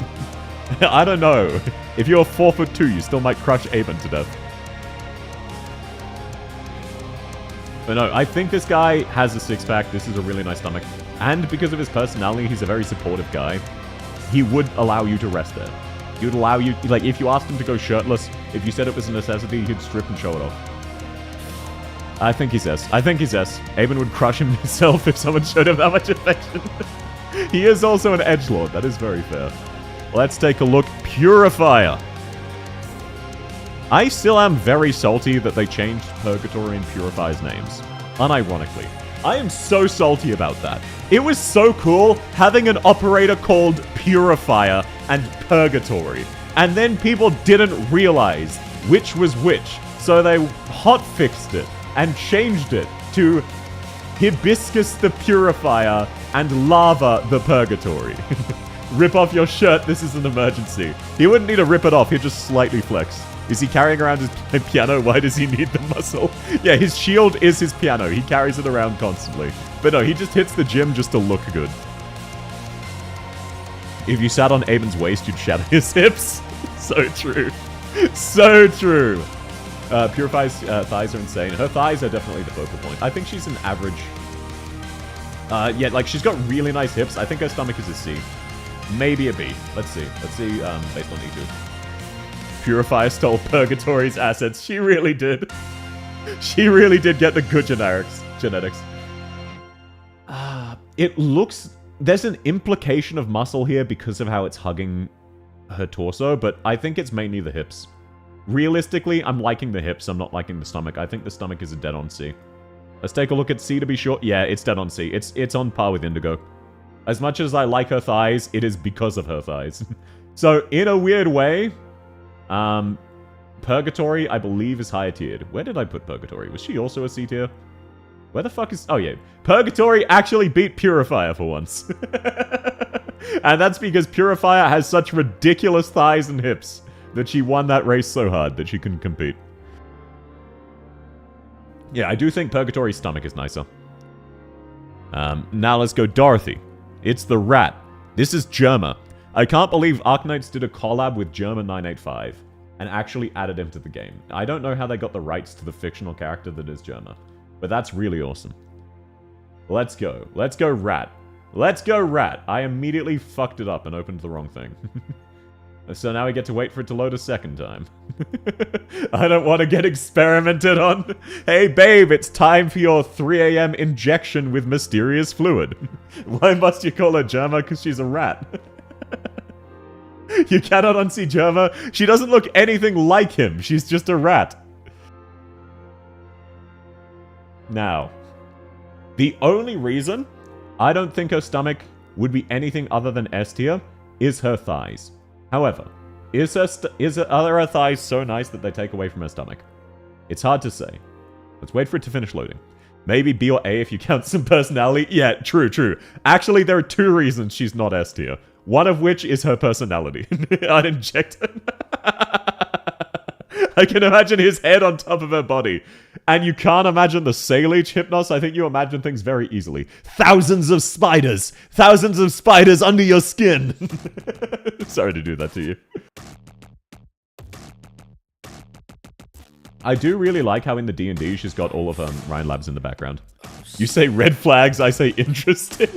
I don't know. If you're 4'2", you still might crush Aben to death. But no, I think this guy has a six-pack. This is a really nice stomach. And because of his personality, he's a very supportive guy. He would allow you to rest there. He would allow you... Like, if you asked him to go shirtless, if you said it was a necessity, he'd strip and show it off. I think he's S. I think he's S. Aben would crush him himself if someone showed him that much affection. He is also an edgelord. That is very fair. Let's take a look. Purifier. I still am very salty that they changed Purgatory and Purifier's names. Unironically. I am so salty about that. It was so cool having an operator called Purifier and Purgatory. And then people didn't realize which was which. So they hotfixed it and changed it to Hibiscus the Purifier and Lava the Purgatory. Rip off your shirt. This is an emergency. He wouldn't need to rip it off. He'd just slightly flex. Is he carrying around his piano? Why does he need the muscle? Yeah, his shield is his piano. He carries it around constantly. But no, he just hits the gym just to look good. If you sat on Aben's waist, you'd shatter his hips. So true. So true. Purify's thighs are insane. Her thighs are definitely the focal point. I think she's an average... yeah, like, she's got really nice hips. I think her stomach is a C. Maybe a B. Let's see. Let's see, based on E2. Purifier stole Purgatory's assets. She really did. She really did get the good genetics. It looks... There's an implication of muscle here because of how it's hugging her torso, but I think it's mainly the hips. Realistically, I'm liking the hips. I'm not liking the stomach. I think the stomach is a dead on C. Let's take a look at C to be sure. Yeah, it's dead on C. It's on par with Indigo. As much as I like her thighs, it is because of her thighs. So, in a weird way, Purgatory, I believe, is higher tiered. Where did I put Purgatory? Was she also a C tier? Where the fuck is... Oh, yeah. Purgatory actually beat Purifier for once. And that's because Purifier has such ridiculous thighs and hips that she won that race so hard that she couldn't compete. Yeah, I do think Purgatory's stomach is nicer. Now let's go Dorothy. It's the rat. This is Germa. I can't believe Arknights did a collab with Germa985 and actually added him to the game. I don't know how they got the rights to the fictional character that is Germa, but that's really awesome. Let's go. Let's go rat. Let's go rat. I immediately fucked it up and opened the wrong thing. So now we get to wait for it to load a second time. I don't want to get experimented on. Hey, babe, it's time for your 3 a.m. injection with mysterious fluid. Why must you call her Germa? Because she's a rat. You cannot unsee Germa. She doesn't look anything like him. She's just a rat. Now, the only reason I don't think her stomach would be anything other than S tier is her thighs. However, are her thighs so nice that they take away from her stomach? It's hard to say. Let's wait for it to finish loading. Maybe B or A if you count some personality. Yeah, true. Actually, there are 2 reasons she's not S tier. One of which is her personality. Uninjected. I can imagine his head on top of her body. And you can't imagine the Salish Hypnos. I think you imagine things very easily. Thousands of spiders! Thousands of spiders under your skin! Sorry to do that to you. I do really like how in the D&D she's got all of Ryan Labs in the background. You say red flags, I say interesting.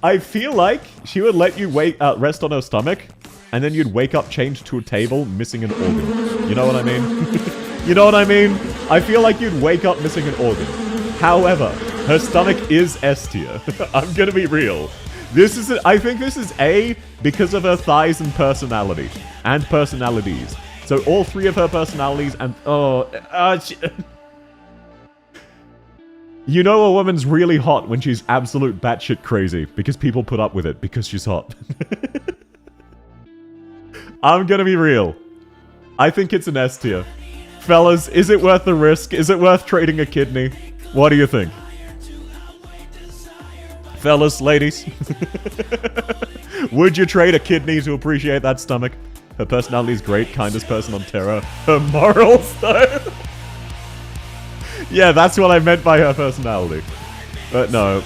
I feel like she would let you rest on her stomach, and then you'd wake up chained to a table, missing an organ. You know what I mean? You know what I mean? I feel like you'd wake up missing an organ. However, her stomach is S tier. I'm gonna be real. I think this is A because of her thighs and personality. And personalities. So all 3 of her personalities and... You know a woman's really hot when she's absolute batshit crazy. Because people put up with it because she's hot. I'm gonna be real. I think it's an S tier. Fellas, is it worth the risk? Is it worth trading a kidney? What do you think? Fellas, ladies. Would you trade a kidney to appreciate that stomach? Her personality is great, kindest person on Terra. Her morals, though? Yeah, that's what I meant by her personality. But no,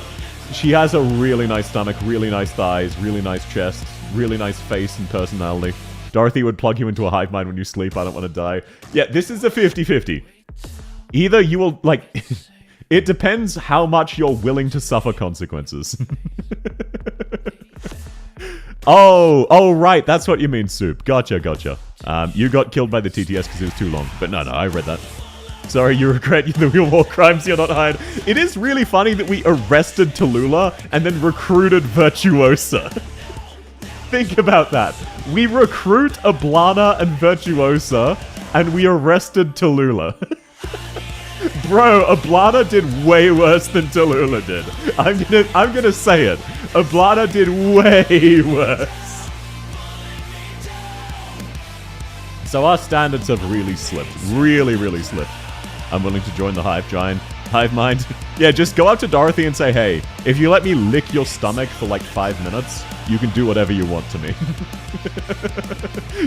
she has a really nice stomach, really nice thighs, really nice chest, really nice face and personality. Dorothy would plug you into a hive mind when you sleep. I don't want to die. Yeah, this is a 50-50. Either you will, like... It depends how much you're willing to suffer consequences. Oh, right. That's what you mean, Soup. Gotcha. You got killed by the TTS because it was too long. But no, I read that. Sorry, you regret the real war crimes you're not hired. It is really funny that we arrested Tallulah and then recruited Virtuosa. Think about that. We recruit Ablana and Virtuosa, and we arrested Tallulah. Bro, Ablana did way worse than Tallulah did. I'm gonna say it. Ablana did way worse. So our standards have really slipped. Really slipped. I'm willing to join the Hive Giant. Hive mind. Yeah, just go up to Dorothy and say, hey, if you let me lick your stomach for like 5 minutes, you can do whatever you want to me.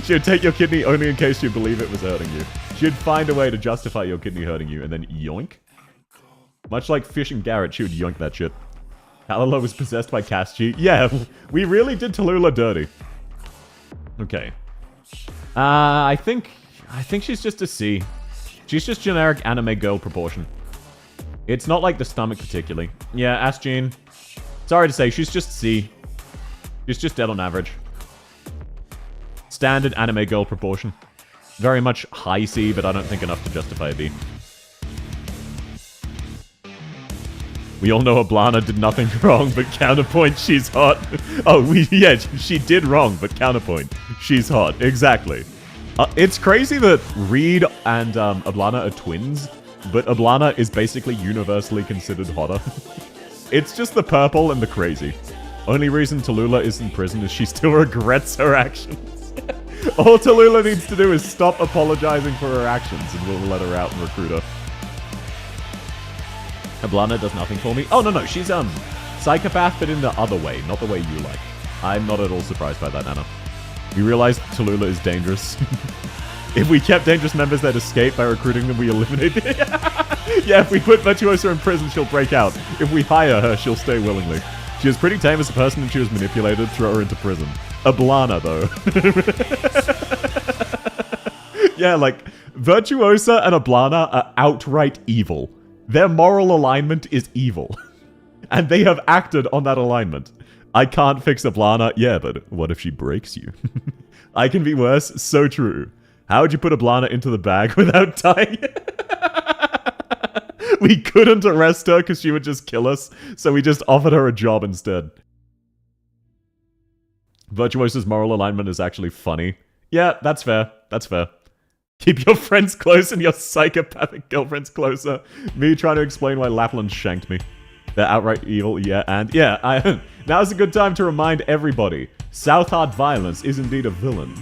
She would take your kidney only in case you believe it was hurting you. She'd find a way to justify your kidney hurting you and then yoink. Much like Fish and Garrett, she would yoink that shit. Halila was possessed by Caschi. Yeah, we really did Tallulah dirty. Okay. I think she's just a C. She's just generic anime girl proportion. It's not like the stomach particularly. Yeah, ask Jean. Sorry to say, she's just C. She's just dead on average. Standard anime girl proportion. Very much high C, but I don't think enough to justify a B. We all know Ablana did nothing wrong, but counterpoint, she's hot. Oh, yeah, she did wrong, but counterpoint, she's hot. Exactly. It's crazy that Reed and Ablana are twins, but Ablana is basically universally considered hotter. It's just the purple and the crazy. Only reason Tallulah is in prison is she still regrets her actions. All Tallulah needs to do is stop apologizing for her actions, and we'll let her out and recruit her. Ablana does nothing for me. Oh, no, she's, psychopath, but in the other way, not the way you like. I'm not at all surprised by that, Anna. We realized Tallulah is dangerous. If we kept dangerous members that escape by recruiting them, we eliminated. Yeah, if we put Virtuosa in prison, she'll break out. If we hire her, she'll stay willingly. She was pretty tame as a person and she was manipulated, throw her into prison. Ablana, though. Yeah, like, Virtuosa and Ablana are outright evil. Their moral alignment is evil. And they have acted on that alignment. I can't fix Ablana. Yeah, but what if she breaks you? I can be worse. So true. How would you put Ablana into the bag without dying? We couldn't arrest her because she would just kill us, so we just offered her a job instead. Virtuosa's moral alignment is actually funny. Yeah, that's fair. That's fair. Keep your friends close and your psychopathic girlfriends closer. Me trying to explain why Lapland shanked me. They're outright evil, yeah, and yeah, now's a good time to remind everybody. South Hard Violence is indeed a villain.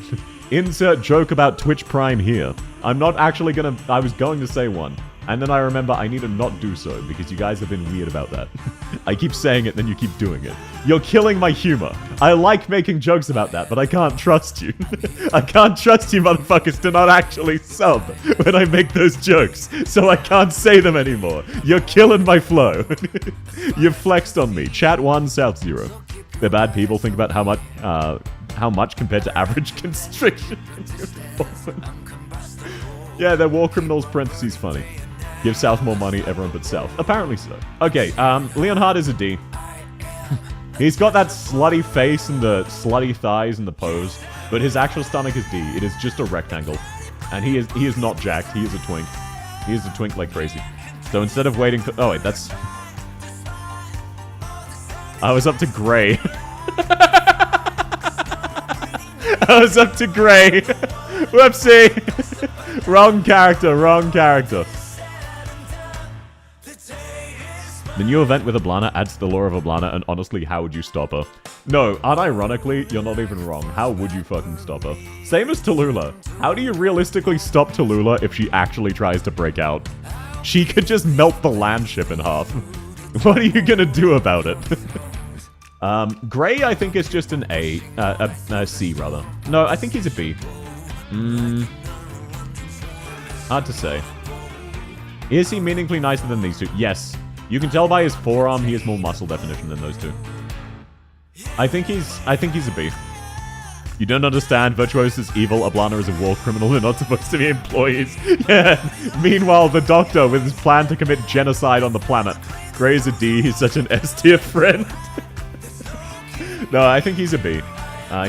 Insert joke about Twitch Prime here. I'm not actually gonna... I was going to say one. And then I remember I need to not do so, because you guys have been weird about that. I keep saying it, then you keep doing it. You're killing my humor. I like making jokes about that, but I can't trust you. I can't trust you motherfuckers to not actually sub when I make those jokes, so I can't say them anymore. You're killing my flow. You've flexed on me. Chat 1, South 0. They're bad people. Think about how much compared to average constriction. Yeah, they're war criminals, parentheses funny. Give South more money, everyone but South. Apparently so. Okay, Leonhard is a D. He's got that slutty face and the slutty thighs and the pose, but his actual stomach is D. It is just a rectangle. And he is not jacked, he is a twink. He is a twink like crazy. So instead of waiting for... Oh wait, that's... I was up to Gray. I was up to Gray. Whoopsie. Wrong character, wrong character. The new event with Ablana adds to the lore of Ablana, and honestly, how would you stop her? No, unironically, you're not even wrong. How would you fucking stop her? Same as Tallulah. How do you realistically stop Tallulah if she actually tries to break out? She could just melt the land ship in half. What are you gonna do about it? Gray, I think, is just an A. A C, rather. No, I think he's a B. Hard to say. Is he meaningfully nicer than these two? Yes. You can tell by his forearm he has more muscle definition than those two. I think he's a B. You don't understand. Virtuoso is evil. Ablana is a war criminal. They're not supposed to be employees. Yeah. Meanwhile, the Doctor, with his plan to commit genocide on the planet. Gray is a D. He's such an S-tier friend. No, I think he's a B.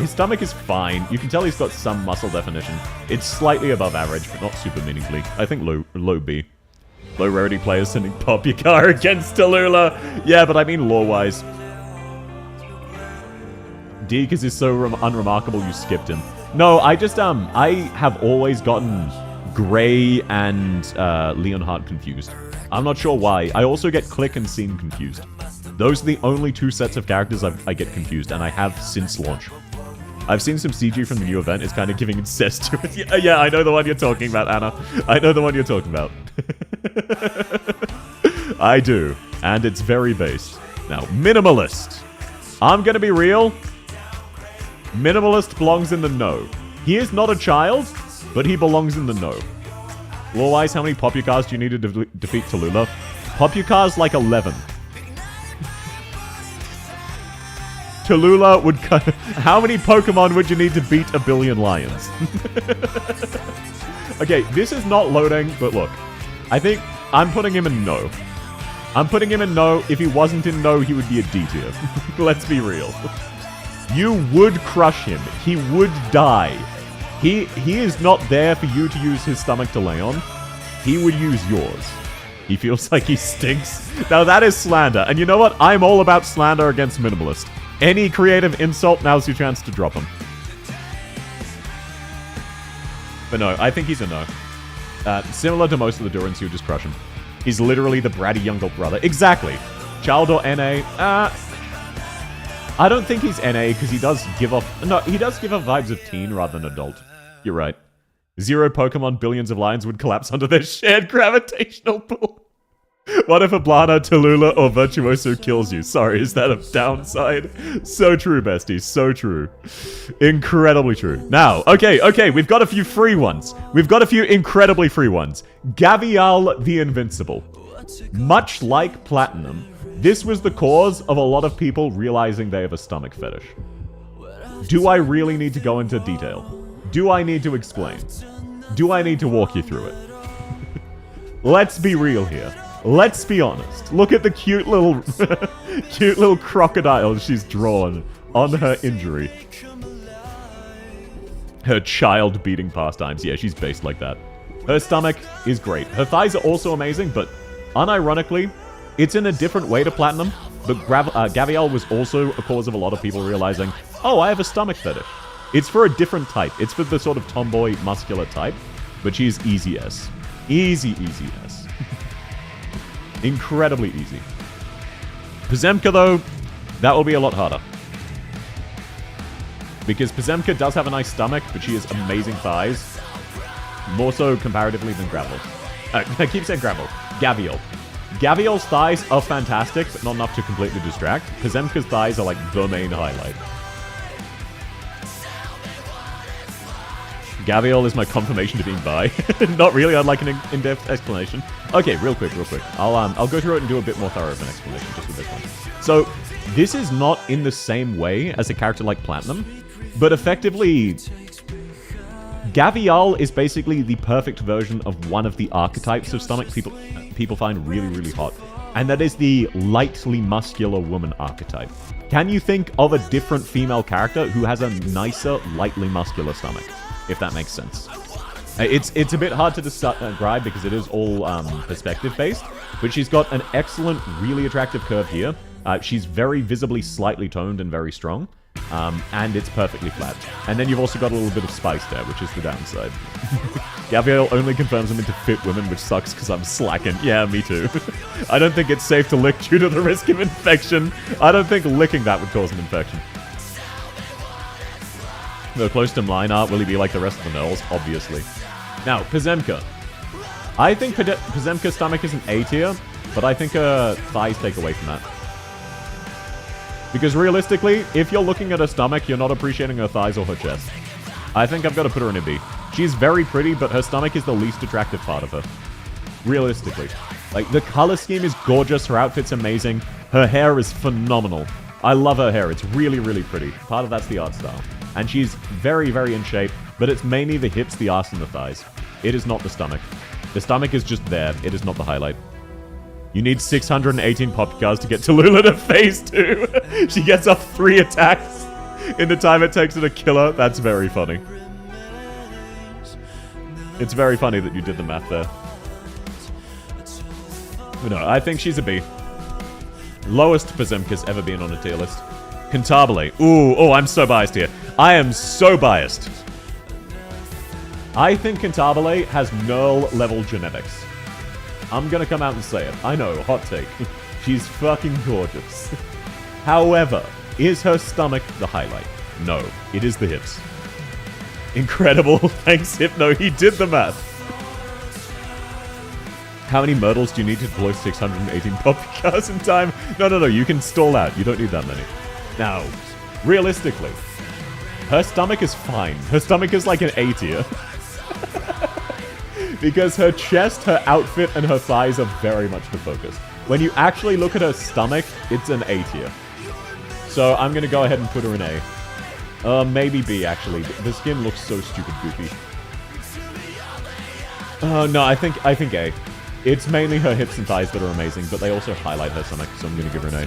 His stomach is fine. You can tell he's got some muscle definition. It's slightly above average, but not super meaningfully. I think low B. Low rarity players sending Pop Yakar against Tallulah. Yeah, but I mean lore-wise. D, because he's so unremarkable you skipped him. No, I just, I have always gotten Gray and Leonhardt confused. I'm not sure why. I also get Click and Scene confused. Those are the only two sets of characters I get confused, and I have since launch. I've seen some CG from the new event. It's kind of giving incest to it. Yeah, I know the one you're talking about, Anna. I know the one you're talking about. I do. And it's very based. Now, minimalist. I'm gonna be real. Minimalist belongs in the no. He is not a child, but he belongs in the no. Lore-wise, how many Popukars do you need to defeat Tallulah? Popukars like 11. Tallulah would... How many Pokemon would you need to beat a billion lions? Okay, this is not loading, but look. I think I'm putting him in no. I'm putting him in no. If he wasn't in no, he would be a D tier. Let's be real. You would crush him. He would die. He is not there for you to use his stomach to lay on. He would use yours. He feels like he stinks. Now that is slander. And you know what? I'm all about slander against minimalist. Any creative insult, now's your chance to drop him. But no, I think he's a no. Similar to most of the Durans, you would just crush him. He's literally the bratty younger brother. Exactly. Child or NA? I don't think he's NA because he does give off... No, he does give off vibes of teen rather than adult. You're right. 0 Pokemon, billions of lions would collapse under their shared gravitational pull. What if a Blana, Tallulah, or Virtuoso kills you? Sorry, is that a downside? So true, besties. So true. Incredibly true. Now, okay, we've got a few free ones. We've got a few incredibly free ones. Gavial the Invincible. Much like Platinum, this was the cause of a lot of people realizing they have a stomach fetish. Do I really need to go into detail? Do I need to explain? Do I need to walk you through it? Let's be real here. Let's be honest. Look at the cute little crocodile she's drawn on her injury. Her child-beating pastimes. Yeah, she's based like that. Her stomach is great. Her thighs are also amazing, but unironically, it's in a different way to Platinum. But Gavial was also a cause of a lot of people realizing, oh, I have a stomach fetish. It's for a different type. It's for the sort of tomboy, muscular type. But she's easy S. Easy S. Incredibly easy. Pazemka, though, that will be a lot harder. Because Pazemka does have a nice stomach, but she has amazing thighs. More so comparatively than Gravel. I keep saying Gravel. Gavial. Gavial's thighs are fantastic, but not enough to completely distract. Pazemka's thighs are like the main highlight. Gavial is my confirmation to being bi. Not really, I'd like an in-depth explanation. Okay, real quick. I'll go through it and do a bit more thorough of an explanation just with this one. So, this is not in the same way as a character like Platinum, but effectively, Gavial is basically the perfect version of one of the archetypes of stomach people find really, really hot. And that is the lightly muscular woman archetype. Can you think of a different female character who has a nicer, lightly muscular stomach? If that makes sense. It's a bit hard to describe because it is all perspective-based, but she's got an excellent, really attractive curve here. She's very visibly slightly toned and very strong, and it's perfectly flat. And then you've also got a little bit of spice there, which is the downside. Gavial only confirms them into fit women, which sucks because I'm slacking. Yeah, me too. I don't think it's safe to lick due to the risk of infection. I don't think licking that would cause an infection. Though close to line art, will he be like the rest of the Knolls? Obviously. Now, Pazemka. I think Pazemka's stomach is an A tier, but I think her thighs take away from that. Because realistically, if you're looking at her stomach, you're not appreciating her thighs or her chest. I think I've got to put her in a B. She's very pretty, but her stomach is the least attractive part of her. Realistically. Like, the color scheme is gorgeous, her outfit's amazing, her hair is phenomenal. I love her hair, it's really, really pretty. Part of that's the art style. And she's very, very in shape, but it's mainly the hips, the ass, and the thighs. It is not the stomach. The stomach is just there. It is not the highlight. You need 618 Popcars to get Tallulah to phase 2. She gets off 3 attacks in the time it takes her to kill her. That's very funny. It's very funny that you did the math there. But no, I think she's a B. Lowest Pazemka's ever been on a tier list. Cantabile. Ooh, I'm so biased here. I am so biased. I think Cantabile has Knurl-level genetics. I'm gonna come out and say it. I know, hot take. She's fucking gorgeous. However, is her stomach the highlight? No, it is the hips. Incredible. Thanks, Hypno. He did the math. How many myrtles do you need to deploy 618 poppy cars in time? No, you can stall out. You don't need that many. Now, realistically, her stomach is fine. Her stomach is like an A tier. Because her chest, her outfit, and her thighs are very much the focus. When you actually look at her stomach, it's an A tier. So I'm going to go ahead and put her in A. Maybe B, actually. The skin looks so stupid goofy. No, I think A. It's mainly her hips and thighs that are amazing, but they also highlight her stomach, so I'm gonna give her an A.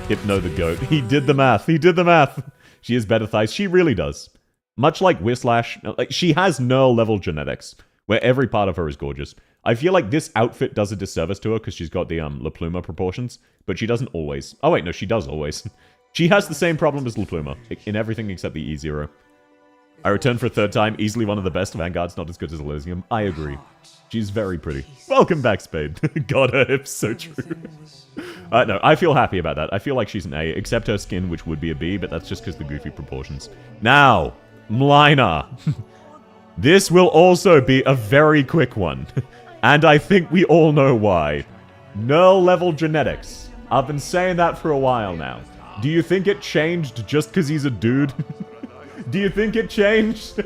Hypno the goat. He did the math. He did the math. She has better thighs. She really does. Much like Whislash, like she has Nerl level genetics, where every part of her is gorgeous. I feel like this outfit does a disservice to her because she's got the La Pluma proportions, but she doesn't always. Oh wait, no, she does always. She has the same problem as La Pluma in everything except the E0. I returned for a third time, easily one of the best. Vanguard's not as good as Elysium. I agree. She's very pretty. Welcome back, Spade. God, her hips, so true. No, I feel happy about that. I feel like she's an A, except her skin, which would be a B, but that's just because the goofy proportions. Now, Mlina. This will also be a very quick one. And I think we all know why. Nerl level genetics. I've been saying that for a while now. Do you think it changed just because he's a dude? Do you think it changed?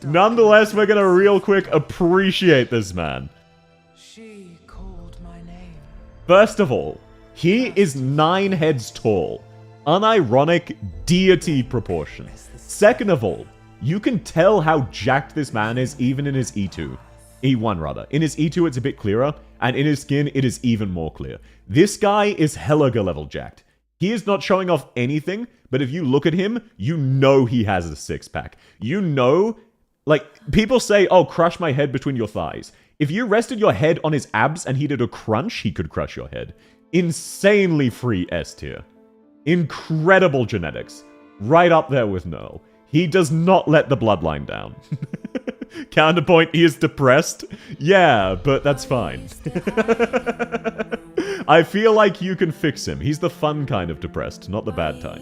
Nonetheless, we're gonna real quick appreciate this man. She called my name. First of all, he is 9 heads tall. Unironic deity proportion. Second of all, you can tell how jacked this man is even in his E2. E1 rather. In his E2 it's a bit clearer, and in his skin it is even more clear. This guy is Helga level jacked. He is not showing off anything, but if you look at him, you know he has a six-pack. You know, like, people say, oh, crush my head between your thighs. If you rested your head on his abs and he did a crunch, he could crush your head. Insanely free S tier. Incredible genetics. Right up there with Nerl. He does not let the bloodline down. Counterpoint, he is depressed. Yeah, but that's fine. I feel like you can fix him. He's the fun kind of depressed, not the bad type.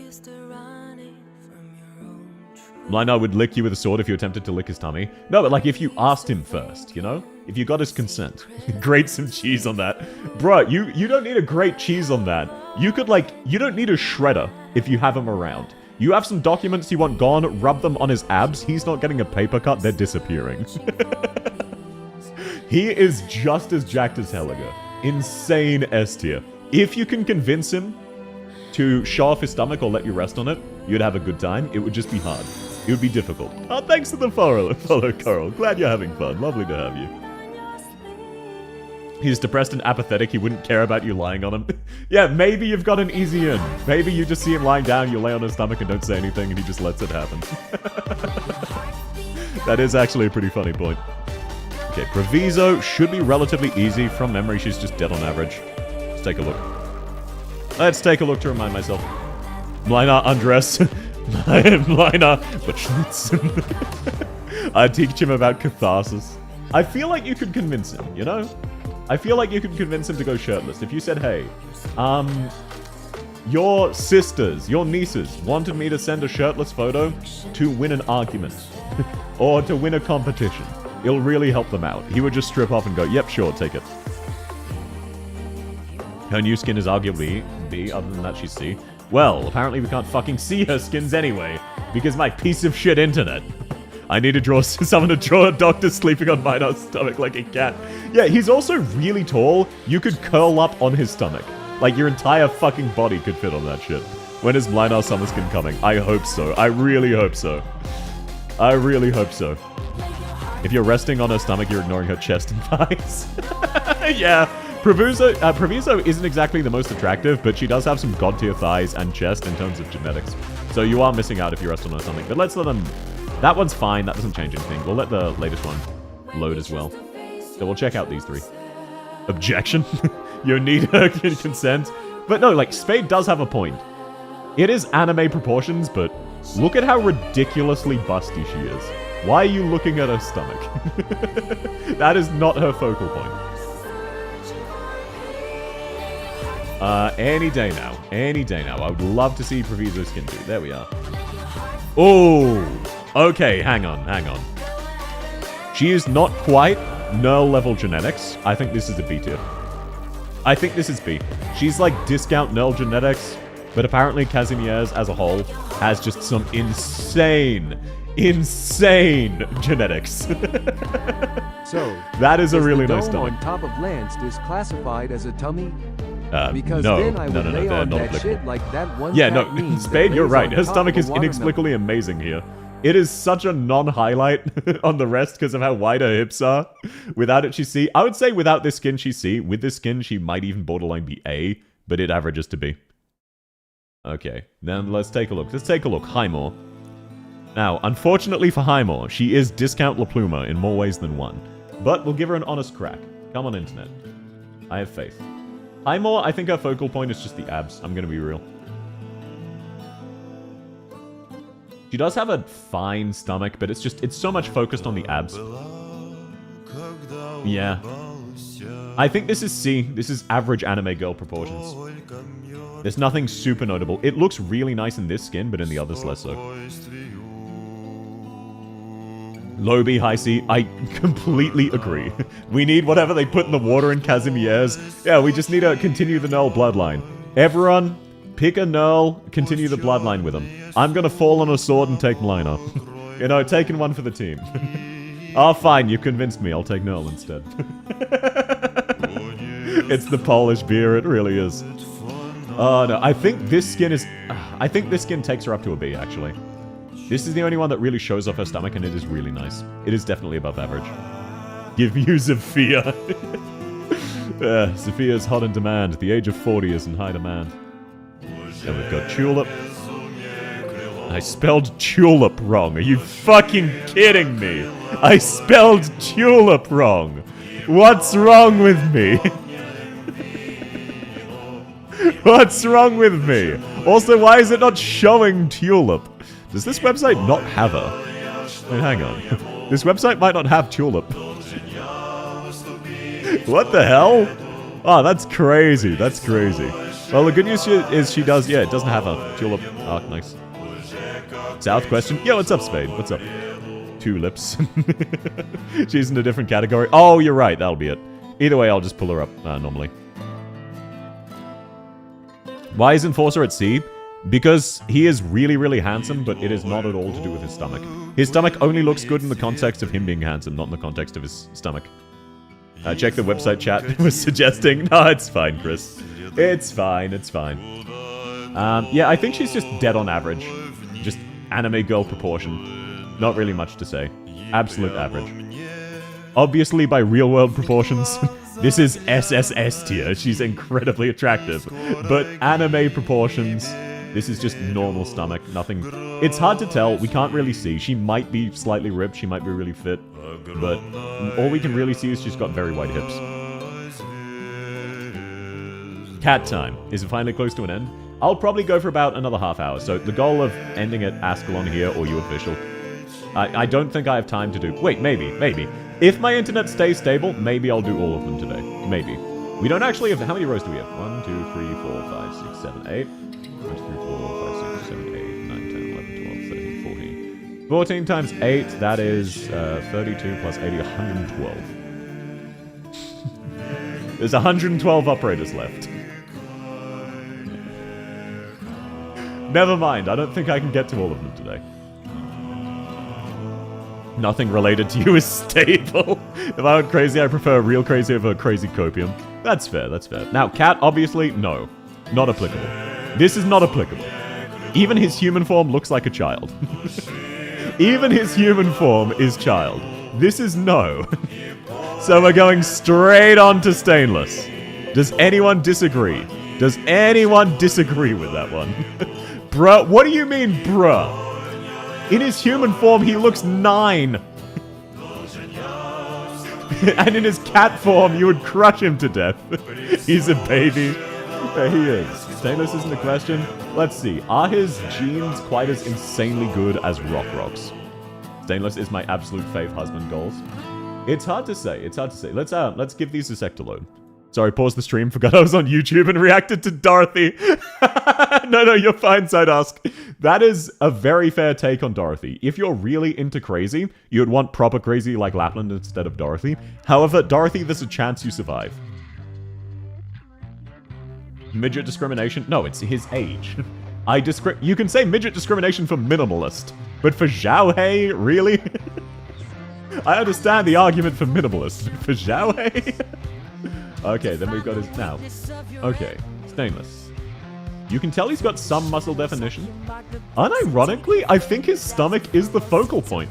Mlina would lick you with a sword if you attempted to lick his tummy. No, but like if you asked him first, you know? If you got his consent. Grate some cheese on that. Bruh, you don't need a grate cheese on that. You could like, you don't need a shredder if you have him around. You have some documents you want gone, rub them on his abs. He's not getting a paper cut, they're disappearing. He is just as jacked as Helga. Insane S tier. If you can convince him to show off his stomach or let you rest on it, you'd have a good time. It would just be hard. It would be difficult. Oh, thanks for the follow, Coral. Glad you're having fun. Lovely to have you. He's depressed and apathetic. He wouldn't care about you lying on him. Yeah, maybe you've got an easy in. Maybe you just see him lying down, you lay on his stomach and don't say anything, and he just lets it happen. That is actually a pretty funny point. Okay, Proviso should be relatively easy. From memory, she's just dead on average. Let's take a look. Let's take a look to remind myself. Mlina, undress. Mlina, but schnitz. I teach him about catharsis. I feel like you could convince him, you know? I feel like you could convince him to go shirtless. If you said, hey, your sisters, your nieces wanted me to send a shirtless photo to win an argument. Or to win a competition. It'll really help them out. He would just strip off and go, yep, sure, take it. Her new skin is arguably B, other than that she's C. Well, apparently we can't fucking see her skins anyway, because my piece of shit internet. I need to draw someone to draw a doctor sleeping on Minar's stomach like a cat. Yeah, he's also really tall. You could curl up on his stomach. Like, your entire fucking body could fit on that shit. When is Mlinar summer skin coming? I hope so. I really hope so. I really hope so. If you're resting on her stomach, you're ignoring her chest and thighs. Yeah. Proviso isn't exactly the most attractive, but she does have some god-tier thighs and chest in terms of genetics. So you are missing out if you rest on her stomach. But let's let them... That one's fine. That doesn't change anything. We'll let the latest one load as well. So we'll check out these three. Objection? You need her consent? But no, like, Spade does have a point. It is anime proportions, but look at how ridiculously busty she is. Why are you looking at her stomach? That is not her focal point. Any day now. Any day now. I would love to see Proviso skin too. There we are. Oh! Okay, hang on. She is not quite Nerl level genetics, I think this is a B tier. I think this is B. She's like discount Nerl genetics, but apparently Casimier's as a whole has just some insane genetics. So, that is a really the nice dome stomach. on top of Lanced is classified as a tummy? No, Because then I would no, lay they're on not that applicable. shit like that one Yeah, fat no, meme that Spade, you're lays right. on Her top stomach of a is watermelon. inexplicably amazing here. It is such a non-highlight on the rest because of how wide her hips are. Without it, she's C. I would say without this skin, she's C. With this skin, she might even borderline be A, but it averages to B. Okay, then let's take a look. Let's take a look. Highmore. Now, unfortunately for Highmore, she is discount La Pluma in more ways than one. But we'll give her an honest crack. Come on, internet. I have faith. Highmore, I think her focal point is just the abs. I'm gonna be real. She does have a fine stomach, but it's so much focused on the abs. Yeah. I think this is C. This is average anime girl proportions. There's nothing super notable. It looks really nice in this skin, but in the others less so. Low B, high C. I completely agree. We need whatever they put in the water in Casimier's. Yeah, we just need to continue the Null bloodline. Everyone, pick a Null, continue the bloodline with them. I'm gonna fall on a sword and take Liner. You know, taking one for the team. Oh, fine, you convinced me. I'll take Null instead. It's the Polish beer, it really is. Oh, no, I think this skin is... I think this skin takes her up to a B, actually. This is the only one that really shows off her stomach, and it is really nice. It is definitely above average. Give you Sophia. Sophia is hot in demand. The age of 40 is in high demand. And we've got Tulip. I spelled tulip wrong. Are you fucking kidding me? I spelled tulip wrong. What's wrong with me? What's wrong with me? Also, why is it not showing tulip? Does this website not have her? Wait, hang on. This website might not have tulip. What the hell? Oh, that's crazy. That's crazy. Well, the good news is she does, yeah, it doesn't have a tulip. Oh, nice. South question. Yo, what's up, Spade? What's up? Tulips. She's in a different category. Oh, you're right. That'll be it. Either way, I'll just pull her up normally. Why is Enforcer at C? Because he is really, really handsome, but it is not at all to do with his stomach. His stomach only looks good in the context of him being handsome, not in the context of his stomach. Check the website chat was suggesting. No, it's fine, Chris. It's fine, it's fine. Yeah, I think she's just dead on average. Just anime girl proportion. Not really much to say. Absolute average. Obviously, by real-world proportions, this is SSS tier. She's incredibly attractive. But anime proportions... This is just normal stomach, nothing... It's hard to tell, we can't really see. She might be slightly ripped, she might be really fit. But all we can really see is she's got very wide hips. Cat time. Is it finally close to an end? I'll probably go for about another half hour. So the goal of ending at Ascalon here or you official. I don't think I have time to do... Wait, maybe. If my internet stays stable, maybe I'll do all of them today. Maybe. We don't actually have... How many rows do we have? 1, 2, 3, 4, 5, 6, 7, 8... 1, 2, 3, 4, 5, 6, 7, 8, 9, 10, 11, 12, 13, 14. 14 times 8, that is 32 plus 80, 112. There's 112 operators left. Never mind, I don't think I can get to all of them today. Nothing related to you is stable. If I went crazy, I prefer real crazy over crazy copium. That's fair, that's fair. Now, Cat, obviously, no. Not applicable. This is not applicable. Even his human form looks like a child. Even his human form is child. This is no. So we're going straight on to Stainless. Does anyone disagree? Does anyone disagree with that one? Bruh, what do you mean, bruh? In his human form, he looks 9. And in his cat form, you would crush him to death. He's a baby. There he is. Stainless isn't the question. Let's see. Are his genes quite as insanely good as Rock's? Stainless is my absolute fave husband goals. It's hard to say. It's hard to say. Let's give these a sec to load. Sorry, pause the stream. Forgot I was on YouTube and reacted to Dorothy. No, you're fine, Sideask. That is a very fair take on Dorothy. If you're really into crazy, you would want proper crazy like Lapland instead of Dorothy. However, Dorothy, there's a chance you survive. Midget discrimination? No, it's his age. You can say midget discrimination for minimalist, but for Xiaohei, really? I understand the argument for minimalist, but for Xiaohei? Okay, then we've got his... Now. Okay, stainless. You can tell he's got some muscle definition. Unironically, I think his stomach is the focal point.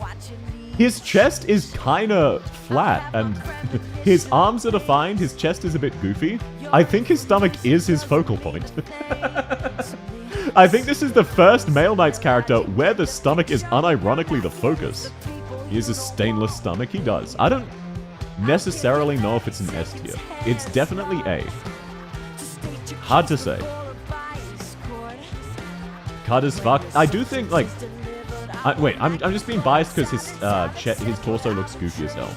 His chest is kinda flat, and his arms are defined, his chest is a bit goofy. I think his stomach is his focal point. I think this is the first Male Knights character where the stomach is unironically the focus. He has a stainless stomach, he does. I don't necessarily know if it's an S tier. It's definitely A. Hard to say. Cut as fuck. I do think, like... wait, I'm just being biased because his torso looks goofy as hell.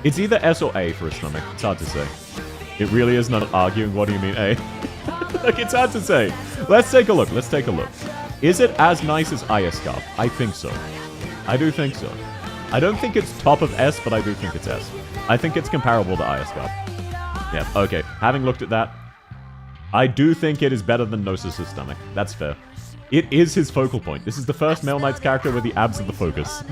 It's either S or A for his stomach. It's hard to say. It really is not arguing. What do you mean A? Like, it's hard to say. Let's take a look. Let's take a look. Is it as nice as Scarf? I think so. I do think so. I don't think it's top of S, but I do think it's S. I think it's comparable to Scarf. Yeah, okay. Having looked at that, I do think it is better than Gnosis' stomach. That's fair. It is his focal point. This is the first Male Knights character where the abs are the focus.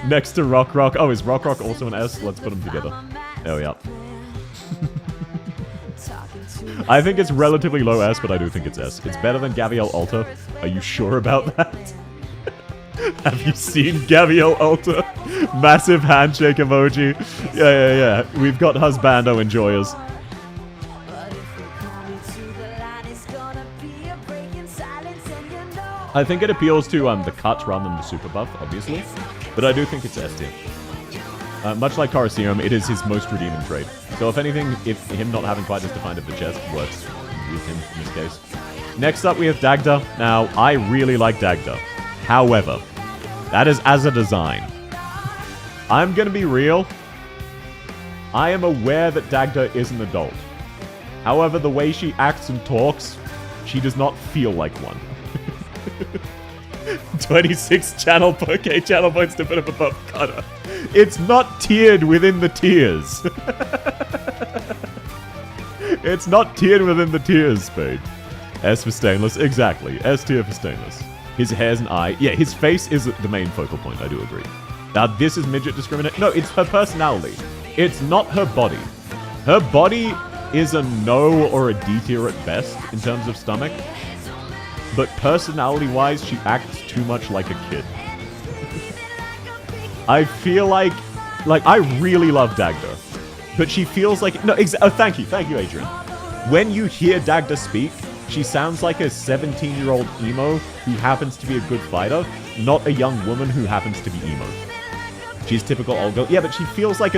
Next to Rock Rock. Oh, is Rock Rock also an S? Let's put them together. There we are. I think it's relatively low S, but I do think it's S. It's better than Gaviel Alta. Are you sure about that? Have you seen Gaviel Alta? Massive handshake emoji. Yeah. We've got husbando enjoyers. I think it appeals to the cut rather than the super buff, obviously. But I do think it's S tier. Much like Colosseum, it is his most redeeming trait. So if anything, if him not having quite as defined of the chest works with him in this case. Next up we have Dagda. Now, I really like Dagda. However, that is as a design. I'm gonna be real. I am aware that Dagda is an adult. However, the way she acts and talks, she does not feel like one. 26 channel points to put up above Cutter. It's not tiered within the tiers. It's not tiered within the tiers, Spade. S for stainless, exactly. S tier for stainless. His hair's an eye. Yeah, his face is the main focal point, I do agree. Now, this is midget discrimination. No, it's her personality. It's not her body. Her body is a no or a D tier at best in terms of stomach. But personality-wise, she acts too much like a kid. I feel like I really love Dagda. But she feels like... No, thank you, Adrian. When you hear Dagda speak, she sounds like a 17-year-old emo who happens to be a good fighter, not a young woman who happens to be emo. She's typical old girl. Yeah, but she feels like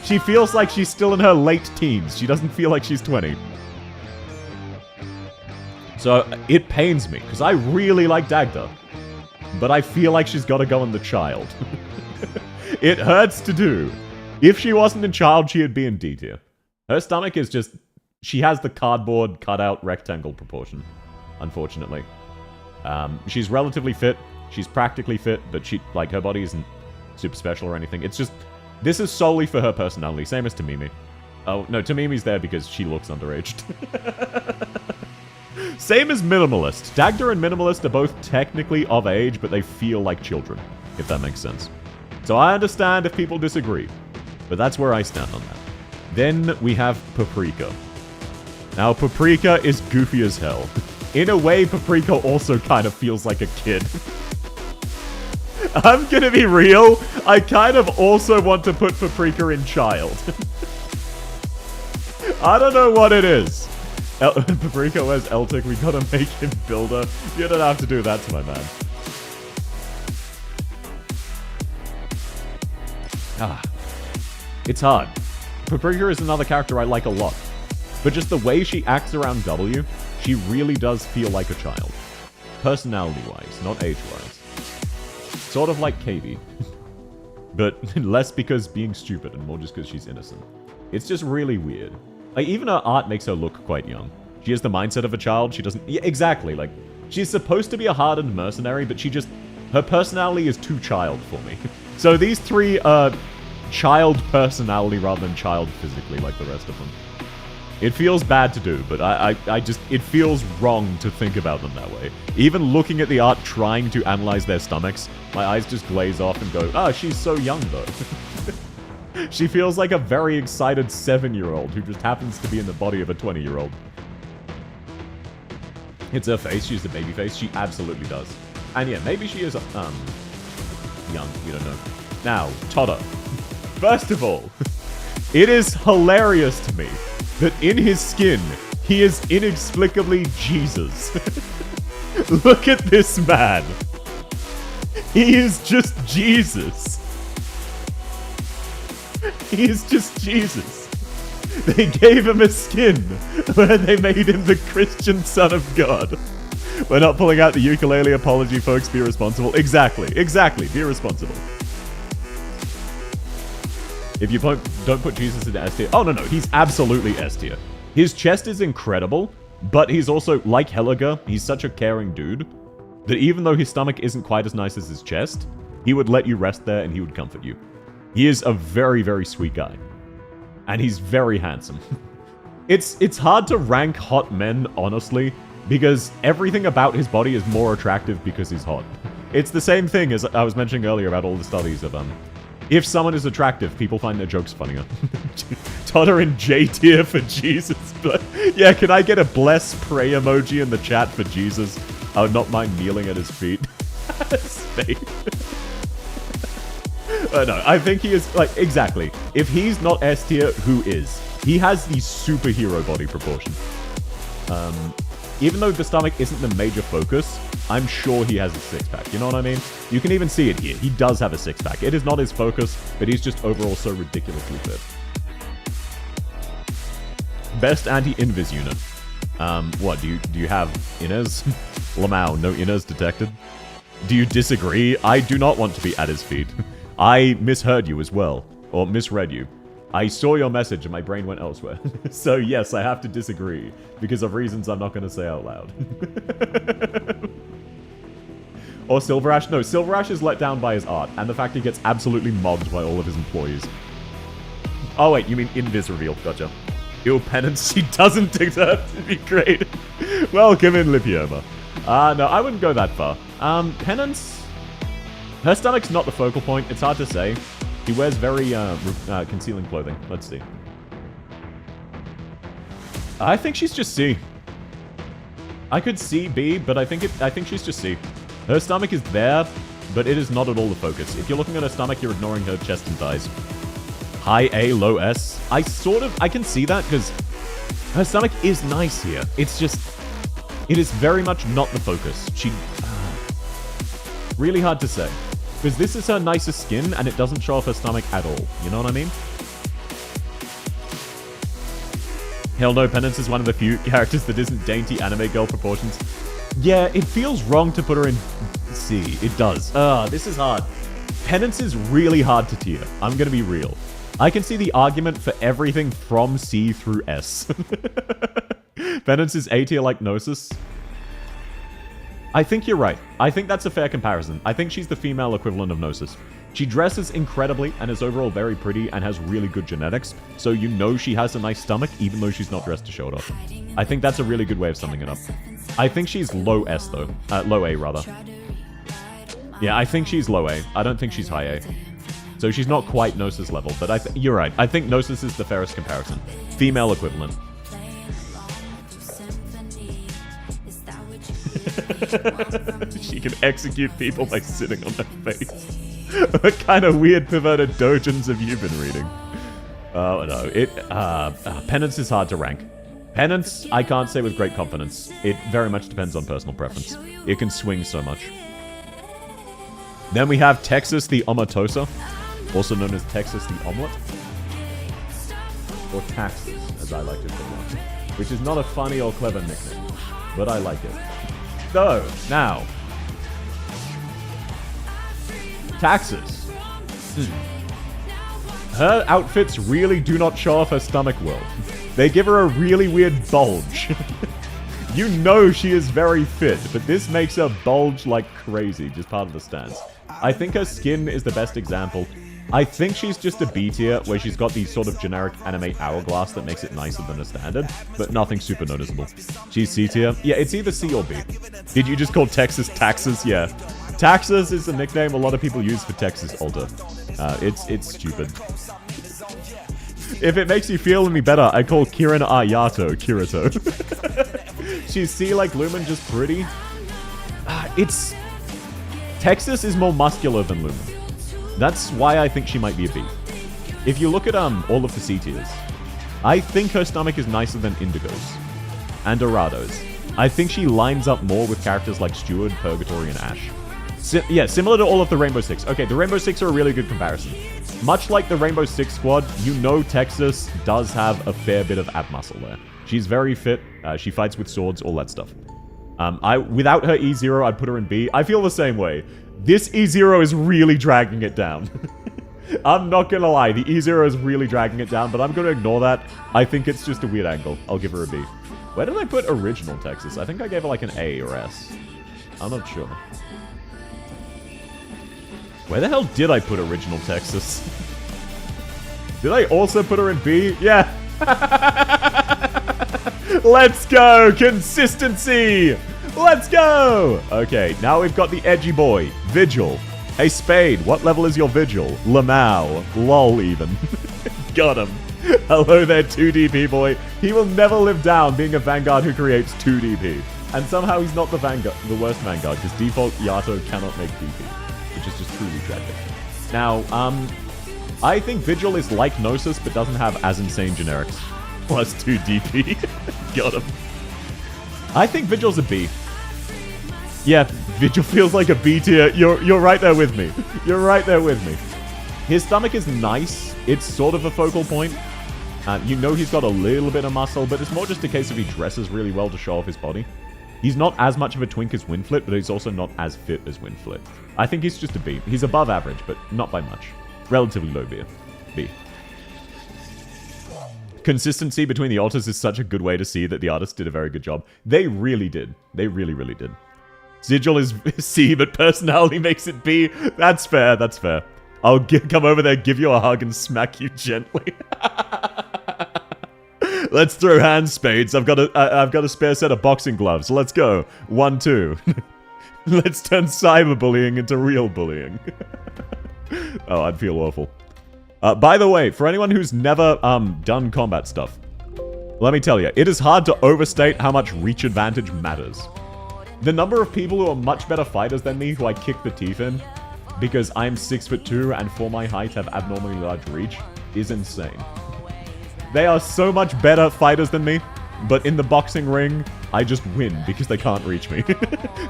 she feels like she's still in her late teens. She doesn't feel like she's 20. So, it pains me, because I really like Dagda. But I feel like she's got to go in the child. It hurts to do. If she wasn't in child, she'd be in D tier. Her stomach is just... She has the cardboard cutout rectangle proportion, unfortunately. She's relatively fit. She's practically fit, but her body isn't super special or anything. It's just... This is solely for her personality, same as Tamimi. Oh, no, Tamimi's there because she looks underaged. Same as Minimalist. Dagda and Minimalist are both technically of age, but they feel like children, if that makes sense. So I understand if people disagree, but that's where I stand on that. Then we have Paprika. Now, Paprika is goofy as hell. In a way, Paprika also kind of feels like a kid. I'm gonna be real, I kind of also want to put Paprika in child. I don't know what it is. Paprika wears Eltic, we gotta make him builder. You don't have to do that to my man. It's hard. Paprika is another character I like a lot. But just the way she acts around W, she really does feel like a child. Personality-wise, not age-wise. Sort of like Katie. But less because being stupid and more just because she's innocent. It's just really weird. Like, even her art makes her look quite young. She has the mindset of a child. She doesn't... Yeah, exactly. Like, She's supposed to be a hardened mercenary, but her personality is too child for me. So these three are child personality rather than child physically like the rest of them. It feels bad to do, but it feels wrong to think about them that way. Even looking at the art, trying to analyze their stomachs, my eyes just glaze off and go, ah, she's so young though. She feels like a very excited 7-year-old who just happens to be in the body of a 20-year-old. It's her face, she's the baby face, she absolutely does. And yeah, maybe she is, young, we don't know. Now, Totter. First of all, it is hilarious to me that in his skin, he is inexplicably Jesus. Look at this man. He is just Jesus. He is just Jesus. They gave him a skin where they made him the Christian son of God. We're not pulling out the ukulele apology, folks. Be responsible. Exactly. Be responsible. If you don't put Jesus into S tier... Oh, no. He's absolutely S tier. His chest is incredible, but he's also, like Helliger, he's such a caring dude that even though his stomach isn't quite as nice as his chest, he would let you rest there and he would comfort you. He is a very, very sweet guy. And he's very handsome. It's hard to rank hot men, honestly, because everything about his body is more attractive because he's hot. It's the same thing as I was mentioning earlier about all the studies of, if someone is attractive, people find their jokes funnier. Totter in J tier for Jesus. But yeah, can I get a bless pray emoji in the chat for Jesus? I would not mind kneeling at his feet. No, I think he is, like, exactly. If he's not S tier, who is? He has the superhero body proportion. Even though the stomach isn't the major focus, I'm sure he has a six-pack. You know what I mean? You can even see it here. He does have a six-pack. It is not his focus, but he's just overall so ridiculously fit. Best anti-invis unit. What, do you have Inez? Lamau, no Inez detected. Do you disagree? I do not want to be at his feet. I misheard you as well. Or misread you. I saw your message and my brain went elsewhere. So yes, I have to disagree. Because of reasons I'm not going to say out loud. Or Silver Ash? No, Silver Ash is let down by his art. And the fact he gets absolutely mobbed by all of his employees. Oh wait, you mean Invis reveal. Gotcha. Ill penance, she doesn't deserve to be great. Welcome in, Lipioma. No, I wouldn't go that far. Penance? Her stomach's not the focal point. It's hard to say. He wears very concealing clothing. Let's see. I think she's just C. I could see B, but I think she's just C. Her stomach is there, but it is not at all the focus. If you're looking at her stomach, you're ignoring her chest and thighs. High A, low S. I can see that because her stomach is nice here. It's just, it is very much not the focus. Really hard to say. Because this is her nicest skin, and it doesn't show off her stomach at all. You know what I mean? Hell no, Penance is one of the few characters that isn't dainty anime girl proportions. Yeah, it feels wrong to put her in C. It does. This is hard. Penance is really hard to tier. I'm gonna be real. I can see the argument for everything from C through S. Penance is A tier like Gnosis. I think you're right. I think that's a fair comparison. I think she's the female equivalent of Gnosis. She dresses incredibly and is overall very pretty and has really good genetics, so you know she has a nice stomach even though she's not dressed to show it off. I think that's a really good way of summing it up. I think she's low S though. Low A rather. Yeah, I think she's low A. I don't think she's high A. So she's not quite Gnosis level, but you're right. I think Gnosis is the fairest comparison. Female equivalent. She can execute people by sitting on their face. What kind of weird perverted dojins have you been reading? Oh no, Penance is hard to rank. Penance, I can't say with great confidence. It very much depends on personal preference. It can swing so much. Then we have Texas the Omatosa, also known as Texas the Omelet. Or Taxes, as I like to call it. Which is not a funny or clever nickname, but I like it. So, now. Taxes. Her outfits really do not show off her stomach well. They give her a really weird bulge. You know she is very fit, but this makes her bulge like crazy, just part of the stance. I think her skin is the best example. I think she's just a B tier, where she's got the sort of generic anime hourglass that makes it nicer than a standard, but nothing super noticeable. She's C tier. Yeah, it's either C or B. Did you just call Texas Taxes? Yeah. Taxes is the nickname a lot of people use for Texas Alter. It's stupid. If it makes you feel any better, I call Kirin Ayato Kirito. She's C like Lumen, just pretty. Texas is more muscular than Lumen. That's why I think she might be a B. If you look at all of the C tiers, I think her stomach is nicer than Indigo's and Dorado's. I think she lines up more with characters like Steward, Purgatory, and Ash. Yeah, similar to all of the Rainbow Six. Okay, the Rainbow Six are a really good comparison. Much like the Rainbow Six squad, you know Texas does have a fair bit of ab muscle there. She's very fit. She fights with swords, all that stuff. Without her E0, I'd put her in B. I feel the same way. This E0 is really dragging it down. I'm not gonna lie, the E0 is really dragging it down, but I'm gonna ignore that. I think it's just a weird angle. I'll give her a B. Where did I put original Texas? I think I gave her like an A or S. I'm not sure. Where the hell did I put original Texas? Did I also put her in B? Yeah. Let's go! Consistency! Let's go! Okay, now we've got the edgy boy, Vigil. Hey, Spade, what level is your Vigil? Lamau. Lol, even. Got him. Hello there, 2DP boy. He will never live down being a Vanguard who creates 2DP. And somehow he's not the worst Vanguard, because default Yato cannot make DP. Which is just truly tragic. Now, I think Vigil is like Gnosis, but doesn't have as insane generics. Plus 2 DP. Got him. I think Vigil's a B. Yeah, Vigil feels like a B tier. You're right there with me. You're right there with me. His stomach is nice. It's sort of a focal point. You know he's got a little bit of muscle, but it's more just a case of he dresses really well to show off his body. He's not as much of a twink as Winflit, but he's also not as fit as Winflit. I think he's just a B. He's above average, but not by much. Relatively low B. Consistency between the alters is such a good way to see that the artists did a very good job. They really did. They really, really did. Sigil is C, but personality makes it B. That's fair, that's fair. I'll come over there, give you a hug, and smack you gently. Let's throw hand spades. I've got a spare set of boxing gloves. Let's go. 1, 2. Let's turn cyberbullying into real bullying. Oh, I'd feel awful. By the way, for anyone who's never done combat stuff, let me tell you, it is hard to overstate how much reach advantage matters. The number of people who are much better fighters than me who I kick the teeth in, because I'm 6'2" and for my height have abnormally large reach, is insane. They are so much better fighters than me, but in the boxing ring, I just win because they can't reach me.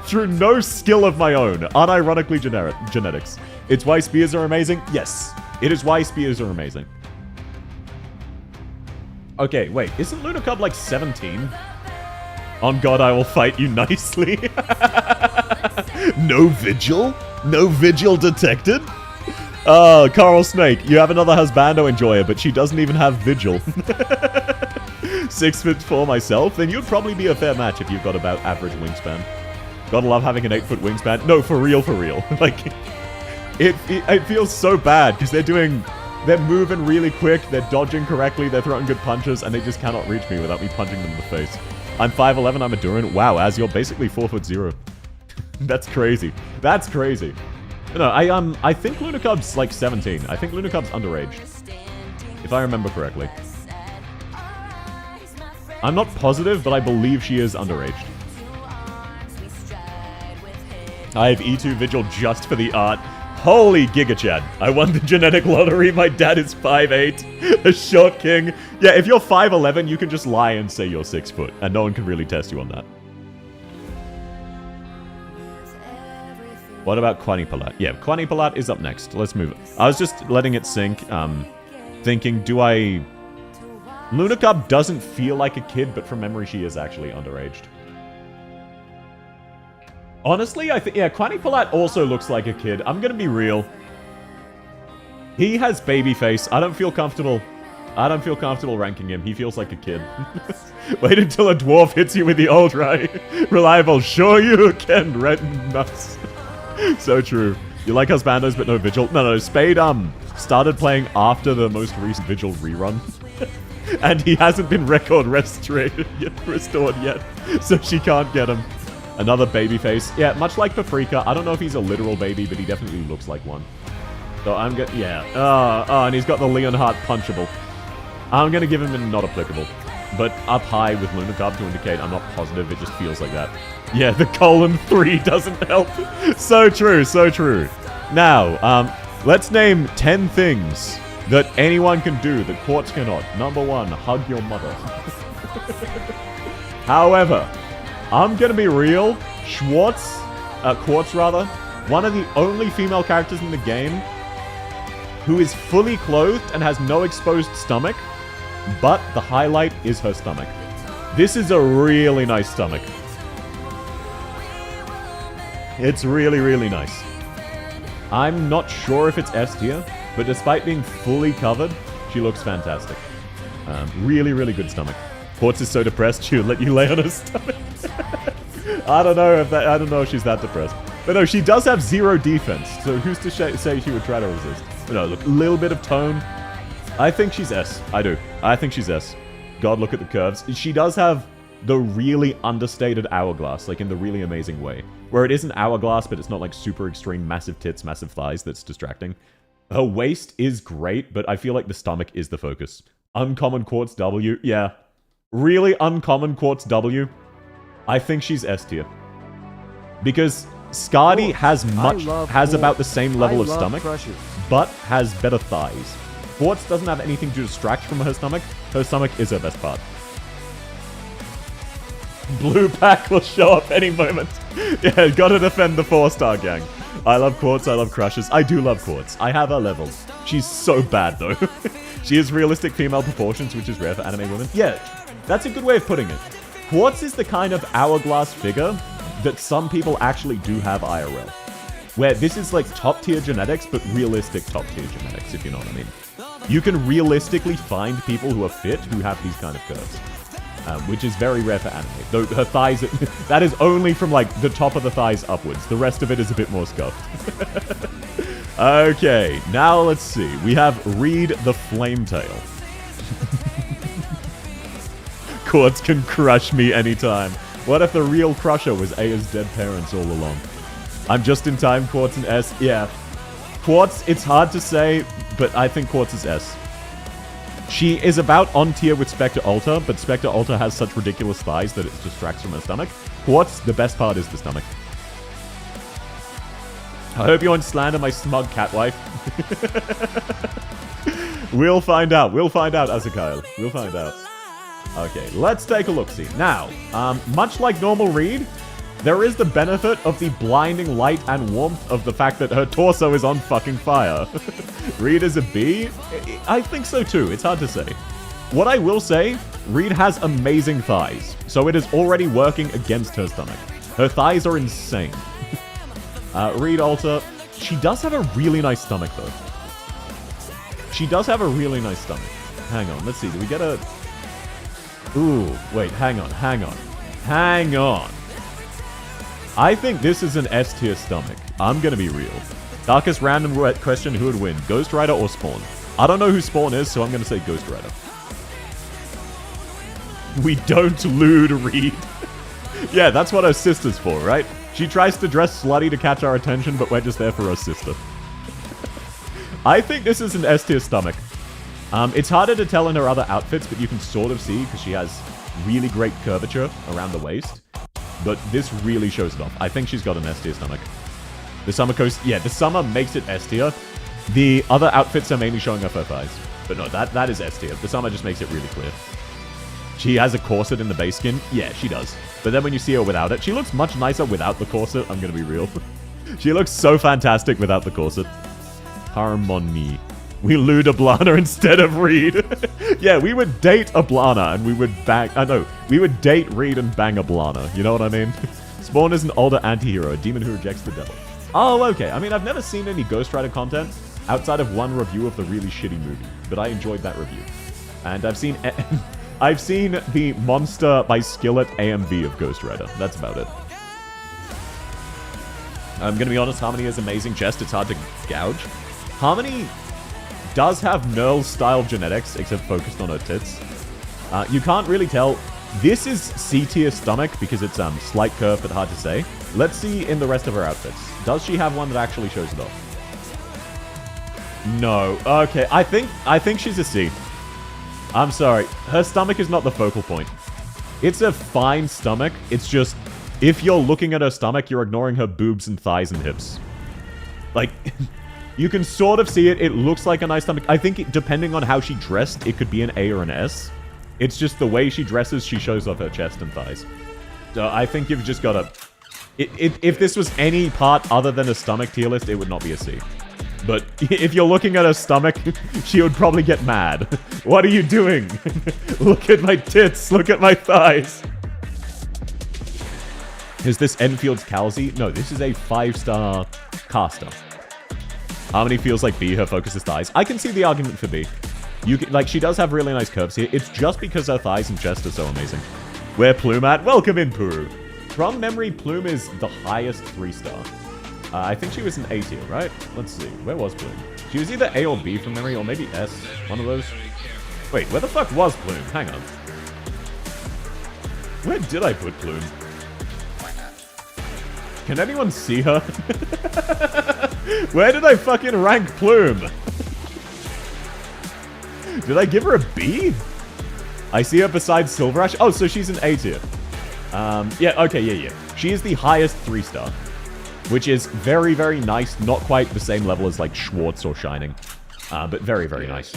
Through no skill of my own, unironically genetics. It's why spears are amazing? Yes. It is why spears are amazing. Okay, wait, isn't Lunacub like 17? On God, I will fight you nicely. No Vigil? No Vigil detected? Oh, Coral Snake, you have another husbando enjoyer, but she doesn't even have Vigil. 6'4" myself, then you'd probably be a fair match if you've got about average wingspan. Gotta love having an 8-foot wingspan. No, for real. Like, it feels so bad, because they're moving really quick, they're dodging correctly, they're throwing good punches, and they just cannot reach me without me punching them in the face. I'm 5'11", I'm a Durin. Wow, Az, you're basically 4'0". That's crazy. That's crazy. No, I think Lunacub's like 17. I think Lunacub's underaged. If I remember correctly. I'm not positive, but I believe she is underaged. I have E2 Vigil just for the art. Holy Giga Chad. I won the genetic lottery. My dad is 5'8". A short king. Yeah, if you're 5'11", you can just lie and say you're 6 foot. And no one can really test you on that. What about Quanipalat? Yeah, Quanipalat is up next. Let's move it. I was just letting it sink. Thinking, do I... Lunacub doesn't feel like a kid, but from memory she is actually underaged. Honestly, I think, yeah, Quanipalat also looks like a kid. I'm gonna be real. He has baby face. I don't feel comfortable I don't feel comfortable ranking him. He feels like a kid. Wait until a dwarf hits you with the old right. Reliable, sure you can, red nuts. So true. You like Husbandos but no Vigil? No, Spade started playing after the most recent Vigil rerun. And he hasn't been restored yet. So she can't get him. Another baby face. Yeah, much like Paprika. I don't know if he's a literal baby, but he definitely looks like one. So I'm gonna... Yeah. And he's got the Leonhardt punchable. I'm gonna give him a not applicable. But up high with Lunacarb to indicate I'm not positive. It just feels like that. Yeah, the :3 doesn't help. So true, so true. Now, let's name 10 things that anyone can do that Quartz cannot. Number 1, hug your mother. However, I'm gonna be real. Quartz rather, one of the only female characters in the game who is fully clothed and has no exposed stomach, but the highlight is her stomach. This is a really nice stomach. It's really, really nice. I'm not sure if it's S tier, but despite being fully covered, she looks fantastic. Really, really good stomach. Quartz is so depressed she'll let you lay on her stomach. I don't know if she's that depressed. But no, she does have 0 defense, so who's to say she would try to resist? But no, look, a little bit of tone. I think she's S. I do. I think she's S. God, look at the curves. She does have the really understated hourglass, like in the really amazing way. Where it isn't hourglass, but it's not like super extreme, massive tits, massive thighs that's distracting. Her waist is great, but I feel like the stomach is the focus. Uncommon Quartz W, yeah. Really uncommon Quartz W. I think she's S tier. Because Skadi has about the same level of stomach, but has better thighs. Quartz doesn't have anything to distract from her stomach. Her stomach is her best part. Blue pack will show up any moment. Yeah, gotta defend the 4-star gang. I love Quartz, I love Crushes. I do love Quartz. I have her levels. She's so bad, though. She has realistic female proportions, which is rare for anime women. Yeah, that's a good way of putting it. Quartz is the kind of hourglass figure that some people actually do have IRL. Where this is like top-tier genetics, but realistic top-tier genetics, if you know what I mean. You can realistically find people who are fit who have these kind of curves. Which is very rare for anime. Though her thighs, that is only from like the top of the thighs upwards. The rest of it is a bit more scuffed. Okay, now let's see. We have Reed the Flametail. Quartz can crush me anytime. What if the real crusher was Aya's dead parents all along? I'm just in time, Quartz and S. Yeah. Quartz, it's hard to say, but I think Quartz is S. She is about on tier with Spectre Alta, but Spectre Alta has such ridiculous thighs that it distracts from her stomach. Quartz, the best part is the stomach. I hope you won't slander my smug cat wife. We'll find out. We'll find out, Azakail. We'll find out. Okay, let's take a look-see. Now, much like normal Reed, there is the benefit of the blinding light and warmth of the fact that her torso is on fucking fire. Reed is a B? I think so too, it's hard to say. What I will say, Reed has amazing thighs, so it is already working against her stomach. Her thighs are insane. Reed Alta, she does have a really nice stomach though. She does have a really nice stomach. Hang on, let's see, do we get a... Ooh, wait, hang on. I think this is an S tier stomach. I'm gonna be real. Darkest random question, who would win? Ghost Rider or Spawn? I don't know who Spawn is, so I'm gonna say Ghost Rider. We don't lewd Reed. Yeah, that's what her sister's for, right? She tries to dress slutty to catch our attention, but we're just there for her sister. I think this is an S tier stomach. It's harder to tell in her other outfits, but you can sort of see because she has really great curvature around the waist. But this really shows it off. I think she's got an S tier stomach. The summer coast, yeah, the summer makes it S tier. The other outfits are mainly showing off her thighs. But no, that is S tier. The summer just makes it really clear. She has a corset in the base skin. Yeah, she does. But then when you see her without it, she looks much nicer without the corset. I'm gonna be real. She looks so fantastic without the corset. Harmony. We lewd Ablana instead of Reed. Yeah, we would date Ablana and we would bang... we would date Reed and bang Ablana. You know what I mean? Spawn is an older anti-hero, a demon who rejects the devil. Oh, okay. I mean, I've never seen any Ghost Rider content outside of one review of the really shitty movie, but I enjoyed that review. And I've seen I've seen the Monster by Skillet AMV of Ghost Rider. That's about it. I'm gonna be honest, Harmony is amazing chest. It's hard to gouge. Harmony does have Nerl-style genetics, except focused on her tits. You can't really tell. This is C-tier stomach because it's slight curve but hard to say. Let's see in the rest of her outfits. Does she have one that actually shows it off? No. Okay, I think she's a C. I'm sorry. Her stomach is not the focal point. It's a fine stomach. It's just, if you're looking at her stomach, you're ignoring her boobs and thighs and hips. Like, you can sort of see it. It looks like a nice stomach. I think depending on how she dressed, it could be an A or an S. It's just the way she dresses, she shows off her chest and thighs. So I think you've just got to... If this was any part other than a stomach tier list, it would not be a C. But if you're looking at her stomach, she would probably get mad. What are you doing? Look at my tits. Look at my thighs. Is this Enfield's Calzy? No, this is a 5-star caster. Harmony feels like B, her focus is thighs. I can see the argument for B. Like, she does have really nice curves here. It's just because her thighs and chest are so amazing. Where Plume at? Welcome in, Puru. From memory, Plume is the highest 3-star. I think she was an A tier, right? Let's see. Where was Plume? She was either A or B from memory, or maybe S. One of those. Wait, where the fuck was Plume? Hang on. Where did I put Plume? Can anyone see her? Where did I fucking rank Plume? Did I give her a B? I see her beside Silver Ash. Oh, so she's an A tier. Yeah, okay, yeah. She is the highest 3-star. Which is very, very nice. Not quite the same level as, like, Schwartz or Shining. But very, very nice.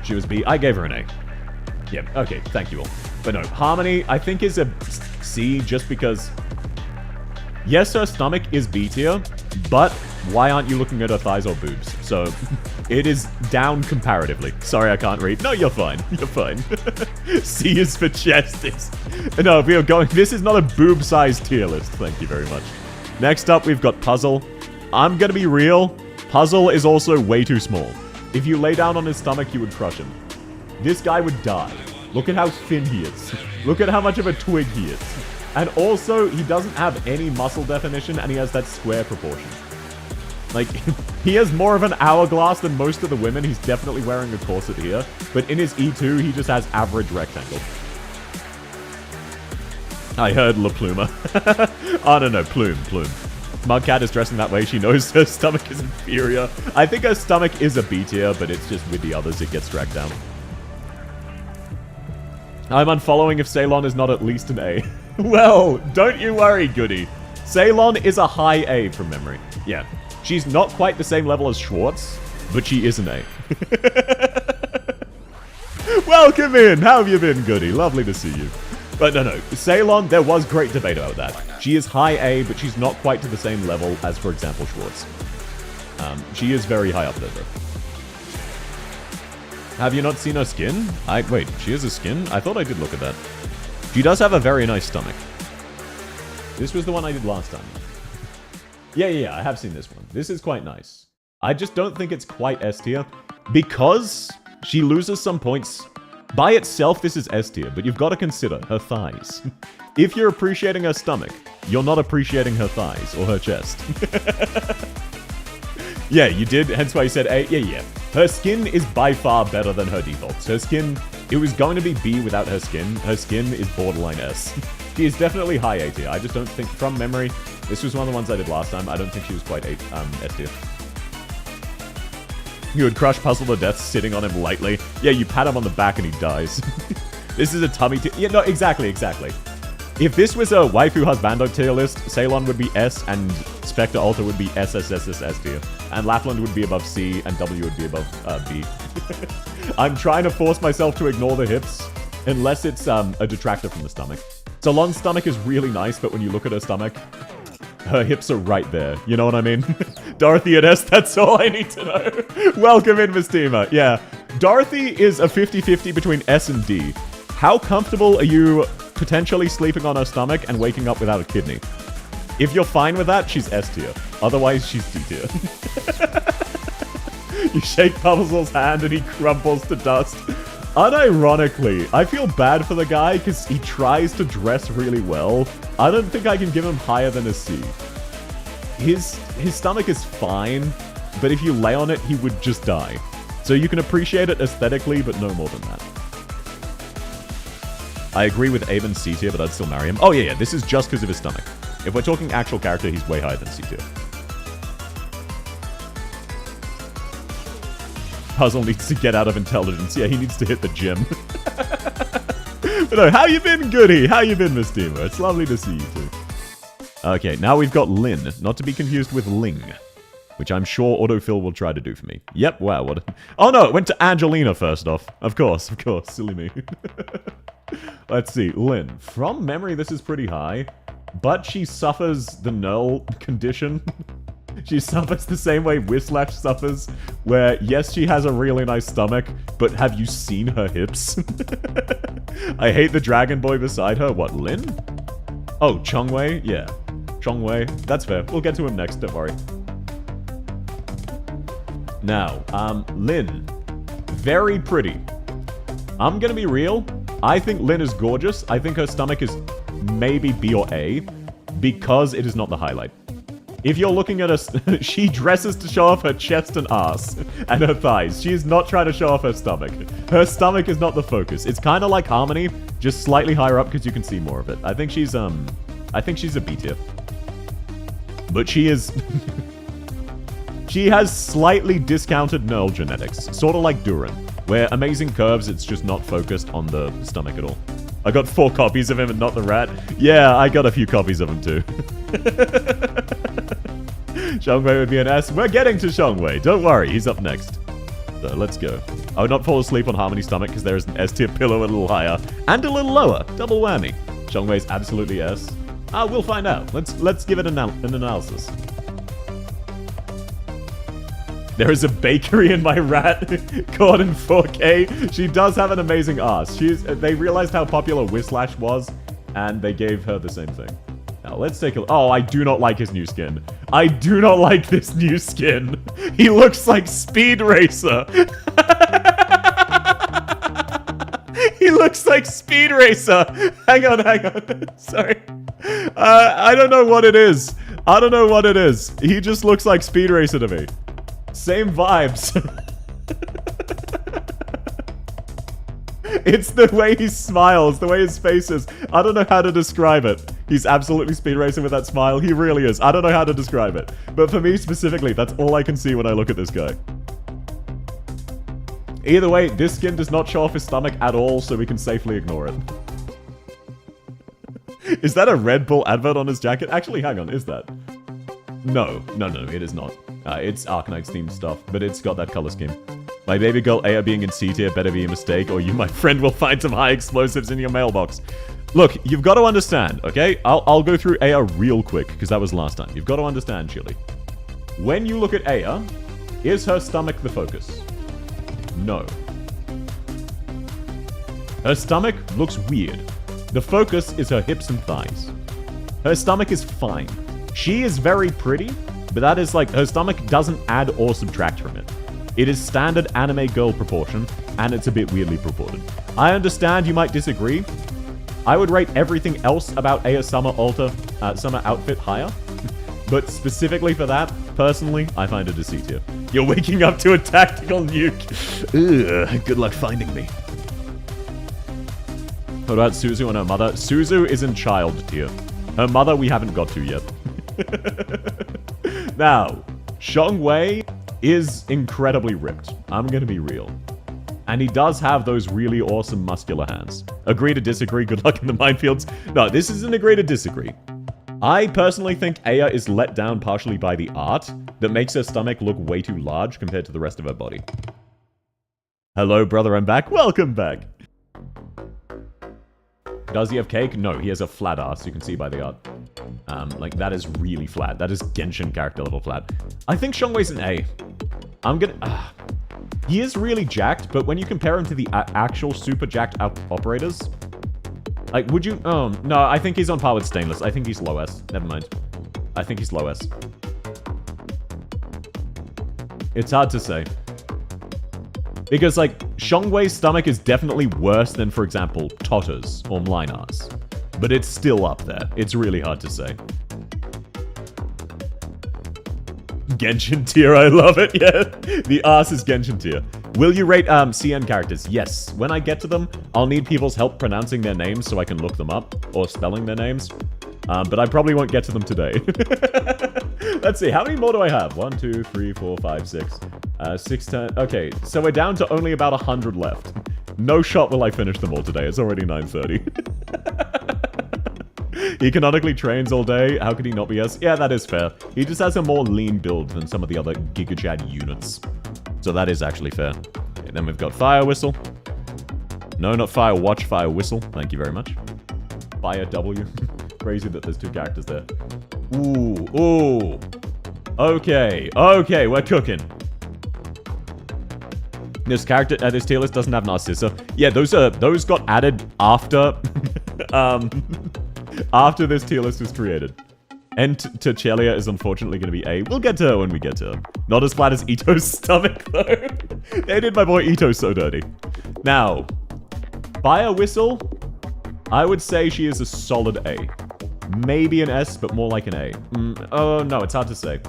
She was B. I gave her an A. Yeah, okay, thank you all. But no, Harmony, I think, is a C just because... Yes, her stomach is B tier, but why aren't you looking at her thighs or boobs? So, it is down comparatively. Sorry, I can't read. No, you're fine. You're fine. C is for chest. No, we are going... This is not a boob-sized tier list. Thank you very much. Next up, we've got Puzzle. I'm gonna be real. Puzzle is also way too small. If you lay down on his stomach, you would crush him. This guy would die. Look at how thin he is. Look at how much of a twig he is. And also, he doesn't have any muscle definition, and he has that square proportion. Like, he has more of an hourglass than most of the women. He's definitely wearing a corset here. But in his E2, he just has average rectangle. I heard La Pluma. Oh, no, Plume. Mudcat is dressing that way. She knows her stomach is inferior. I think her stomach is a B tier, but it's just with the others it gets dragged down. I'm unfollowing if Ceylon is not at least an A. Well, don't you worry, Goody. Ceylon is a high A from memory. Yeah. She's not quite the same level as Schwartz, but she is an A. Welcome in! How have you been, Goody? Lovely to see you. But no. Ceylon, there was great debate about that. She is high A, but she's not quite to the same level as, for example, Schwartz. She is very high up there, though. Have you not seen her skin? Wait, she has a skin? I thought I did look at that. She does have a very nice stomach. This was the one I did last time. Yeah, I have seen this one. This is quite nice. I just don't think it's quite S tier. Because she loses some points. By itself, this is S tier, but you've got to consider her thighs. If you're appreciating her stomach, you're not appreciating her thighs or her chest. Yeah, you did, hence why you said A. Yeah. Her skin is by far better than her defaults. Her skin, it was going to be B without her skin. Her skin is borderline S. She is definitely high A tier. I just don't think, from memory, this was one of the ones I did last time. I don't think she was quite S tier. You would crush Puzzle to death sitting on him lightly. Yeah, you pat him on the back and he dies. This is a tummy tier. Yeah, no, exactly. If this was a waifu husbando tier list, Ceylon would be S and Spectre Alter would be SSSS tier. And Lapland would be above C and W would be above B. I'm trying to force myself to ignore the hips, unless it's a detractor from the stomach. Salon's stomach is really nice, but when you look at her stomach, her hips are right there. You know what I mean? Dorothy at S, that's all I need to know. Welcome in, Mistima. Yeah, Dorothy is a 50-50 between S and D. How comfortable are you potentially sleeping on her stomach and waking up without a kidney? If you're fine with that, she's S tier. Otherwise, she's D tier. You shake Puzzle's hand and he crumples to dust. Unironically, I feel bad for the guy because he tries to dress really well. I don't think I can give him higher than a C. His stomach is fine, but if you lay on it, he would just die. So you can appreciate it aesthetically, but no more than that. I agree with Aben C tier, but I'd still marry him. Oh yeah, this is just because of his stomach. If we're talking actual character, he's way higher than C tier. Puzzle needs to get out of intelligence. Yeah, he needs to hit the gym. But no, how you been, Goody? How you been, Miss Deemer? It's lovely to see you too. Okay, now we've got Lin, not to be confused with Ling, which I'm sure autofill will try to do for me. Yep, wow, what? Oh no, it went to Angelina first off. Of course, silly me. Let's see, Lin. From memory, this is pretty high, but she suffers the null condition. She suffers the same way Whislash suffers, where, yes, she has a really nice stomach, but have you seen her hips? I hate the dragon boy beside her. What, Lin? Oh, Chongwei? Yeah. Chongwei. That's fair. We'll get to him next, don't worry. Now, Lin. Very pretty. I'm gonna be real. I think Lin is gorgeous. I think her stomach is maybe B or A, because it is not the highlight. If you're looking at her, she dresses to show off her chest and ass, and her thighs. She is not trying to show off her stomach. Her stomach is not the focus. It's kind of like Harmony, just slightly higher up because you can see more of it. I think she's a B tier. But she is... she has slightly discounted neural genetics, sort of like Duran, where amazing curves, it's just not focused on the stomach at all. I got 4 copies of him and not the rat. Yeah, I got a few copies of him too. Xiongwei would be an S. We're getting to Xiongwei. Don't worry, he's up next. So let's go. I would not fall asleep on Harmony's stomach because there is an S tier pillow a little higher and a little lower. Double whammy. Xiongwei's absolutely S. We'll find out. Let's give it an analysis. There is a bakery in my rat caught in 4K. She does have an amazing ass. They realized how popular Whislash was, and they gave her the same thing. Now, let's take a look. Oh, I do not like his new skin. I do not like this new skin. He looks like Speed Racer. He looks like Speed Racer. Hang on. Sorry. I don't know what it is. He just looks like Speed Racer to me. Same vibes. It's the way he smiles, the way his face is. I don't know how to describe it. He's absolutely Speed Racing with that smile. He really is. I don't know how to describe it. But for me specifically, that's all I can see when I look at this guy. Either way, this skin does not show off his stomach at all, so we can safely ignore it. Is that a Red Bull advert on his jacket? Actually, hang on, is that? No, it is not. It's Arknights themed stuff, but it's got that color scheme. My baby girl Aya being in C tier better be a mistake, or you, my friend, will find some high explosives in your mailbox. Look, you've got to understand, okay? I'll go through Aya real quick, because that was last time. You've got to understand, Chili. When you look at Aya, is her stomach the focus? No. Her stomach looks weird. The focus is her hips and thighs. Her stomach is fine. She is very pretty, but that is like, her stomach doesn't add or subtract from it. It is standard anime girl proportion, and it's a bit weirdly proported. I understand you might disagree. I would rate everything else about Aya's summer outfit higher. But specifically for that, personally, I find it a C tier. You're waking up to a tactical nuke. Ugh, good luck finding me. What about Suzu and her mother? Suzu is in child tier. Her mother we haven't got to yet. Now, Xiongwei is incredibly ripped. I'm gonna be real. And he does have those really awesome muscular hands. Agree to disagree, good luck in the minefields. No, this isn't agree to disagree. I personally think Aya is let down partially by the art that makes her stomach look way too large compared to the rest of her body. Hello, brother, I'm back. Welcome back. Does he have cake? No, he has a flat ass, you can see by the art. Like, that is really flat. That is Genshin character level flat. I think Xiongwei's an A. He is really jacked, but when you compare him to the actual super jacked operators... Like, would you... Oh, no, I think he's on par with Stainless. I think he's low S. Never mind. I think he's low S. It's hard to say. Because, like, Shongwei's stomach is definitely worse than, for example, Totter's or Mlinar's. But it's still up there. It's really hard to say. Genshin tier, I love it, yeah. The ass is Genshin tier. Will you rate CN characters? Yes. When I get to them, I'll need people's help pronouncing their names so I can look them up, or spelling their names. But I probably won't get to them today. Let's see, how many more do I have? 1, 2, 3, 4, 5, 6. 6, 10. Okay, so we're down to only about 100 left. No shot will I finish them all today. It's already 9:30. He canonically trains all day. How could he not be S? Yeah, that is fair. He just has a more lean build than some of the other GigaChad units. So that is actually fair. Okay, then we've got Fire Whistle. No, not Fire Watch, Fire Whistle. Thank you very much. Fire W. Crazy that there's 2 characters there. Ooh, ooh. Okay, okay, we're cooking. This character, this tier list doesn't have Narcissa. Yeah, those got added after, after this tier list was created. And Terchelia is unfortunately going to be A. We'll get to her when we get to her. Not as flat as Ito's stomach, though. They did my boy Ito so dirty. Now, Fire Whistle, I would say she is a solid A. Maybe an S, but more like an A. Oh, no, it's hard to say.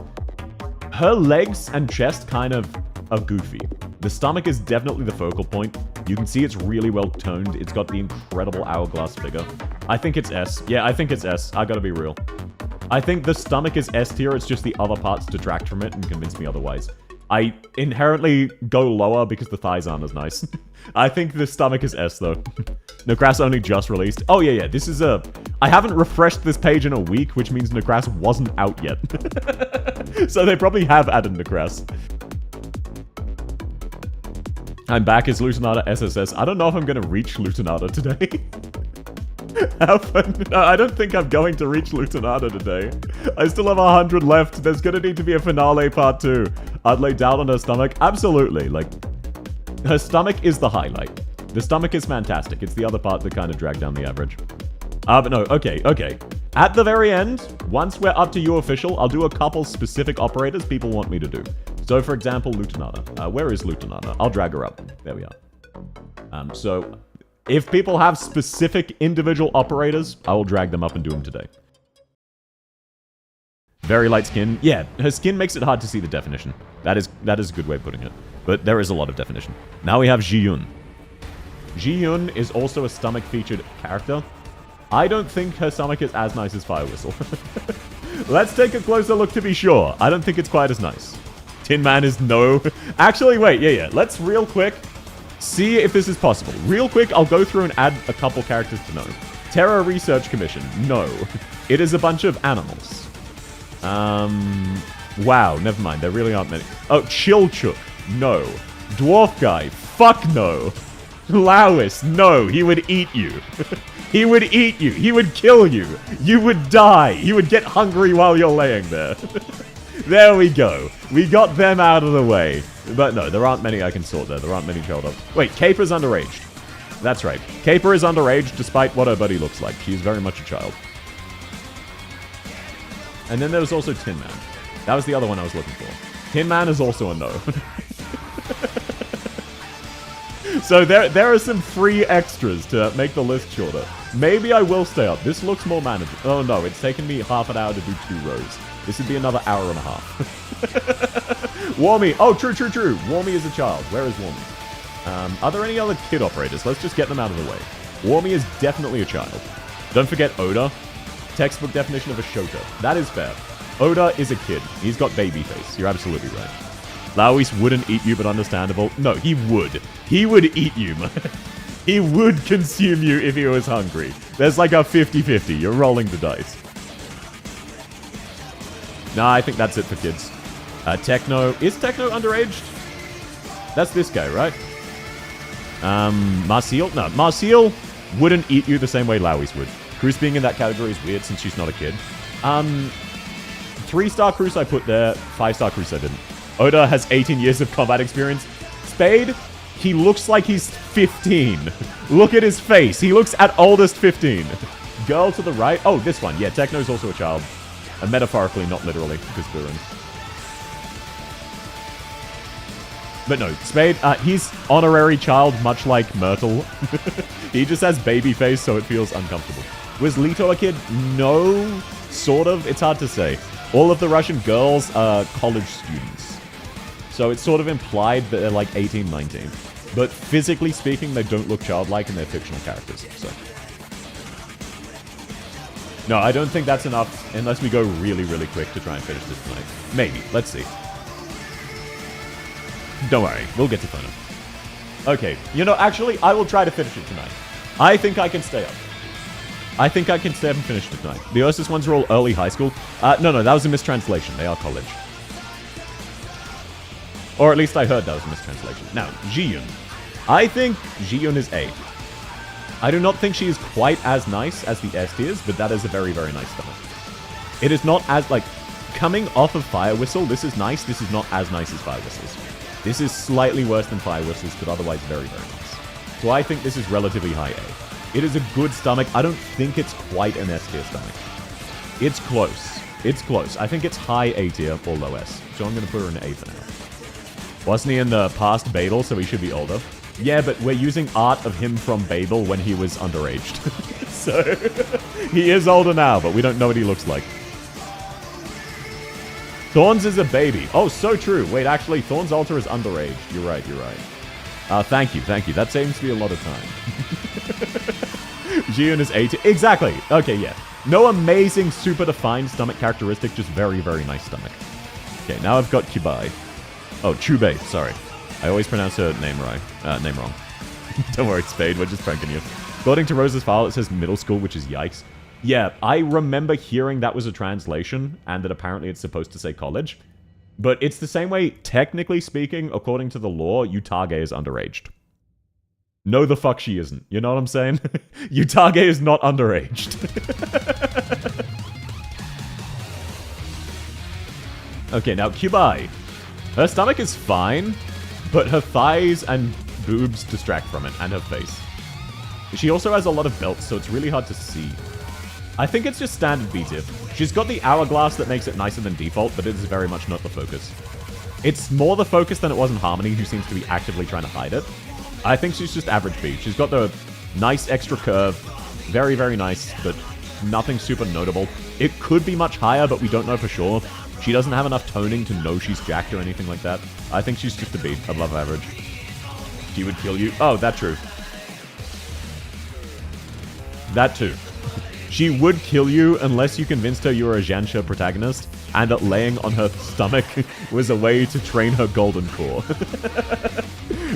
Her legs and chest kind of are goofy. The stomach is definitely the focal point. You can see it's really well toned. It's got the incredible hourglass figure. I think it's S. Yeah, I think it's S. I gotta be real. I think the stomach is S tier. It's just the other parts detract from it and convince me otherwise. I inherently go lower because the thighs aren't as nice. I think the stomach is S, though. Nacras only just released. Oh, yeah, yeah. This is a... I haven't refreshed this page in a week, which means Nacras wasn't out yet. So they probably have added Nacras. I'm back as Lutenada SSS. I don't know if I'm going to reach Lutenada today. How fun. No, I don't think I'm going to reach Lutenada today. I still have 100 left. There's going to need to be a finale part 2. I'd lay down on her stomach. Absolutely. Like, her stomach is the highlight. The stomach is fantastic. It's the other part that kind of dragged down the average. But no, okay, okay. At the very end, once we're up to you official, I'll do a couple specific operators people want me to do. So, for example, Lutenada. Where is Lutenada? I'll drag her up. There we are. So, if people have specific individual operators, I will drag them up and do them today. Very light skin. Yeah, her skin makes it hard to see the definition. That is a good way of putting it. But there is a lot of definition. Now we have Ji-Yun. Ji-Yun is also a stomach-featured character. I don't think her stomach is as nice as Fire Whistle. Let's take a closer look to be sure. I don't think it's quite as nice. Tin Man is no. Actually, wait, yeah. Let's real quick see if this is possible. Real quick, I'll go through and add a couple characters to know. Terror Research Commission. No. It is a bunch of animals. Wow, never mind. There really aren't many. Oh, Chilchuk. No. Dwarf Guy. Fuck no. Lawis. No. He would eat you. He would eat you. He would kill you. You would die. You would get hungry while you're laying there. There we go. We got them out of the way. But no, there aren't many I can sort there. There aren't many child up. Wait, Caper's underaged. That's right. Caper is underaged despite what her buddy looks like. She's very much a child. And then there was also Tin Man. That was the other one I was looking for. Tin Man is also a no. So there are some free extras to make the list shorter. Maybe I will stay up. This looks more manageable. Oh no, it's taken me half an hour to do 2 rows. This would be another hour and a half. Warmy. Oh, true. Warmy is a child. Where is Warmy? Are there any other kid operators? Let's just get them out of the way. Warmy is definitely a child. Don't forget Oda. Textbook definition of a Shota. That is fair. Oda is a kid. He's got baby face. You're absolutely right. Lawis wouldn't eat you, but understandable. No, he would. He would eat you, man. He would consume you if he was hungry. There's like a 50-50. You're rolling the dice. Nah, I think that's it for kids. Techno. Is Techno underaged? That's this guy, right? Marcial? No, Marcial wouldn't eat you the same way Lawis would. Cruz being in that category is weird since she's not a kid. 3-star Cruz I put there. 5-star Cruz I didn't. Oda has 18 years of combat experience. Spade, he looks like he's 15. Look at his face. He looks at oldest 15. Girl to the right. Oh, this one. Yeah, Techno's also a child. Metaphorically, not literally, because Burin. But no, Spade, he's honorary child, much like Myrtle. He just has baby face, so it feels uncomfortable. Was Leto a kid? No, sort of. It's hard to say. All of the Russian girls are college students. So it's sort of implied that they're like 18, 19. But physically speaking, they don't look childlike and they're fictional characters, so... No, I don't think that's enough unless we go really, really quick to try and finish this tonight. Maybe. Let's see. Don't worry. We'll get to Phono. Okay. You know, actually, I will try to finish it tonight. I think I can stay up. I think I can stay up and finish it tonight. The Ursus ones are all early high school. No, that was a mistranslation. They are college. Or at least I heard that was a mistranslation. Now, Ji-Yoon. I think Ji-Yoon is A. I do not think she is quite as nice as the S tiers, but that is a very, very nice stomach. It is not as, like, coming off of Fire Whistle, this is nice. This is not as nice as Fire Whistles. This is slightly worse than Fire Whistles, but otherwise very, very nice. So I think this is relatively high A. It is a good stomach. I don't think it's quite an S tier stomach. It's close. It's close. I think it's high A tier or low S. So I'm going to put her in A for now. Wasn't he in the past Babel, so he should be older? Yeah, but we're using art of him from Babel when he was underaged. So, he is older now, but we don't know what he looks like. Thorns is a baby. Oh, so true. Wait, actually, Thorns Alter is underage. You're right, you're right. Thank you. That saves me a lot of time. Ji-Yoon is 80. Exactly. Okay, yeah. No amazing, super defined stomach characteristic, just very, very nice stomach. Okay, now I've got Kubai. Oh, Chubei, sorry. I always pronounce her name wrong. Don't worry, Spade, we're just pranking you. According to Rose's file, it says middle school, which is yikes. Yeah, I remember hearing that was a translation, and that apparently it's supposed to say college. But it's the same way, technically speaking, according to the law, Utage is underaged. No, the fuck she isn't. You know what I'm saying? Utage is not underaged. Okay, now Kubai. Her stomach is fine, but her thighs and boobs distract from it, and her face. She also has a lot of belts, so it's really hard to see. I think it's just standard B-tip. She's got the hourglass that makes it nicer than default, but it is very much not the focus. It's more the focus than it was in Harmony, who seems to be actively trying to hide it. I think she's just average B. She's got the nice extra curve. Very, very nice, but nothing super notable. It could be much higher, but we don't know for sure. She doesn't have enough toning to know she's jacked or anything like that. I think she's just a B, above average. She would kill you. Oh, that true. That too. She would kill you unless you convinced her you were a Jansha protagonist and that laying on her stomach was a way to train her golden core.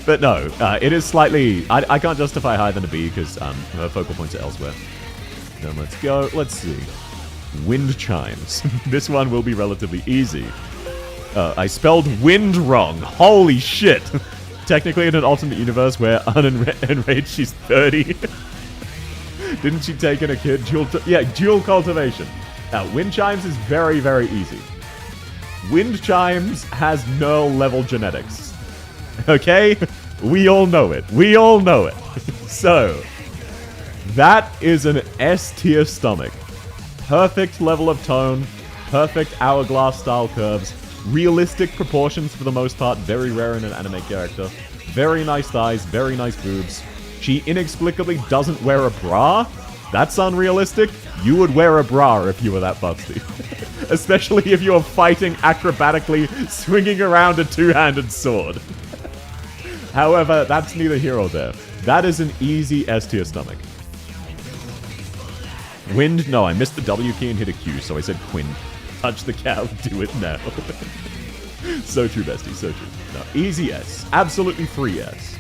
But no, it is slightly... I can't justify higher than a B because her focal points are elsewhere. Then let's go. Let's see. Wind chimes. This one will be relatively easy. I spelled wind wrong. Holy shit. Technically in an alternate universe where unenraged she's 30. Didn't she take in a kid? Dual cultivation. Now, wind chimes is very, very easy. Wind chimes has null level genetics. Okay? We all know it. We all know it. So, that is an S tier stomach. Perfect level of tone, perfect hourglass style curves, realistic proportions for the most part, very rare in an anime character, very nice thighs, very nice boobs. She inexplicably doesn't wear a bra. That's unrealistic. You would wear a bra if you were that busty. Especially if you were fighting acrobatically, swinging around a two-handed sword. However, that's neither here or there. That is an easy S tier stomach. Wind? No, I missed the W key and hit a Q, so I said Quinn. Touch the cow, do it now. So true, bestie, so true. No, easy S. Absolutely free S.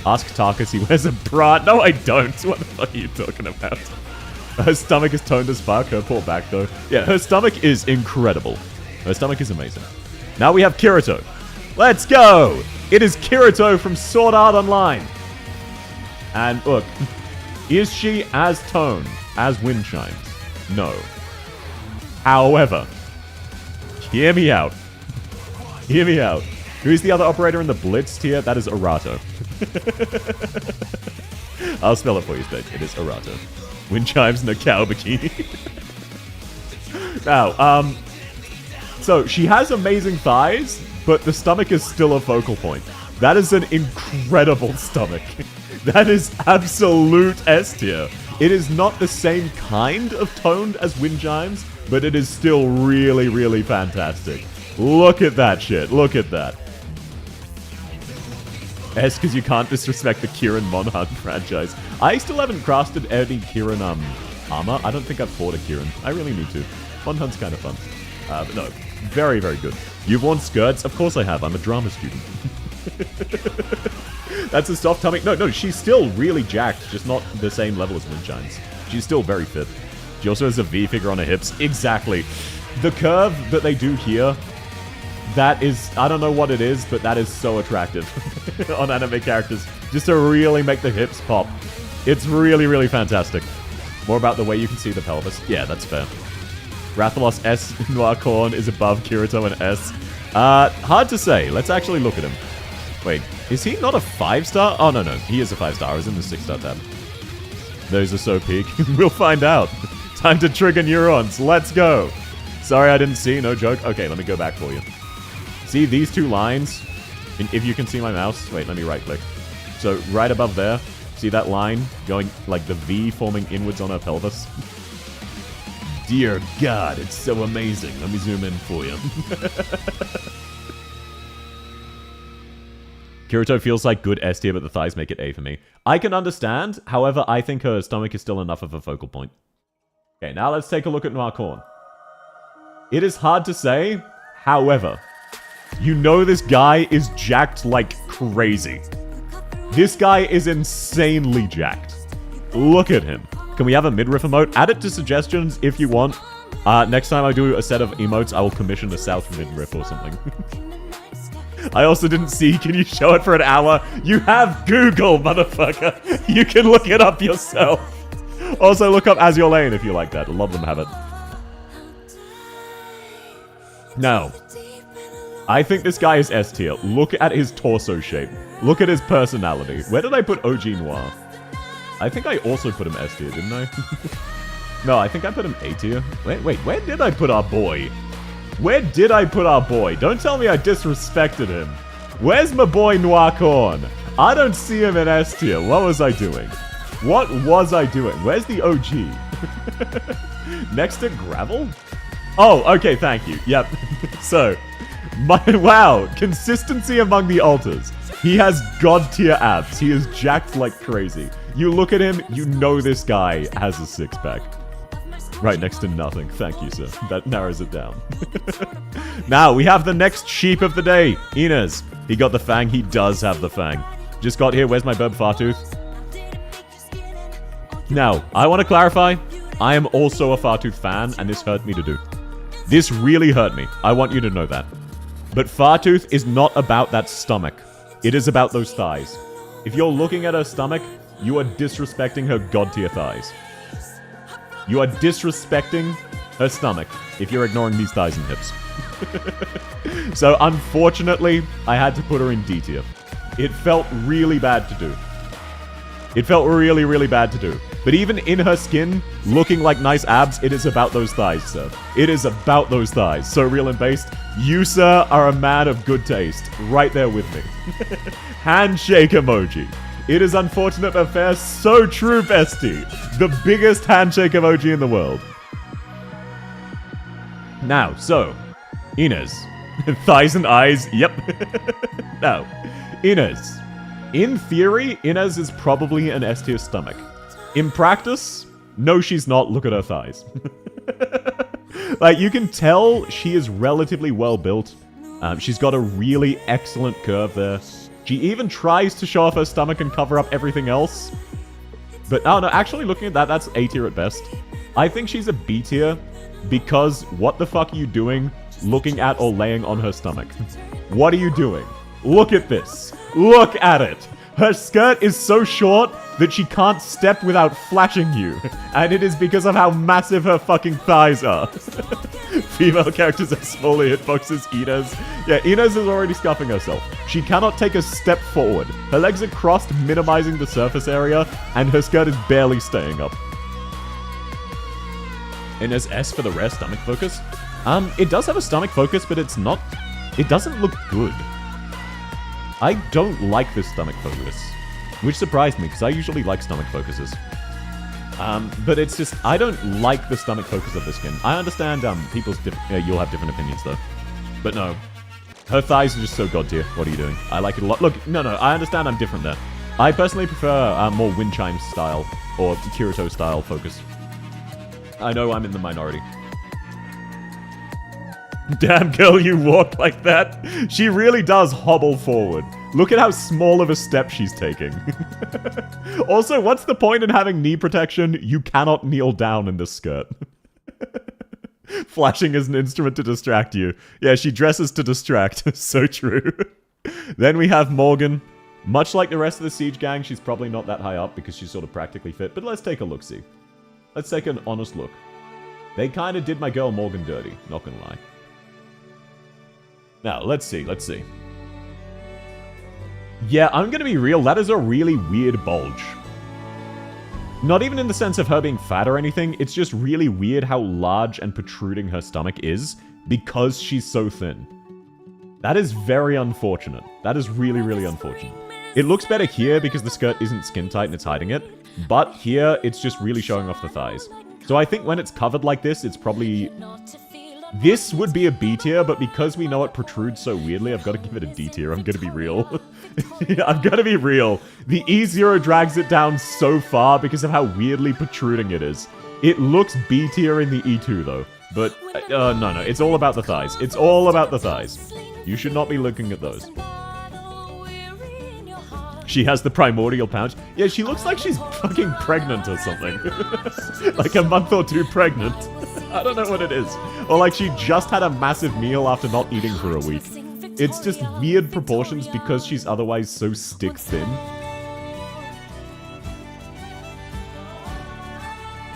Ask Tarkus, he wears a bra. No, I don't. What the fuck are you talking about? Her stomach is toned as fuck. Her poor back, though. Yeah, her stomach is incredible. Her stomach is amazing. Now we have Kirito. Let's go! It is Kirito from Sword Art Online. And look, is she as toned as wind chimes? No. However, hear me out. Hear me out. Who's the other operator in the Blitz tier? That is Arato. I'll spell it for you, Spade. It is Arato. Wind chimes in a cow bikini. Now, so she has amazing thighs, but the stomach is still a focal point. That is an incredible stomach. That is absolute S tier. It is not the same kind of toned as wind chimes, but it is still really, really fantastic. Look at that shit. Look at that. S, because you can't disrespect the Kieran Monhunt franchise. I still haven't crafted any Kieran armor. I don't think I've fought a Kieran. I really need to. Monhunt's kind of fun. But no, very, very good. You've worn skirts? Of course I have. I'm a drama student. That's a soft tummy. No, she's still really jacked, just not the same level as wind chimes. She's still very fit. She also has a V figure on her hips. Exactly. The curve that they do here, that is, I don't know what it is, but that is so attractive on anime characters. Just to really make the hips pop. It's really, really fantastic. More about the way you can see the pelvis. Yeah, that's fair. Rathalos S Noir Corn is above Kirito and S. Hard to say. Let's actually look at him. Wait, is he not a 5-star? Oh, no, he is a 5-star. I was in the 6-star tab. Those are so peak. We'll find out. Time to trigger neurons. Let's go. Sorry, I didn't see. No joke. Okay, let me go back for you. See these two lines? And if you can see my mouse. Wait, let me right-click. So, right above there. See that line going like the V forming inwards on her pelvis? Dear God, it's so amazing. Let me zoom in for you. Kirito feels like good S tier, but the thighs make it A for me. I can understand. However, I think her stomach is still enough of a focal point. Okay, now let's take a look at Noir Corn. It is hard to say. However, you know this guy is jacked like crazy. This guy is insanely jacked. Look at him. Can we have a midriff emote? Add it to suggestions if you want. Next time I do a set of emotes, I will commission a South midriff or something. I also didn't see. Can you show it for an hour? You have Google, motherfucker. You can look it up yourself. Also, look up As Your Lane if you like that. A lot of them have it. Now, I think this guy is S tier. Look at his torso shape. Look at his personality. Where did I put OG Noir? I think I also put him S tier, didn't I? No, I think I put him A tier. Wait, where did I put our boy? Where did I put our boy? Don't tell me I disrespected him. Where's my boy Noir Corn? I don't see him in S tier. What was I doing? What was I doing? Where's the OG? Next to Gravel? Oh, okay, thank you. Yep. So, wow, consistency among the alters. He has god tier abs. He is jacked like crazy. You look at him, you know this guy has a six-pack. Right next to nothing. Thank you, sir. That narrows it down. Now, we have the next sheep of the day. Inez. He got the fang. He does have the fang. Just got here. Where's my Burb Fartooth? Now, I want to clarify. I am also a Fartooth fan, and this hurt me to do. This really hurt me. I want you to know that. But Fartooth is not about that stomach. It is about those thighs. If you're looking at her stomach, you are disrespecting her god-tier thighs. You are disrespecting her stomach if you're ignoring these thighs and hips. So, unfortunately, I had to put her in D tier. It felt really bad to do. It felt really, really bad to do. But even in her skin, looking like nice abs, it is about those thighs, sir. It is about those thighs. So real and based, you, sir, are a man of good taste. Right there with me. Handshake emoji. It is unfortunate affair. So true, bestie. The biggest handshake emoji in the world. Now, so, Inez. Thighs and eyes, yep. Now, Inez. In theory, Inez is probably an S tier stomach. In practice, no she's not. Look at her thighs. Like, you can tell she is relatively well built. She's got a really excellent curve there. She even tries to show off her stomach and cover up everything else. But, oh no, actually looking at that, that's A tier at best. I think she's a B tier because what the fuck are you doing looking at or laying on her stomach? What are you doing? Look at this. Look at it. Her skirt is so short that she can't step without flashing you. And it is because of how massive her fucking thighs are. Female characters are smaller hitboxes. Inez. Yeah, Inez is already scuffing herself. She cannot take a step forward. Her legs are crossed, minimizing the surface area, and her skirt is barely staying up. Inez S for the rare stomach focus. It does have a stomach focus, but it's not... It doesn't look good. I don't like this stomach focus, which surprised me, because I usually like stomach focuses. But it's just, I don't like the stomach focus of this skin. I understand you'll have different opinions, though. But no. Her thighs are just so god tier. What are you doing? I like it a lot. Look, no, I understand I'm different there. I personally prefer more wind chime style, or Kirito style focus. I know I'm in the minority. Damn girl, you walk like that. She really does hobble forward. Look at how small of a step she's taking. Also, what's the point in having knee protection? You cannot kneel down in this skirt. Flashing as an instrument to distract you. Yeah, she dresses to distract. So true. Then we have Morgan. Much like the rest of the Siege gang, she's probably not that high up because she's sort of practically fit. But let's take a look-see. Let's take an honest look. They kind of did my girl Morgan dirty. Not gonna lie. Now, let's see. Yeah, I'm gonna be real. That is a really weird bulge. Not even in the sense of her being fat or anything. It's just really weird how large and protruding her stomach is because she's so thin. That is very unfortunate. That is really, really unfortunate. It looks better here because the skirt isn't skin tight and it's hiding it. But here, it's just really showing off the thighs. So I think when it's covered like this, it's probably... This would be a B tier, but because we know it protrudes so weirdly, I've got to give it a D tier. I'm gonna be real. I'm gonna be real. The E0 drags it down so far because of how weirdly protruding it is. It looks B tier in the E2 though. But, no, it's all about the thighs. It's all about the thighs. You should not be looking at those. She has the primordial pouch. Yeah, she looks like she's fucking pregnant or something. Like a month or two pregnant. I don't know what it is. Or like she just had a massive meal after not eating for a week. It's just weird proportions because she's otherwise so stick thin.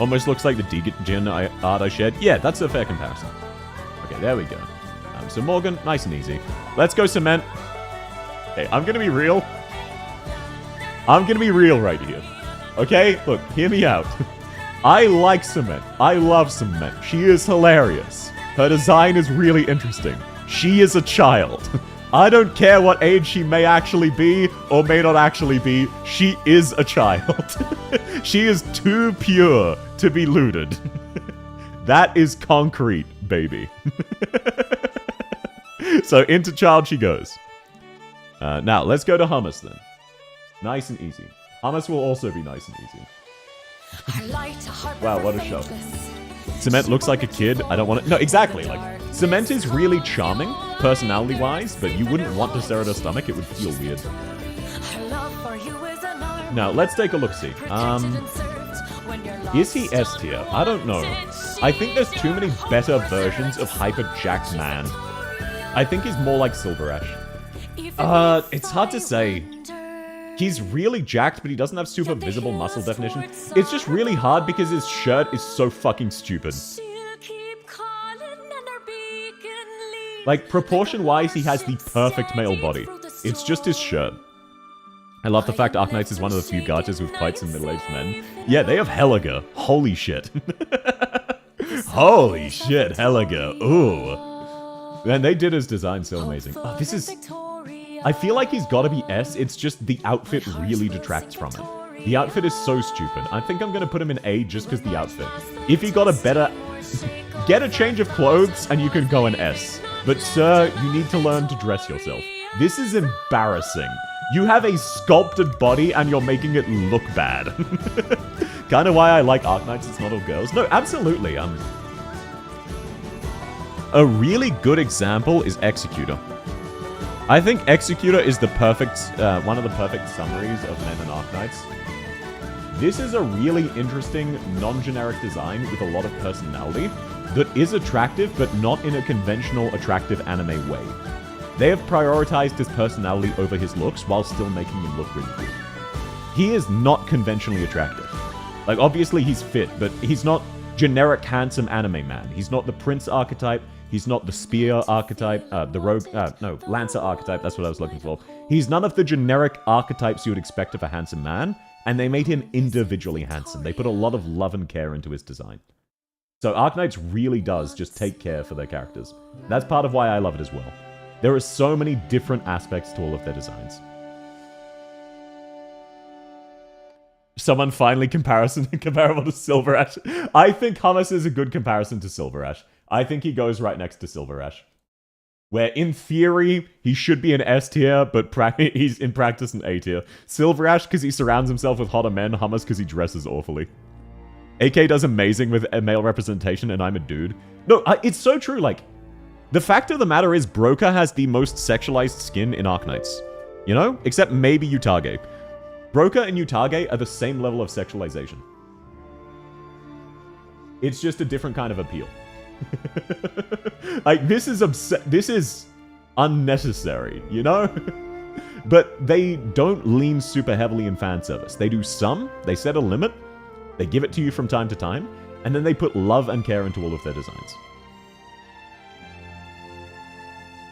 Almost looks like the Degen art I shared. Yeah, that's a fair comparison. Okay, there we go. So Morgan, nice and easy. Let's go Cement. Hey, I'm gonna be real. I'm gonna be real right here. Okay? Look, hear me out. I like Cement. I love Cement. She is hilarious. Her design is really interesting. She is a child. I don't care what age she may actually be or may not actually be. She is a child. She is too pure to be looted. That is concrete, baby. So into child she goes. Now, let's go to Hummus then. Nice and easy. Hummus will also be nice and easy. Wow, what a show. Cement looks like a kid. I don't want to... No, exactly. Like, Cement is really charming, personality-wise, but you wouldn't want to stare at her stomach. It would feel weird. Now, let's take a look-see. Is he S tier? I don't know. I think there's too many better versions of hyper-jacked man. I think he's more like Silver Ash. It's hard to say. He's really jacked, but he doesn't have super visible muscle definition. It's just really hard because his shirt is so fucking stupid. Like, proportion-wise, he has the perfect male body. It's just his shirt. I love the fact Arknights is one of the few gachas with quite some middle-aged men. Yeah, they have Helliger. Holy shit. Holy shit, Helliger. Ooh. Man, they did his design so amazing. Oh, this is... I feel like he's gotta be S, it's just the outfit really detracts from it. The outfit is so stupid. I think I'm gonna put him in A just because the outfit. If he got a better... Get a change of clothes and you can go in S. But sir, you need to learn to dress yourself. This is embarrassing. You have a sculpted body and you're making it look bad. Kinda why I like Arknights, it's not all girls. No, absolutely, A really good example is Executor. I think Executor is the perfect, one of the perfect summaries of Men and Arknights. This is a really interesting, non-generic design with a lot of personality that is attractive, but not in a conventional attractive anime way. They have prioritized his personality over his looks while still making him look really good. He is not conventionally attractive. Like, obviously he's fit, but he's not generic handsome anime man. He's not the prince archetype. He's not the spear archetype, lancer archetype, that's what I was looking for. He's none of the generic archetypes you would expect of a handsome man, and they made him individually handsome. They put a lot of love and care into his design. So Arknights really does just take care for their characters. That's part of why I love it as well. There are so many different aspects to all of their designs. Someone finally comparable to Silver Ash. I think Hummus is a good comparison to Silver Ash. I think he goes right next to Silver Ash. Where, in theory, he should be an S tier, but he's in practice an A tier. Silver Ash because he surrounds himself with hotter men, Hummus because he dresses awfully. AK does amazing with male representation, and I'm a dude. No, it's so true, like, the fact of the matter is Broca has the most sexualized skin in Arknights. You know? Except maybe Utage. Broca and Utage are the same level of sexualization. It's just a different kind of appeal. Like, this is unnecessary, you know? But they don't lean super heavily in fan service. They do some, they set a limit, they give it to you from time to time, and then they put love and care into all of their designs.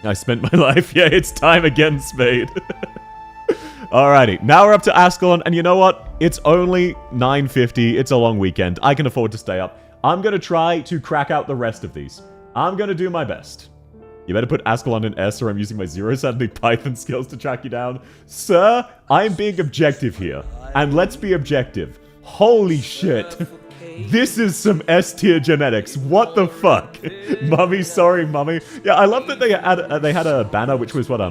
I spent my life. Yeah, it's time again, Spade. Alrighty, now we're up to Ascalon, and you know what? It's only 9:50. It's a long weekend. I can afford to stay up. I'm going to try to crack out the rest of these. I'm going to do my best. You better put Ascalon in S, or I'm using my Zero Sanity Python skills to track you down. Sir, I'm being objective here. And let's be objective. Holy shit. This is some S-tier genetics. What the fuck? Mummy, sorry, mummy. Yeah, I love that they had a banner which was what,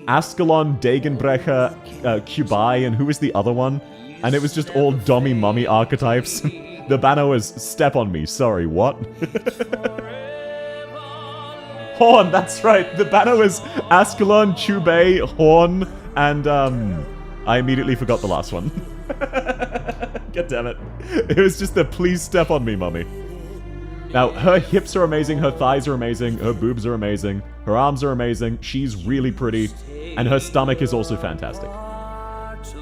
Ascalon, Dagenbrecher, Kubai, and who was the other one? And it was just all Dommy Mummy archetypes. The banner was, step on me, sorry, what? Horn, that's right. The banner was Ascalon, Chubei, Horn, and, I immediately forgot the last one. God damn it. It was just the please step on me, mummy. Now, her hips are amazing, her thighs are amazing, her boobs are amazing, her arms are amazing, she's really pretty, and her stomach is also fantastic.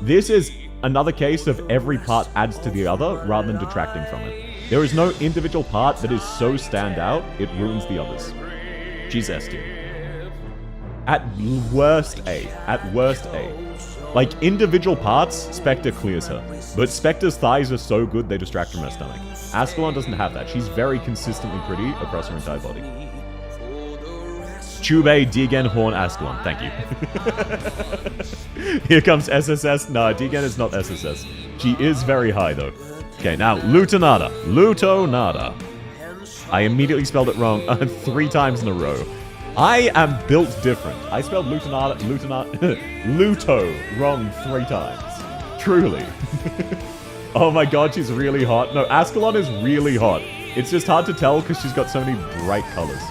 This is another case of every part adds to the other rather than detracting from it. There is no individual part that is so standout, it ruins the others. She's S tier. At worst A. At worst A. Like, individual parts, Spectre clears her. But Spectre's thighs are so good they distract from her stomach. Ascalon doesn't have that. She's very consistently pretty across her entire body. Chubei, Degen, Horn, Ascalon. Thank you. Here comes SSS. No, Degen is not SSS. She is very high, though. Okay, now, Lutonada. Lutonada. I immediately spelled it wrong 3 times in a row. I am built different. I spelled Luto wrong 3 times. Truly. Oh my god, she's really hot. No, Ascalon is really hot. It's just hard to tell because she's got so many bright colors.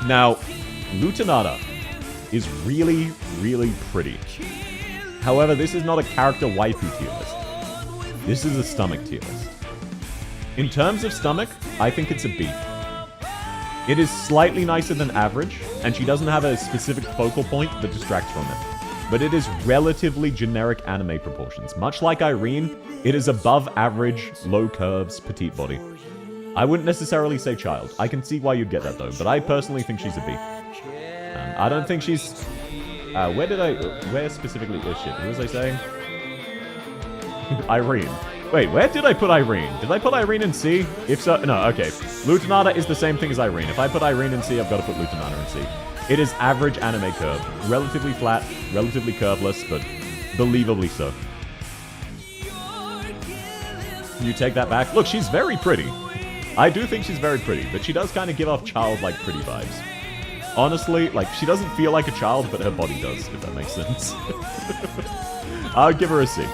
Now, Lutonada is really, really pretty. However, this is not a character waifu tier list. This is a stomach tier list. In terms of stomach, I think it's a B. It is slightly nicer than average, and she doesn't have a specific focal point that distracts from it. But it is relatively generic anime proportions. Much like Irene, it is above average, low curves, petite body. I wouldn't necessarily say child. I can see why you'd get that though, but I personally think she's a B. I don't think she's... where specifically is shit? Who was I saying? Irene. Wait, where did I put Irene? Did I put Irene in C? If so, no, okay. Lutonada is the same thing as Irene. If I put Irene in C, I've got to put Lutonada in C. It is average anime curve. Relatively flat, relatively curveless, but believably so. You take that back? Look, she's very pretty. I do think she's very pretty, but she does kind of give off childlike pretty vibes. Honestly, like, she doesn't feel like a child, but her body does, if that makes sense. I would give her a C.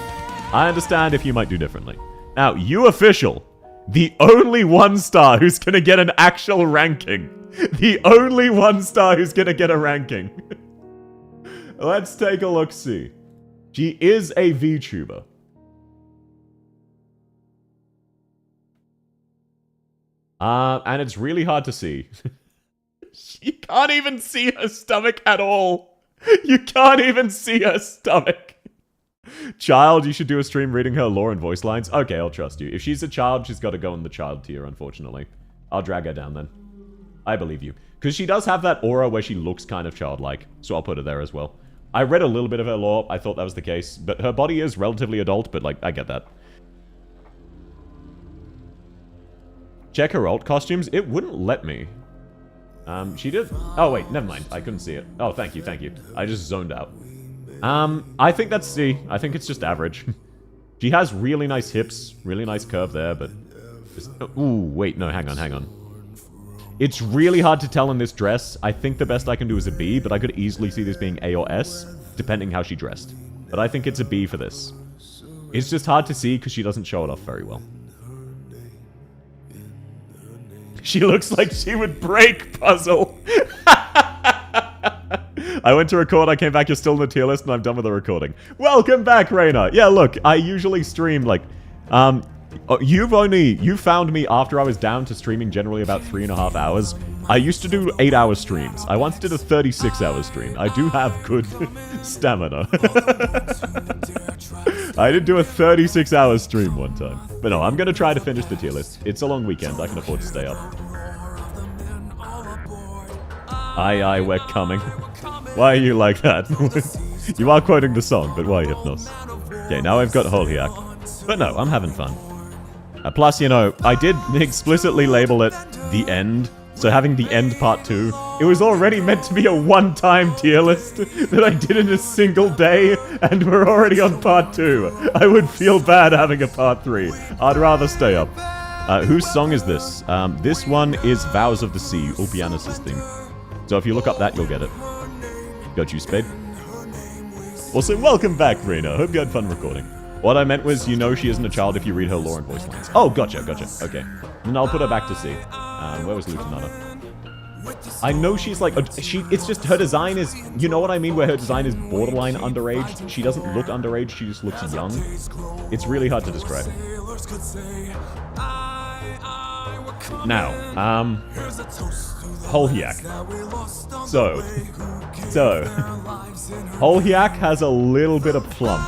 I understand if you might do differently. Now, you official. The only 1-star who's gonna get an actual ranking. The only 1-star who's gonna get a ranking. Let's take a look-see. She is a VTuber. And it's really hard to see. You can't even see her stomach at all. You can't even see her stomach. Child, you should do a stream reading her lore and voice lines. Okay, I'll trust you. If she's a child, she's got to go in the child tier, unfortunately. I'll drag her down then. I believe you. Because she does have that aura where she looks kind of childlike. So I'll put her there as well. I read a little bit of her lore. I thought that was the case. But her body is relatively adult, but, like, I get that. Check her alt costumes. It wouldn't let me. She did... Oh, wait, never mind. I couldn't see it. Oh, thank you, thank you. I just zoned out. I think that's C. I think it's just average. She has really nice hips, really nice curve there, but... Ooh, wait, no, hang on. It's really hard to tell in this dress. I think the best I can do is a B, but I could easily see this being A or S, depending how she dressed. But I think it's a B for this. It's just hard to see because she doesn't show it off very well. She looks like she would break, Puzzle. I went to record, I came back, you're still in the tier list, and I'm done with the recording. Welcome back, Raina. Yeah, look, I usually stream, like, you found me after I was down to streaming generally about 3.5 hours. I used to do 8-hour streams. I once did a 36-hour stream. I do have good stamina. I did do a 36-hour stream one time. But no, I'm gonna try to finish the tier list. It's a long weekend, I can afford to stay up. Aye, we're coming. Why are you like that? You are quoting the song, but why, Hypnos? Okay, now I've got Holyak. But no, I'm having fun. Plus, you know, I did explicitly label it The End. So having The End Part 2, it was already meant to be a one-time tier list that I did in a single day, and we're already on Part 2. I would feel bad having a Part 3. I'd rather stay up. Whose song is this? This one is Vows of the Sea, Ulpianus' theme. So if you look up that, you'll get it. Got you, Spade. Also, welcome back, Raina. Hope you had fun recording. What I meant was, you know she isn't a child if you read her lore and voice lines. Oh, gotcha. Okay. Then I'll put her back to C. Where was Lutanata? I know she's like... it's just her design is... You know what I mean? Where her design is borderline underage. She doesn't look underage, she just looks young. It's really hard to describe. Now, Holyak. So, Holyak has a little bit of plump.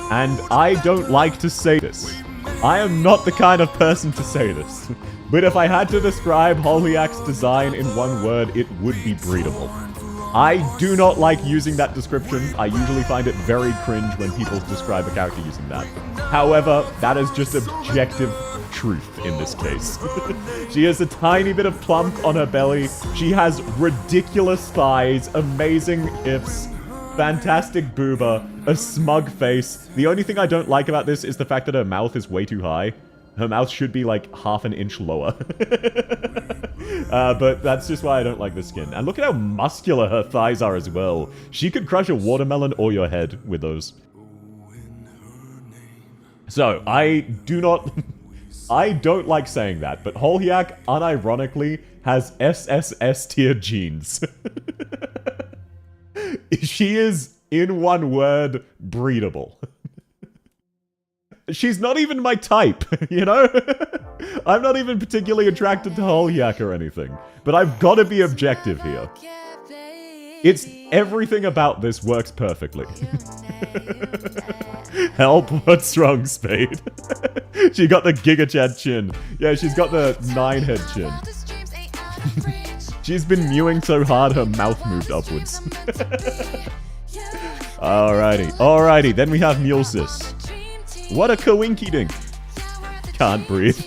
And I don't like to say this. I am not the kind of person to say this. But if I had to describe Holyak's design in one word, it would be breedable. I do not like using that description. I usually find it very cringe when people describe a character using that. However, that is just objective truth in this case. She has a tiny bit of plump on her belly. She has ridiculous thighs, amazing hips, fantastic booba, a smug face. The only thing I don't like about this is the fact that her mouth is way too high. Her mouth should be like half an inch lower. But that's just why I don't like the skin. And look at how muscular her thighs are as well. She could crush a watermelon or your head with those. So, I don't like saying that, but Holyak, unironically, has SSS tier genes. She is, in one word, breedable. She's not even my type, you know? I'm not even particularly attracted to Holyak or anything. But I've got to be objective here. It's everything about this works perfectly. Help, what's wrong, Spade? She got the Giga Chad chin. Yeah, she's got the 9-head chin. She's been mewing so hard her mouth moved upwards. Alrighty. Then we have Mulesis. What a coinky dink. Can't breathe.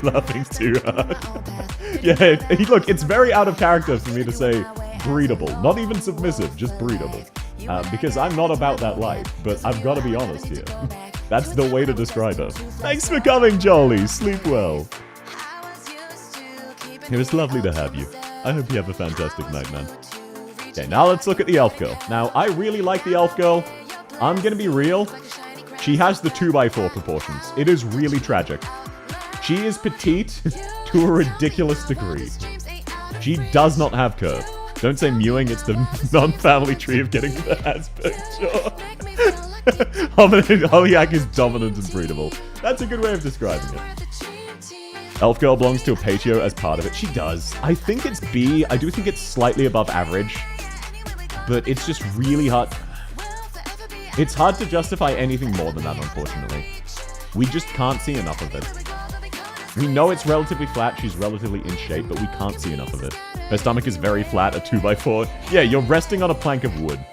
Laughing too hard. Yeah, look, it's very out of character for me to say breedable. Not even submissive, just breedable. Because I'm not about that life, but I've got to be honest here. That's the way to describe her. Thanks for coming, Jolie. Sleep well. It was lovely to have you. I hope you have a fantastic night, man. Okay, now let's look at the elf girl. Now, I really like the elf girl. I'm gonna be real. She has the 2x4 proportions. It is really tragic. She is petite to a ridiculous degree. She does not have curve. Don't say mewing, it's the non-family tree of getting to the aspect. Sure. Holyak is dominant and breedable. That's a good way of describing it. Elf girl belongs to a patio as part of it. She does. I think it's B. I do think it's slightly above average. But it's just really hard. It's hard to justify anything more than that, unfortunately. We just can't see enough of it. We know it's relatively flat, she's relatively in shape, but we can't see enough of it. Her stomach is very flat, a 2x4. Yeah, you're resting on a plank of wood.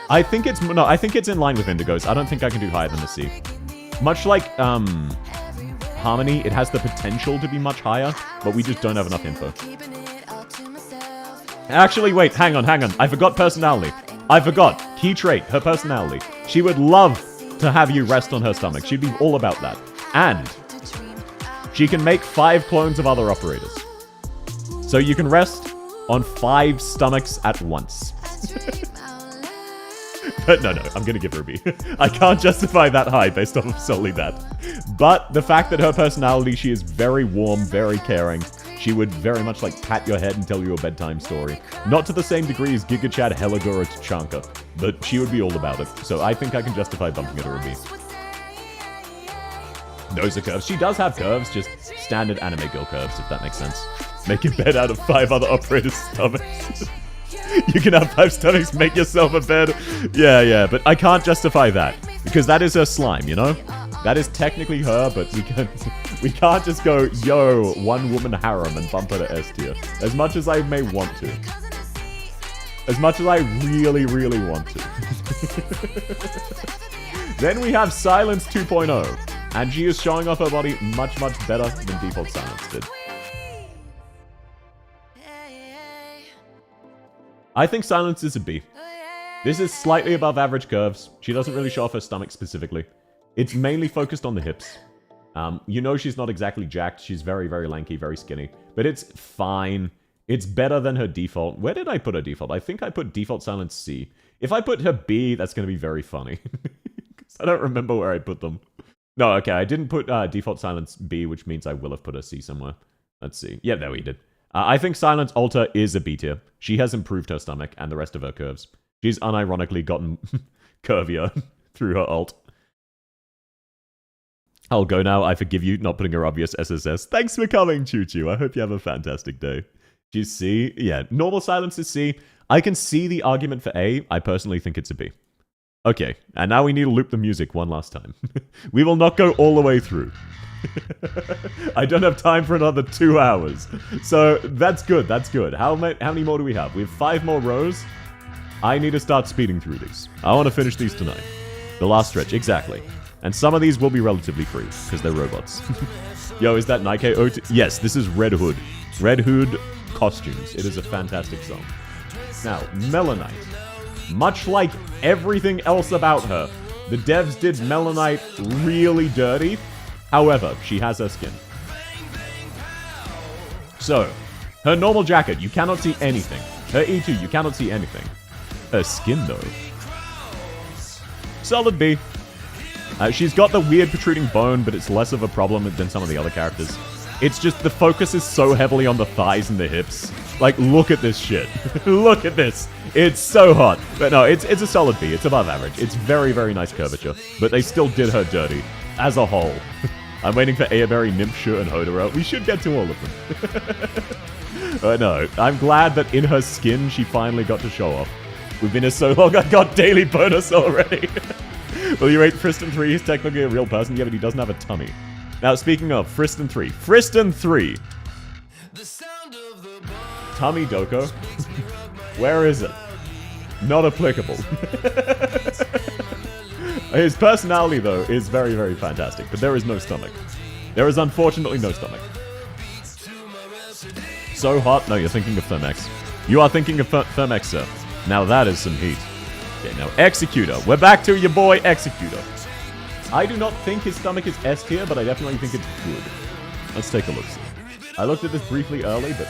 I think it's in line with Indigo's. I don't think I can do higher than the C. Much like, Harmony, it has the potential to be much higher, but we just don't have enough info. Actually, wait, hang on. I forgot personality. I forgot. Key trait, her personality. She would love to have you rest on her stomach. She'd be all about that. And she can make 5 clones of other operators. So you can rest on 5 stomachs at once. But no, I'm gonna give her a B. I can't justify that high based off of solely that. But the fact that her personality, she is very warm, very caring. She would very much like pat your head and tell you a bedtime story. Not to the same degree as Giga Chad, Helga, or Tachanka, but she would be all about it. So I think I can justify bumping it to a B. Those are curves. She does have curves, just standard anime girl curves, if that makes sense. Make a bed out of 5 other operators' stomachs. You can have 5 stomachs, make yourself a bed. Yeah, but I can't justify that. Because that is her slime, you know? That is technically her, but we can't just go, yo, one woman harem and bump her to S tier. As much as I may want to. As much as I really, really want to. Then we have Silence 2.0. And she is showing off her body much, much better than Default Silence did. I think Silence is a B. This is slightly above average curves. She doesn't really show off her stomach specifically. It's mainly focused on the hips. You know she's not exactly jacked. She's very, very lanky, very skinny. But it's fine. It's better than her default. Where did I put her default? I think I put Default Silence C. If I put her B, that's going to be very funny. I don't remember where I put them. No, okay, I didn't put Default Silence B, which means I will have put her C somewhere. Let's see. Yeah, there we did. I think Silence Alta is a B tier. She has improved her stomach and the rest of her curves. She's unironically gotten curvier through her alt. I'll go now. I forgive you not putting her obvious SSS. Thanks for coming, Choo Choo. I hope you have a fantastic day. She's C. Yeah, normal Silence is C. I can see the argument for A. I personally think it's a B. Okay, and now we need to loop the music one last time. We will not go all the way through. I don't have time for another 2 hours. So, that's good, that's good. How many more do we have? We have 5 more rows. I need to start speeding through these. I want to finish these tonight. The last stretch, exactly. And some of these will be relatively free, because they're robots. Yo, is that Nike OT? Yes, this is Red Hood. Red Hood Costumes. It is a fantastic song. Now, Melanite. Much like everything else about her, the devs did Melanite really dirty. However, she has her skin. So, her normal jacket, you cannot see anything. Her E2, you cannot see anything. Her skin, though. Solid B. She's got the weird protruding bone, but it's less of a problem than some of the other characters. It's just the focus is so heavily on the thighs and the hips. Like, look at this shit. Look at this. It's so hot. But no, it's a solid B. It's above average. It's very, very nice curvature. But they still did her dirty. As a whole. I'm waiting for Ayaberry, Nymphshu, and Hodora. We should get to all of them. But no, I'm glad that in her skin, she finally got to show off. We've been here so long, I got daily bonus already. Will you rate Friston 3? He's technically a real person. Yeah, but he doesn't have a tummy. Now, speaking of, Friston 3. Friston 3. Tummy Doko. Where is it? Not applicable. His personality, though, is very, very fantastic. But there is no stomach. There is unfortunately no stomach. So hot. No, you're thinking of Thermex. You are thinking of Thermex, sir. Now that is some heat. Okay, now Executor. We're back to your boy, Executor. I do not think his stomach is S tier, but I definitely think it's good. Let's take a look. I looked at this briefly early, but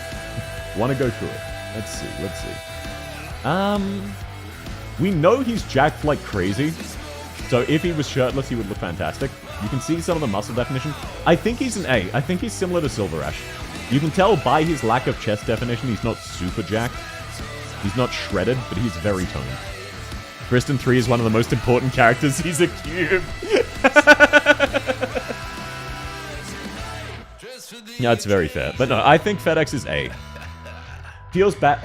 want to go through it. Let's see. We know he's jacked like crazy. So if he was shirtless, he would look fantastic. You can see some of the muscle definition. I think he's an A. I think he's similar to Silver Ash. You can tell by his lack of chest definition, he's not super jacked. He's not shredded, but he's very toned. Friston 3 is one of the most important characters. He's a cube. Yeah, it's very fair. But no, I think FedEx is A. Feels bad.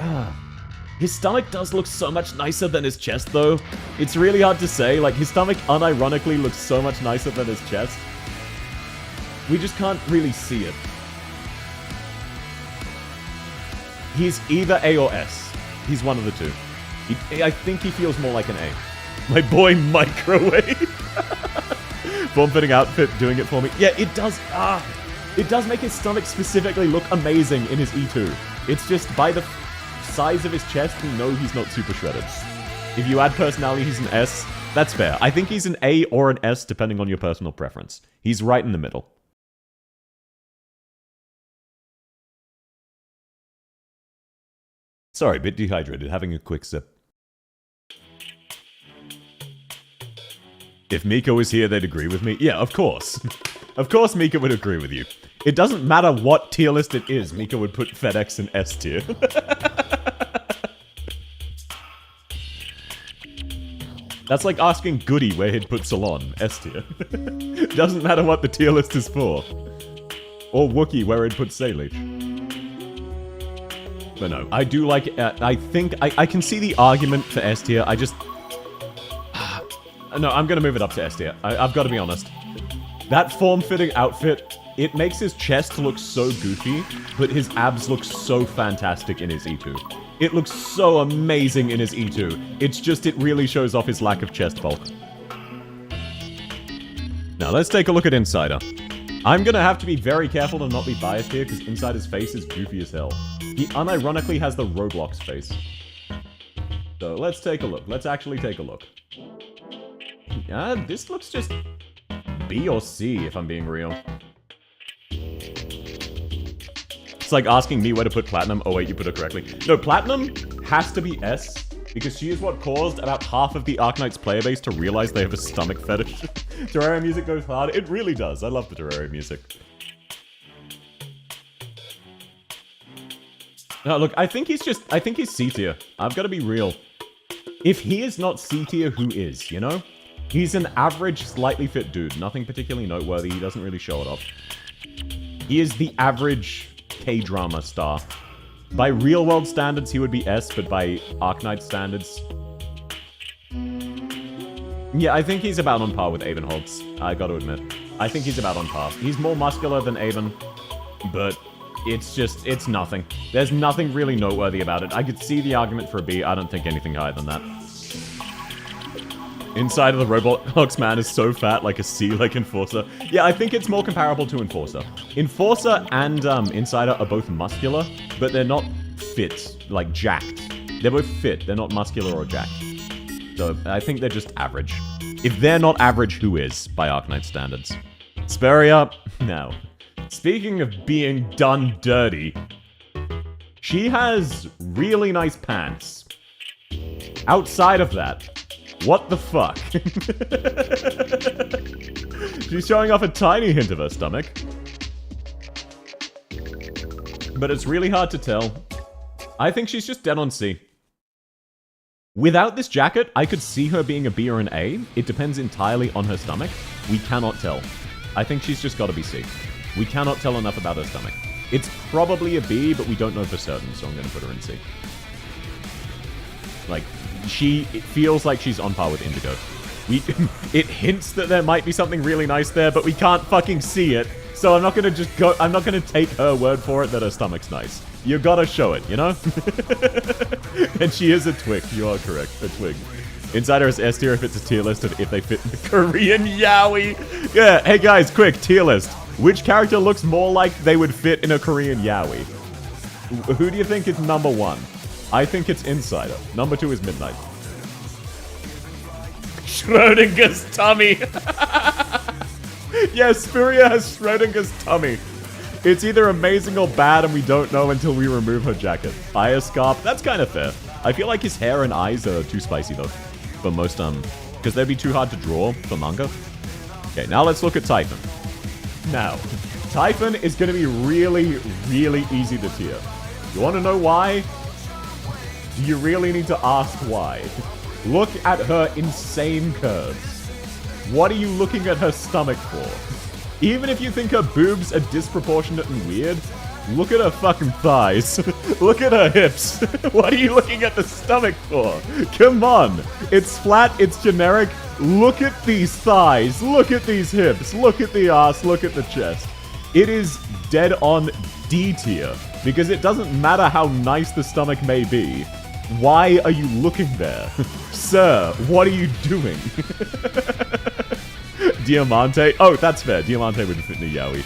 His stomach does look so much nicer than his chest, though. It's really hard to say. Like, his stomach unironically looks so much nicer than his chest. We just can't really see it. He's either A or S. He's one of the two. I think he feels more like an A. My boy Microwave. Form-fitting outfit doing it for me. Yeah, it does. It does make his stomach specifically look amazing in his E2. It's just by the size of his chest, you know he's not super shredded. If you add personality, he's an S. That's fair. I think he's an A or an S, depending on your personal preference. He's right in the middle. Sorry, bit dehydrated. Having a quick sip. If Mika was here, they'd agree with me. Yeah, of course. Of course Mika would agree with you. It doesn't matter what tier list it is, Mika would put FedEx in S tier. That's like asking Goody where he'd put Salon, S tier. Doesn't matter what the tier list is for. Or Wookie where he'd put Salish. But no, I do like, I think, I can see the argument for S tier, I just... No, I'm gonna move it up to S tier. I've got to be honest. That form-fitting outfit, it makes his chest look so goofy, but his abs look so fantastic in his E2. It looks so amazing in his E2. It's just, it really shows off his lack of chest bulk. Now, let's take a look at Insider. I'm gonna have to be very careful to not be biased here, because Insider's face is goofy as hell. He unironically has the Roblox face. So, let's take a look. Let's actually take a look. Yeah, this looks just B or C, if I'm being real. It's like asking me where to put Platinum. Oh wait, you put it correctly. No, Platinum has to be S, because she is what caused about half of the Arknights player base to realize they have a stomach fetish. Terraria music goes hard. It really does. I love the Terraria music. No, look, I think he's C tier. I've got to be real. If he is not C tier, who is, you know? He's an average, slightly fit dude. Nothing particularly noteworthy. He doesn't really show it off. He is the average K-drama star. By real-world standards, he would be S, but by Arknight standards... Yeah, I think he's about on par with Avon Holtz. I gotta admit. I think he's about on par. He's more muscular than Avon, but it's just, it's nothing. There's nothing really noteworthy about it. I could see the argument for a B. I don't think anything higher than that. Inside of the Roblox man is so fat, like a C, like Enforcer. Yeah, I think it's more comparable to Enforcer. Enforcer and Insider are both muscular, but they're not fit, like jacked. They're both fit, they're not muscular or jacked. So I think they're just average. If they're not average, who is, by Arknight standards? Speria, now. Speaking of being done dirty, she has really nice pants. Outside of that, what the fuck? She's showing off a tiny hint of her stomach. But it's really hard to tell. I think she's just dead on C. Without this jacket, I could see her being a B or an A. It depends entirely on her stomach. We cannot tell. I think she's just gotta be C. We cannot tell enough about her stomach. It's probably a B, but we don't know for certain, so I'm gonna put her in C. Like, it feels like she's on par with Indigo. It hints that there might be something really nice there, but we can't fucking see it. So I'm not gonna take her word for it that her stomach's nice. You gotta show it, you know? And she is a twig, you are correct, a twig. Insider is S tier if it's a tier list of if they fit in the Korean yaoi. Yeah, hey guys, quick, tier list. Which character looks more like they would fit in a Korean yaoi? Who do you think is number 1? I think it's Insider. Number 2 is Midnight. Schrodinger's tummy! Yes, Spiria has Schrodinger's tummy. It's either amazing or bad and we don't know until we remove her jacket. Firescarp, that's kind of fair. I feel like his hair and eyes are too spicy though. For most, because they'd be too hard to draw for manga. Okay, now let's look at Typhon. Now, Typhon is going to be really, really easy to tier. You want to know why? Do you really need to ask why? Look at her insane curves. What are you looking at her stomach for? Even if you think her boobs are disproportionate and weird, look at her fucking thighs. Look at her hips. What are you looking at the stomach for? Come on. It's flat, it's generic. Look at these thighs. Look at these hips. Look at the ass. Look at the chest. It is dead on D tier, because it doesn't matter how nice the stomach may be. Why are you looking there? Sir, what are you doing? Diamante? Oh, that's fair. Diamante would fit in a yaoi.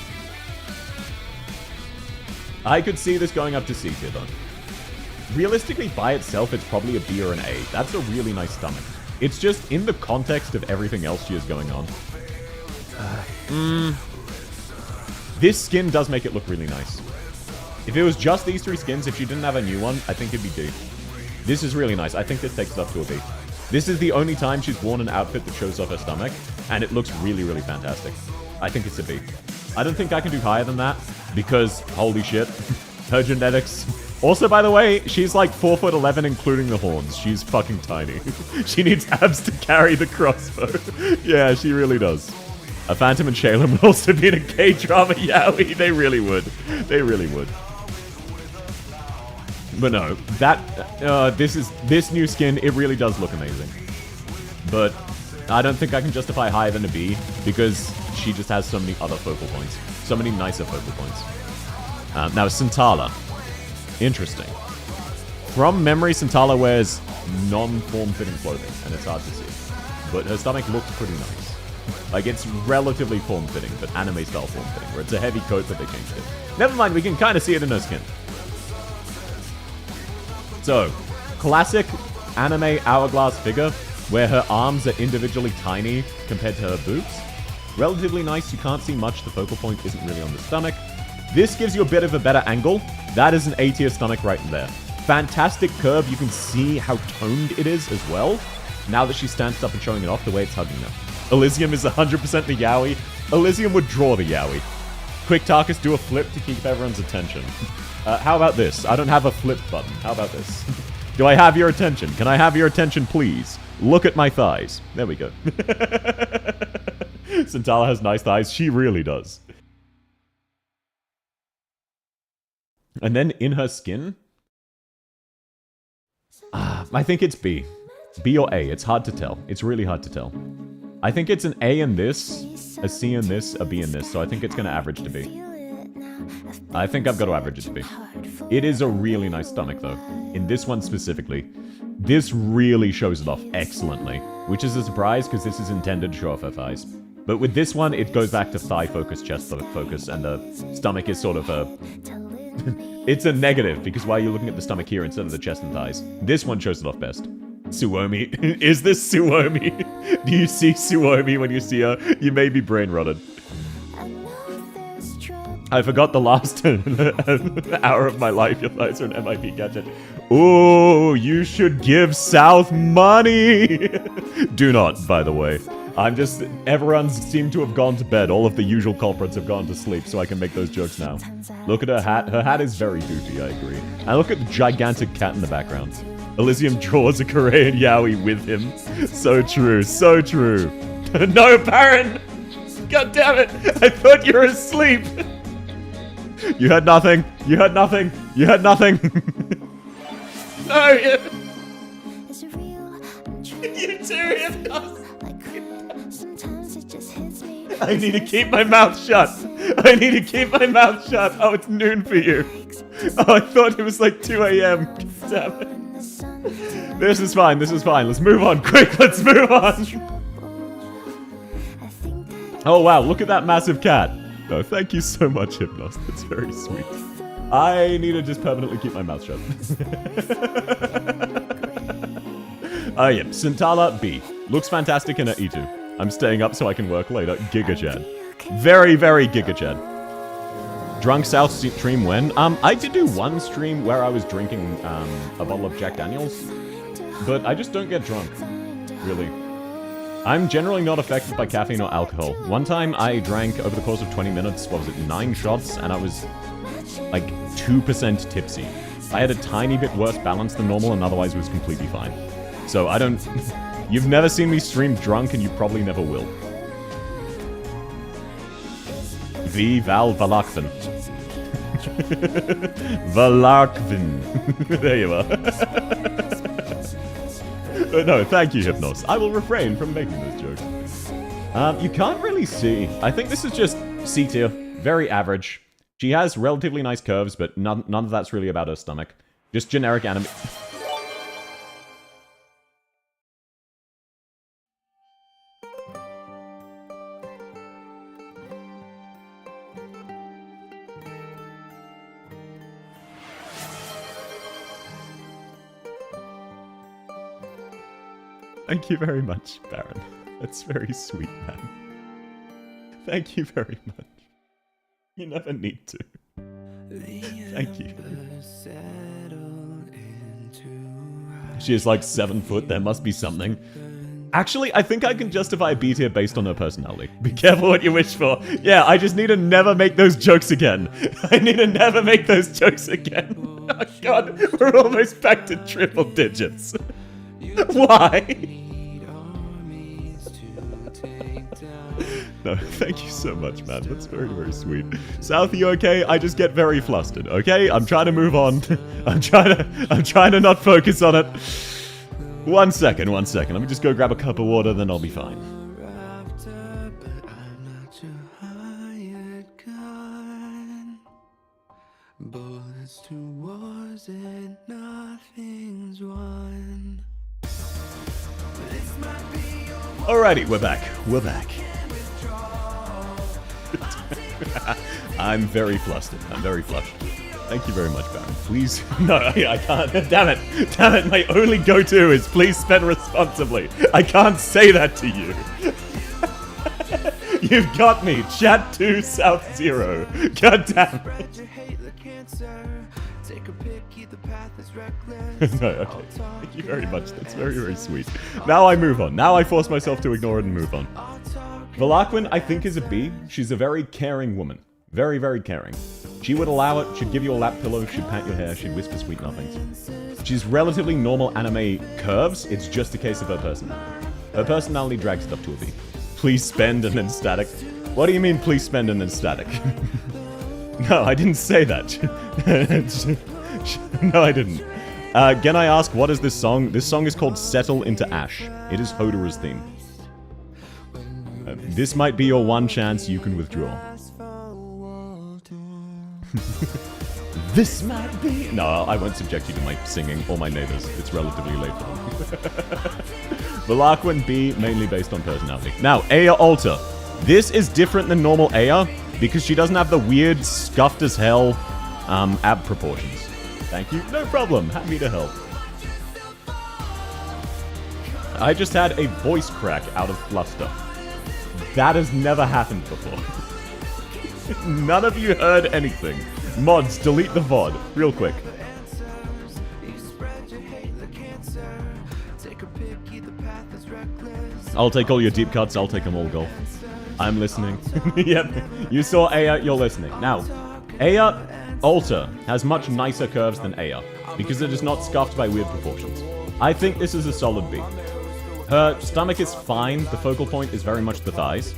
I could see this going up to C tier, though. realistically, by itself, it's probably a B or an A. That's a really nice stomach. It's just in the context of everything else she has going on. This skin does make it look really nice. If it was just these 3 skins, if she didn't have a new one, I think it'd be D. This is really nice. I think this takes it up to a B. This is the only time she's worn an outfit that shows off her stomach, and it looks really, really fantastic. I think it's a B. I don't think I can do higher than that, because, holy shit, her genetics. Also, by the way, she's like 4'11", including the horns. She's fucking tiny. She needs abs to carry the crossbow. Yeah, she really does. A Phantom and Shaylin would also be in a K-drama yaoi. They really would. They really would. But no, that, this new skin, it really does look amazing. But I don't think I can justify higher than a B, because she just has so many other focal points. So many nicer focal points. Now, Sintala. Interesting. From memory, Sintala wears non-form-fitting clothing, and it's hard to see. But her stomach looks pretty nice. Like, it's relatively form-fitting, but anime-style form-fitting, where it's a heavy coat that they changed it. Never mind, we can kind of see it in her skin. So, classic anime hourglass figure, where her arms are individually tiny compared to her boobs. Relatively nice, you can't see much, the focal point isn't really on the stomach. This gives you a bit of a better angle. That is an A-tier stomach right there. Fantastic curve, you can see how toned it is as well. Now that she stands up and showing it off, the way it's hugging them. Elysium is 100% the yaoi. Elysium would draw the yaoi. Quick Tarkus do a flip to keep everyone's attention. How about this? I don't have a flip button. How about this? Do I have your attention? Can I have your attention, please? Look at my thighs. There we go. Sintala has nice thighs. She really does. And then in her skin... I think it's B. B or A. It's hard to tell. It's really hard to tell. I think it's an A in this, a C in this, a B in this, so I think it's going to average to B. I think I've got to average it to B. It is a really nice stomach, though. In this one specifically. This really shows it off excellently, which is a surprise because this is intended to show off her thighs. But with this one, it goes back to thigh focus, chest focus, and the stomach is sort of a... It's a negative, because why are you looking at the stomach here instead of the chest and thighs? This one shows it off best. Suomi. Is this Suomi? Do you see Suomi when you see her? You may be brain rotted. I forgot the last hour of my life. Your thighs are an MIP gadget. Ooh, you should give South money. Do not, by the way. I'm just... Everyone seemed to have gone to bed. All of the usual culprits have gone to sleep, so I can make those jokes now. Look at her hat. Her hat is very goofy, I agree. And look at the gigantic cat in the background. Elysium draws a Korean yaoi with him. So true. So true. No, Baron! God damn it! I thought you were asleep! You had nothing. You had nothing. You had nothing. No! You too, Hypnos! I need to keep my mouth shut. I need to keep my mouth shut. Oh, it's noon for you. Oh, I thought it was like 2 a.m. Damn it. This is fine. This is fine. Let's move on. Quick, let's move on. Oh, wow. Look at that massive cat. Oh, thank you so much, Hypnos. That's very sweet. I need to just permanently keep my mouth shut. Yeah. Sintala B. Looks fantastic in her E2. I'm staying up so I can work later. Giga Chad. Very, very Giga Chad. Drunk South stream when? I did do one stream where I was drinking a bottle of Jack Daniels. But I just don't get drunk. Really. I'm generally not affected by caffeine or alcohol. One time I drank over the course of 20 minutes, what was it, 9 shots, and I was like 2% tipsy. I had a tiny bit worse balance than normal and otherwise was completely fine. So I don't... You've never seen me stream drunk and you probably never will. V. Val Valakvin. Valakvin. There you are. No, thank you, Hypnos. I will refrain from making those jokes. You can't really see. I think this is just C tier. Very average. She has relatively nice curves, but none of that's really about her stomach. Just generic anime... Thank you very much, Baron. That's very sweet, man. Thank you very much. You never need to. Thank you. She is like 7 foot, there must be something. Actually, I think I can justify a B tier based on her personality. Be careful what you wish for. Yeah, I just need to never make those jokes again. I need to never make those jokes again. Oh god, we're almost back to triple digits. Why? No, thank you so much, man. That's very, very sweet. South, you okay? I just get very flustered, okay? I'm trying to move on. I'm trying to not focus on it. One second. Let me just go grab a cup of water, then I'll be fine. Bullets to wars and nothing's won. Alrighty, we're back. I'm very flustered. I'm very flushed. Thank you very much, Baron. Please, no, I can't. Damn it. My only go-to is please spend responsibly. I can't say that to you. You've got me. Chat 2 South 0. God damn it. No, okay. Thank you very much. That's very, very sweet. Now I move on. Now I force myself to ignore it and move on. Valaquin, I think, is a B. She's a very caring woman. Very, very caring. She would allow it, she'd give you a lap pillow, she'd pat your hair, she'd whisper sweet nothings. She's relatively normal anime curves, it's just a case of her personality. Her personality drags it up to a B. Please spend and then static. What do you mean, please spend and then static? No, I didn't say that. No, I didn't. Can I ask, what is this song? This song is called Settle Into Ash. It is Hodor's theme. This might be your one chance you can withdraw. This might be... No, I won't subject you to my singing or my neighbors. It's relatively late for them. Valaquin B, mainly based on personality. Now, Aya Alta. This is different than normal Aya because she doesn't have the weird, scuffed as hell ab proportions. Thank you. No problem. Happy to help. I just had a voice crack out of fluster. That has never happened before. None of you heard anything. Mods, delete the VOD. Real quick. I'll take all your deep cuts. I'll take them all, Golf. I'm listening. Yep. You saw Aya, you're listening. Now, Aya Alta has much nicer curves than Aya because it is not scuffed by weird proportions. I think this is a solid B. Her stomach is fine. The focal point is very much the thighs.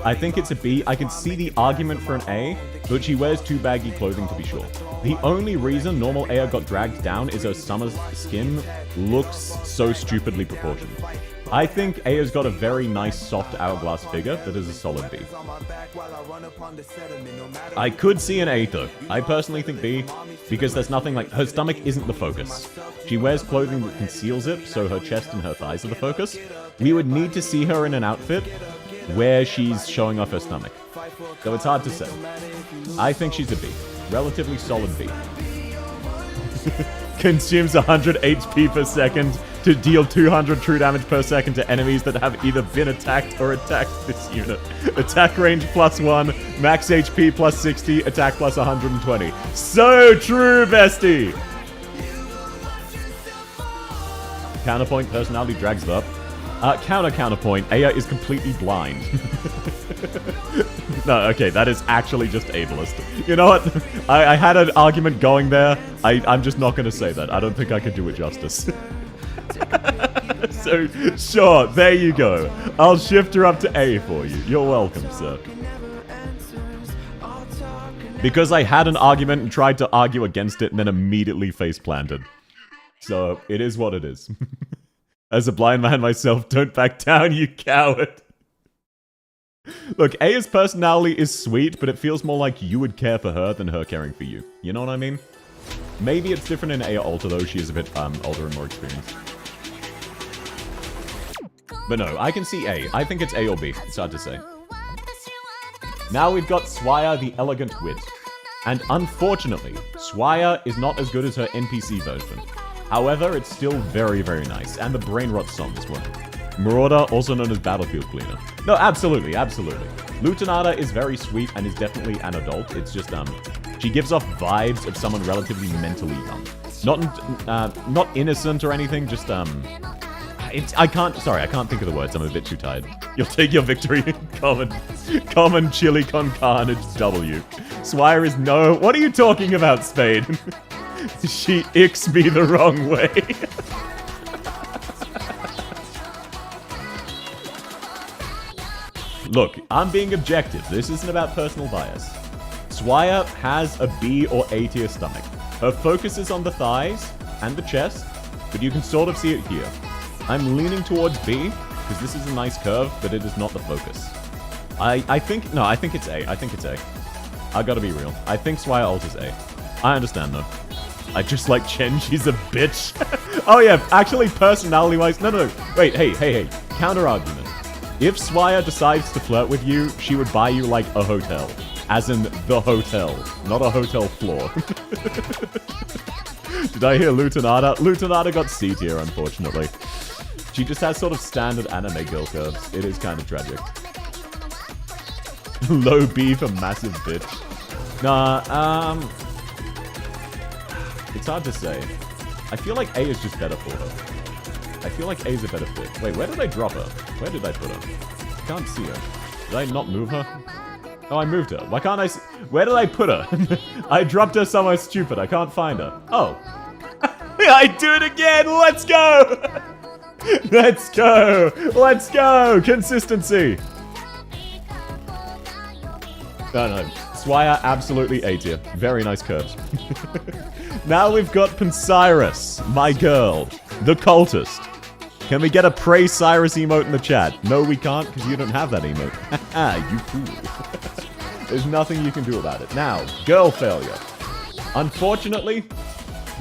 I think it's a B. I can see the argument for an A, but she wears too baggy clothing to be sure. The only reason normal Aya got dragged down is her summer skin looks so stupidly proportioned. I think Aya's got a very nice soft hourglass figure that is a solid B. I could see an A though. I personally think B, because there's nothing like... Her stomach isn't the focus. She wears clothing that conceals it, so her chest and her thighs are the focus. We would need to see her in an outfit where she's showing off her stomach. So it's hard to say. I think she's a B. Relatively solid B. Consumes 100 HP per second to deal 200 true damage per second to enemies that have either been attacked or attacked this unit. Attack range +1, max HP +60, attack +120. So true, bestie! Counterpoint, personality drags it up. Counterpoint, Aya is completely blind. No, okay, that is actually just ableist. You know what? I had an argument going there. I'm just not going to say that. I don't think I could do it justice. So, sure, there you go. I'll shift her up to A for you. You're welcome, sir. Because I had an argument and tried to argue against it and then immediately face planted. So, it is what it is. As a blind man myself, don't back down, you coward. Look, Aya's personality is sweet, but it feels more like you would care for her than her caring for you. You know what I mean? Maybe it's different in Aya Alta, though. She is a bit older and more experienced. But no, I can see A. I think it's A or B. It's hard to say. Now we've got Swire the Elegant Wit. And unfortunately, Swire is not as good as her NPC version. However, it's still very, very nice. And the Brain Rot song as well. Marauder, also known as Battlefield Cleaner. No, absolutely, absolutely. Lutenada is very sweet and is definitely an adult. It's just, she gives off vibes of someone relatively mentally young. Not innocent or anything, just, I can't think of the words. I'm a bit too tired. You'll take your victory. Common chili con carnage W. Swire is no. What are you talking about, Spade? She icks me the wrong way. Look, I'm being objective. This isn't about personal bias. Swire has a B or A tier stomach. Her focus is on the thighs and the chest, but you can sort of see it here. I'm leaning towards B, because this is a nice curve, but it is not the focus. I think it's A. I think it's A. I gotta be real. I think Swire ult is A. I understand, though. I just like Chen, she's a bitch. Oh yeah, actually, personality-wise... No. Wait, hey. Counter-argument. If Swire decides to flirt with you, she would buy you, like, a hotel. As in, the hotel. Not a hotel floor. Did I hear Lutenada? Lutenada got C tier, unfortunately. She just has sort of standard anime girl curves. It is kind of tragic. Low B for massive bitch. Nah, it's hard to say. I feel like A is just better for her. I feel like A is a better fit. Wait, where did I drop her? Where did I put her? I can't see her. Did I not move her? Oh, I moved her. Why can't I see? Where did I put her? I dropped her somewhere stupid. I can't find her. Oh. I do it again! Let's go! Let's go! Let's go! Consistency! No. Swire, absolutely A tier. Very nice curves. Now we've got Pensyrus, my girl, the cultist. Can we get a Praise Cyrus emote in the chat? No, we can't, because you don't have that emote. Haha, you fool. There's nothing you can do about it. Now, girl failure. Unfortunately...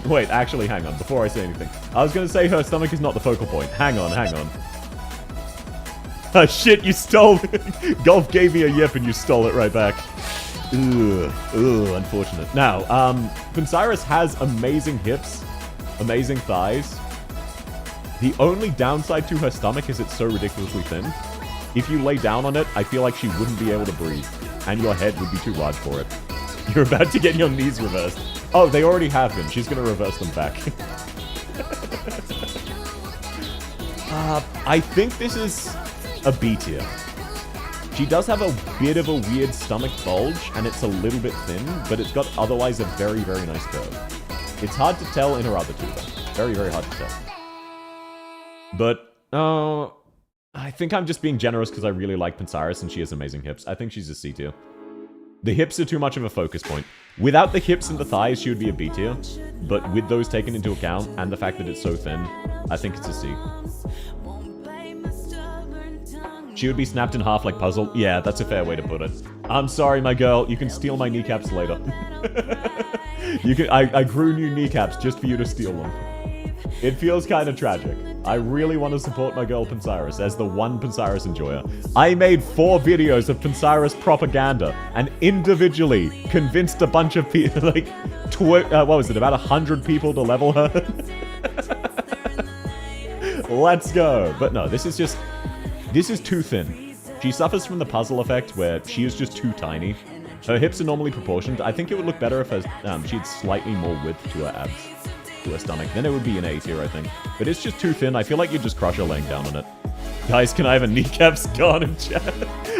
Wait, actually, hang on, before I say anything. I was gonna say her stomach is not the focal point. Hang on. Oh, shit, you stole... Golf gave me a yip and you stole it right back. Ugh, unfortunate. Now, Pensyrus has amazing hips, amazing thighs. The only downside to her stomach is it's so ridiculously thin. If you lay down on it, I feel like she wouldn't be able to breathe, and your head would be too large for it. You're about to get your knees reversed. Oh, they already have been. She's gonna reverse them back. I think this is a B tier. She does have a bit of a weird stomach bulge, and it's a little bit thin, but it's got otherwise a very, very nice curve. It's hard to tell in her other two, though. Very, very hard to tell. But, I think I'm just being generous because I really like Pensyrus and she has amazing hips. I think she's a C tier. The hips are too much of a focus point. Without the hips and the thighs, she would be a B tier. But with those taken into account, and the fact that it's so thin, I think it's a C. She would be snapped in half like Puzzle. Yeah, that's a fair way to put it. I'm sorry, my girl. You can steal my kneecaps later. I grew new kneecaps just for you to steal them. It feels kind of tragic. I really want to support my girl Pensyrus as the one Pensyrus enjoyer. I made 4 videos of Pensyrus propaganda and individually convinced a bunch of people, like, what was it, about 100 people to level her? Let's go. But no, this is too thin. She suffers from the puzzle effect where she is just too tiny. Her hips are normally proportioned. I think it would look better if she had slightly more width to her abs. To her stomach, then it would be an A tier, I think. But it's just too thin. I feel like you'd just crush her laying down on it. Guys, can I have a kneecaps gone in chat?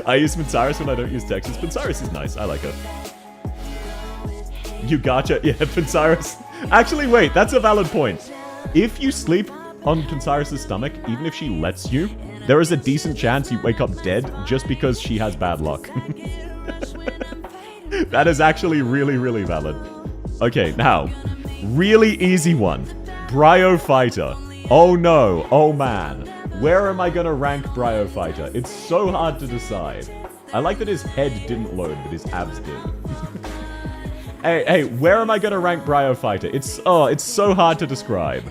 I use Pensyrus when I don't use Texas. Pensyrus is nice. I like her. You gotcha. Yeah, Pensyrus. Actually, wait. That's a valid point. If you sleep on Pensyrus' stomach, even if she lets you, there is a decent chance you wake up dead just because she has bad luck. That is actually really, really valid. Okay, now... really easy one. Bryophyta. Oh no. Oh man. Where am I gonna rank Bryophyta? It's so hard to decide. I like that his head didn't load, but his abs did. Hey, where am I gonna rank Bryophyta? It's so hard to describe.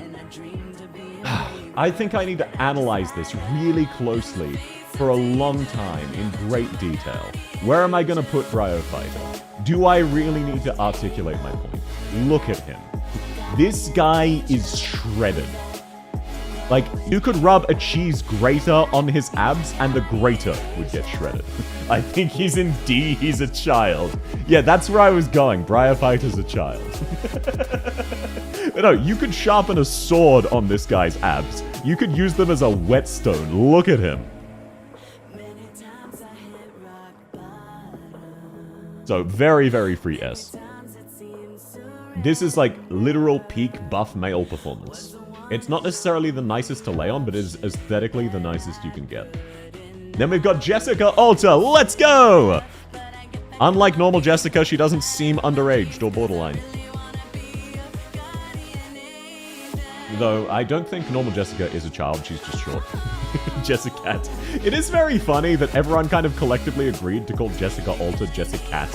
I think I need to analyze this really closely for a long time in great detail. Where am I gonna put Bryophyta? Do I really need to articulate my point? Look at him. This guy is shredded. Like, you could rub a cheese grater on his abs and the grater would get shredded. I think he's in D, he's a child. Yeah, that's where I was going. Briarfight is a child. But no, you could sharpen a sword on this guy's abs. You could use them as a whetstone. Look at him. So, very, very free S. This is like literal peak buff male performance. It's not necessarily the nicest to lay on, but it is aesthetically the nicest you can get. Then we've got Jessica Alter. Let's go! Unlike normal Jessica, she doesn't seem underaged or borderline. Though, I don't think normal Jessica is a child, she's just short. Jessica. It is very funny that everyone kind of collectively agreed to call Jessica Alter Jessica.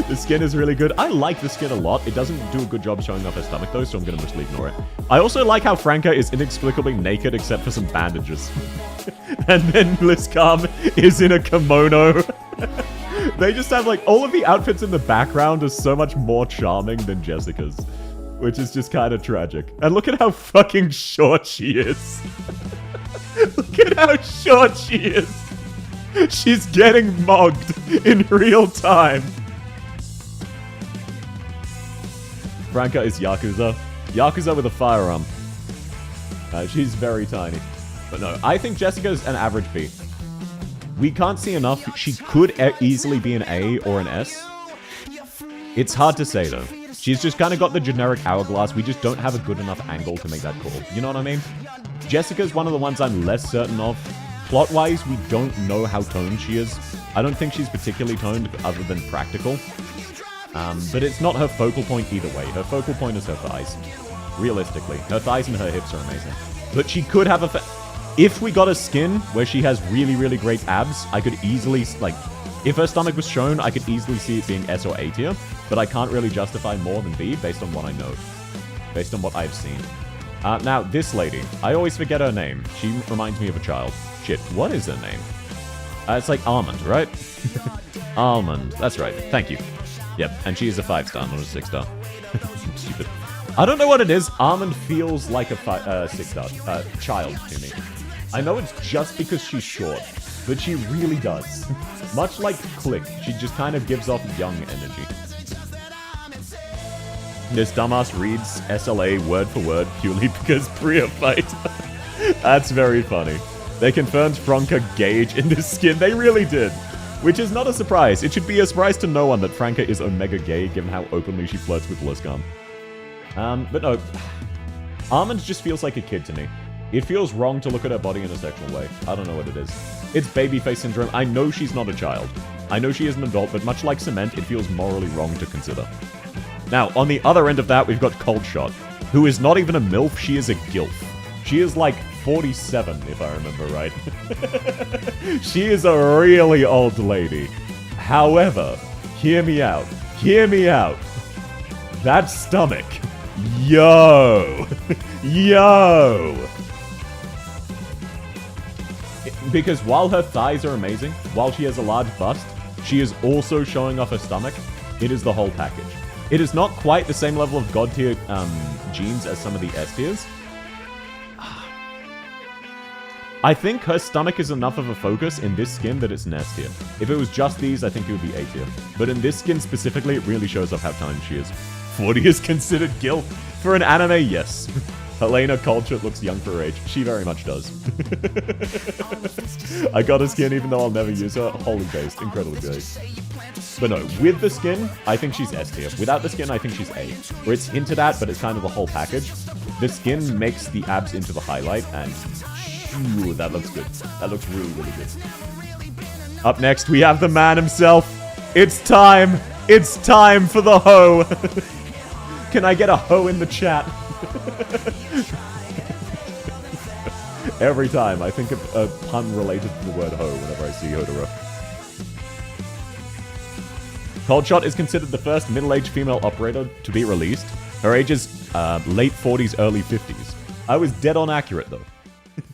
The skin is really good. I like the skin a lot. It doesn't do a good job showing off her stomach though, so I'm gonna mostly ignore it. I also like how Franca is inexplicably naked except for some bandages. And then Blitzcom is in a kimono. They just have like, all of the outfits in the background are so much more charming than Jessica's. Which is just kind of tragic. And look at how fucking short she is. Look at how short she is. She's getting mugged in real time. Franca is Yakuza. Yakuza with a firearm. She's very tiny. But no, I think Jessica's an average B. We can't see enough. She could easily be an A or an S. It's hard to say though. She's just kind of got the generic hourglass. We just don't have a good enough angle to make that call. You know what I mean? Jessica's one of the ones I'm less certain of. Plot-wise, we don't know how toned she is. I don't think she's particularly toned other than practical. But it's not her focal point either way. Her focal point is her thighs. Realistically. Her thighs and her hips are amazing. But she could have a... If we got a skin where she has really, really great abs, I could easily, like... If her stomach was shown, I could easily see it being S or A tier. But I can't really justify more than B based on what I know. Based on what I've seen. Now, this lady. I always forget her name. She reminds me of a child. Shit, what is her name? It's like Almond, right? Almond. That's right. Thank you. Yep, and she is a 5-star, not a 6-star. Stupid. I don't know what it is. Almond feels like a 6-star child to me. I know it's just because she's short, but she really does. Much like Click, she just kind of gives off young energy. This dumbass reads SLA word for word purely because Priya fight. That's very funny. They confirmed Franca Gage in this skin. They really did. Which is not a surprise. It should be a surprise to no one that Franca is omega gay, given how openly she flirts with Blitzcom. But no. Almond just feels like a kid to me. It feels wrong to look at her body in a sexual way. I don't know what it is. It's babyface syndrome. I know she's not a child. I know she is an adult, but much like Cement, it feels morally wrong to consider. Now, on the other end of that, we've got Cold Shot, who is not even a MILF, she is a GILF. She is like 47, if I remember right. She is a really old lady. However, hear me out. Hear me out. That stomach. Yo. Yo. Because while her thighs are amazing, while she has a large bust, she is also showing off her stomach. It is the whole package. It is not quite the same level of god tier genes as some of the S tiers. I think her stomach is enough of a focus in this skin that it's an S tier. If it was just these, I think it would be A tier. But in this skin specifically, it really shows off how talented she is. 40 is considered GILF. For an anime, yes. Helena Colchert looks young for her age. She very much does. I got a skin even though I'll never use her. Wholly based. Incredibly based. But no, with the skin, I think she's S tier. Without the skin, I think she's A. Where it's hinted at, but it's kind of the whole package. The skin makes the abs into the highlight, and ooh, that looks good. That looks really, really good. Up next, we have the man himself. It's time. It's time for the hoe. Can I get a hoe in the chat? Every time, I think of a pun related to the word hoe whenever I see Hodora. Cold Shot is considered the first middle-aged female operator to be released. Her age is late 40s, early 50s. I was dead on accurate, though.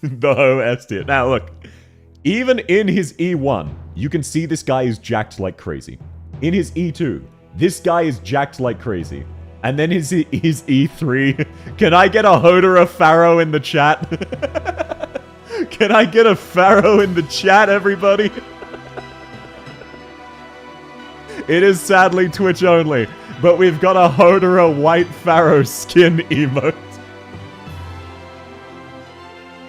The hoe S tier. Now, look. Even in his E1, you can see this guy is jacked like crazy. In his E2, this guy is jacked like crazy. And then his E3. Can I get a Hodera Pharaoh in the chat? Can I get a Pharaoh in the chat, everybody? It is sadly Twitch only, but we've got a Hodera White Pharaoh skin emote.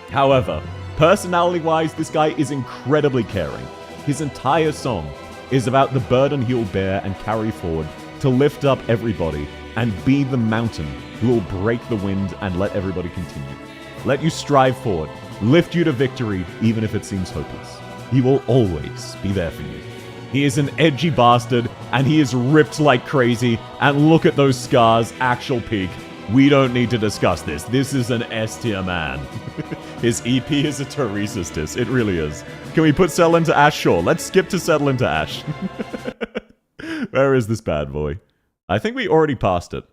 However, personality-wise, this guy is incredibly caring. His entire song is about the burden he'll bear and carry forward to lift up everybody and be the mountain who will break the wind and let everybody continue. Let you strive forward, lift you to victory even if it seems hopeless. He will always be there for you. He is an edgy bastard, and he is ripped like crazy, and look at those scars, actual peak. We don't need to discuss this. This is an S-tier man. His EP is a Teresa's diss. It really is. Can we put Settle into Ash? Sure. Let's skip to Settle into Ash. Where is this bad boy? I think we already passed it.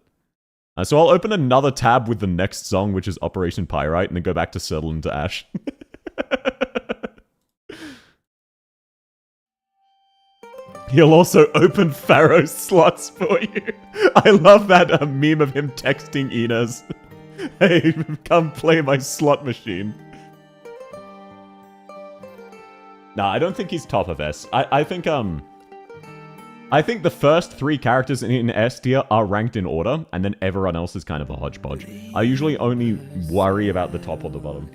So I'll open another tab with the next song, which is Operation Pyrite, and then go back to Settle into Ash. He'll also open Pharaoh's slots for you. I love that meme of him texting Inez. Hey, come play my slot machine. Nah, I don't think he's top of S. I think the first 3 characters in S tier are ranked in order, and then everyone else is kind of a hodgepodge. I usually only worry about the top or the bottom.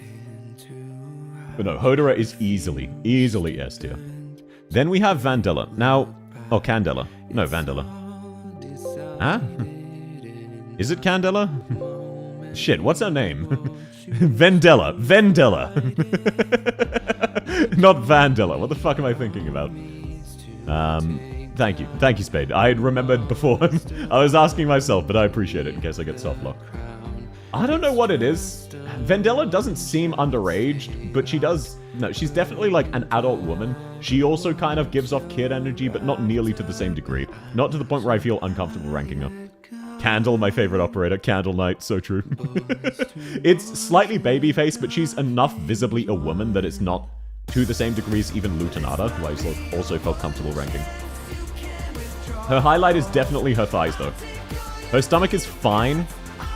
But no, Hodera is easily S tier. Then we have Vandella. Now, oh, Candela. No, Vandella. Huh? Is it Candela? Shit, what's her name? Vendella. Vendella. Not Vandella. What the fuck am I thinking about? Thank you. Thank you, Spade. I had remembered before. I was asking myself, but I appreciate it in case I get soft lock. I don't know what it is. Vendella doesn't seem underaged, but she does... No, she's definitely like an adult woman. She also kind of gives off kid energy, but not nearly to the same degree. Not to the point where I feel uncomfortable ranking her. Candle, my favorite operator. Candle Knight, so true. It's slightly babyface, but she's enough visibly a woman that it's not to the same degree as even Lutanata, who I also felt comfortable ranking. Her highlight is definitely her thighs, though. Her stomach is fine,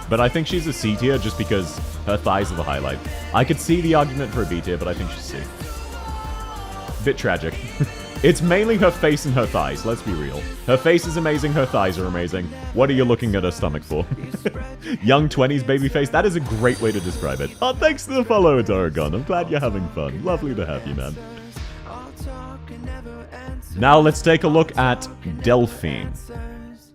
but I think she's a C tier just because her thighs are the highlight. I could see the argument for a B tier, but I think she's C. Bit tragic. It's mainly her face and her thighs, let's be real. Her face is amazing, her thighs are amazing. What are you looking at her stomach for? Young 20s babyface, that is a great way to describe it. Oh, thanks to the follow, Daragon. I'm glad you're having fun. Lovely to have you, man. Now let's take a look at Delphine.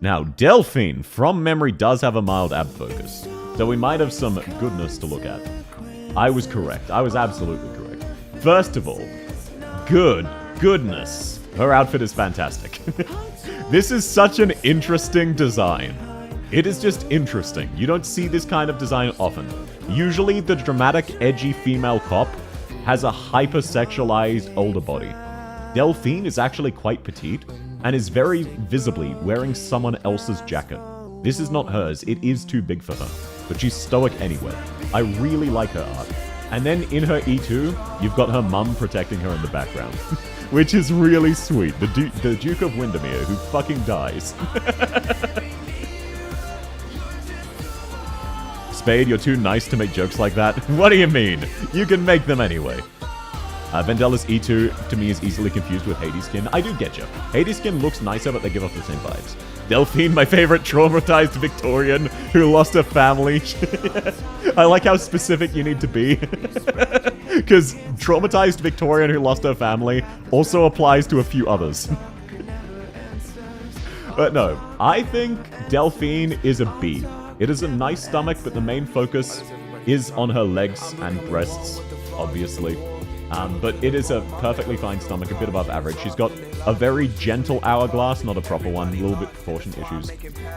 Now, Delphine, from memory, does have a mild ab focus, so we might have some goodness to look at. I was correct. I was absolutely correct. First of all, goodness. Her outfit is fantastic. This is such an interesting design. It is just interesting. You don't see this kind of design often. Usually, the dramatic, edgy female cop has a hypersexualized older body. Delphine is actually quite petite, and is very visibly wearing someone else's jacket. This is not hers, it is too big for her, but she's stoic anyway. I really like her art. And then in her E2, you've got her mum protecting her in the background, which is really sweet. The Duke of Windermere, who fucking dies. Spade, you're too nice to make jokes like that. What do you mean? You can make them anyway. Vendella's E2, to me, is easily confused with Hades skin. I do get you. Hades skin looks nicer, but they give off the same vibes. Delphine, my favorite traumatized Victorian who lost her family. I like how specific you need to be. Because traumatized Victorian who lost her family also applies to a few others. But no, I think Delphine is a B. It is a nice stomach, but the main focus is on her legs and breasts, obviously. But it is a perfectly fine stomach, a bit above average. She's got a very gentle hourglass, not a proper one, a little bit proportion issues.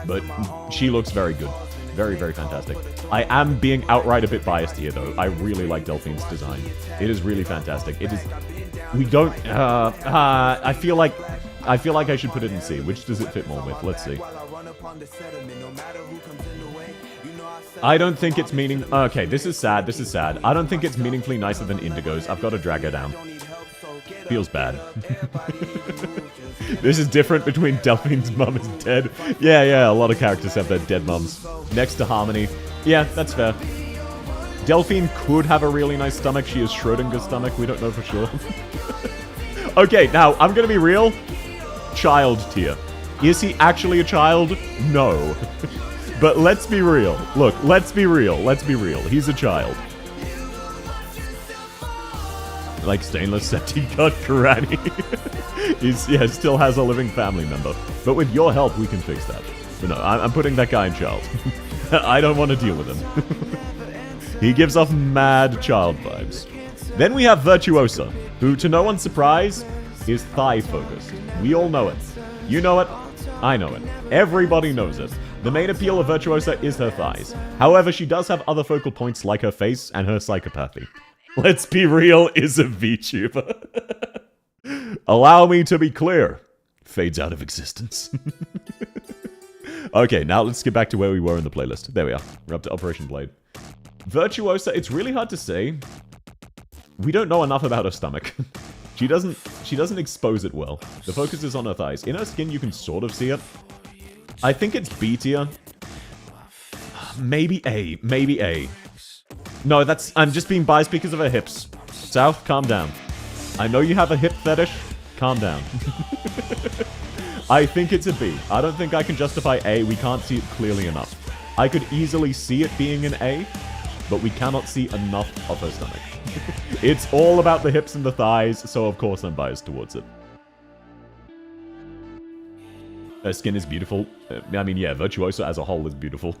But she looks very good. Very, very fantastic. I am being outright a bit biased here, though. I really like Delphine's design. It is really fantastic. It is... We don't... I feel like I should put it in C. Which does it fit more with? Let's see. I don't think it's meaning... Okay, this is sad. This is sad. I don't think it's meaningfully nicer than Indigo's. I've got to drag her down. Feels bad. This is different between Delphine's mum is dead. Yeah, a lot of characters have their dead mums. Next to Harmony. Yeah, that's fair. Delphine could have a really nice stomach. She has Schrodinger's stomach. We don't know for sure. Okay, now, I'm gonna be real. Child tier. Is he actually a child? No. But let's be real. Look, let's be real. Let's be real. He's a child. Like stainless septic cut karate. Yeah, still has a living family member. But with your help, we can fix that. But no, I'm putting that guy in child. I don't want to deal with him. He gives off mad child vibes. Then we have Virtuosa, who, to no one's surprise, is thigh-focused. We all know it. You know it. I know it. Everybody knows it. The main appeal of Virtuosa is her thighs. However, she does have other focal points like her face and her psychopathy. Let's be real, is a VTuber. Allow me to be clear. Fades out of existence. Okay, now let's get back to where we were in the playlist. There we are. We're up to Operation Blade. Virtuosa, it's really hard to say. We don't know enough about her stomach. She doesn't expose it well. The focus is on her thighs. In her skin, you can sort of see it. I think it's B tier. Maybe A. Maybe A. No, I'm just being biased because of her hips. South, calm down. I know you have a hip fetish. Calm down. I think it's a B. I don't think I can justify A. We can't see it clearly enough. I could easily see it being an A, but we cannot see enough of her stomach. It's all about the hips and the thighs, so of course I'm biased towards it. Her skin is beautiful. I mean, yeah, Virtuosa as a whole is beautiful.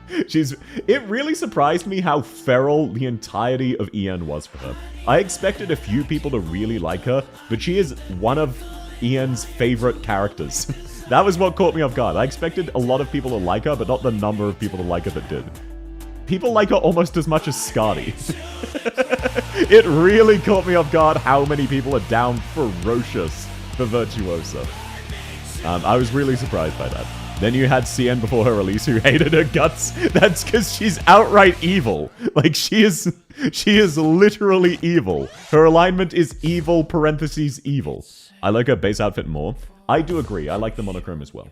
It really surprised me how feral the entirety of EN was for her. I expected a few people to really like her, but she is one of EN's favorite characters. That was what caught me off guard. I expected a lot of people to like her, but not the number of people to like her that did. People like her almost as much as Skadi. It really caught me off guard how many people are down ferocious for Virtuosa. I was really surprised by that. Then you had CN before her release who hated her guts. That's because she's outright evil. Like, she is literally evil. Her alignment is evil, parentheses, evil. I like her base outfit more. I do agree. I like the monochrome as well.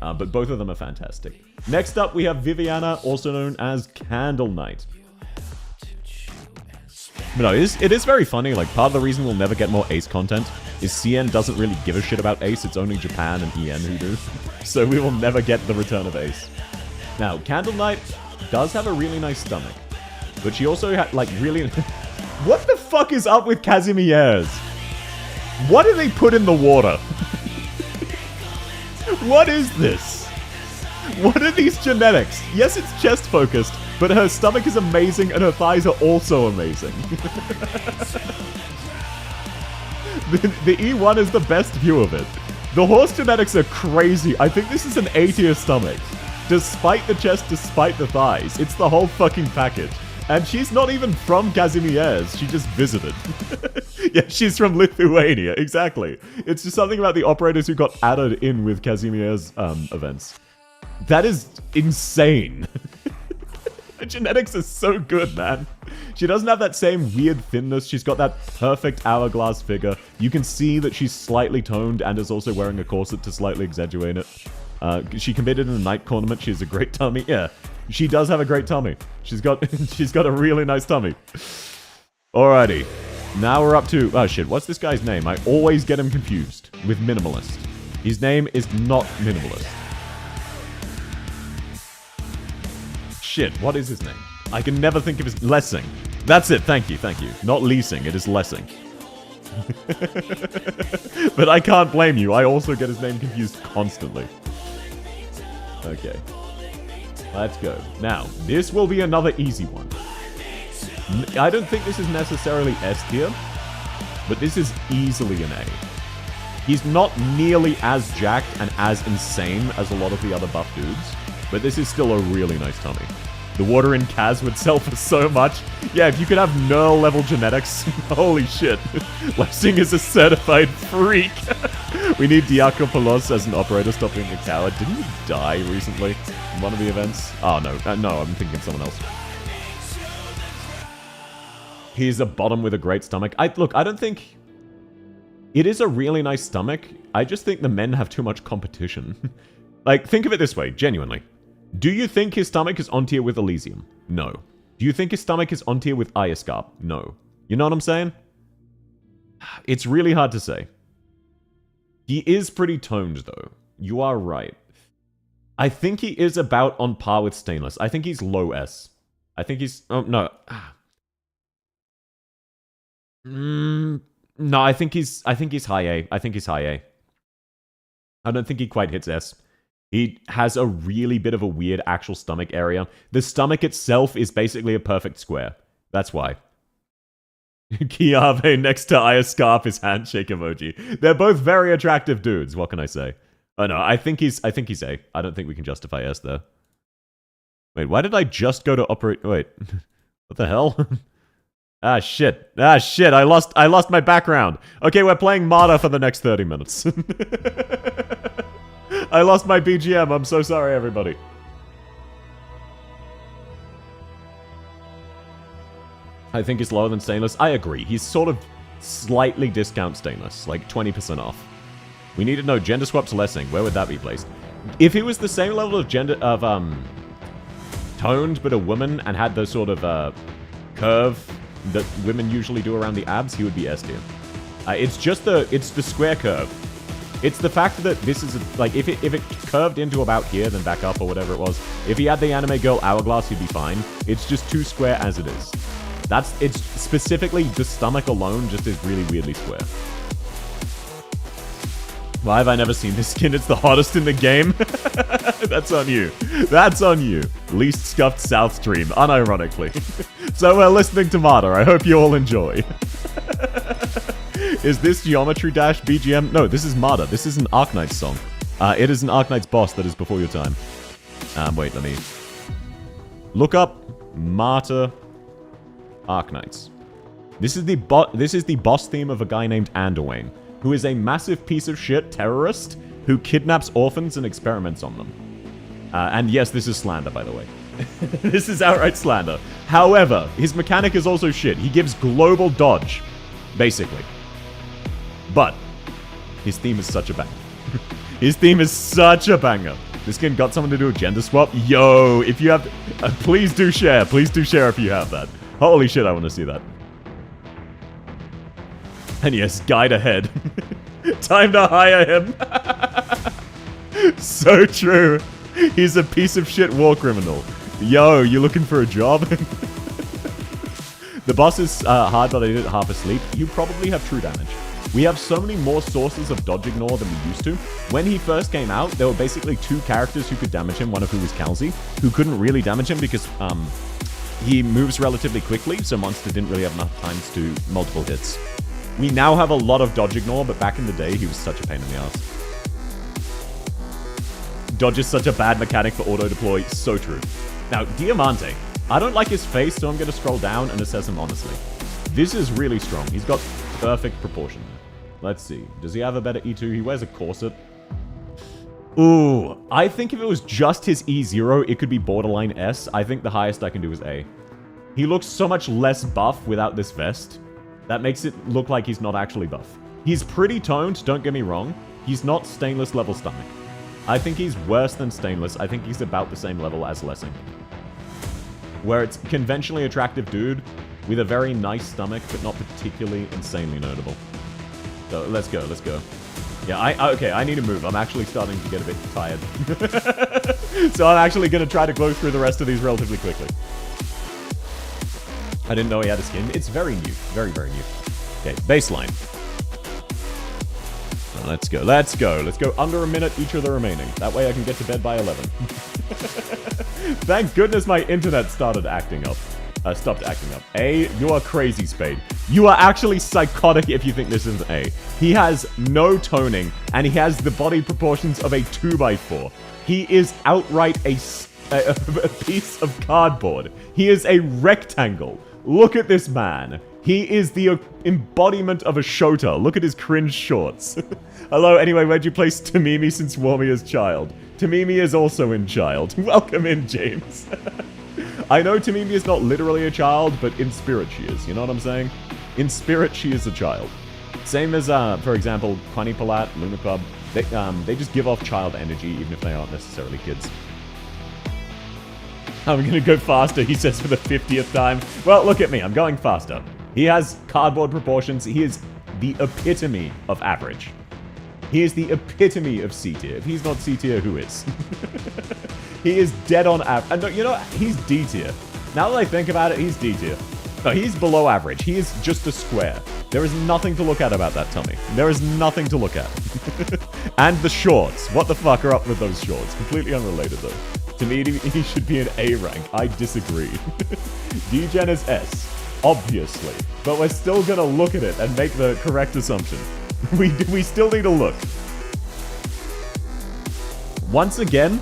But both of them are fantastic. Next up, we have Viviana, also known as Candle Knight. But no, it is very funny. Like, part of the reason we'll never get more Ace content is CN doesn't really give a shit about Ace. It's only Japan and EN who do. So we will never get the return of Ace. Now, Candle Knight does have a really nice stomach. But she also had, like, really... What the fuck is up with Casimiers? What do they put in the water? What is this? What are these genetics? Yes, it's chest focused, but her stomach is amazing and her thighs are also amazing. The E1 is the best view of it. The horse genetics are crazy. I think this is an A tier stomach. Despite the chest, despite the thighs. It's the whole fucking package. And she's not even from Kazimierz. She just visited. Yeah, she's from Lithuania. Exactly. It's just something about the operators who got added in with Kazimierz events. That is insane. The genetics are so good, man. She doesn't have that same weird thinness. She's got that perfect hourglass figure. You can see that she's slightly toned and is also wearing a corset to slightly exaggerate it. She competed in a night tournament. She has a great tummy. Yeah, she does have a great tummy. She's got a really nice tummy. Alrighty. Now we're up to... Oh shit, what's this guy's name? I always get him confused with Minimalist. His name is not Minimalist. Shit, what is his name? I can never think of his... Lessing. That's it, thank you. Not leasing, it is Lessing. But I can't blame you, I also get his name confused constantly. Okay. Let's go. Now, this will be another easy one. I don't think this is necessarily S tier, but this is easily an A. He's not nearly as jacked and as insane as a lot of the other buff dudes, but this is still a really nice tummy. The water in Kaz would sell for so much. Yeah, if you could have Nerl level genetics, holy shit. Lessing is a certified freak. We need Diakopoulos as an operator stopping the tower. Didn't he die recently in one of the events? Oh, no. No, I'm thinking of someone else. He's a bottom with a great stomach. Look, I don't think It is a really nice stomach. I just think the men have too much competition. Like, think of it this way, genuinely. Do you think his stomach is on tier with Elysium? No. Do you think his stomach is on tier with Ioscarp? No. You know what I'm saying? It's really hard to say. He is pretty toned, though. You are right. I think he is about on par with Stainless. I think he's low S. I think he's... Oh, no. No, I think he's high A. I think he's high A. I don't think he quite hits S. He has a really bit of a weird actual stomach area. The stomach itself is basically a perfect square. That's why. Kiave next to Ioscarp is handshake emoji. They're both very attractive dudes. What can I say? Oh no, I think he's A. I don't think we can justify S there. Wait, why did I just go to operate? Wait, what the hell? Ah shit! I lost my background. Okay, we're playing Martyr for the next 30 minutes. I lost my BGM. I'm so sorry, everybody. I think it's lower than Stainless. I agree. He's sort of slightly discount Stainless, like 20% off. We need to know gender swap to Lessing. Where would that be placed? If he was the same level of toned, but a woman, and had the sort of curve that women usually do around the abs, he would be S tier. It's the square curve. It's the fact that this is like if it curved into about here, then back up or whatever it was. If he had the anime girl hourglass, he'd be fine. It's just too square as it is. It's specifically the stomach alone just is really weirdly square. Why have I never seen this skin? It's the hottest in the game. That's on you. That's on you. Least scuffed South stream, unironically. So we're listening to Martyr. I hope you all enjoy. Is this Geometry Dash BGM? No, this is Martyr. This is an Arknights song. It is an Arknights boss that is before your time. Wait, let me look up Martyr Arknights. This is the boss theme of a guy named Anderwain, who is a massive piece of shit terrorist who kidnaps orphans and experiments on them. And yes, this is slander, by the way. This is outright slander. However, his mechanic is also shit. He gives global dodge, basically. But his theme is such a banger. His theme is such a banger. This game got someone to do a gender swap. Yo, if you have... please do share. Please do share if you have that. Holy shit, I want to see that. And yes, guide ahead. Time to hire him. So true. He's a piece of shit war criminal. Yo, you looking for a job? The boss is hard, but I did it half asleep. You probably have true damage. We have so many more sources of dodge ignore than we used to. When he first came out, there were basically two characters who could damage him, one of who was Kalzi, who couldn't really damage him because he moves relatively quickly, so Monster didn't really have enough time to do multiple hits. We now have a lot of dodge ignore, but back in the day, he was such a pain in the ass. Dodge is such a bad mechanic for auto-deploy, so true. Now, Diamante. I don't like his face, so I'm going to scroll down and assess him honestly. This is really strong. He's got perfect proportion. Let's see. Does he have a better E2? He wears a corset. Ooh, I think if it was just his E0, it could be borderline S. I think the highest I can do is A. He looks so much less buff without this vest. That makes it look like he's not actually buff. He's pretty toned, don't get me wrong. He's not Stainless level stomach. I think he's worse than Stainless. I think he's about the same level as Lessing. Where it's conventionally attractive dude with a very nice stomach, but not particularly insanely notable. So let's go, let's go. Yeah, okay, I need to move. I'm actually starting to get a bit tired. So I'm actually going to try to go through the rest of these relatively quickly. I didn't know he had a skin. It's very new. Very, very new. Okay, baseline. Let's go, let's go. Let's go under a minute each of the remaining. That way I can get to bed by 11. Thank goodness my internet started acting up. Stopped acting up. A, you are crazy, Spade. You are actually psychotic if you think this is an A. He has no toning, and he has the body proportions of a 2x4. He is outright a piece of cardboard. He is a rectangle. Look at this man. He is the embodiment of a Shota. Look at his cringe shorts. Hello, anyway, where'd you place Tamimi since Warmia's child? Tamimi is also in child. Welcome in, James. I know Tamimi is not literally a child, but in spirit she is. You know what I'm saying? In spirit, she is a child. Same as, for example, Quanipalat, Luna Club. They just give off child energy, even if they aren't necessarily kids. I'm gonna go faster, he says for the 50th time. Well, look at me, I'm going faster. He has cardboard proportions. He is the epitome of average. He is the epitome of C tier. If he's not C tier, who is? He is dead on average. And you know what? He's D tier. Now that I think about it, he's D tier. No, he's below average. He is just a square. There is nothing to look at about that tummy. There is nothing to look at. And the shorts. What the fuck are up with those shorts? Completely unrelated, though. To me, he should be an A rank. I disagree. D-Gen is S. Obviously. But we're still gonna look at it and make the correct assumption. We still need to look. Once again,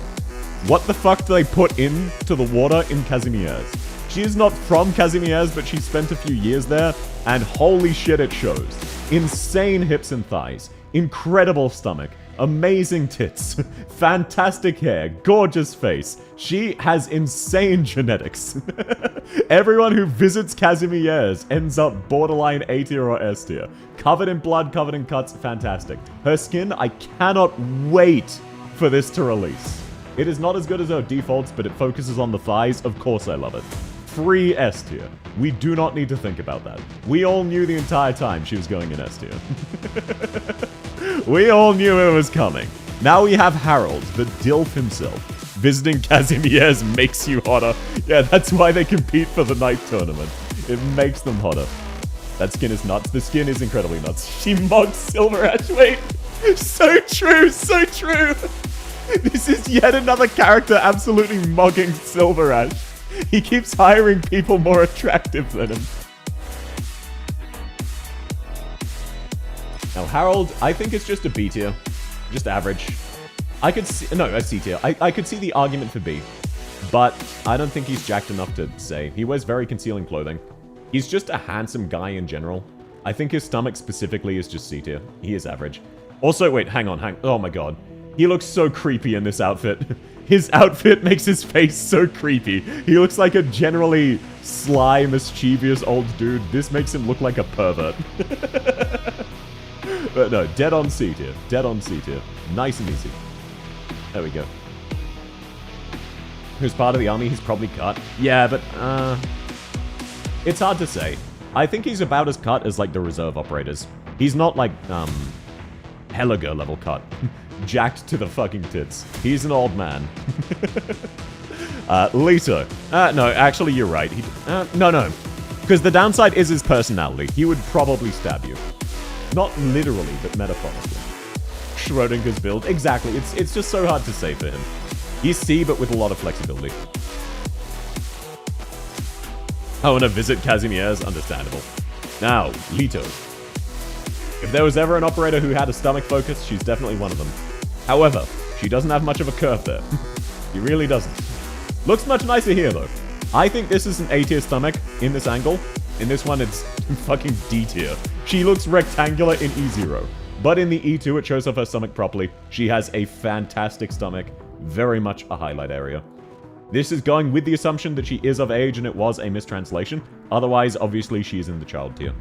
what the fuck do they put into the water in Kazimierz? She is not from Kazimierz, but she spent a few years there, and holy shit, it shows. Insane hips and thighs. Incredible stomach. Amazing tits. Fantastic hair. Gorgeous face. She has insane genetics. Everyone who visits Kazimierz ends up borderline A tier or S tier. Covered in blood, covered in cuts. Fantastic. Her skin, I cannot wait for this to release. It is not as good as her defaults, but it focuses on the thighs. Of course I love it. Free S tier. We do not need to think about that. We all knew the entire time she was going in S tier. We all knew it was coming. Now we have Harold, the DILF himself. Visiting Kazimierz makes you hotter. Yeah, that's why they compete for the night tournament. It makes them hotter. That skin is nuts. The skin is incredibly nuts. She mugs Silver Ash. Wait. So true, so true. This is yet another character absolutely mugging Silver Ash. He keeps hiring people more attractive than him. Now, Harold, I think it's just a B tier. Just average. I could see... No, a C tier. I could see the argument for B. But I don't think he's jacked enough to say. He wears very concealing clothing. He's just a handsome guy in general. I think his stomach specifically is just C tier. He is average. Also, wait, hang on. Oh my god. He looks so creepy in this outfit. His outfit makes his face so creepy. He looks like a generally sly, mischievous old dude. This makes him look like a pervert. But no, dead on C tier. Dead on C tier. Nice and easy. There we go. Who's part of the army? He's probably cut. Yeah, but, it's hard to say. I think he's about as cut as, like, the reserve operators. He's not, like, Helliger level cut. Jacked to the fucking tits. He's an old man. Leto. No, actually, you're right. No. Because the downside is his personality. He would probably stab you. Not literally, but metaphorically. Schrodinger's build. Exactly. It's just so hard to say for him. He's C, but with a lot of flexibility. I want to visit Kazimierz. Understandable. Now, Leto. If there was ever an operator who had a stomach focus, she's definitely one of them. However, she doesn't have much of a curve there. She really doesn't. Looks much nicer here, though. I think this is an A tier stomach in this angle. In this one, it's fucking D tier. She looks rectangular in E0. But in the E2, it shows off her stomach properly. She has a fantastic stomach. Very much a highlight area. This is going with the assumption that she is of age and it was a mistranslation. Otherwise, obviously, she is in the child tier.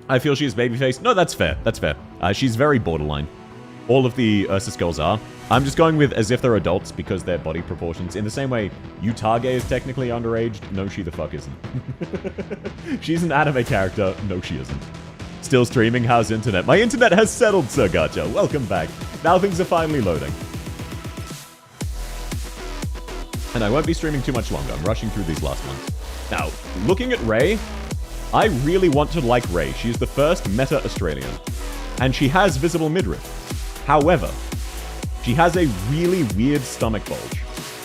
I feel she's babyface. No, that's fair. That's fair. She's very borderline. All of the Ursus girls are. I'm just going with as if they're adults because their body proportions. In the same way, Utage is technically underaged. No, she the fuck isn't. She's an anime character. No, she isn't. Still streaming? How's internet? My internet has settled, Sir Gacha. Welcome back. Now things are finally loading. And I won't be streaming too much longer. I'm rushing through these last ones. Now, looking at Ray, I really want to like Ray. She's the first meta-Australian. And she has visible midriff. However, she has a really weird stomach bulge.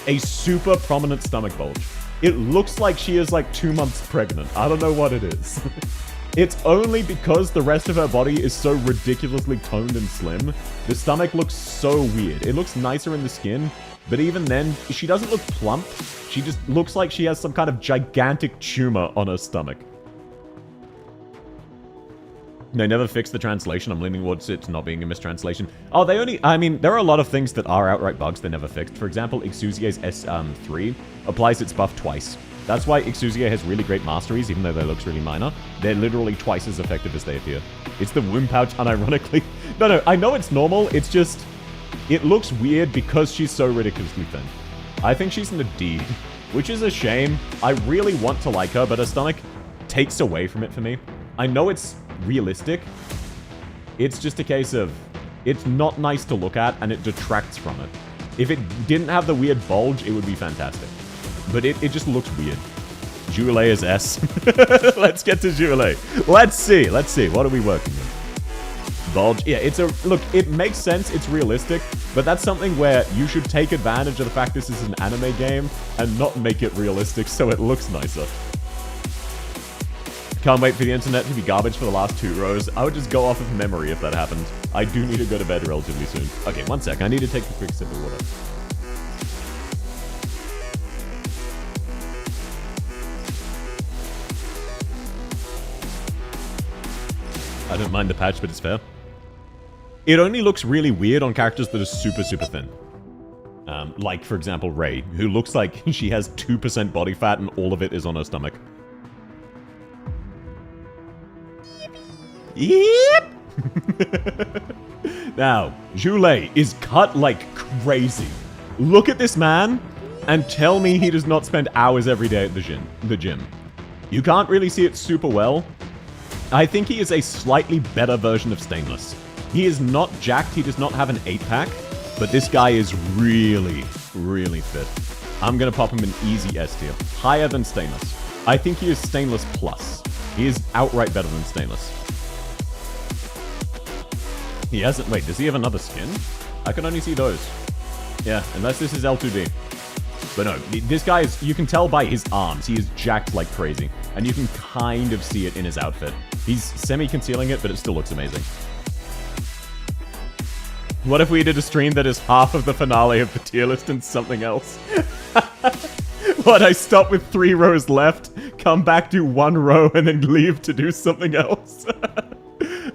A super prominent stomach bulge. It looks like she is like 2 months pregnant. I don't know what it is. It's only because the rest of her body is so ridiculously toned and slim. The stomach looks so weird. It looks nicer in the skin, but even then, she doesn't look plump. She just looks like she has some kind of gigantic tumor on her stomach. They never fixed the translation. I'm leaning towards it not being a mistranslation. Oh, they only... I mean, there are a lot of things that are outright bugs they never fixed. For example, Exusier's S3 applies its buff twice. That's why Ixuzia has really great masteries, even though they looks really minor. They're literally twice as effective as they appear. It's the womb pouch, unironically. No, I know it's normal. It's just, it looks weird because she's so ridiculously thin. I think she's in a D, which is a shame. I really want to like her, but her stomach takes away from it for me. I know it's realistic. It's just a case of, it's not nice to look at, and it detracts from it. If it didn't have the weird bulge, it would be fantastic. But it just looks weird. Joulet is S. Let's get to Joulet. Let's see. What are we working with? Bulge. Yeah, look, it makes sense. It's realistic. But that's something where you should take advantage of the fact this is an anime game and not make it realistic so it looks nicer. Can't wait for the internet to be garbage for the last 2 rows. I would just go off of memory if that happened. I do need to go to bed relatively soon. Okay, one sec. I need to take a quick sip of water. I don't mind the patch, but it's fair. It only looks really weird on characters that are super, super thin. Like, for example, Rei, who looks like she has 2% body fat and all of it is on her stomach. Yep! Now, Joulet is cut like crazy. Look at this man and tell me he does not spend hours every day at the gym. You can't really see it super well. I think he is a slightly better version of Stainless. He is not jacked, he does not have an 8-pack, but this guy is really, really fit. I'm gonna pop him an easy S tier. Higher than Stainless. I think he is Stainless plus. He is outright better than Stainless. He hasn't... Wait, does he have another skin? I can only see those. Yeah, unless this is L2D. But no, this guy is... You can tell by his arms. He is jacked like crazy. And you can kind of see it in his outfit. He's semi-concealing it, but it still looks amazing. What if we did a stream that is half of the finale of the tier list and something else? What, I stop with 3 rows left, come back, do 1 row, and then leave to do something else?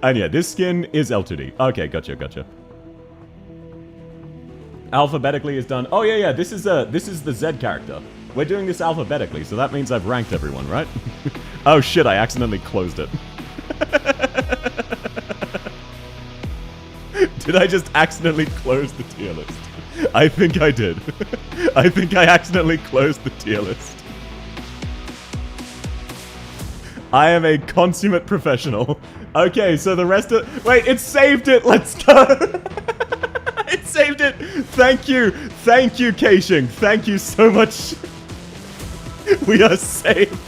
And yeah, this skin is L2D. Okay, gotcha. Alphabetically is done. Oh yeah, this is the Z character. We're doing this alphabetically, so that means I've ranked everyone, right? Oh shit, I accidentally closed it. Did I just accidentally close the tier list? I think I did. I think I accidentally closed the tier list. I am a consummate professional. Okay, so the rest of... Wait, it saved it! Let's go! It saved it! Thank you! Thank you, Keishing! Thank you so much! We are saved!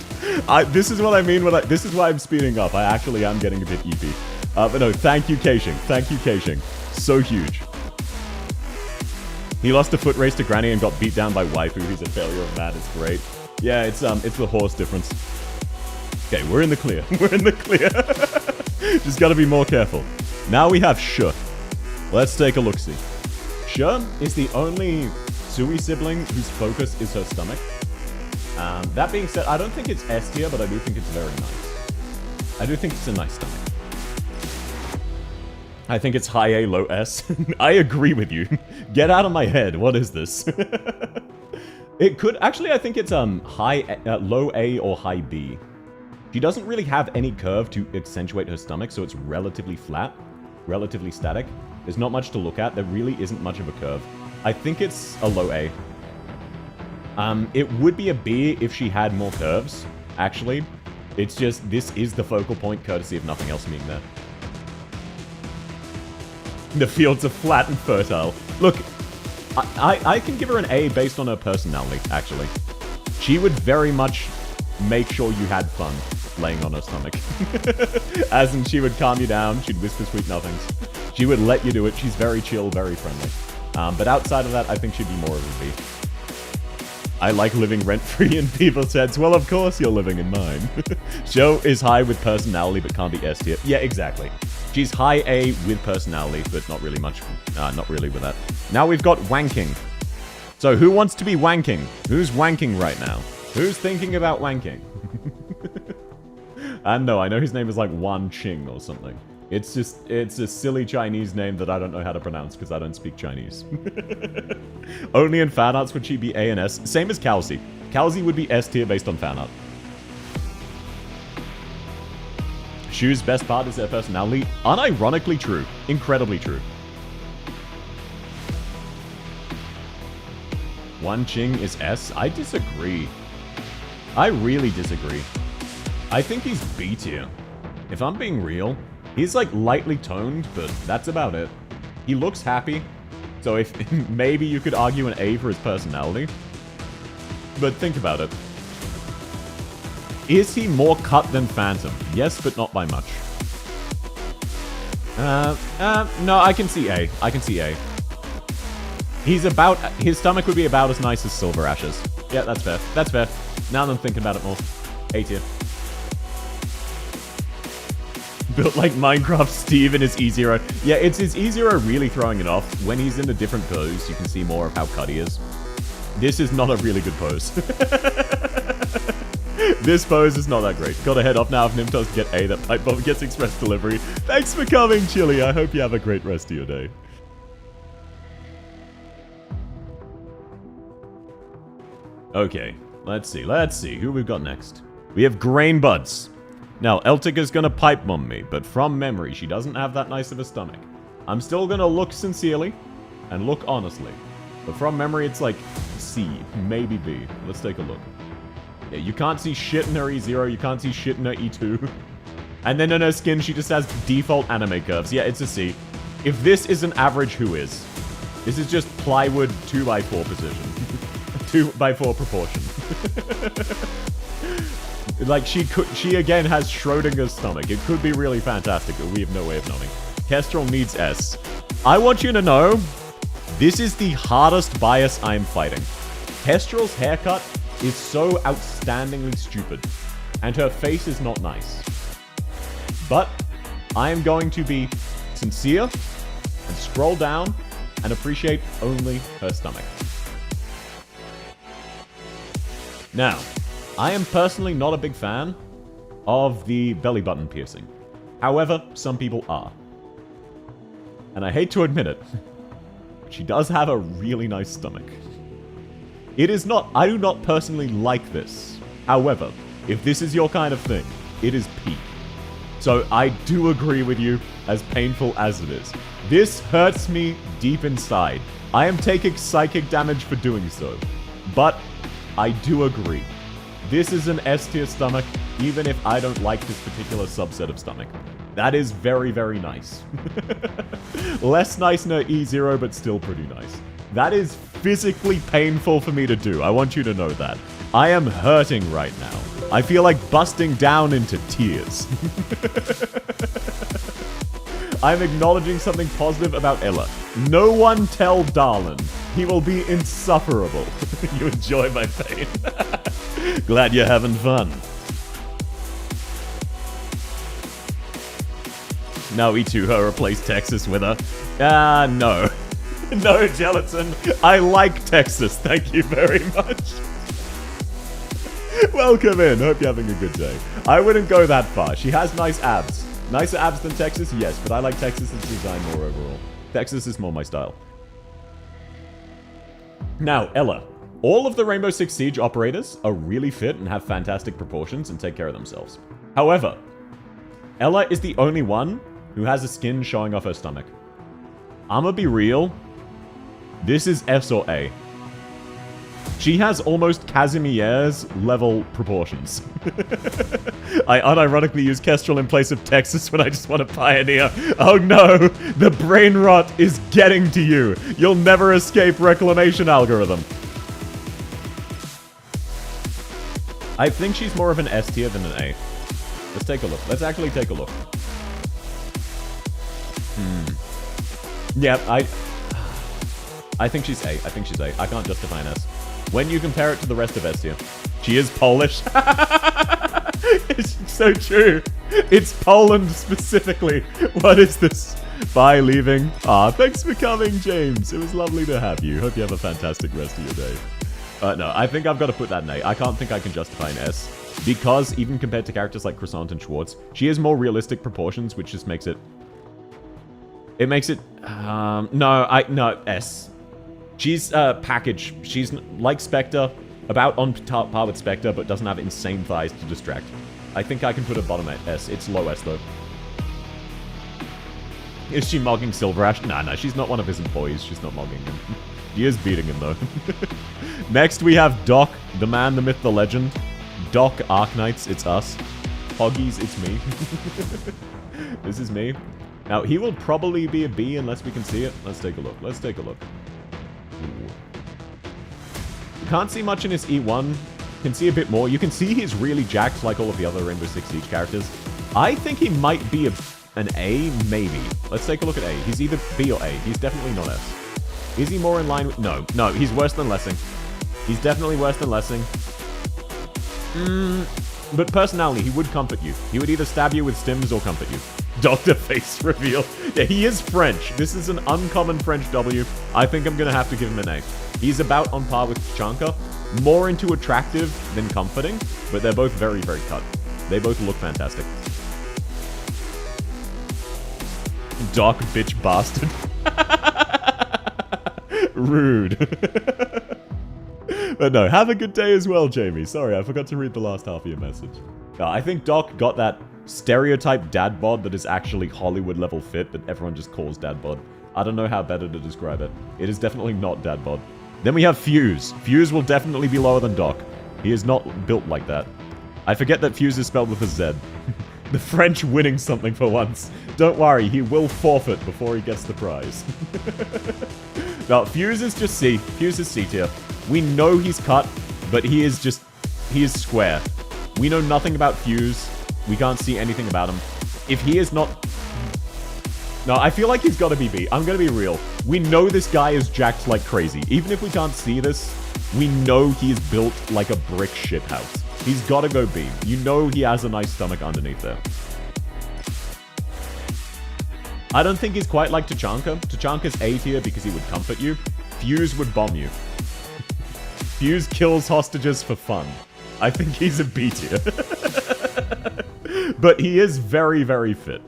This is what I mean when this is why I'm speeding up. I actually am getting a bit EP. But no, thank you, Keishing. Thank you, Keishing. So huge. He lost a foot race to Granny and got beat down by Waifu. He's a failure of that. It's great. Yeah, it's the horse difference. Okay, we're in the clear. We're in the clear. Just gotta be more careful. Now we have Sh. Let's take a look-see. Sh is the only Sui sibling whose focus is her stomach. That being said, I don't think it's S tier, but I do think it's very nice. I do think it's a nice stomach. I think it's high A, low S. I agree with you. Get out of my head. What is this? It could... Actually, I think it's low A or high B. She doesn't really have any curve to accentuate her stomach, so it's relatively flat, relatively static. There's not much to look at. There really isn't much of a curve. I think it's a low A. It would be a B if she had more curves, actually. It's just, this is the focal point, courtesy of nothing else being there. The fields are flat and fertile. Look, I can give her an A based on her personality, actually. She would very much make sure you had fun laying on her stomach. As in, she would calm you down, she'd whisper sweet nothings. She would let you do it, she's very chill, very friendly. But outside of that, I think she'd be more of a B. I like living rent-free in people's heads. Well, of course you're living in mine. Show is high with personality, but can't be S tier. Yeah, exactly. She's high A with personality, but not really much. Not really with that. Now we've got wanking. So who wants to be wanking? Who's wanking right now? Who's thinking about wanking? And no, I know his name is like Wan Qing or something. It's a silly Chinese name that I don't know how to pronounce because I don't speak Chinese. Only in fan arts would she be A and S. Same as Kelsey. Calzi would be S tier based on fan art. Shu's best part is their personality. Unironically true. Incredibly true. Wan Qing is S. I disagree. I really disagree. I think he's B tier. If I'm being real, he's like lightly toned, but that's about it. He looks happy, so if maybe you could argue an A for his personality. But think about it. Is he more cut than Phantom? Yes, but not by much. No, I can see A. I can see A. His stomach would be about as nice as Silver Ashes. Yeah, that's fair. That's fair. Now that I'm thinking about it more. A tier. Built like Minecraft Steve in his E0. Yeah, it's his E0 really throwing it off. When he's in a different pose, you can see more of how cut he is. This is not a really good pose. This pose is not that great. Gotta head off now if Nim doesn't get A. That pipe bomb gets express delivery. Thanks for coming, Chili. I hope you have a great rest of your day. Okay, let's see who we've got next. We have Grain Buds. Now, Eltika's gonna pipe bomb me, but from memory, she doesn't have that nice of a stomach. I'm still gonna look sincerely and look honestly. But from memory, it's like C, maybe B. Let's take a look. Yeah, you can't see shit in her E0, you can't see shit in her E2. And then in her skin, she just has default anime curves. Yeah, it's a C. If this is an average, who is? This is just plywood 2x4 position. 2x4 proportion. Like, she again has Schrodinger's stomach. It could be really fantastic, but we have no way of knowing. Kestrel needs S. I want you to know, this is the hardest bias I'm fighting. Kestrel's haircut is so outstandingly stupid, and her face is not nice. But I am going to be sincere and scroll down and appreciate only her stomach. Now, I am personally not a big fan of the belly button piercing. However, some people are. And I hate to admit it, but she does have a really nice stomach. It is not, I do not personally like this. However, if this is your kind of thing, it is peak. So I do agree with you, as painful as it is. This hurts me deep inside. I am taking psychic damage for doing so. But I do agree. This is an S tier stomach, even if I don't like this particular subset of stomach. That is very, very nice. Less nice than E0, but still pretty nice. That is physically painful for me to do. I want you to know that. I am hurting right now. I feel like busting down into tears. I'm acknowledging something positive about Ella. No one tell Darlin. He will be insufferable. You enjoy my pain. Glad you're having fun. Now E2 her replace Texas with her. No. No, Gelatin. I like Texas. Thank you very much. Welcome in. Hope you're having a good day. I wouldn't go that far. She has nice abs. Nicer abs than Texas? Yes, but I like Texas's design more overall. Texas is more my style. Now, Ella. All of the Rainbow Six Siege operators are really fit and have fantastic proportions and take care of themselves. However, Ella is the only one who has a skin showing off her stomach. I'ma be real. This is S or A. She has almost Casimir's level proportions. I unironically use Kestrel in place of Texas when I just want to pioneer. Oh no, the brain rot is getting to you. You'll never escape reclamation algorithm. I think she's more of an S tier than an A. Let's take a look. Let's actually take a look. Yeah, I think she's A. I think she's A. I can't justify an S. When you compare it to the rest of S tier, she is Polish. It's so true. It's Poland specifically. What is this? Bye, leaving. Thanks for coming, James. It was lovely to have you. Hope you have a fantastic rest of your day. No, I think I've got to put that in A. I can't think I can justify an S. Because, even compared to characters like Croissant and Schwartz, she has more realistic proportions, which just makes it... It makes it... No, S. She's package. She's like Spectre About on par with Spectre, but doesn't have insane thighs to distract. I think I can put a bottom at S. It's low S, though. Is she mogging Silver Ash? Nah, she's not one of his employees. She's not mogging him. She is beating him, though. Next, we have Doc, the man, the myth, the legend. Doc Arknights, it's us. Hoggies, it's me. This is me. Now, he will probably be a B unless we can see it. Let's take a look. Let's take a look. Ooh. Can't see much in his E1. Can see a bit more. You can see he's really jacked like all of the other Rainbow Six Siege characters. I think he might be an A, maybe. Let's take a look at A. He's either B or A. He's definitely not S. Is he more in line with... No, he's worse than Lessing. He's definitely worse than Lessing. But personality, he would comfort you. He would either stab you with stims or comfort you. Dr. Face reveal. Yeah, he is French. This is an uncommon French W. I think I'm going to have to give him an A. He's about on par with Chanka. More into attractive than comforting, but they're both very, very cut. They both look fantastic. Doc bitch bastard. Rude. But no, have a good day as well, Jamie. Sorry, I forgot to read the last half of your message. I think Doc got that stereotype dad bod that is actually Hollywood level fit that everyone just calls dad bod. I don't know how better to describe it. It is definitely not dad bod. Then we have Fuse. Fuse will definitely be lower than Doc. He is not built like that. I forget that Fuse is spelled with a Z. The French winning something for once. Don't worry, he will forfeit before he gets the prize. No, Fuse is just C. Fuse is C tier. We know he's cut, but he is square. We know nothing about Fuse. We can't see anything about him. If he is not... No, I feel like he's got to be B. I'm going to be real. We know this guy is jacked like crazy. Even if we can't see this, we know he's built like a brick shithouse. He's got to go B. You know he has a nice stomach underneath there. I don't think he's quite like Tachanka. Tachanka's A tier because he would comfort you. Fuse would bomb you. Fuse kills hostages for fun. I think he's a B tier. But he is very, very fit.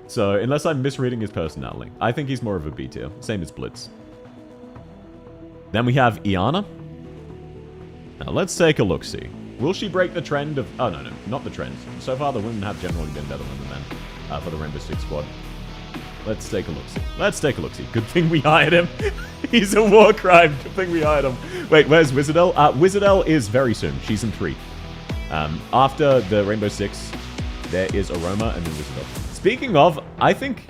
So, unless I'm misreading his personality, I think he's more of a B tier. Same as Blitz. Then we have Iana. Now, let's take a look-see. Will she break the trend of... Oh, no, not the trend. So far, the women have generally been better than the men for the Rainbow Six squad. Let's take a look-see. Let's take a look-see. Good thing we hired him. He's a war crime. Good thing we hired him. Wait, where's Wizardell? Wizardell is very soon. She's in 3. After the Rainbow Six, there is Aroma and then Wizardell. Speaking of, I think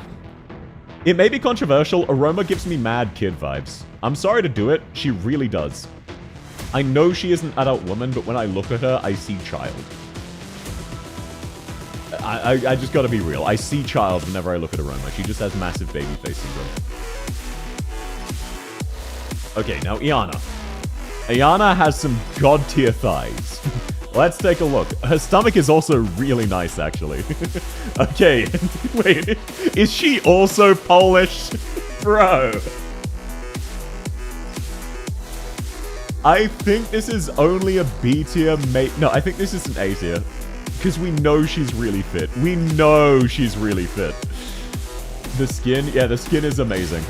it may be controversial. Aroma gives me mad kid vibes. I'm sorry to do it. She really does. I know she is an adult woman, but when I look at her, I see child. I just gotta be real. I see child whenever I look at Aroma. She just has massive baby face syndrome. Okay, now Iana. Iana has some god tier thighs. Let's take a look. Her stomach is also really nice, actually. Okay, wait. Is she also Polish? Bro. I think this is only a B tier, mate. No, I think this is an A tier. Because we know she's really fit. We know she's really fit. The skin, yeah, the skin is amazing.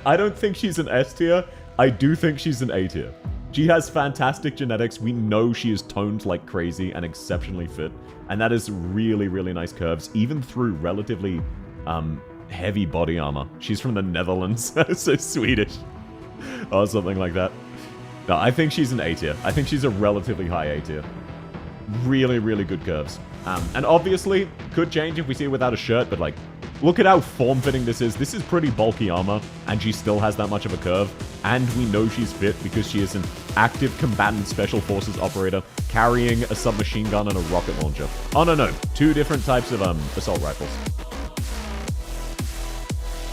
I don't think she's an S tier. I do think she's an A tier. She has fantastic genetics. We know she is toned like crazy and exceptionally fit. And that is really, really nice curves, even through relatively heavy body armor. She's from the Netherlands. So Swedish. Or something like that. No, I think she's an A tier. I think she's a relatively high A tier. Really, really good curves. And obviously, could change if we see her without a shirt, but like, look at how form-fitting this is. This is pretty bulky armor, and she still has that much of a curve. And we know she's fit because she is an active combatant special forces operator carrying a submachine gun and a rocket launcher. Oh, no. 2 different types of assault rifles.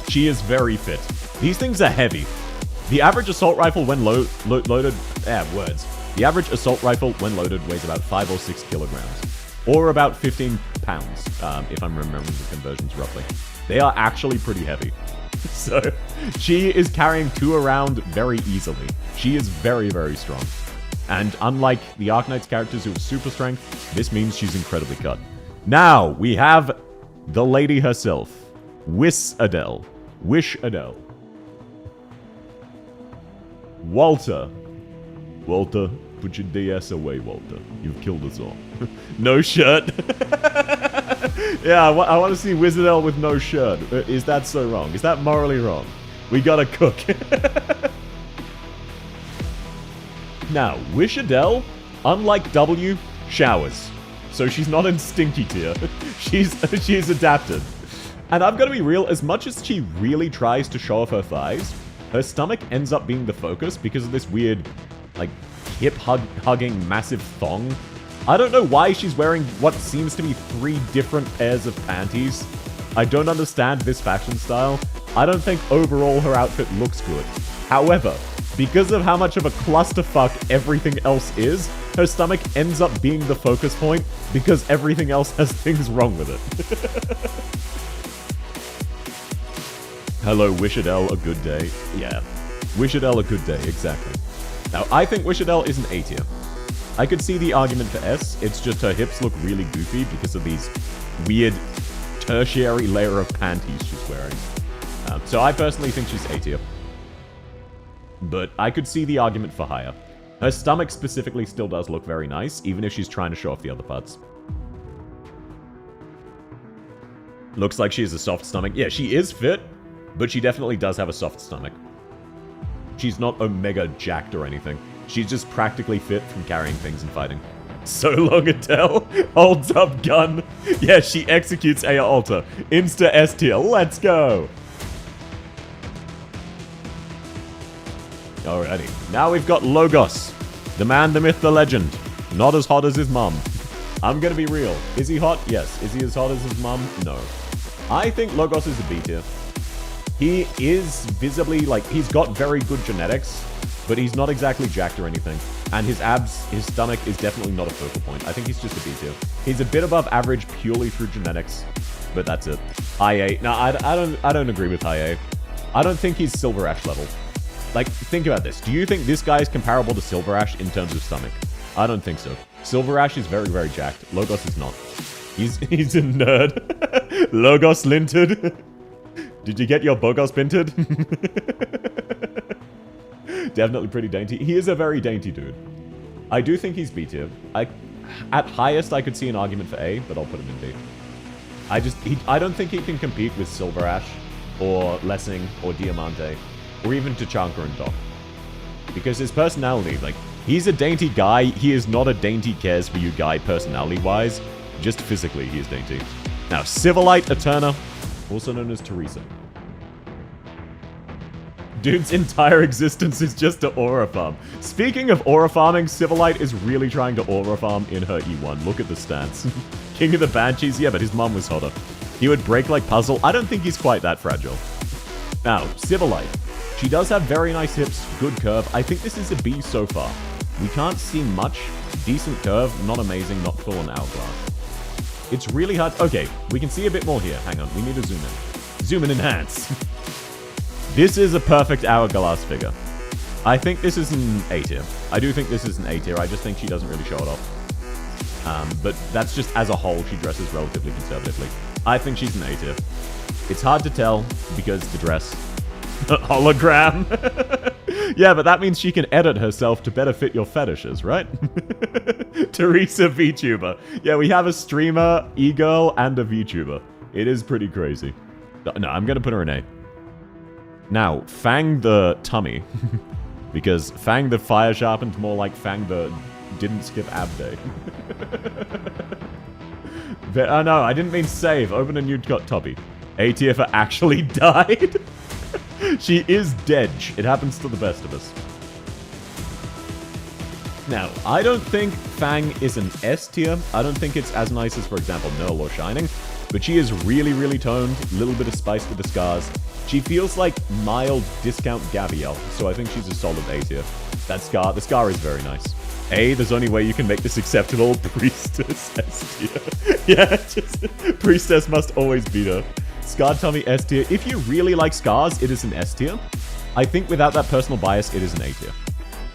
She is very fit. These things are heavy. The average assault rifle when loaded... The average assault rifle when loaded weighs about 5 or 6 kilograms. Or about 15 pounds, if I'm remembering the conversions roughly. They are actually pretty heavy. So, she is carrying 2 around very easily. She is very, very strong. And unlike the Arknights characters who have super strength, this means she's incredibly cut. Now, we have the lady herself. Wish Adele. Walter. Walter, put your DS away, Walter. You've killed us all. No shirt. Yeah, I want to see Wizardell with no shirt. Is that so wrong? Is that morally wrong? We gotta cook. Now, Wishadell, unlike W, showers. So she's not in stinky tier. She's adapted. And I've got to be real, as much as she really tries to show off her thighs, her stomach ends up being the focus because of this weird, like, hip-hugging massive thong. I don't know why she's wearing what seems to be 3 different pairs of panties. I don't understand this fashion style. I don't think overall her outfit looks good. However, because of how much of a clusterfuck everything else is, her stomach ends up being the focus point because everything else has things wrong with it. Hello, Wishadell, a good day. Yeah, Wishadell, a good day, exactly. Now, I think Wishadell is an A tier. I could see the argument for S, it's just her hips look really goofy because of these weird tertiary layer of panties she's wearing. So I personally think she's A tier. But I could see the argument for higher. Her stomach specifically still does look very nice, even if she's trying to show off the other parts. Looks like she has a soft stomach. Yeah, she is fit, but she definitely does have a soft stomach. She's not omega jacked or anything. She's just practically fit from carrying things and fighting. So long Adele holds up gun. Yeah, she executes Aya Alta. Insta S tier. Let's go. Alrighty. Now we've got Logos. The man, the myth, the legend. Not as hot as his mum. I'm gonna be real. Is he hot? Yes. Is he as hot as his mum? No. I think Logos is a B tier. He is visibly, like, he's got very good genetics, but he's not exactly jacked or anything. And his abs, his stomach is definitely not a focal point. I think he's just a B tier. He's a bit above average purely through genetics, but that's it. High A. No, I don't agree with high A. I don't think he's Silver Ash level. Like, think about this. Do you think this guy is comparable to Silver Ash in terms of stomach? I don't think so. Silver Ash is very, very jacked. Logos is not. He's a nerd. Logos linted. Did you get your Bogos binted? Definitely pretty dainty. He is a very dainty dude. I do think he's B tier. At highest, I could see an argument for A, but I'll put him in B. I don't think he can compete with Silver Ash, or Lessing, or Diamante, or even Tachanka and Doc. Because his personality, like, he's a dainty guy. He is not a dainty cares for you guy personality-wise. Just physically, he is dainty. Now, Civilite Eterna, also known as Teresa. Dude's entire existence is just to aura farm. Speaking of aura farming, Civilite is really trying to aura farm in her E1. Look at the stats. King of the Banshees, yeah, but his mom was hotter. He would break like Puzzle. I don't think he's quite that fragile. Now, Civilite. She does have very nice hips, good curve. I think this is a B so far. We can't see much. Decent curve, not amazing, not full on hourglass. It's really hard. Okay, we can see a bit more here. Hang on, we need to zoom in. Zoom and enhance. This is a perfect hourglass figure. I think this is an A tier. I do think this is an A tier. I just think she doesn't really show it off. But that's just as a whole, she dresses relatively conservatively. I think she's an A tier. It's hard to tell because the dress. Hologram. Yeah, but that means she can edit herself to better fit your fetishes, right? Teresa VTuber. Yeah, we have a streamer, e-girl, and a VTuber. It is pretty crazy. No, I'm gonna put her in A. Now, Fang the tummy. Because Fang the fire sharpened more like Fang the didn't skip ab day. Oh no, I didn't mean save. Open a new toppy. A tier for actually died. She is dead. It happens to the best of us. Now, I don't think Fang is an S tier. I don't think it's as nice as, for example, Nurl or Shining. But she is really, really toned. A little bit of spice with the scars. She feels like mild discount Gabrielle. So I think she's a solid A tier. The scar is very nice. A, there's only way you can make this acceptable. Priestess S tier. Yeah, just Priestess must always beat her. Scarred tummy S tier. If you really like scars, it is an S tier. I think without that personal bias, it is an A tier.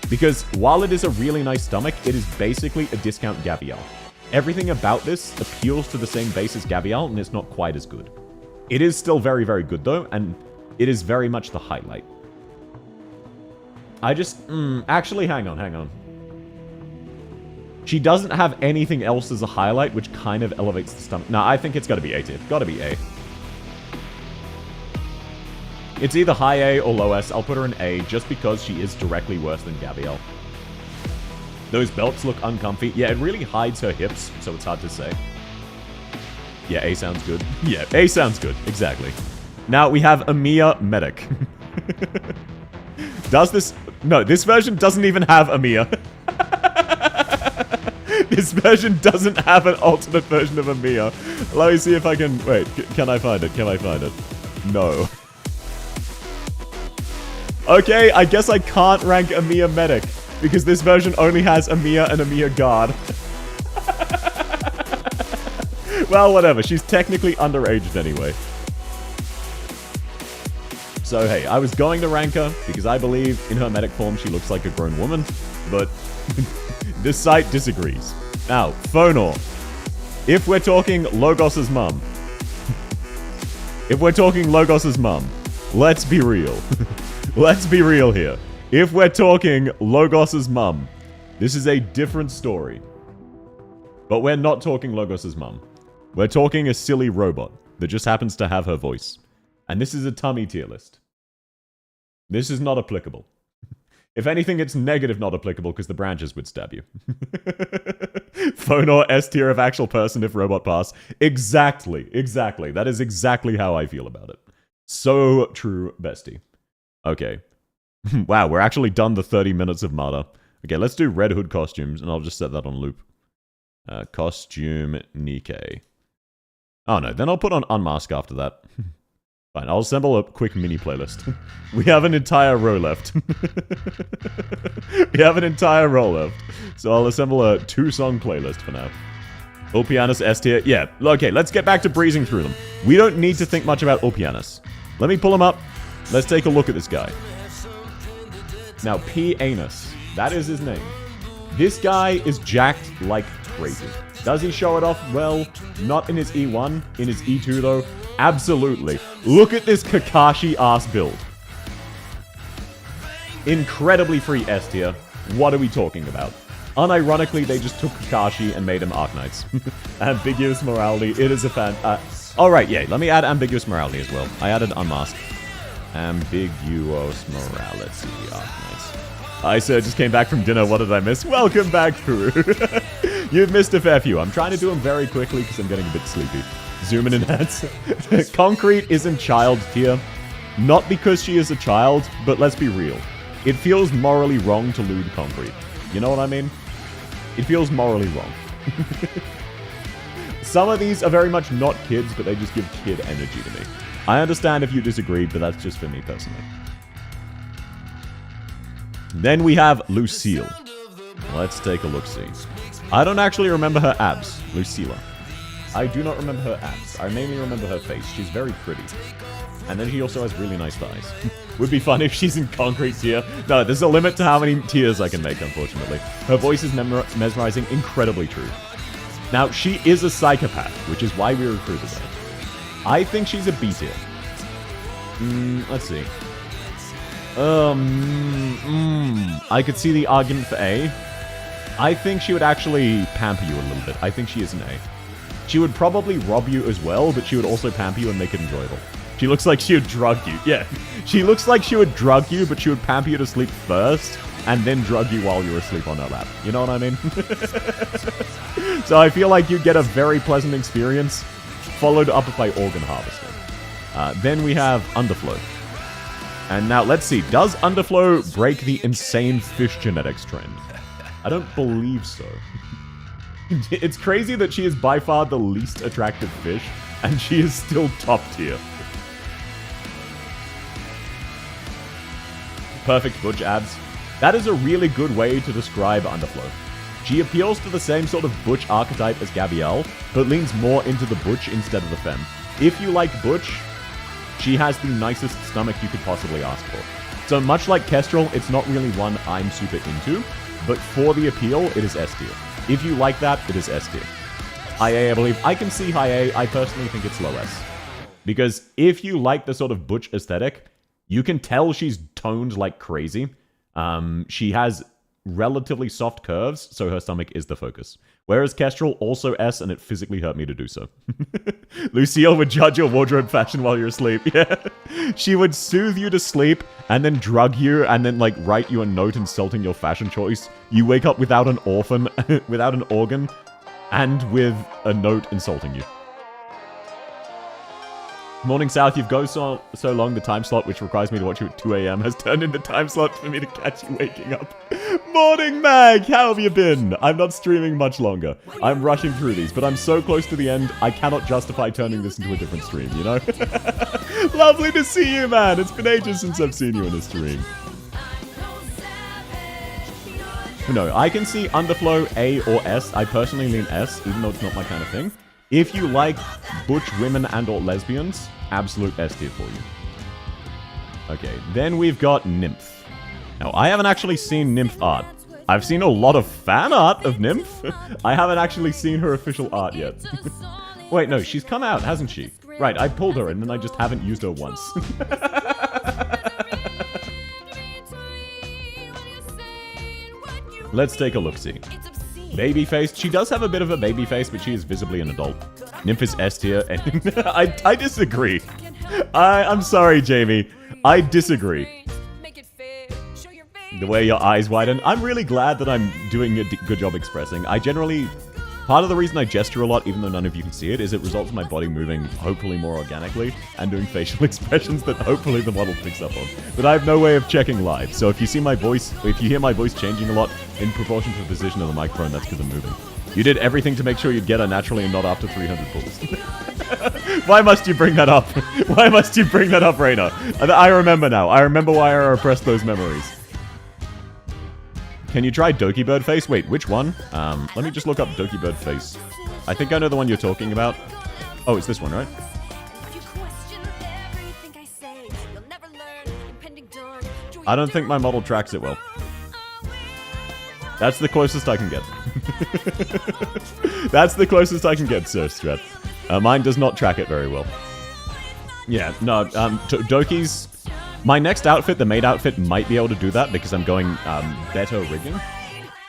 Because while it is a really nice stomach, it is basically a discount Gabrielle. Everything about this appeals to the same base as Gabrielle, and it's not quite as good. It is still very, very good though, and it is very much the highlight. I just... actually, hang on. She doesn't have anything else as a highlight, which kind of elevates the stomach. No, I think it's gotta be A tier. Gotta be A. It's either high A or low S. I'll put her in A just because she is directly worse than Gabrielle. Those belts look uncomfy. Yeah, it really hides her hips, so it's hard to say. Yeah, A sounds good. Yeah, A sounds good. Exactly. Now we have Amiya Medic. Does this... No, this version doesn't even have Amiya. This version doesn't have an alternate version of Amiya. Let me see if I can... Wait, can I find it? Can I find it? No. Okay, I guess I can't rank Amiya Medic, because this version only has Amiya and Amiya Guard. Well, whatever. She's technically underaged anyway. So, hey, I was going to rank her, because I believe in her medic form she looks like a grown woman, but this site disagrees. Now, Fonor. If we're talking Logos's mum. If we're talking Logos's mum, let's be real. Let's be real here. If we're talking Logos's mum, this is a different story. But we're not talking Logos's mum. We're talking a silly robot that just happens to have her voice. And this is a tummy tier list. This is not applicable. If anything, it's negative not applicable because the branches would stab you. Fonor S tier of actual person if robot pass. Exactly. That is exactly how I feel about it. So true, bestie. Okay. Wow, we're actually done the 30 minutes of Mata. Okay, let's do Red Hood costumes, and I'll just set that on loop. Costume Nikkei. Oh no, then I'll put on Unmask after that. Fine, I'll assemble a quick mini playlist. We have an entire row left. We have an entire row left. So I'll assemble a 2-song playlist for now. Ulpianus S tier. Yeah, okay, let's get back to breezing through them. We don't need to think much about Ulpianus. Let me pull him up. Let's take a look at this guy. Now, P. Anus. That is his name. This guy is jacked like crazy. Does he show it off? Well, not in his E1. In his E2, though. Absolutely. Look at this Kakashi-ass build. Incredibly free S tier. What are we talking about? Unironically, they just took Kakashi and made him Arknights. Ambiguous morality. It is a fan... Alright, yeah. Let me add ambiguous morality as well. I added unmasked. Ambiguous morality. Arknights. Hi, sir. Just came back from dinner. What did I miss? Welcome back, Pooh. You've missed a fair few. I'm trying to do them very quickly because I'm getting a bit sleepy. Zoom in and ads. Concrete isn't child tier. Not because she is a child, but let's be real. It feels morally wrong to lewd Concrete. You know what I mean? It feels morally wrong. Some of these are very much not kids, but they just give kid energy to me. I understand if you disagree, but that's just for me personally. Then we have Lucille. Let's take a look-see. I don't actually remember her abs, Lucilla. I do not remember her abs. I mainly remember her face. She's very pretty. And then she also has really nice thighs. Would be fun if she's in Concrete tier. No, there's a limit to how many tiers I can make, unfortunately. Her voice is mesmerizing, incredibly true. Now, she is a psychopath, which is why we recruited her. I think she's a B tier. Let's see. I could see the argument for A. I think she would actually pamper you a little bit. I think she is an A. She would probably rob you as well, but she would also pamper you and make it enjoyable. She looks like she would drug you. Yeah. She looks like she would drug you, but she would pamper you to sleep first, and then drug you while you were asleep on her lap. You know what I mean? So I feel like you'd get a very pleasant experience, followed up by organ harvesting. Then we have Underflow. And now, let's see. Does Underflow break the insane fish genetics trend? I don't believe so. It's crazy that she is by far the least attractive fish, and she is still top tier. Perfect butch abs. That is a really good way to describe Underflow. She appeals to the same sort of butch archetype as Gabrielle, but leans more into the butch instead of the femme. If you like butch, she has the nicest stomach you could possibly ask for. So much like Kestrel, it's not really one I'm super into, but for the appeal, it is S tier. If you like that, it is S tier. High A, I believe. I can see high A. I personally think it's low S. Because if you like the sort of butch aesthetic, you can tell she's toned like crazy. She has relatively soft curves, so her stomach is the focus. Whereas Kestrel, also S, and it physically hurt me to do so. Lucille would judge your wardrobe fashion while you're asleep. Yeah. She would soothe you to sleep, and then drug you, and then, like, write you a note insulting your fashion choice. You wake up without an without an organ, and with a note insulting you. Morning South, you've gone so long, the time slot which requires me to watch you at 2 a.m. has turned into time slot for me to catch you waking up. Morning Mag, how have you been? I'm not streaming much longer. I'm rushing through these, but I'm so close to the end, I cannot justify turning this into a different stream, you know? Lovely to see you, man. It's been ages since I've seen you in a stream. No, I can see Underflow A or S. I personally lean S, even though it's not my kind of thing. If you like butch women and or lesbians, absolute S tier for you. Okay, then we've got Nymph. Now, I haven't actually seen Nymph art. I've seen a lot of fan art of Nymph. I haven't actually seen her official art yet. Wait, no, she's come out, hasn't she? Right, I pulled her and then I just haven't used her once. Let's take a look-see. Babyface. She does have a bit of a baby face, but she is visibly an adult. Nymph is S tier, and I disagree. I'm sorry, Jamie. I disagree. The way your eyes widen. I'm really glad that I'm doing a good job expressing. I generally... Part of the reason I gesture a lot, even though none of you can see it, is it results in my body moving hopefully more organically and doing facial expressions that hopefully the model picks up on. But I have no way of checking live, so if you see my voice, if you hear my voice changing a lot in proportion to the position of the microphone, that's because I'm moving. You did everything to make sure you'd get her naturally and not after 300 pulls. Why must you bring that up? Why must you bring that up, Raina? I remember now. I remember why I repressed those memories. Can you try Doki Bird Face? Wait, which one? Let me just look up Doki Bird Face. I think I know the one you're talking about. Oh, it's this one, right? I don't think my model tracks it well. That's the closest I can get. That's the closest I can get, Sir Strat. Mine does not track it very well. Yeah, no, Doki's... My next outfit, the maid outfit, might be able to do that because I'm going better rigging.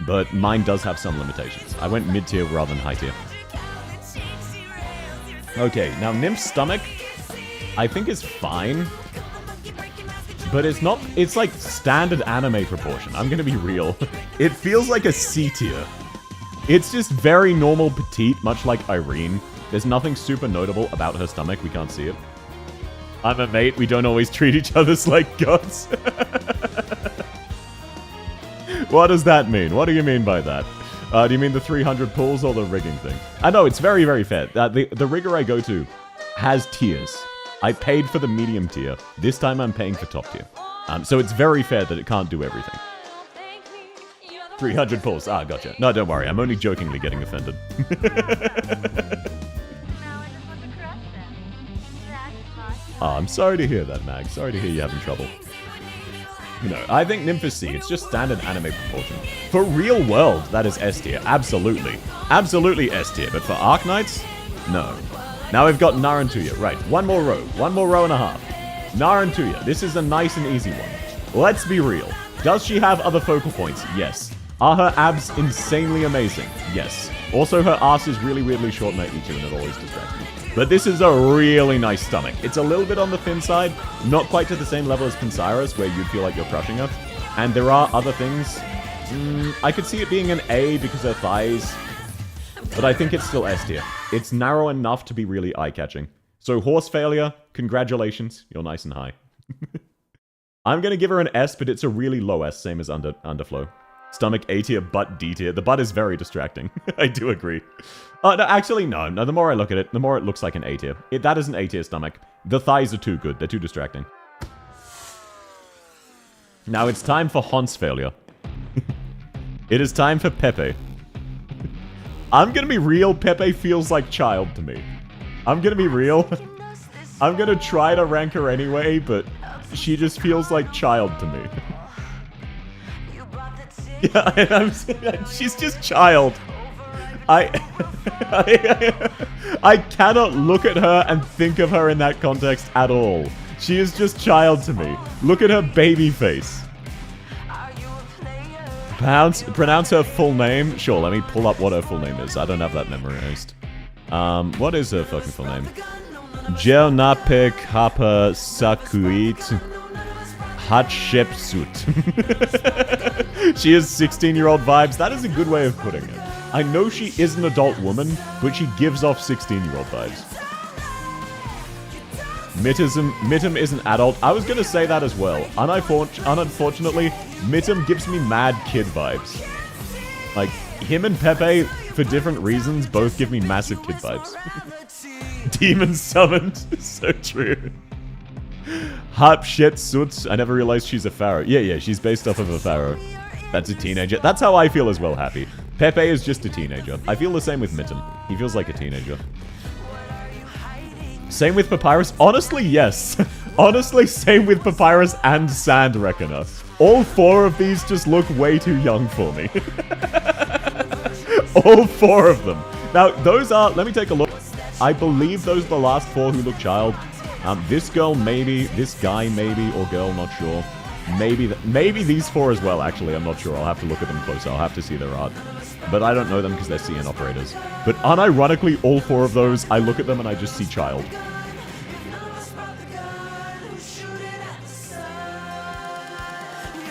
But mine does have some limitations. I went mid-tier rather than high-tier. Okay, now Nymph's stomach, I think is fine. But it's not... It's like standard anime proportion. I'm gonna be real. It feels like a C tier. It's just very normal petite, much like Irene. There's nothing super notable about her stomach. We can't see it. I'm a mate, we don't always treat each other like gods. What does that mean? What do you mean by that? Do you mean the 300 pulls or the rigging thing? I know, it's very, very fair. The rigger I go to has tiers. I paid for the medium tier. This time I'm paying for top tier. So it's very fair that it can't do everything. 300 pulls. Ah, gotcha. No, don't worry. I'm only jokingly getting offended. Oh, I'm sorry to hear that, Mag. Sorry to hear you're having trouble. You know, I think Nymph is C. It's just standard anime proportion. For real world, that is S tier. Absolutely. Absolutely S tier. But for Arknights, no. Now we've got Narantuya. Right, one more row. One more row and a half. Narantuya. This is a nice and easy one. Let's be real. Does she have other focal points? Yes. Are her abs insanely amazing? Yes. Also, her ass is really weirdly short and I eat you and it always distracts me. But this is a really nice stomach. It's a little bit on the thin side, not quite to the same level as Pinsira's, where you'd feel like you're crushing her. And there are other things. I could see it being an A because her thighs, but I think it's still S tier. It's narrow enough to be really eye-catching. So horse failure, congratulations, you're nice and high. I'm gonna give her an S, but it's a really low S, same as Underflow. Stomach A tier, butt D tier. The butt is very distracting. I do agree. No, actually, no. The more I look at it, the more it looks like an A tier. That is an A tier stomach. The thighs are too good. They're too distracting. Now it's time for Hans failure. It is time for Pepe. I'm gonna be real. Pepe feels like child to me. I'm gonna be real. I'm gonna try to rank her anyway, but she just feels like child to me. Yeah, she's just child. I cannot look at her and think of her in that context at all. She is just child to me. Look at her baby face. Pronounce her full name? Sure, let me pull up what her full name is. I don't have that memorized. What is her fucking full name? Jernapek Hapa Sakuit Hatshepsut. She has 16-year-old vibes. That is a good way of putting it. I know she is an adult woman, but she gives off 16-year-old vibes. Mittum is an adult. I was gonna say that as well. Unfortunately, Mittum gives me mad kid vibes. Like, him and Pepe, for different reasons, both give me massive kid vibes. Demon summoned. So true. Harp shit suits. I never realized she's a pharaoh. Yeah, she's based off of a pharaoh. That's a teenager. That's how I feel as well, Happy. Pepe is just a teenager. I feel the same with Mittum. He feels like a teenager. Same with Papyrus? Honestly, yes. Honestly, same with Papyrus and Sand Reckoner. All four of these just look way too young for me. All four of them. Now, those are... Let me take a look. I believe those are the last four who look child. This girl, maybe. This guy, maybe. Or girl, not sure. Maybe these four as well, actually. I'm not sure. I'll have to look at them closer. I'll have to see their art. But I don't know them because they're CN operators. But unironically, all four of those, I look at them and I just see child.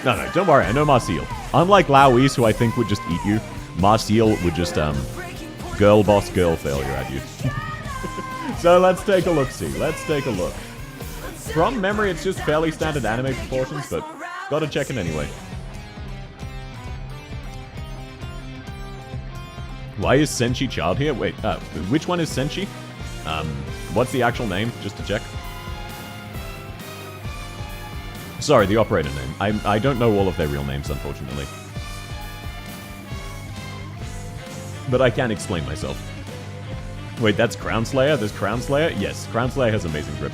No, don't worry. I know Marseille. Unlike Lauis, who I think would just eat you, Marseille would just, girl boss, girl failure at you. So let's take a look-see. Let's take a look. From memory, it's just fairly standard anime proportions, but gotta check it anyway. Why is Senshi child here? Wait, which one is Senshi? What's the actual name, just to check? Sorry, the operator name. I don't know all of their real names, unfortunately. But I can explain myself. Wait, that's Crown Slayer? There's Crown Slayer? Yes, Crown Slayer has amazing grip.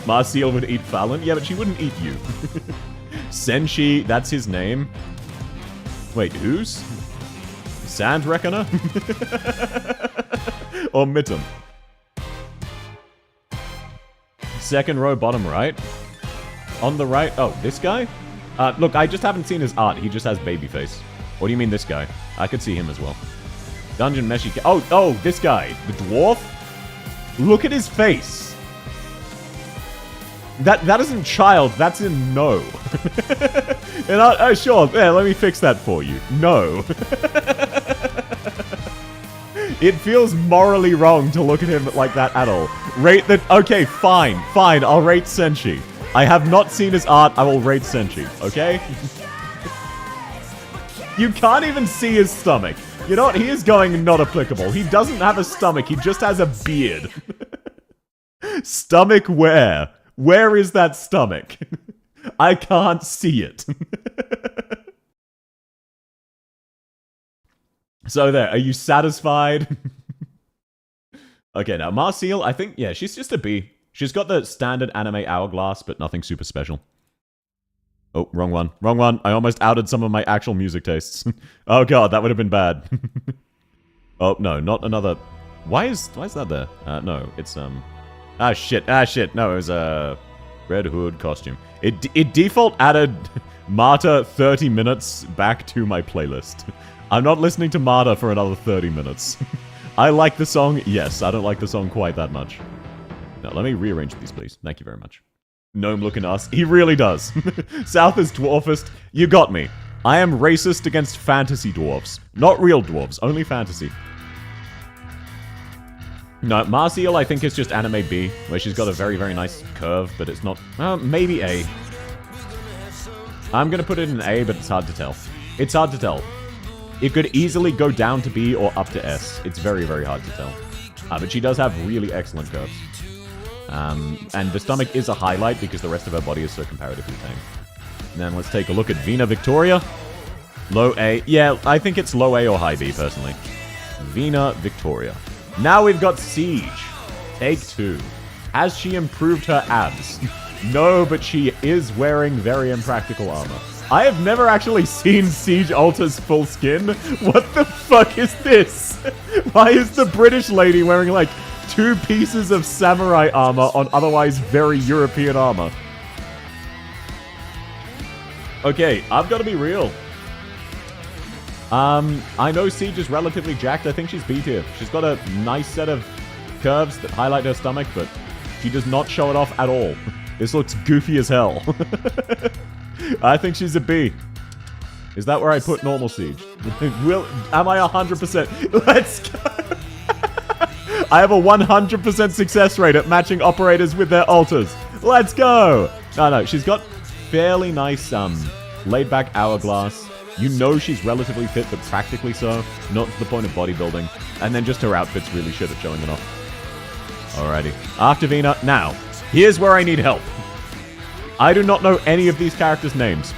Marseille would eat Fallon? Yeah, but she wouldn't eat you. Senshi, that's his name. Wait, whose? Sand Reckoner? Or Mittum? Second row, bottom right. On the right... Oh, this guy? Look, I just haven't seen his art. He just has baby face. What do you mean this guy? I could see him as well. Dungeon Meshi... Oh, this guy. The dwarf? Look at his face. That isn't child, that's in no. And sure, yeah, let me fix that for you. No. It feels morally wrong to look at him like that at all. Rate that... Okay, fine, I'll rate Senshi. I have not seen his art, I will rate Senshi, okay? You can't even see his stomach. You know what, he is going not applicable. He doesn't have a stomach, he just has a beard. Stomach where? Where is that stomach? I can't see it. So there, are you satisfied? Okay, now Marseille, I think, yeah, she's just a B. She's got the standard anime hourglass, but nothing super special. Oh, wrong one. Wrong one. I almost outed some of my actual music tastes. Oh god, that would have been bad. Oh, no, not another... Why is that there? No, it's, Ah, shit. No, it was a Red Hood costume. It default added Marta 30 minutes back to my playlist. I'm not listening to Marta for another 30 minutes. I like the song, yes. I don't like the song quite that much. Now, let me rearrange these, please. Thank you very much. Gnome-looking ass. He really does. South is dwarfist. You got me. I am racist against fantasy dwarfs. Not real dwarves, only fantasy. No, Marseille, I think, is just anime B, where she's got a very, very nice curve, but it's not... maybe A. I'm gonna put it in A, but it's hard to tell. It's hard to tell. It could easily go down to B or up to S. It's very, very hard to tell. But she does have really excellent curves. And the stomach is a highlight because the rest of her body is so comparatively tame. And then let's take a look at Vina Victoria. Low A. Yeah, I think it's low A or high B, personally. Vina Victoria. Now we've got Siege. Take 2. Has she improved her abs? No, but she is wearing very impractical armor. I have never actually seen Siege Alter's full skin. What the fuck is this? Why is the British lady wearing, like, 2 pieces of samurai armor on otherwise very European armor? Okay, I've got to be real. I know Siege is relatively jacked. I think she's B tier. She's got a nice set of curves that highlight her stomach, but she does not show it off at all. This looks goofy as hell. I think she's a B. Is that where I put normal Siege? Am I 100%? Let's go! I have a 100% success rate at matching operators with their alters. Let's go! No, she's got fairly nice, laid-back hourglass. You know she's relatively fit, but practically so. Not to the point of bodybuilding. And then just her outfit's really shit at showing it off. Alrighty. After Vina. Now, here's where I need help. I do not know any of these characters' names.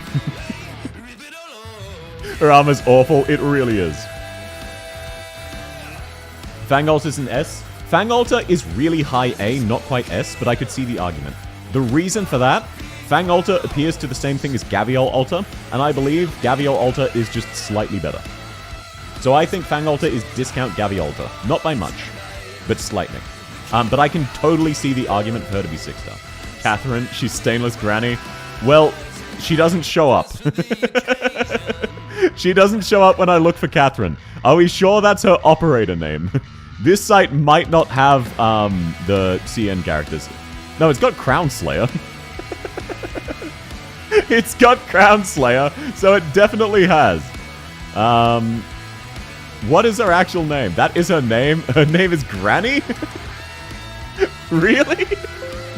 Her armor's awful. It really is. Fangolta's an S. Fangolta is really high A, not quite S, but I could see the argument. The reason for that, Fangolta appears to the same thing as Gaviol Alta, and I believe Gaviol Alta is just slightly better. So I think Fangolta is discount Gaviolta. Not by much, but slightly. But I can totally see the argument for her to be 6-star. Catherine, she's Stainless Granny. Well, she doesn't show up. She doesn't show up when I look for Catherine. Are we sure that's her operator name? This site might not have the CN characters. No, it's got Crown Slayer. It's got Crown Slayer, so it definitely has. What is her actual name? That is her name? Her name is Granny? Really?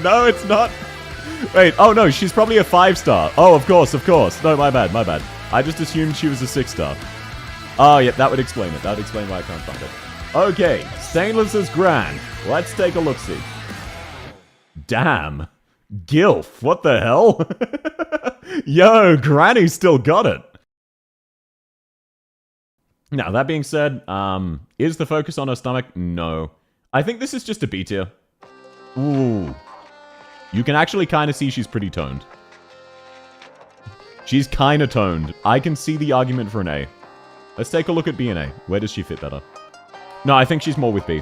No, it's not. Wait, oh no, she's probably a 5-star. Oh, of course. No, my bad. I just assumed she was a 6-star. Oh, yeah, that would explain it. That would explain why I can't find it. Okay, Stainless is Gran. Let's take a look-see. Damn. Gilf, what the hell? Yo, Granny still got it. Now, that being said, is the focus on her stomach? No. I think this is just a B tier. Ooh. You can actually kind of see she's pretty toned. She's kind of toned. I can see the argument for an A. Let's take a look at B and A. Where does she fit better? No, I think she's more with B.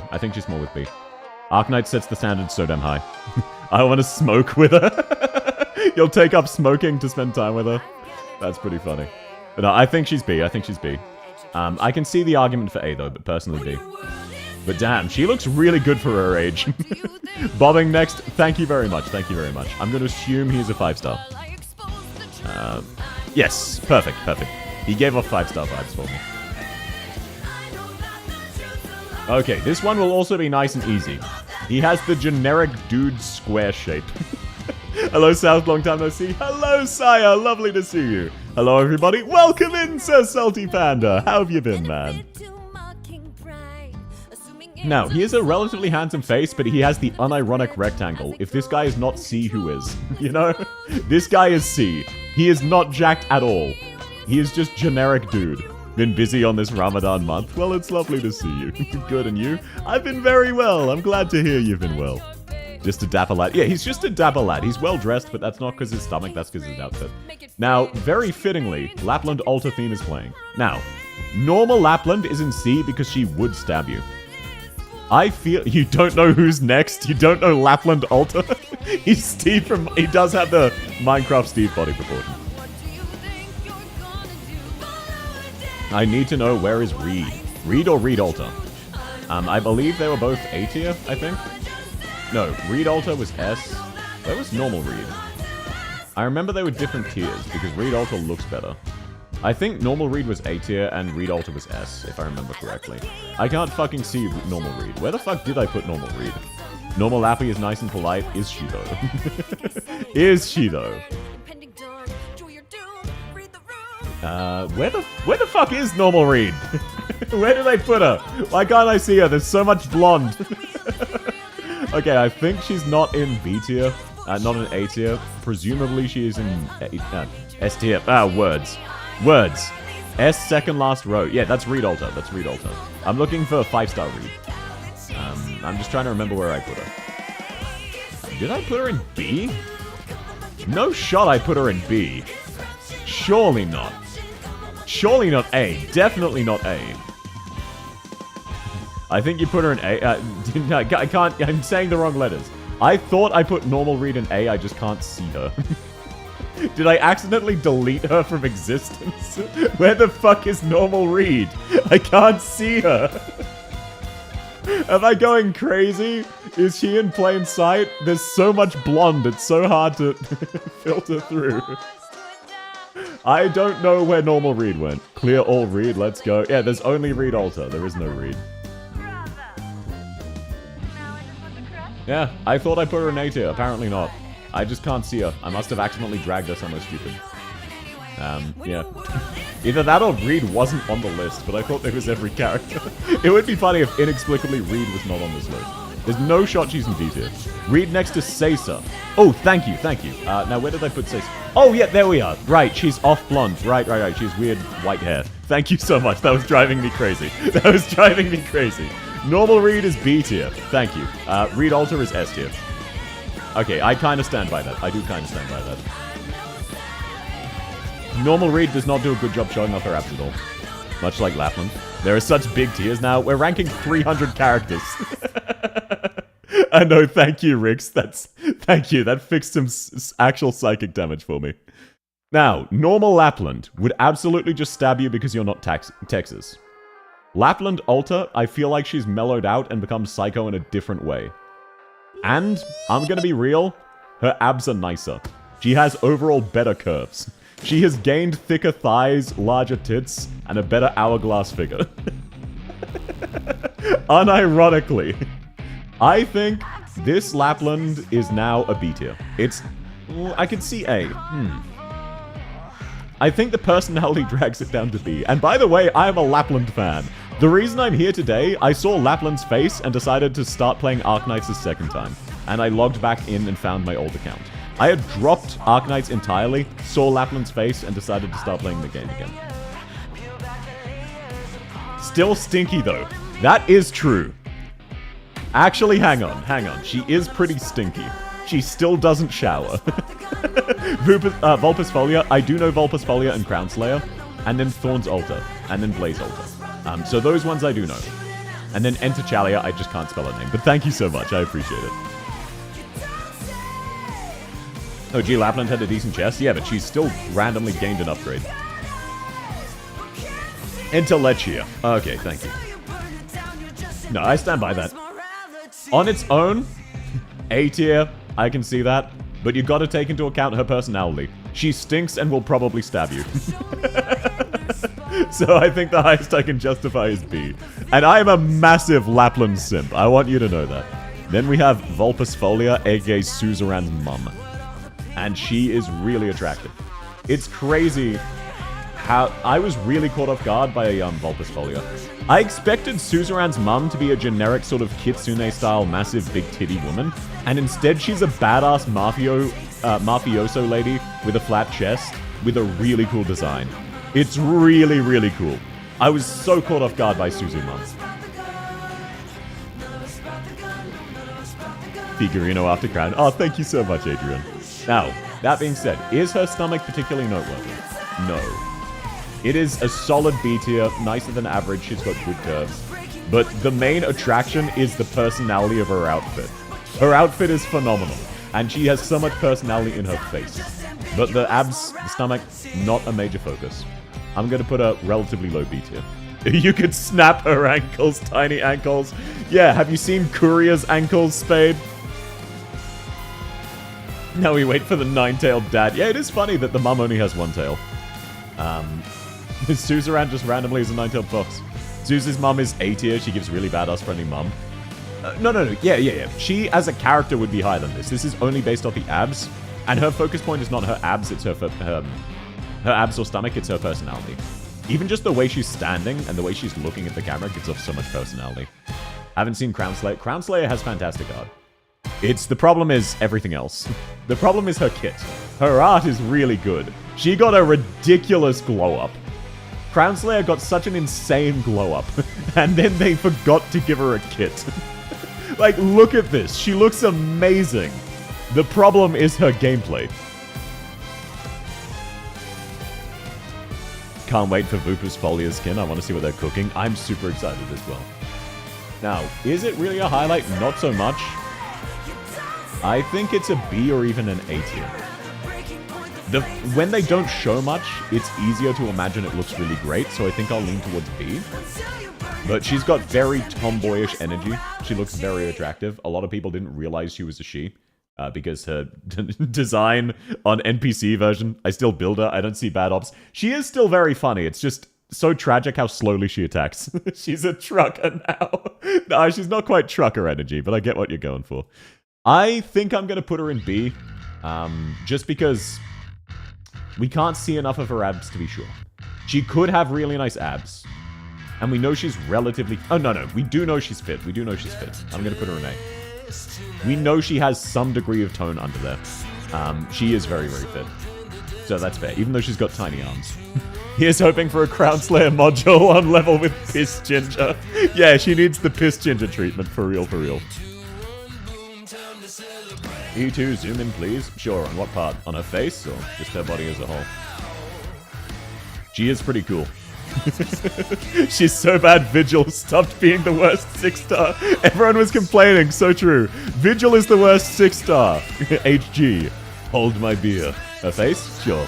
Arknights sets the standard so damn high. I want to smoke with her. You'll take up smoking to spend time with her. That's pretty funny. But no, I think she's B. I can see the argument for A though, but personally B. But damn, she looks really good for her age. Bobbing next. Thank you very much. I'm going to assume he's a 5-star. Yes, perfect. He gave off 5-star vibes for me. Okay, this one will also be nice and easy. He has the generic dude square shape. Hello, South, long time no see. Hello, Sire, lovely to see you. Hello, everybody. Welcome in, Sir Salty Panda. How have you been, man? Now, he has a relatively handsome face, but he has the unironic rectangle. If this guy is not C, who is? You know? This guy is C. He is not jacked at all. He is just generic dude. Been busy on this Ramadan month? Well, it's lovely to see you. Good, and you? I've been very well. I'm glad to hear you've been well. Just a dapper lad. Yeah, he's just a dapper lad. He's well dressed, but that's not because his stomach, that's because his outfit. Now, very fittingly, Lapland Alta theme is playing. Now, normal Lapland is in C because she would stab you. I feel... You don't know who's next? You don't know Lapland Alta? He's Steve from... He does have the Minecraft Steve body proportion. I need to know where is Reed. Reed or Reed Alta? I believe they were both A tier, I think. No, Reed Alta was S. Where was normal Reed? I remember they were different tiers because Reed Alta looks better. I think normal Reed was A tier and Reed Alta was S, if I remember correctly. I can't fucking see normal Reed. Where the fuck did I put normal Reed? Normal Lappy is nice and polite. Is she though? Is she though? Where the fuck is normal Reed? Where did I put her? Why can't I see her? There's so much blonde. Okay, I think she's not in B tier. Not in A tier. Presumably she is in S tier. Words. S second last row. Yeah, that's Reed Alta. I'm looking for a 5-star Reed. I'm just trying to remember where I put her. Did I put her in B? No shot I put her in B. Surely not. Surely not A. Definitely not A. I think you put her in A. I can't... I'm saying the wrong letters. I thought I put normal Reed in A. I just can't see her. Did I accidentally delete her from existence? Where the fuck is Normal Reed? I can't see her. Am I going crazy? Is she in plain sight? There's so much blonde, it's so hard to filter through. I don't know where Normal Reed went. Clear all Reed, let's go. Yeah, there's only Reed Alter. There is no Reed. Yeah, I thought I put her in A tier. Apparently not. I just can't see her. I must have accidentally dragged her somewhere stupid. Yeah. Either that or Reed wasn't on the list, but I thought there was every character. It would be funny if inexplicably Reed was not on this list. There's no shot she's in D tier. Reed next to Sasa. Oh, thank you. Now where did I put Sasa? Oh, yeah, there we are. Right, she's off blonde. Right. She has weird white hair. Thank you so much. That was driving me crazy. Normal Reed is B tier. Thank you. Reed Alter is S tier. Okay, I kind of stand by that. I do kind of stand by that. Normal Reed does not do a good job showing off her abs at all. Much like Lapland. There are such big tiers now. We're ranking 300 characters. I know, thank you, Rix. Thank you. That fixed some actual psychic damage for me. Now, normal Lapland would absolutely just stab you because you're not Texas. Lapland Alter, I feel like she's mellowed out and become psycho in a different way. And, I'm gonna be real, her abs are nicer. She has overall better curves. She has gained thicker thighs, larger tits, and a better hourglass figure. Unironically, I think this Lapland is now a B tier. I could see A. I think the personality drags it down to B. And by the way, I am a Lapland fan. The reason I'm here today, I saw Lapland's face and decided to start playing Arknights a second time. And I logged back in and found my old account. I had dropped Arknights entirely, saw Lapland's face, and decided to start playing the game again. Still stinky though. That is true. Actually, hang on. She is pretty stinky. She still doesn't shower. Vulpus Folia, I do know Vulpus Folia and Crown Slayer, and then Thorns Alter, and then Blaze Alter. So those ones I do know. And then Enter Chalia, I just can't spell her name. But thank you so much, I appreciate it. Oh, gee, Lapland had a decent chest? Yeah, but she's still randomly gained an upgrade. Enter Lechia. Okay, thank you. No, I stand by that. On its own, A tier, I can see that. But you gotta take into account her personality. She stinks and will probably stab you. So I think the highest I can justify is B. And I am a massive Lapland simp. I want you to know that. Then we have Vulpus Folia, aka Suzerain's mum. And she is really attractive. It's crazy how... I was really caught off guard by Vulpus Folia. I expected Suzerain's mum to be a generic sort of Kitsune-style massive big titty woman. And instead she's a badass mafioso lady with a flat chest with a really cool design. It's really, really cool. I was so caught off guard by Suzu mum. Figurino after Crown. Oh, thank you so much, Adrian. Now, that being said, is her stomach particularly noteworthy? No. It is a solid B tier, nicer than average, she's got good curves. But the main attraction is the personality of her outfit. Her outfit is phenomenal, and she has so much personality in her face. But the abs, the stomach, not a major focus. I'm gonna put a relatively low B tier. You could snap her ankles, tiny ankles. Yeah, have you seen Courier's ankles, Spade? Now we wait for the nine-tailed dad. Yeah, it is funny that the mum only has one tail. Suzerain just randomly is a nine-tailed fox. Zeus's mum is A tier. She gives really badass friendly mum. No. Yeah. She, as a character, would be higher than this. This is only based off the abs. And her focus point is not her abs, it's her abs or stomach, it's her personality. Even just the way she's standing and the way she's looking at the camera gives off so much personality. Haven't seen Crown Slayer. Crown Slayer has fantastic art. The problem is everything else. The problem is her kit. Her art is really good. She got a ridiculous glow up. Crown Slayer got such an insane glow up. And then they forgot to give her a kit. Like, look at this. She looks amazing. The problem is her gameplay. Can't wait for Vulpus Folia's skin. I want to see what they're cooking. I'm super excited as well. Now, is it really a highlight? Not so much. I think it's a B or even an A tier. When they don't show much, it's easier to imagine it looks really great, so I think I'll lean towards B. But she's got very tomboyish energy. She looks very attractive. A lot of people didn't realize she was a she. Because her design on NPC version, I still build her. I don't see bad ops. She is still very funny. It's just so tragic how slowly she attacks. She's a trucker now. No, she's not quite trucker energy, but I get what you're going for. I think I'm going to put her in B. Just because we can't see enough of her abs to be sure. She could have really nice abs. And we know she's relatively... Oh, no. We do know she's fit. We do know she's fit. I'm going to put her in A. We know she has some degree of tone under there. She is very, very fit. So that's fair, even though she's got tiny arms. Here's hoping for a Crown Slayer module on level with Piss Ginger. Yeah, she needs the Piss Ginger treatment, for real, for real. E2, zoom in, please. Sure, on what part? On her face, or just her body as a whole? She is pretty cool. She's so bad Vigil stopped being the worst 6-star. Everyone was complaining, so true. Vigil is the worst 6-star. HG. Hold my beer. Her face? Sure.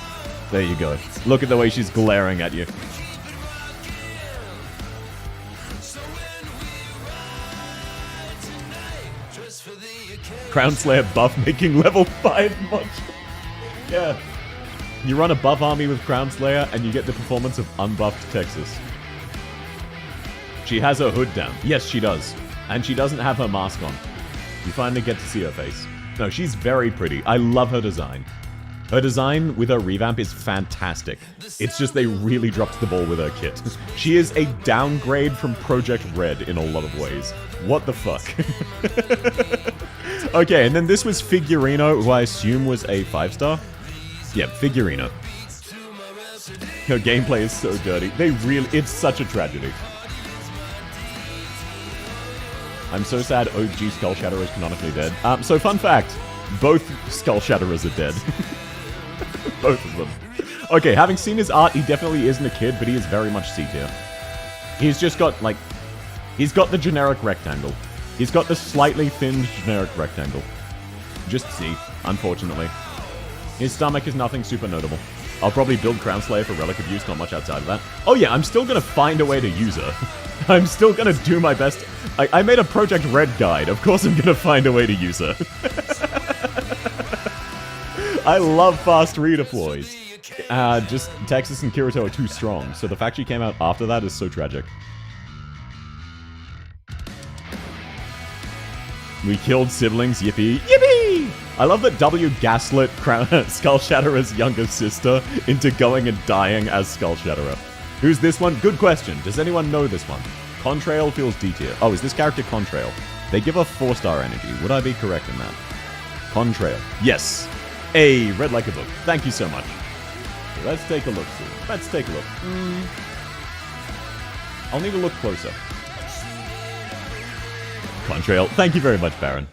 There you go. Look at the way she's glaring at you. Crown Slayer buff making level 5 much. Yeah. You run a buff army with Crown Slayer, and you get the performance of unbuffed Texas. She has her hood down. Yes, she does. And she doesn't have her mask on. You finally get to see her face. No, she's very pretty. I love her design. Her design with her revamp is fantastic. It's just they really dropped the ball with her kit. She is a downgrade from Project Red in a lot of ways. What the fuck? Okay, and then this was Figurino, who I assume was a 5-star. Yeah, Figurino. Her gameplay is so dirty. It's such a tragedy. I'm so sad OG Skull Shatterer is canonically dead. So fun fact, both Skull Shatterers are dead. Both of them. Okay, having seen his art, he definitely isn't a kid, but he is very much C tier. He's just got, like, he's got the generic rectangle. He's got the slightly thinned generic rectangle. Just C, unfortunately. His stomach is nothing super notable. I'll probably build Crown Slayer for relic abuse, not much outside of that. Oh yeah, I'm still gonna find a way to use her. I'm still gonna do my best. I made a Project Red guide. Of course I'm gonna find a way to use her. I love fast redeploys. Just Texas and Kirito are too strong, so the fact she came out after that is so tragic. We killed siblings, yippee. Yippee! I love that W gaslit Skull Shatterer's younger sister into going and dying as Skull Shatterer. Who's this one? Good question. Does anyone know this one? Contrail feels D tier. Oh, is this character Contrail? They give off 4-star energy. Would I be correct in that? Contrail. Yes. Hey, read like a book. Thank you so much. Okay, let's take a look. Let's take a look. I'll need to look closer. Contrail. Thank you very much, Baron.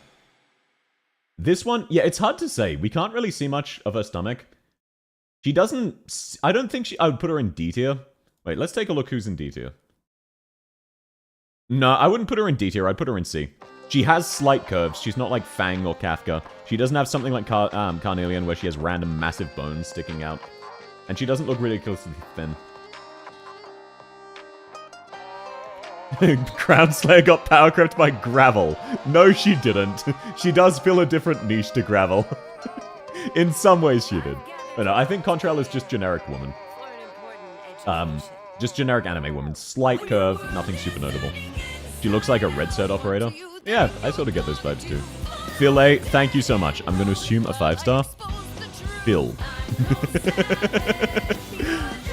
This one, yeah, it's hard to say. We can't really see much of her stomach. She doesn't... I don't think I would put her in D tier. Wait, let's take a look who's in D tier. No, I wouldn't put her in D tier. I'd put her in C. She has slight curves. She's not like Fang or Kafka. She doesn't have something like Carnelian where she has random massive bones sticking out. And she doesn't look ridiculously thin. Crown Slayer got power crept by Gravel. No, she didn't. She does fill a different niche to Gravel. In some ways she did. But no, I think Contrail is just generic woman. Just generic anime woman. Slight curve, nothing super notable. She looks like a red cert operator. Yeah, I sort of get those vibes too. Phil A, thank you so much. I'm going to assume a 5-star. Phil.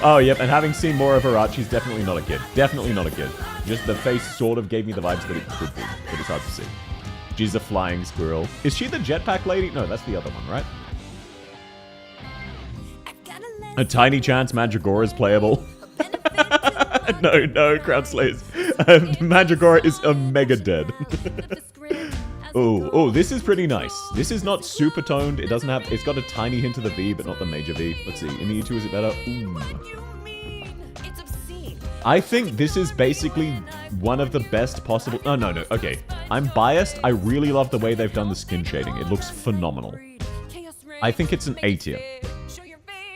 Oh, yep, and having seen more of her art, she's definitely not a kid. Definitely not a kid. Just the face sort of gave me the vibes that it could be, but it's hard to see. She's a flying squirrel. Is she the jetpack lady? No, that's the other one, right? A tiny chance Mandragora is playable. No, Crown Slayers. Mandragora is a mega dead. Oh, this is pretty nice. This is not super toned. It doesn't have... It's got a tiny hint of the V, but not the major V. Let's see. In the E2, is it better? Ooh. I think this is basically one of the best possible... Oh, no. Okay. I'm biased. I really love the way they've done the skin shading. It looks phenomenal. I think it's an A tier.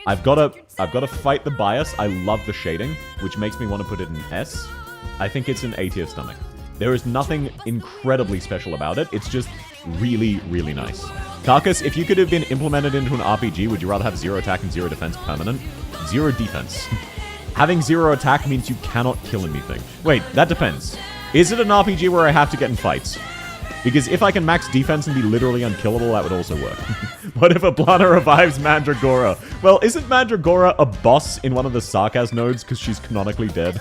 I've got to fight the bias. I love the shading, which makes me want to put it in S. I think it's an A tier stomach. There is nothing incredibly special about it. It's just really, really nice. Carcass, if you could have been implemented into an RPG, would you rather have 0 attack and 0 defense permanent? 0 defense. Having 0 attack means you cannot kill anything. Wait, that depends. Is it an RPG where I have to get in fights? Because if I can max defense and be literally unkillable, that would also work. What if Ablana revives Mandragora? Well, isn't Mandragora a boss in one of the Sarkaz nodes because she's canonically dead?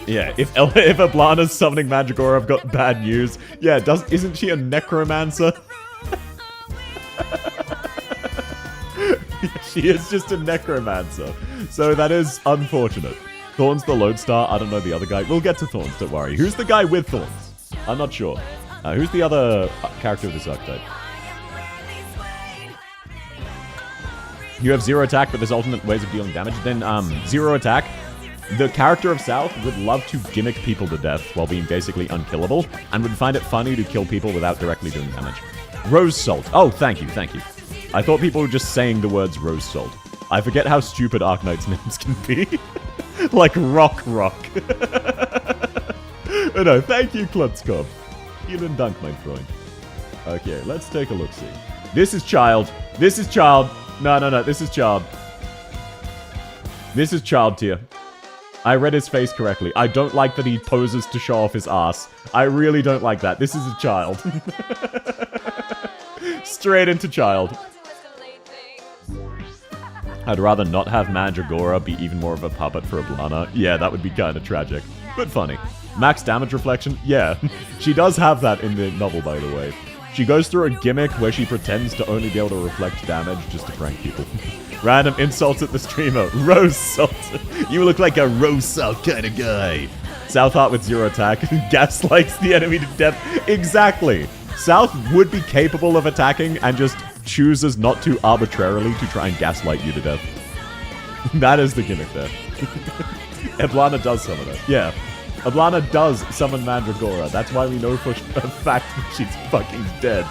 Yeah, if Ablana's summoning Mandragora, I've got bad news. Yeah, isn't she a necromancer? She is just a necromancer. So that is unfortunate. Thorn's the Lodestar. I don't know the other guy. We'll get to Thorns, don't worry. Who's the guy with Thorns? I'm not sure. Who's the other character of this archetype? You have 0 attack, but there's alternate ways of dealing damage. Then 0 attack. The character of South would love to gimmick people to death while being basically unkillable, and would find it funny to kill people without directly doing damage. Rose Salt. Oh, thank you, thank you. I thought people were just saying the words Rose Salt. I forget how stupid Arknights names can be. Like Rock. No, thank you, Klutzkopf. Vielen Dank, mein Freund. Okay, let's take a look-see. This is Child. This is Child. No, this is Child. This is Child tier. I read his face correctly. I don't like that he poses to show off his ass. I really don't like that. This is a Child. Straight into Child. I'd rather not have Mandragora be even more of a puppet for Ablana. Yeah, that would be kind of tragic. But funny. Max damage reflection? Yeah. She does have that in the novel, by the way. She goes through a gimmick where she pretends to only be able to reflect damage just to prank people. Random insults at the streamer. Rose Salt. You look like a Rose Salt kind of guy. South Heart with 0 attack. Gaslights the enemy to death. Exactly. South would be capable of attacking and just chooses not to arbitrarily to try and gaslight you to death. That is the gimmick there. Ablana does summon her. Yeah. Ablana does summon Mandragora. That's why we know for a fact that she's fucking dead.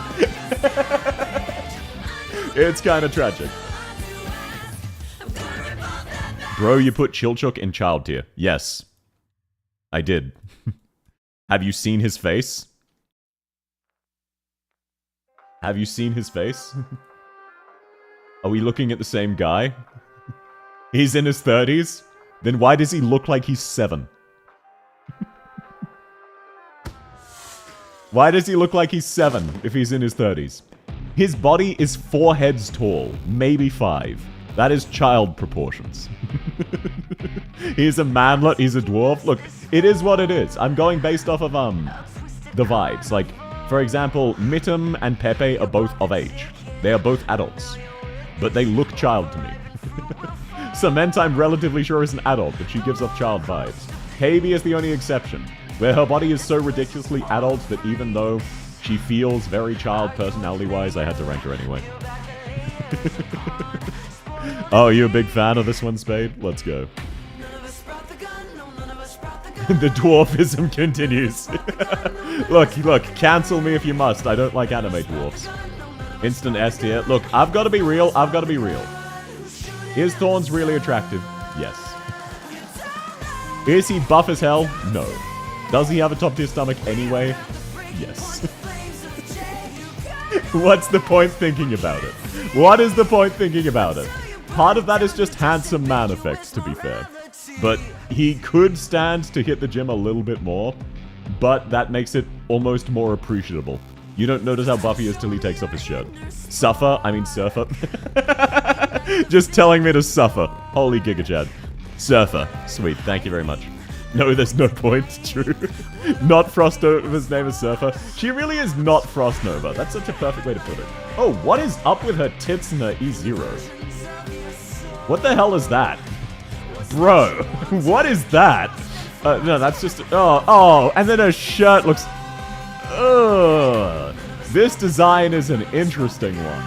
It's kind of tragic. Bro, you put Chilchuk in Child tier. Yes. I did. Have you seen his face? Have you seen his face? Are we looking at the same guy? He's in his 30s? Then why does he look like he's 7? Why does he look like he's 7 if he's in his 30s? His body is 4 heads tall, maybe 5. That is child proportions. He's a manlet, he's a dwarf. Look, it is what it is. I'm going based off of, the vibes. Like, for example, Mittum and Pepe are both of age. They are both adults. But they look child to me. Samantha, I'm relatively sure is an adult, but she gives off child vibes. KB is the only exception, where her body is so ridiculously adult that even though she feels very child personality-wise, I had to rank her anyway. Oh, you a big fan of this one, Spade? Let's go. The dwarfism continues. Look, cancel me if you must. I don't like anime dwarfs. Instant S tier. Look, I've got to be real. Is Thorns really attractive? Yes. Is he buff as hell? No. Does he have a top tier stomach anyway? Yes. What's the point thinking about it? What is the point thinking about it? Part of that is just handsome man effects, to be fair. But he could stand to hit the gym a little bit more, but that makes it almost more appreciable. You don't notice how buff he is till he takes off his shirt. Surfer? Just telling me to suffer. Holy Giga Chad. Surfer. Sweet, thank you very much. No, there's no point. True. Not Frostova's name is Surfer. She really is not Frostnova. That's such a perfect way to put it. Oh, what is up with her tits and her E0? What the hell is that? Bro, what is that? No, that's just... Oh, and then her shirt looks... Ugh. This design is an interesting one.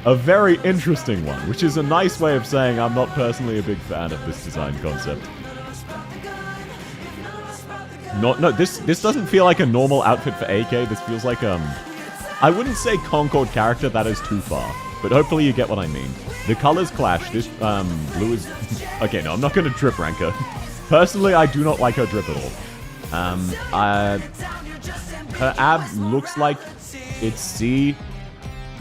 A very interesting one, which is a nice way of saying I'm not personally a big fan of this design concept. No, this doesn't feel like a normal outfit for AK. This feels like I wouldn't say Concord character, that is too far. But hopefully you get what I mean. The colors clash. This blue is... Okay, no, I'm not going to drip rank her. Personally, I do not like her drip at all. Her ab looks like it's C,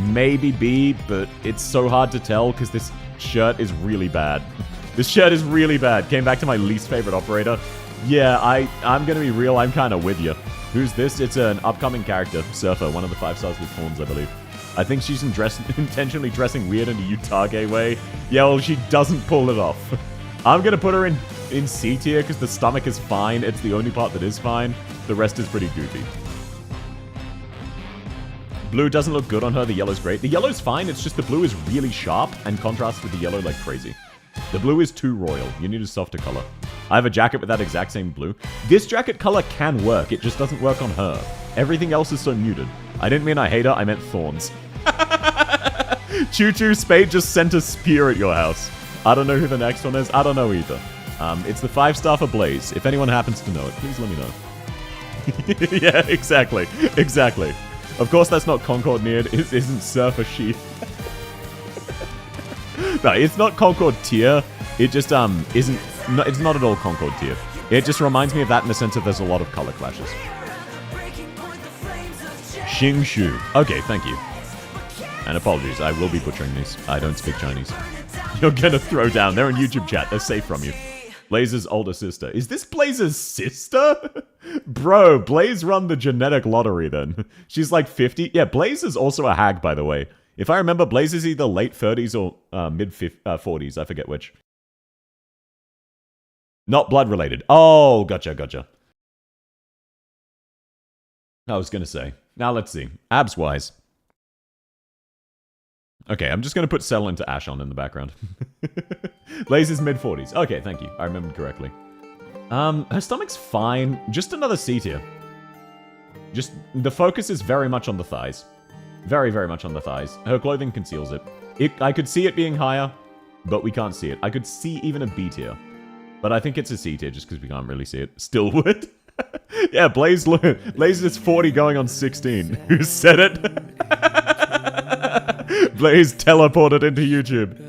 maybe B, but it's so hard to tell because this shirt is really bad. This shirt is really bad. Came back to my least favorite operator. Yeah, I'm going to be real. I'm kind of with you. Who's this? It's an upcoming character. Surfer, one of the 5 stars with horns, I believe. I think she's intentionally dressing weird in a Utage way. Yeah, well, she doesn't pull it off. I'm going to put her in C tier because the stomach is fine. It's the only part that is fine. The rest is pretty goofy. Blue doesn't look good on her. The yellow's great. The yellow's fine. It's just the blue is really sharp and contrasts with the yellow like crazy. The blue is too royal. You need a softer color. I have a jacket with that exact same blue. This jacket color can work. It just doesn't work on her. Everything else is so muted. I didn't mean I hate her. I meant thorns. Choo Choo Spade just sent a spear at your house. I don't know who the next one is. I don't know either. It's the 5-star for Blaze. If anyone happens to know it, please let me know. Yeah, exactly. Exactly. Of course, that's not Concord Neared. It isn't Surfer Sheath. No, it's not Concord tier. It just isn't. No, it's not at all Concord tier. It just reminds me of that in the sense that there's a lot of color clashes. Xing Shu. Okay, thank you. And apologies, I will be butchering these. I don't speak Chinese. You're gonna throw down. They're in YouTube chat. They're safe from you. Blaze's older sister. Is this Blaze's sister? Bro, Blaze run the genetic lottery then. She's like 50. Yeah, Blaze is also a hag, by the way. If I remember, Blaze is either late 30s or mid 40s. I forget which. Not blood related. Oh, gotcha, gotcha. I was gonna say. Now let's see. Abs-wise. Okay, I'm just gonna put Settle into Ash on in the background. Blaze is mid 40s. Okay, thank you. I remembered correctly. Her stomach's fine. Just another C tier. Just, the focus is very much on the thighs. Very, very much on the thighs. Her clothing conceals it. I could see it being higher, but we can't see it. I could see even a B tier. But I think it's a C tier just because we can't really see it. Still would. Yeah, Blaze is 40 going on 16. Who said it? Blaze teleported into YouTube.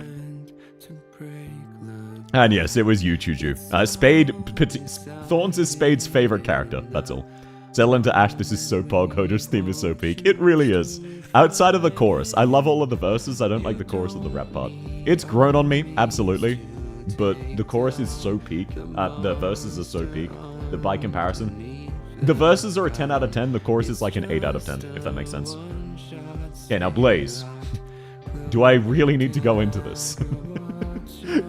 And yes, it was you, Chuju. Thorns is Spade's favorite character, that's all. Settle into Ash, this is so pog, Hojo's theme is so peak. It really is. Outside of the chorus, I love all of the verses, I don't like the chorus of the rap part. It's grown on me, absolutely. But the chorus is so peak, the verses are so peak, that by comparison, the verses are a 10 out of 10, the chorus is like an 8 out of 10, if that makes sense. Okay, now Blaze. Do I really need to go into this?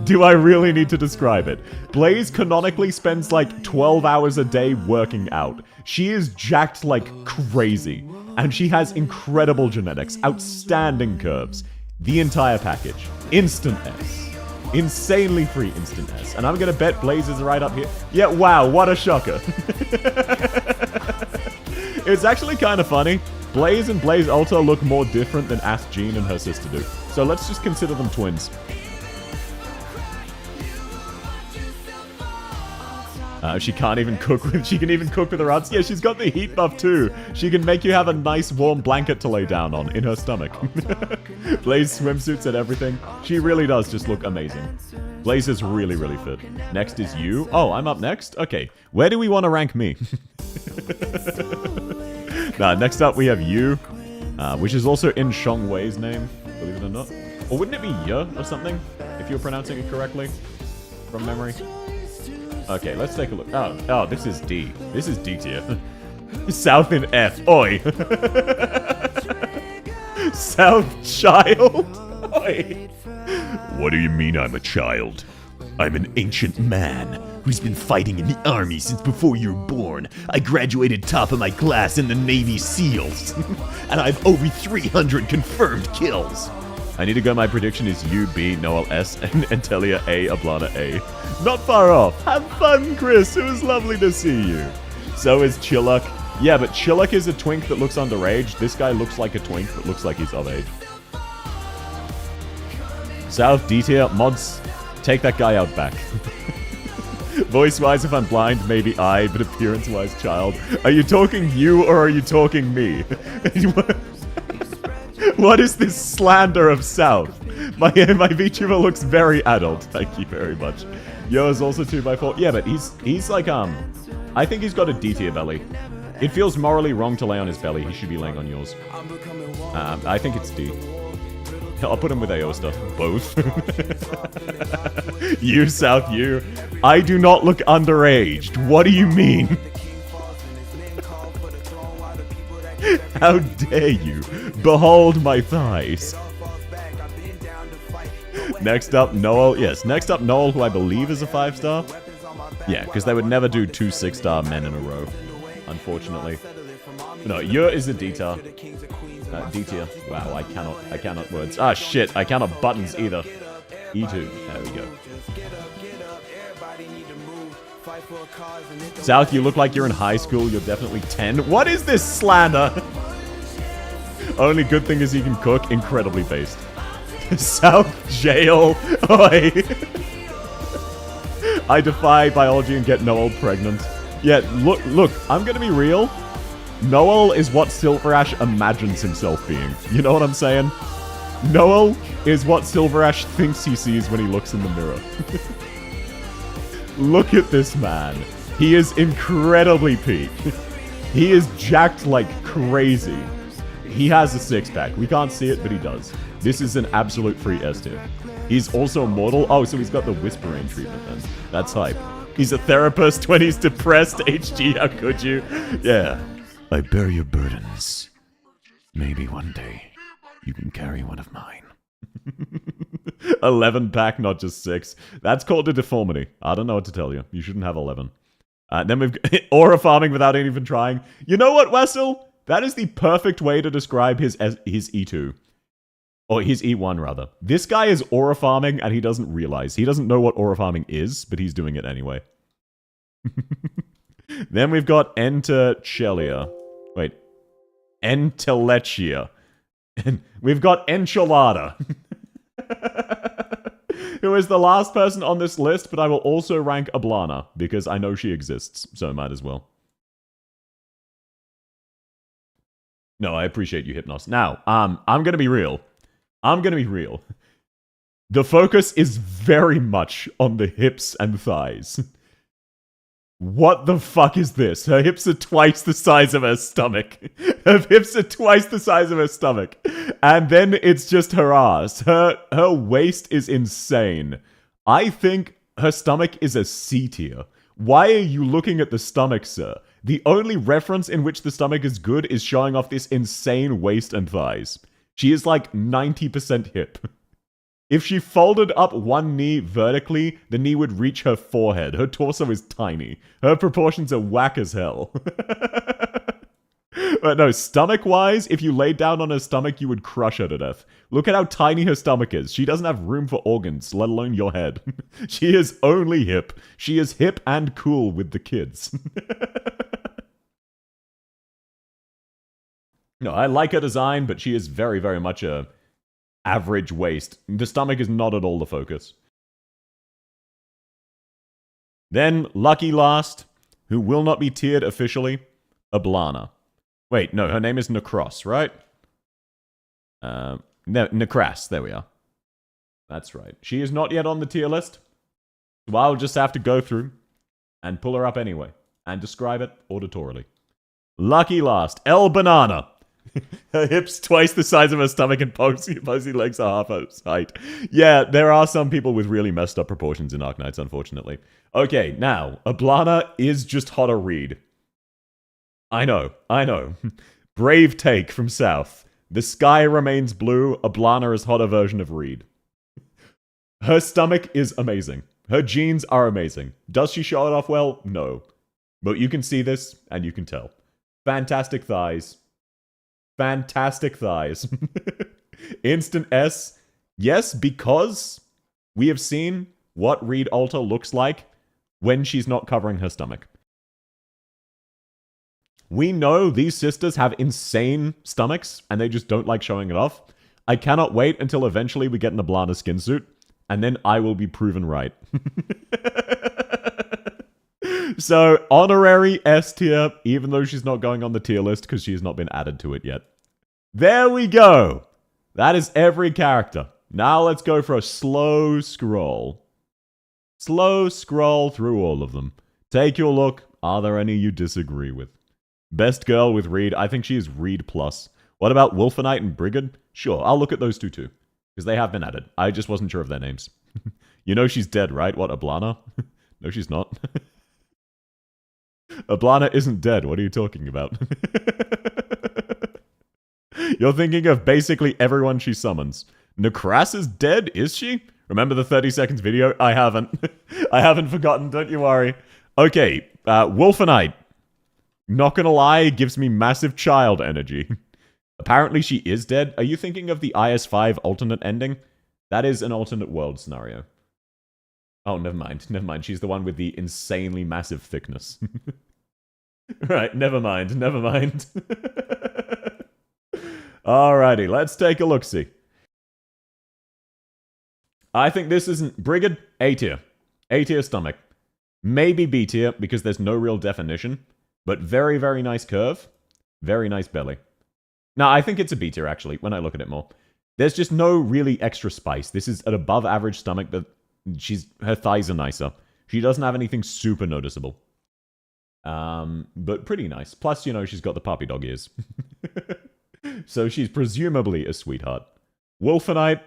Do I really need to describe it? Blaze canonically spends like 12 hours a day working out. She is jacked like crazy. And she has incredible genetics, outstanding curves. The entire package. Instant S. Insanely free instant S. And I'm gonna bet Blaze is right up here. Yeah, wow, what a shocker. It's actually kind of funny. Blaze and Blaze Ultra look more different than Ask Jean and her sister do. So let's just consider them twins. She can't even cook with... She can even cook with her arts. Yeah, she's got the heat buff too. She can make you have a nice warm blanket to lay down on in her stomach. Blaze swimsuits and everything. She really does just look amazing. Blaze is really, really fit. Next is you. Oh, I'm up next? Okay. Where do we want to rank me? Next up we have you, which is also in Shong Wei's name, believe it or not. Or wouldn't it be Ye or something, if you're pronouncing it correctly, from memory? Okay, let's take a look. Oh, this is D. This is D tier. South in F. Oi. South child? Oi. What do you mean I'm a child? I'm an ancient man who's been fighting in the army since before you were born. I graduated top of my class in the Navy SEALs. And I've over 300 confirmed kills. I need to go. My prediction is U, B, Noel, S, and Antelia, A, Ablana, A. Not far off. Have fun, Chris. It was lovely to see you. So is Chilluck. Yeah, but Chilluck is a twink that looks underage. This guy looks like a twink that looks like he's of age. South, D tier, mods, take that guy out back. Voice-wise, if I'm blind, maybe I, but appearance-wise, child. Are you talking you or are you talking me? What is this slander of South? My VTuber looks very adult. Thank you very much. Yo is also 2x4. Yeah, but he's like, I think he's got a D tier belly. It feels morally wrong to lay on his belly. He should be laying on yours. I think it's D. I'll put him with AO stuff. Both. You, South, you. I do not look underaged. What do you mean? How dare you? Behold my thighs. Next up, Noel. Yes, next up, Noel, who I believe is a 5-star. Yeah, because they would never do 2 6-star men in a row, unfortunately. No, Yer is a D tier. D tier. Wow, I cannot words. Ah, shit, I cannot buttons either. E2. There we go. South, you look like you're in high school. You're definitely 10. What is this slander? Only good thing is he can cook. Incredibly based. South jail. Oi. I defy biology and get Noel pregnant. Yeah, look, I'm gonna be real. Noel is what Silver Ash imagines himself being. You know what I'm saying? Noel is what Silver Ash thinks he sees when he looks in the mirror. Look at this man. He is incredibly peak. He is jacked like crazy. He has a 6-pack. We can't see it, but he does. This is an absolute free S tier. He's also immortal. Oh, so he's got the whispering treatment then. That's hype. He's a therapist when he's depressed. HG, how could you? Yeah. I bear your burdens. Maybe one day you can carry one of mine. 11 pack, not just 6. That's called a deformity. I don't know what to tell you. You shouldn't have 11. Then we've got aura farming without even trying. You know what, Wessel? That is the perfect way to describe his E2. Or his E1, rather. This guy is aura farming and he doesn't realize. He doesn't know what aura farming is, but he's doing it anyway. Then we've got Enterchelia. Wait. Entelechia. We've got Enchilada. Who is the last person on this list, but I will also rank Ablana, because I know she exists, so might as well. No, I appreciate you, Hypnos. Now, I'm gonna be real. The focus is very much on the hips and thighs. What the fuck is this? Her hips are twice the size of her stomach. Her hips are twice the size of her stomach. And then it's just her ass. Her waist is insane. I think her stomach is a C tier. Why are you looking at the stomach, sir? The only reference in which the stomach is good is showing off this insane waist and thighs. She is like 90% hip. If she folded up one knee vertically, the knee would reach her forehead. Her torso is tiny. Her proportions are whack as hell. But no, stomach-wise, if you laid down on her stomach, you would crush her to death. Look at how tiny her stomach is. She doesn't have room for organs, let alone your head. She is only hip. She is hip and cool with the kids. No, I like her design, but she is very, very much a average waist. The stomach is not at all the focus. Then, lucky last, who will not be tiered officially, Ablana. Wait, no, her name is Necros, right? Necras, there we are. That's right. She is not yet on the tier list, so I'll just have to go through and pull her up anyway, and describe it auditorily. Lucky last, El Banana. Her hips twice the size of her stomach and posy legs are half her height. Yeah, there are some people with really messed up proportions in Arknights, unfortunately. Okay, now, Ablana is just hot to read. I know. Brave take from South. The sky remains blue, Ablana is hotter version of Reed. Her stomach is amazing. Her jeans are amazing. Does she show it off well? No. But you can see this, and you can tell. Fantastic thighs. Fantastic thighs. Instant S. Yes, because we have seen what Reed Alter looks like when she's not covering her stomach. We know these sisters have insane stomachs, and they just don't like showing it off. I cannot wait until eventually we get an Ablana skin suit, and then I will be proven right. So, honorary S tier, even though she's not going on the tier list because she has not been added to it yet. There we go! That is every character. Now let's go for a slow scroll. Slow scroll through all of them. Take your look. Are there any you disagree with? Best girl with Reed. I think she is Reed plus. What about Wolfenite and Brigid? Sure, I'll look at those two too. Because they have been added. I just wasn't sure of their names. You know she's dead, right? What, Ablana? No, she's not. Ablana isn't dead. What are you talking about? You're thinking of basically everyone she summons. Necras is dead, is she? Remember the 30 seconds video? I haven't. I haven't forgotten, don't you worry. Okay, Wolfenite. Not gonna lie, gives me massive child energy. Apparently she is dead. Are you thinking of the IS-5 alternate ending? That is an alternate world scenario. Oh, never mind. Never mind. She's the one with the insanely massive thickness. Right, never mind. Never mind. Alrighty, let's take a look-see. I think this isn't... Brigid, A tier. A tier stomach. Maybe B tier, because there's no real definition. But very, very nice curve. Very nice belly. No, I think it's a B tier, actually, when I look at it more. There's just no really extra spice. This is an above-average stomach, but her thighs are nicer. She doesn't have anything super noticeable. But pretty nice. Plus, you know, she's got the puppy dog ears. So she's presumably a sweetheart. Wolfenite?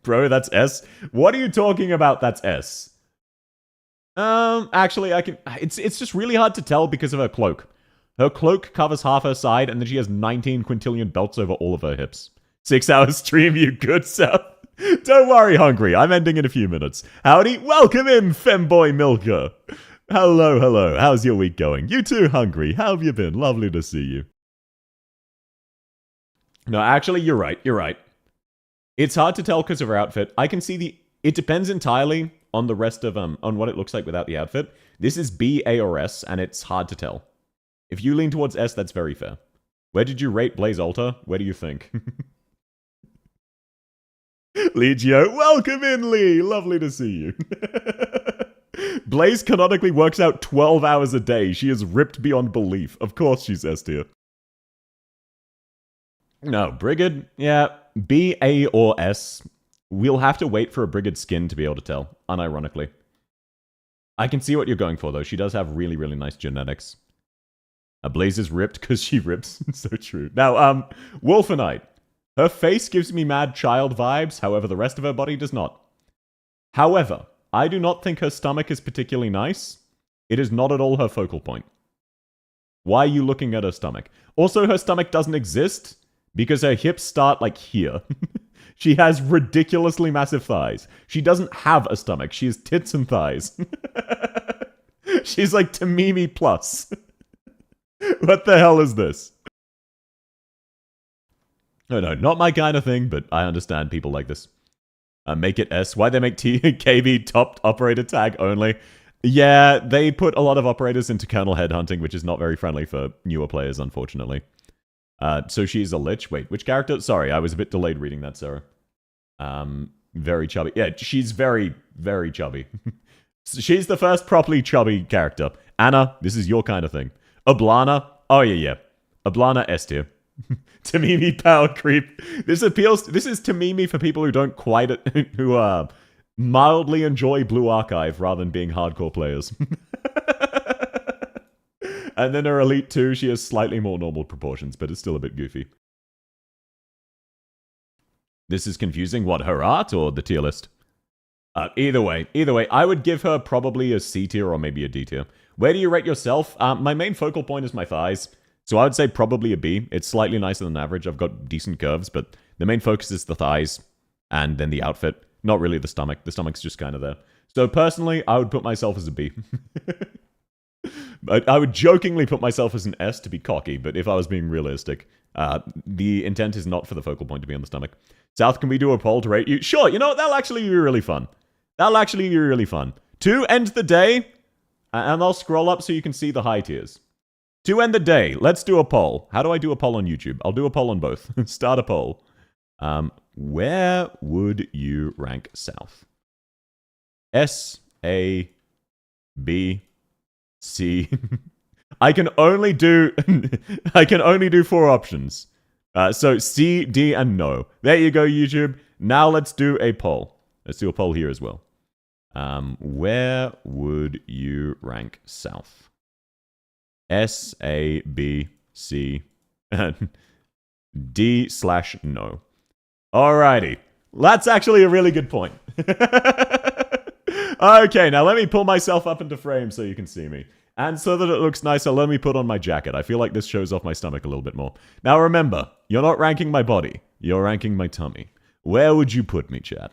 Bro, that's S? What are you talking about that's S? Actually, I can... It's just really hard to tell because of her cloak. Her cloak covers half her side, and then she has 19 quintillion belts over all of her hips. 6-hour stream, you good self. Don't worry, Hungry. I'm ending in a few minutes. Howdy. Welcome in, Femboy Milker. Hello, hello. How's your week going? You too, Hungry. How have you been? Lovely to see you. No, actually, you're right. You're right. It's hard to tell because of her outfit. I can see the... It depends entirely on the rest of, on what it looks like without the outfit. This is B, A, or S, and it's hard to tell. If you lean towards S, that's very fair. Where did you rate Blaze Alter? Where do you think? Legio, welcome in, Lee. Lovely to see you. Blaze canonically works out 12 hours a day. She is ripped beyond belief. Of course she's S tier. No, Brigid, yeah, B, A, or S. We'll have to wait for a Brigid skin to be able to tell, unironically. I can see what you're going for, though. She does have really, really nice genetics. Blaze is ripped because she rips. So true. Now, Wolfenite. Her face gives me mad child vibes, however the rest of her body does not. However, I do not think her stomach is particularly nice. It is not at all her focal point. Why are you looking at her stomach? Also, her stomach doesn't exist because her hips start like here. She has ridiculously massive thighs. She doesn't have a stomach. She has tits and thighs. She's like Tamimi plus. What the hell is this? No, not my kind of thing, but I understand people like this. Make it S. Why'd they make KB top operator tag only? Yeah, they put a lot of operators into kernel headhunting, which is not very friendly for newer players, unfortunately. So she's a lich. Wait, which character? Sorry, I was a bit delayed reading that, Sarah. Very chubby. Yeah, she's very, very chubby. She's the first properly chubby character. Anna, this is your kind of thing. Ablana, oh yeah. Ablana S tier. Tamimi power creep. This is Tamimi for people who don't quite, who mildly enjoy Blue Archive rather than being hardcore players. And then her Elite 2, she has slightly more normal proportions, but it's still a bit goofy. This is confusing. What, her art or the tier list? Either way, I would give her probably a C tier or maybe a D tier. Where do you rate yourself? My main focal point is my thighs. So I would say probably a B. It's slightly nicer than average. I've got decent curves, but the main focus is the thighs and then the outfit. Not really the stomach. The stomach's just kind of there. So personally, I would put myself as a B. I would jokingly put myself as an S to be cocky, but if I was being realistic, the intent is not for the focal point to be on the stomach. South, can we do a poll to rate you? Sure, you know what? That'll actually be really fun. To end the day, and I'll scroll up so you can see the high tiers. To end the day, let's do a poll. How do I do a poll on YouTube? I'll do a poll on both. Start a poll. Where would you rank South? S, A, B, C. I can only do 4 options. So C, D, and no. There you go, YouTube. Now let's do a poll. Let's do a poll here as well. Where would you rank South? S, A, B, C, and D/no. Alrighty. That's actually a really good point. Okay, now let me pull myself up into frame so you can see me. And so that it looks nicer, let me put on my jacket. I feel like this shows off my stomach a little bit more. Now remember, you're not ranking my body. You're ranking my tummy. Where would you put me, chat?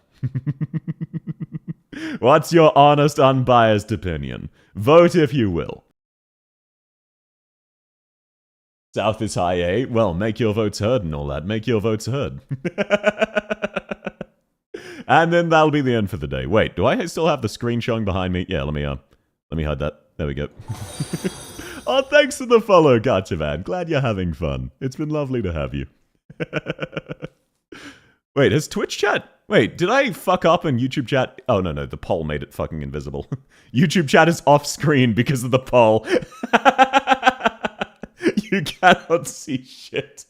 What's your honest, unbiased opinion? Vote if you will. South is high A. Well, make your votes heard and all that. Make your votes heard. And then that'll be the end for the day. Wait, do I still have the screen showing behind me? Yeah, let me hide that. There we go. Oh, thanks for the follow, Gotcha Man. Glad you're having fun. It's been lovely to have you. Wait, has Twitch chat... Wait, did I fuck up and YouTube chat... Oh, no, the poll made it fucking invisible. YouTube chat is off screen because of the poll. You cannot see shit.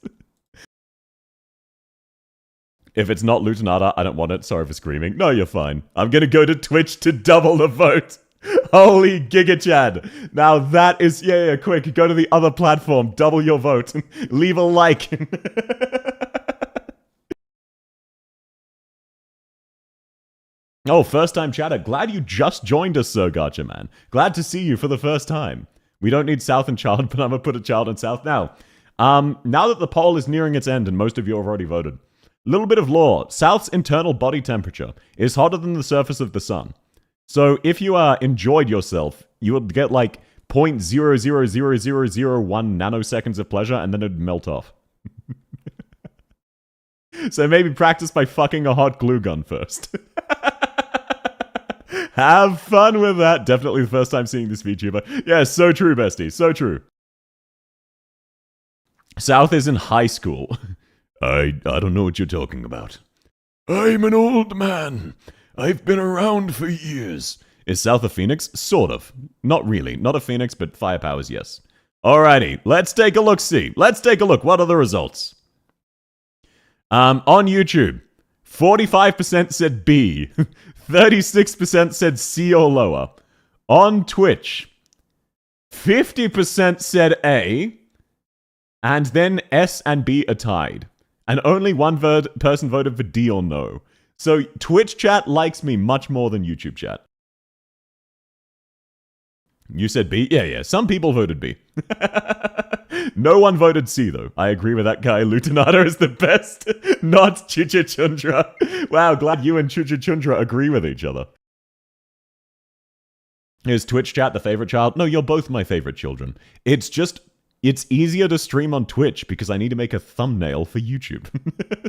If it's not Lutanata, I don't want it. Sorry for screaming. No, you're fine. I'm gonna go to Twitch to double the vote. Holy Giga Chad. Now that is... Yeah, quick. Go to the other platform. Double your vote. Leave a like. Oh, first time chatter. Glad you just joined us, Sir Gotcha Man. Glad to see you for the first time. We don't need South and Child, but I'm gonna put a Child in South now. Now that the poll is nearing its end and most of you have already voted, little bit of lore. South's internal body temperature is hotter than the surface of the sun. So if you enjoyed yourself, you would get like 0.000001 nanoseconds of pleasure and then it'd melt off. So maybe practice by fucking a hot glue gun first. Have fun with that. Definitely the first time seeing this VTuber. Yeah, so true, bestie. So true. South is in high school. I don't know what you're talking about. I'm an old man. I've been around for years. Is South a phoenix? Sort of. Not really. Not a phoenix, but fire powers, yes. Alrighty, let's take a look-see. Let's take a look. What are the results? On YouTube, 45% said B. 36% said C or lower. On Twitch, 50% said A. And then S and B are tied. And only one person voted for D or no. So Twitch chat likes me much more than YouTube chat. You said B? Yeah. Some people voted B. No one voted C, though. I agree with that guy. Lutanata is the best. Not Chuchachundra. Wow, glad you and Chuchachundra agree with each other. Is Twitch chat the favorite child? No, you're both my favorite children. It's easier to stream on Twitch because I need to make a thumbnail for YouTube.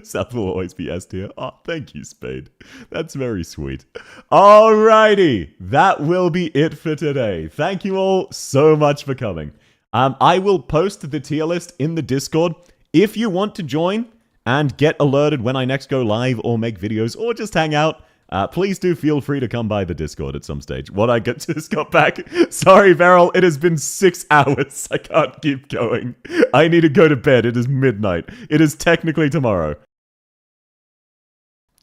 South will always be S tier. Oh, thank you, Spade. That's very sweet. Alrighty. That will be it for today. Thank you all so much for coming. I will post the tier list in the Discord. If you want to join and get alerted when I next go live or make videos or just hang out, please do feel free to come by the Discord at some stage. What I just got back. Sorry, Beryl, it has been 6 hours. I can't keep going. I need to go to bed. It is midnight. It is technically tomorrow.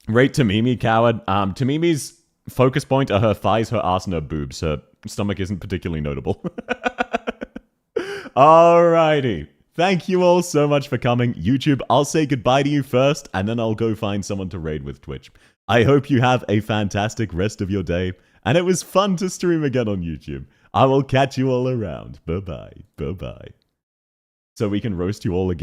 Rate Tamimi, coward. Tamimi's focus point are her thighs, her ass, and her boobs. Her stomach isn't particularly notable. Alrighty. Thank you all so much for coming. YouTube, I'll say goodbye to you first, and then I'll go find someone to raid with Twitch. I hope you have a fantastic rest of your day, and it was fun to stream again on YouTube. I will catch you all around. Bye-bye. Bye-bye. So we can roast you all again.